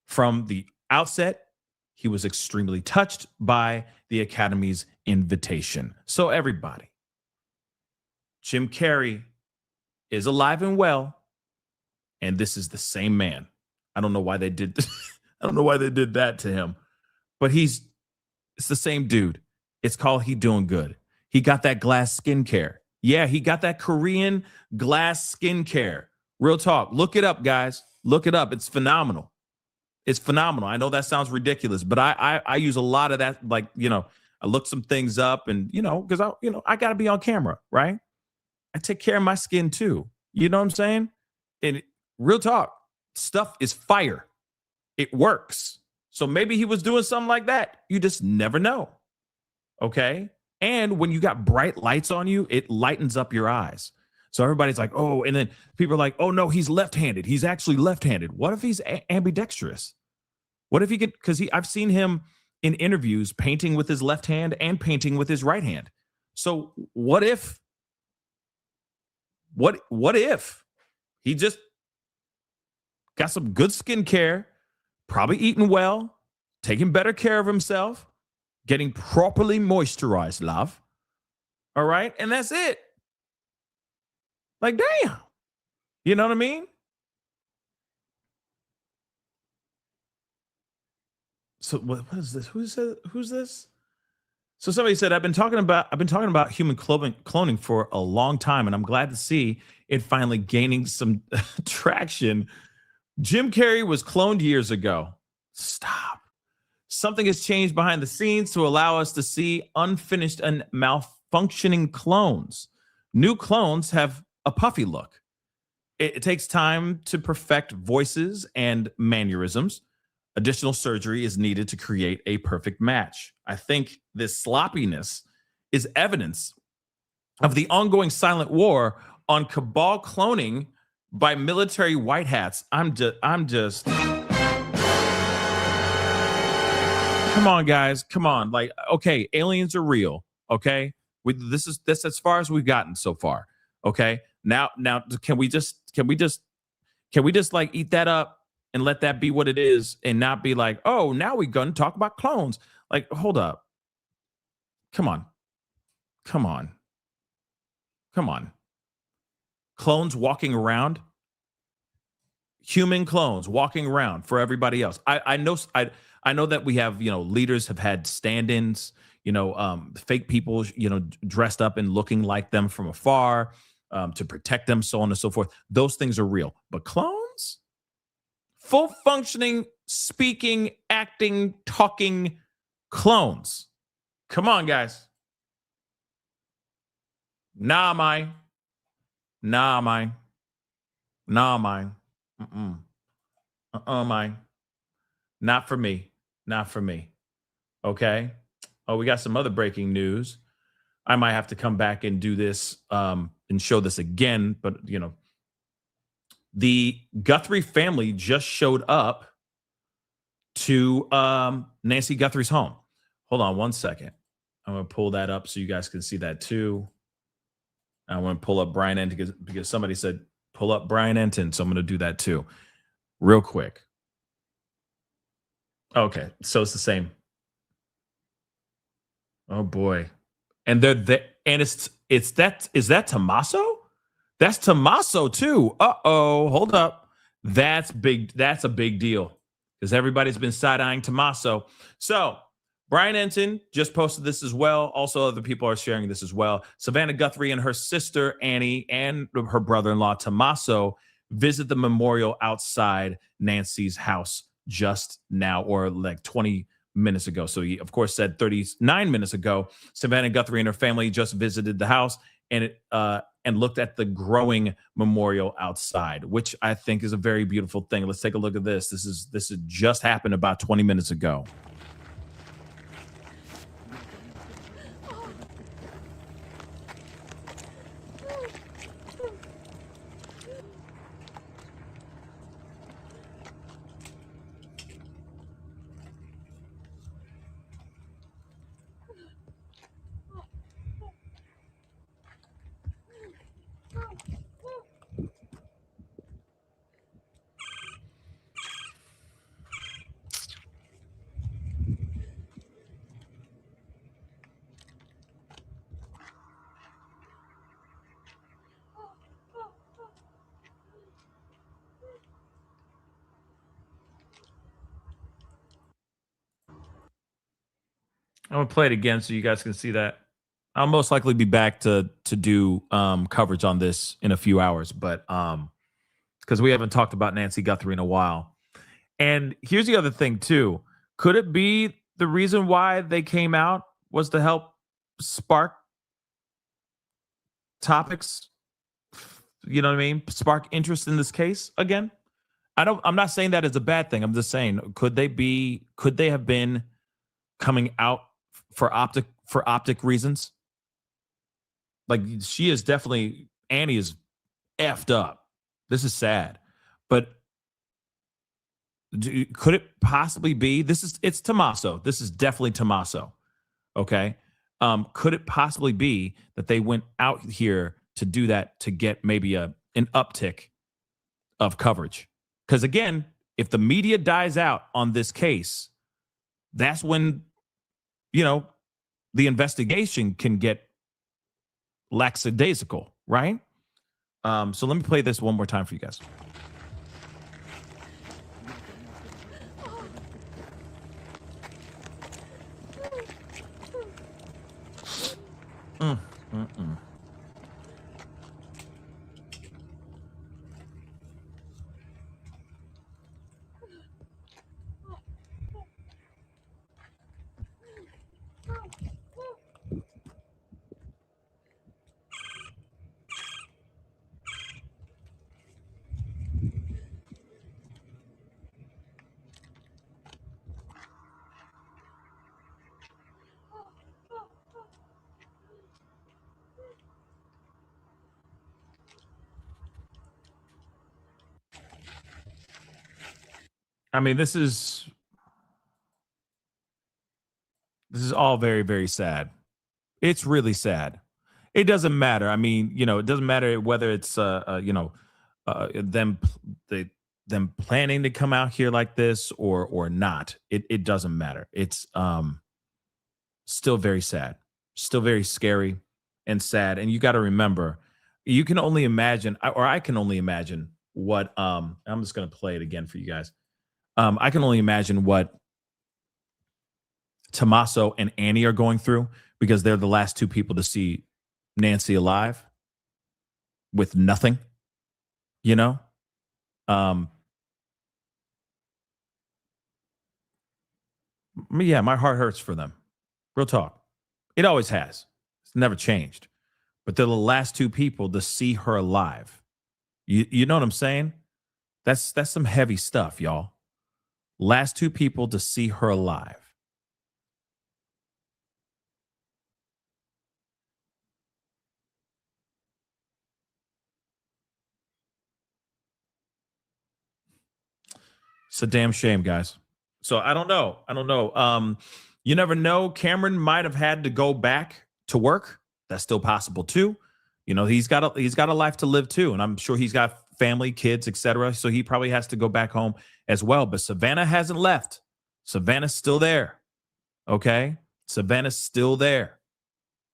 From the outset, he was extremely touched by the Academy's invitation. So everybody, Jim Carrey is alive and well, and this is the same man. I don't know why they did this. I don't know why they did that to him, but it's the same dude. It's called He Doing Good. He got that glass skincare. Yeah, he got that Korean glass skincare. Real talk. Look it up, guys. Look it up. It's phenomenal. It's phenomenal. I know that sounds ridiculous, but I use a lot of that. Like, I look some things up and, because I got to be on camera, right? I take care of my skin too. You know what I'm saying? And real talk, stuff is fire. it works. So maybe he was doing something like that. You just never know. Okay. And when you got bright lights on you, it lightens up your eyes. So everybody's like, oh, and then people are like, oh no, he's left-handed. He's actually left-handed. What if he's ambidextrous? What if he could, because I've seen him in interviews painting with his left hand and painting with his right hand. So what if he just got some good skincare, probably eating well, taking better care of himself, getting properly moisturized, love. All right. And that's it. Like, damn. You know what I mean? So what is this? Who's this? So somebody said, I've been talking about human cloning for a long time, and I'm glad to see it finally gaining some traction. Jim Carrey was cloned years ago. Stop. Something has changed behind the scenes to allow us to see unfinished and malfunctioning clones. New clones have a puffy look. It takes time to perfect voices and mannerisms. Additional surgery is needed to create a perfect match. I think this sloppiness is evidence of the ongoing silent war on cabal cloning by military white hats. I'm just come on, guys. Come on. Like, okay, aliens are real. Okay. This is as far as we've gotten so far. Okay. Now can we just like eat that up and let that be what it is and not be like, oh, now we're going to talk about clones. Like, hold up. Come on. Clones walking around. Human clones walking around for everybody else. I know that we have, leaders have had stand-ins, fake people, dressed up and looking like them from afar to protect them, so on and so forth. Those things are real. But clones? Full functioning, speaking, acting, talking clones. Come on, guys. Nah, mine. Mine. Mine. Not for me. Okay. Oh, we got some other breaking news. I might have to come back and do this and show this again, but the Guthrie family just showed up to Nancy Guthrie's home. Hold on one second. I'm going to pull that up so you guys can see that too. I want to pull up Brian Enton because somebody said pull up Brian Enton, so I'm going to do that too, real quick. Okay, so it's the same. Oh boy, and is that Tommaso? That's Tommaso too. Hold up. That's big. That's a big deal because everybody's been side-eyeing Tommaso. So Brian Enton just posted this as well. Also, other people are sharing this as well. Savannah Guthrie and her sister Annie and her brother-in-law Tommaso visit the memorial outside Nancy's house just now, or like 20 minutes ago. So he, of course, said 39 minutes ago. Savannah Guthrie and her family just visited the house and looked at the growing memorial outside, which I think is a very beautiful thing. Let's take a look at this. This had just happened about 20 minutes ago. I'm gonna play it again so you guys can see that. I'll most likely be back to do coverage on this in a few hours, but because we haven't talked about Nancy Guthrie in a while. And here's the other thing too. Could it be the reason why they came out was to help spark topics? You know what I mean? Spark interest in this case again? I'm not saying that is a bad thing. I'm just saying, could they have been coming out for optic reasons? Like, she is definitely, Annie is effed up. This is sad. But could it possibly be, it's Tommaso. This is definitely Tommaso. Okay. Could it possibly be that they went out here to do that to get maybe an uptick of coverage? Because again, if the media dies out on this case, that's when, the investigation can get lackadaisical, right? So let me play this one more time for you guys. I mean, this is all very, very sad. It's really sad. It doesn't matter. I mean, it doesn't matter whether it's them planning to come out here like this or not. It doesn't matter. It's still very sad, still very scary and sad. And you got to remember, you can only imagine, or I can only imagine what I'm just going to play it again for you guys. I can only imagine what Tommaso and Annie are going through, because they're the last two people to see Nancy alive with nothing, Yeah, my heart hurts for them. Real talk. It always has. It's never changed. But they're the last two people to see her alive. You know what I'm saying? That's some heavy stuff, y'all. Last two people to see her alive. It's a damn shame, guys. So I don't know. You never know. Cameron might have had to go back to work. That's still possible too. He's got a life to live too, and I'm sure he's got family, kids, etc. So he probably has to go back home as well. But Savannah hasn't left. Savannah's still there. Okay, Savannah's still there.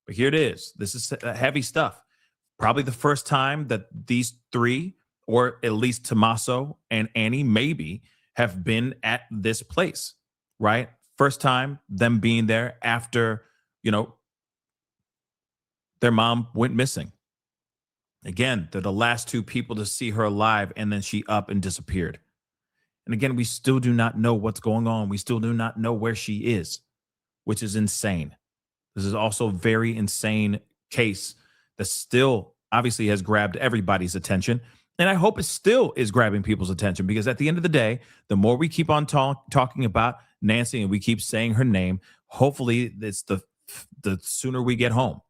But here it is. This is heavy stuff. Probably the first time that these three, or at least Tommaso and Annie, maybe have been at this place, right? First time them being there after, their mom went missing. Again, they're the last two people to see her alive, and then she up and disappeared. And again, we still do not know what's going on. We still do not know where she is, which is insane. This is also a very insane case that still obviously has grabbed everybody's attention. And I hope it still is grabbing people's attention, because at the end of the day, the more we keep on talking about Nancy and we keep saying her name, hopefully it's the sooner we get home,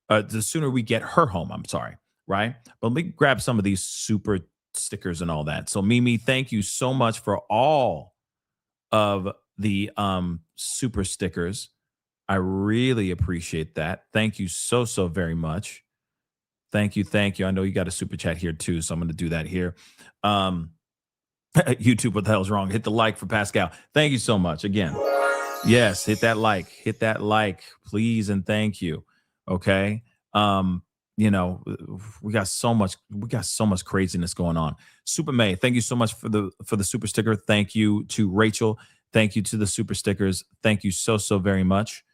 the sooner we get her home. I'm sorry. Right. But let me grab some of these super stickers and all that. So Mimi, thank you so much for all of the super stickers. I really appreciate that. Thank you so very much. Thank you. I know you got a super chat here too, so I'm going to do that here. YouTube, what the hell's wrong? Hit the like for Pascal. Thank you so much again. Yes, hit that like, please, and thank you. Okay. We got so much craziness going on. Super May, thank you so much for the super sticker. Thank you to Rachel. Thank you to the super stickers. Thank you so very much.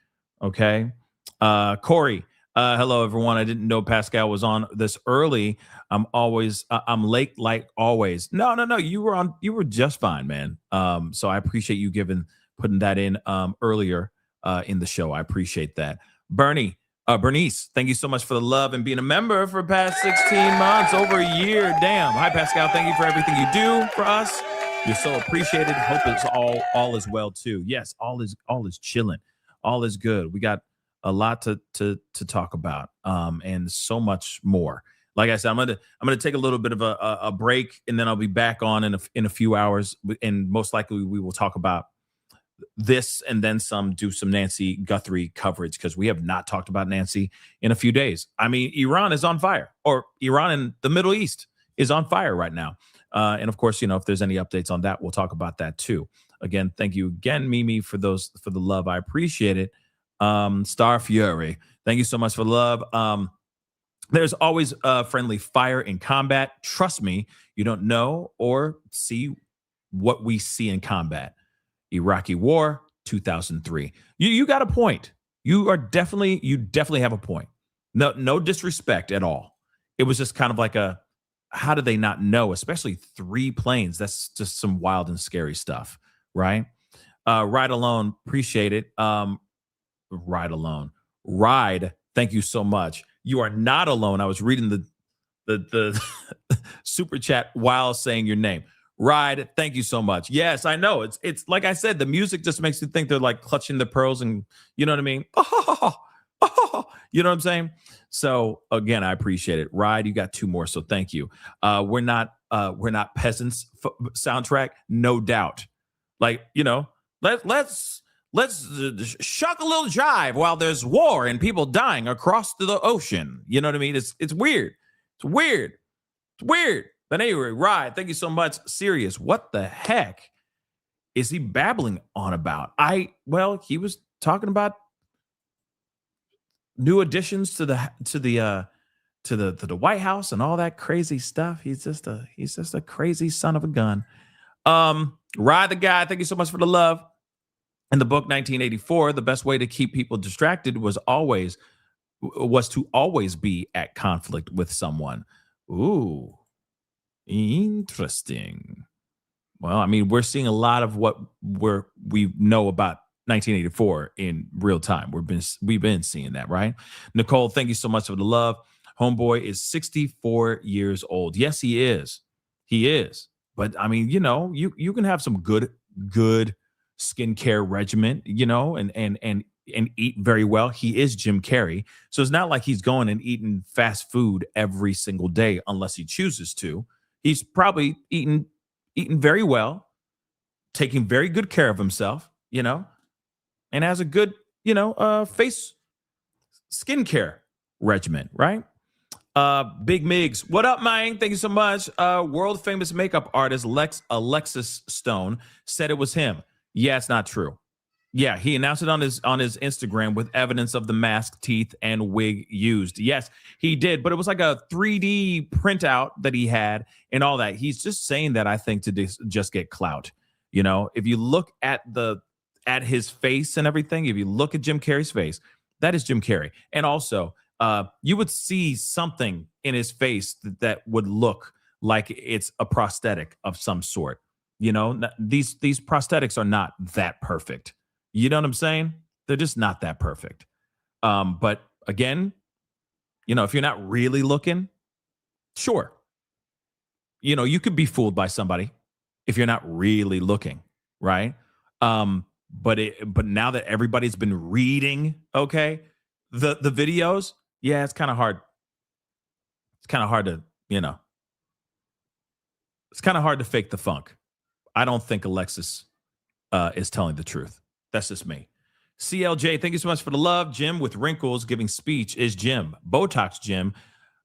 Okay. Corey, hello everyone. I didn't know Pascal was on this early. I'm late like always. No. You were just fine, man. So I appreciate you putting that in earlier in the show. I appreciate that. Bernice, thank you so much for the love and being a member for the past 16 months, over a year. Damn. Hi, Pascal. Thank you for everything you do for us. You're so appreciated. Hope it's all is well too. Yes, all is chilling. All is good. We got a lot to talk about, and so much more. Like I said, I'm gonna take a little bit of a break, and then I'll be back on in a few hours, and most likely we will talk about this and then some. Do some Nancy Guthrie coverage because we have not talked about Nancy in a few days. I mean, Iran is on fire, or Iran and the Middle East is on fire right now. And of course, if there's any updates on that, we'll talk about that too. Again, thank you again, Mimi, for the love. I appreciate it. Star Fury, thank you so much for the love. There's always friendly fire in combat. Trust me, you don't know or see what we see in combat. Iraqi War, 2003. You got a point. You definitely have a point. No disrespect at all. It was just kind of like how did they not know? Especially 3 planes. That's just some wild and scary stuff, right? Ride Alone, appreciate it. Ride Alone. Ride, thank you so much. You are not alone. I was reading the super chat while saying your name. Ride, thank you so much. Yes, I know. It's like I said, the music just makes you think they're like clutching the pearls, and you know what I mean? You know what I'm saying? So again, I appreciate it. Ride, you got 2 more, so thank you. We're not peasants soundtrack, no doubt. Like, let's shuck a little jive while there's war and people dying across the ocean. You know what I mean? It's weird. It's weird. It's weird. But anyway, Ride, thank you so much. Serious. What the heck is he babbling on about? He was talking about new additions to the White House and all that crazy stuff. He's just a crazy son of a gun. Ride the guy, thank you so much for the love. In the book 1984, the best way to keep people distracted was to always be at conflict with someone. Ooh, interesting. Well, I mean, we're seeing a lot of what we know about 1984 in real time. We've been seeing that, right? Nicole, thank you so much for the love. Homeboy is 64 years old. Yes, he is. He is. But I mean, you can have some good skincare regimen, and eat very well. He is Jim Carrey. So it's not like he's going and eating fast food every single day unless he chooses to. He's probably eating very well, taking very good care of himself, and has a good, face skincare regimen, right? Big Migs, what up, man? Thank you so much. World famous makeup artist Alexis Stone said it was him. Yeah, it's not true. Yeah, he announced it on his Instagram with evidence of the mask, teeth, and wig used. Yes, he did, but it was like a 3D printout that he had and all that. He's just saying that, I think, to just get clout. If you look at his face and everything, if you look at Jim Carrey's face, that is Jim Carrey. And also, you would see something in his face that would look like it's a prosthetic of some sort. These prosthetics are not that perfect. You know what I'm saying? They're just not that perfect. But again, if you're not really looking, sure. You could be fooled by somebody if you're not really looking, right? But now that everybody's been reading, okay, the videos, yeah, it's kind of hard. It's kind of hard to, it's kind of hard to fake the funk. I don't think Alexis is telling the truth. That's just me. CLJ, thank you so much for the love. Jim with wrinkles giving speech is Jim. Botox Jim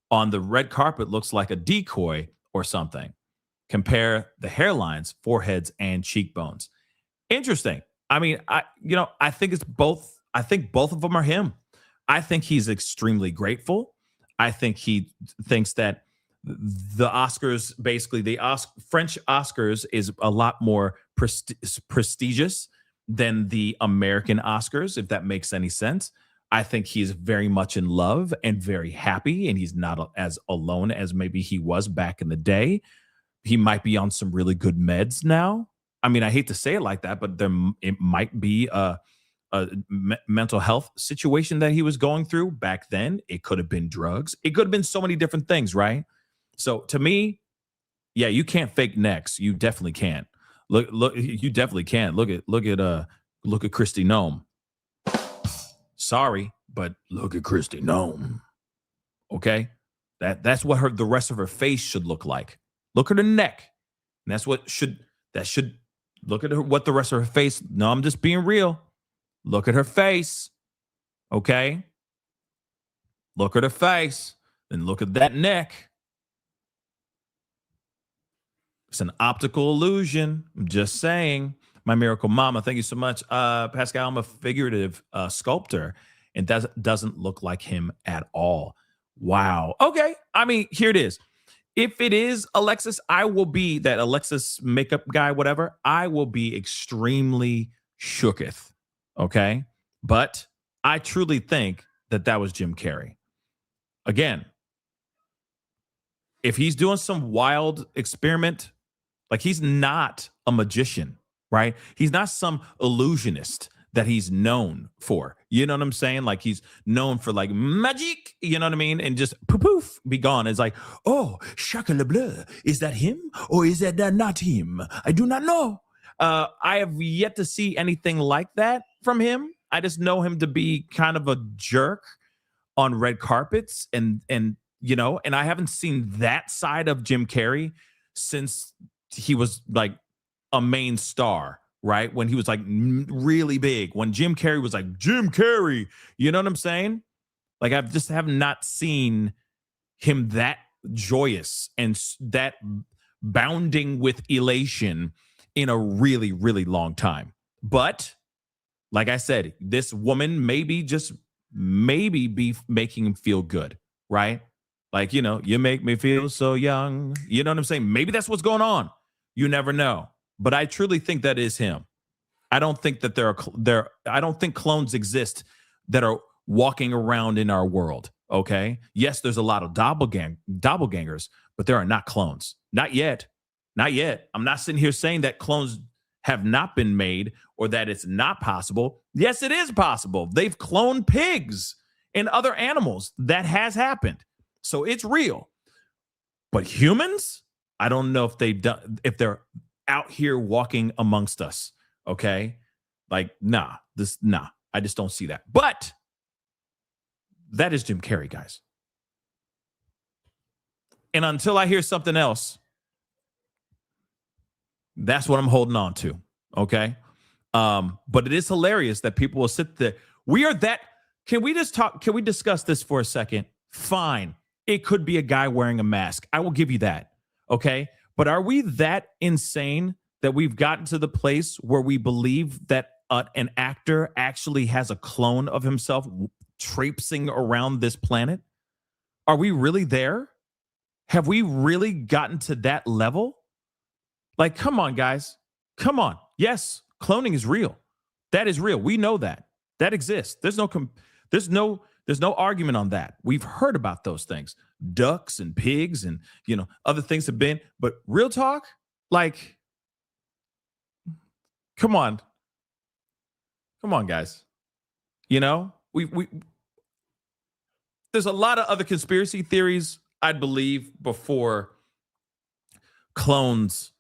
on the red carpet looks like a decoy or something. Compare the hairlines, foreheads, and cheekbones. Interesting. I mean, I think it's both. I think both of them are him. I think he's extremely grateful. I think he thinks that the Oscars, basically the French Oscars, is a lot more prestigious than the American Oscars, if that makes any sense. I think he's very much in love and very happy, and he's not as alone as maybe he was back in the day. He might be on some really good meds now. I mean, I hate to say it like that, but it might be a mental health situation that he was going through back then. It could have been drugs. It could have been so many different things, right? So to me, yeah, you can't fake necks. You definitely can't. Look, you definitely can. Look at Kristi Noem. Sorry, but look at Kristi Noem. Okay? That's what the rest of her face should look like. Look at her neck. And that's what should look at what the rest of her face. No, I'm just being real. Look at her face. Okay? Look at her face. Then look at that neck. It's an optical illusion. I'm just saying. My miracle mama, thank you so much. Pascal, I'm a figurative sculptor, and that doesn't look like him at all. Wow. Okay. I mean, here it is. If it is Alexis, I will be that Alexis makeup guy, whatever. I will be extremely shooketh. Okay. But I truly think that was Jim Carrey. Again, if he's doing some wild experiment, like he's not a magician, right? He's not some illusionist that he's known for. You know what I'm saying? Like he's known for like magic, you know what I mean? And just poof, be gone. It's like, oh, shaka-la-bleu. Is that him or is that not him? I do not know. I have yet to see anything like that from him. I just know him to be kind of a jerk on red carpets and you know, and I haven't seen that side of Jim Carrey since he was like a main star, right? When he was like really big, when Jim Carrey was like Jim Carrey, you know what I'm saying? Like I have not seen him that joyous and that bounding with elation in a really, really long time. But like I said, this woman maybe be making him feel good, right? Like, you know, you make me feel so young. You know what I'm saying? Maybe that's what's going on. You never know. But I truly think that is him. I don't think that I don't think clones exist that are walking around in our world. Okay. Yes, there's a lot of doppelgangers, but there are not clones. Not yet. Not yet. I'm not sitting here saying that clones have not been made or that it's not possible. Yes, it is possible. They've cloned pigs and other animals. That has happened. So it's real. But humans, I don't know if they're out here walking amongst us. Okay. Like, nah, I just don't see that. But that is Jim Carrey, guys. And until I hear something else, that's what I'm holding on to. Okay. But it is hilarious that people will sit there. Can we discuss this for a second? Fine. It could be a guy wearing a mask. I will give you that. Okay. But are we that insane that we've gotten to the place where we believe that an actor actually has a clone of himself traipsing around this planet? Are we really there? Have we really gotten to that level? Like, come on, guys. Come on. Yes, cloning is real. That is real. We know that. That exists. There's no argument on that. We've heard about those things. Ducks and pigs and, you know, other things have been. But real talk, like, come on. Come on, guys. You know, there's a lot of other conspiracy theories, I'd believe, before clones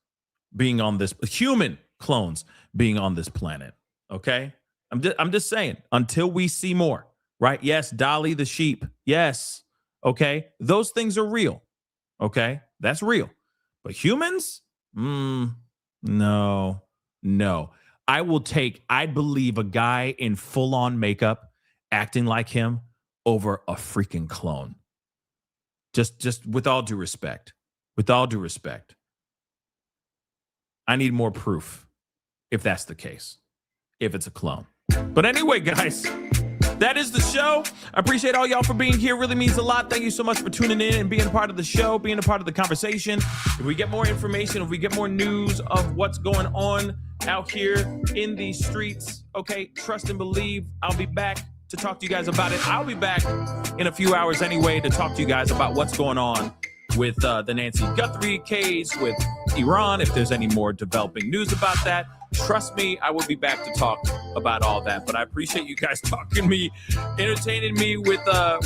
being on this, human clones being on this planet. Okay? I'm just saying, until we see more, right? Yes, Dolly the sheep. Yes. Okay? Those things are real. Okay? That's real. But humans? No. I'd believe a guy in full-on makeup acting like him over a freaking clone. Just with all due respect. With all due respect. I need more proof if that's the case. If it's a clone. But anyway, guys, that is the show. I appreciate all y'all for being here. Really means a lot. Thank you so much for tuning in and being a part of the show, being a part of the conversation. If we get more information, if we get more news of what's going on out here in these streets, okay, trust and believe, I'll be back to talk to you guys about it. I'll be back in a few hours anyway to talk to you guys about what's going on with the Nancy Guthrie case, with Iran, if there's any more developing news about that. Trust me, I will be back to talk about all that. But I appreciate you guys talking to me, entertaining me with the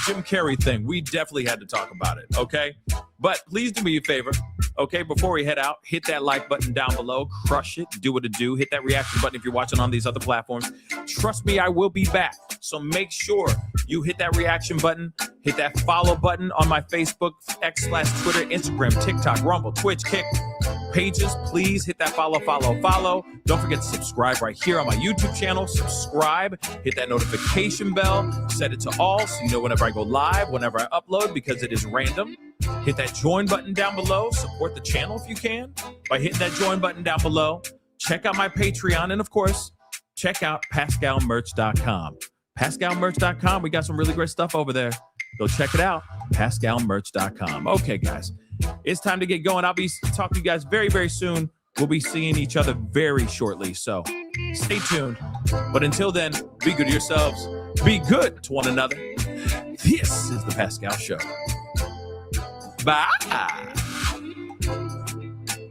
Jim Carrey thing. We definitely had to talk about it, okay? But please do me a favor, Okay, before we head out, hit that like button down below. Crush it. Do what it do. Hit that reaction button if you're watching on these other platforms. Trust me, I will be back. So make sure you hit that reaction button. Hit that follow button on my Facebook, X/Twitter, Instagram, TikTok, Rumble, Twitch, Kick pages. Please hit that follow. Don't forget to subscribe right here on my YouTube channel. Subscribe. Hit that notification bell. Set it to all so you know whenever I go live, whenever I upload, because it is random. Hit that join button down below. Support the channel if you can by hitting that join button down below. Check out my Patreon. And of course, check out PascalMerch.com. PascalMerch.com. We got some really great stuff over there. Go check it out. PascalMerch.com. Okay, guys, it's time to get going. I'll be talking to you guys very, very soon. We'll be seeing each other very shortly. So stay tuned. But until then, be good to yourselves. Be good to one another. This is The Pascal Show. Bye.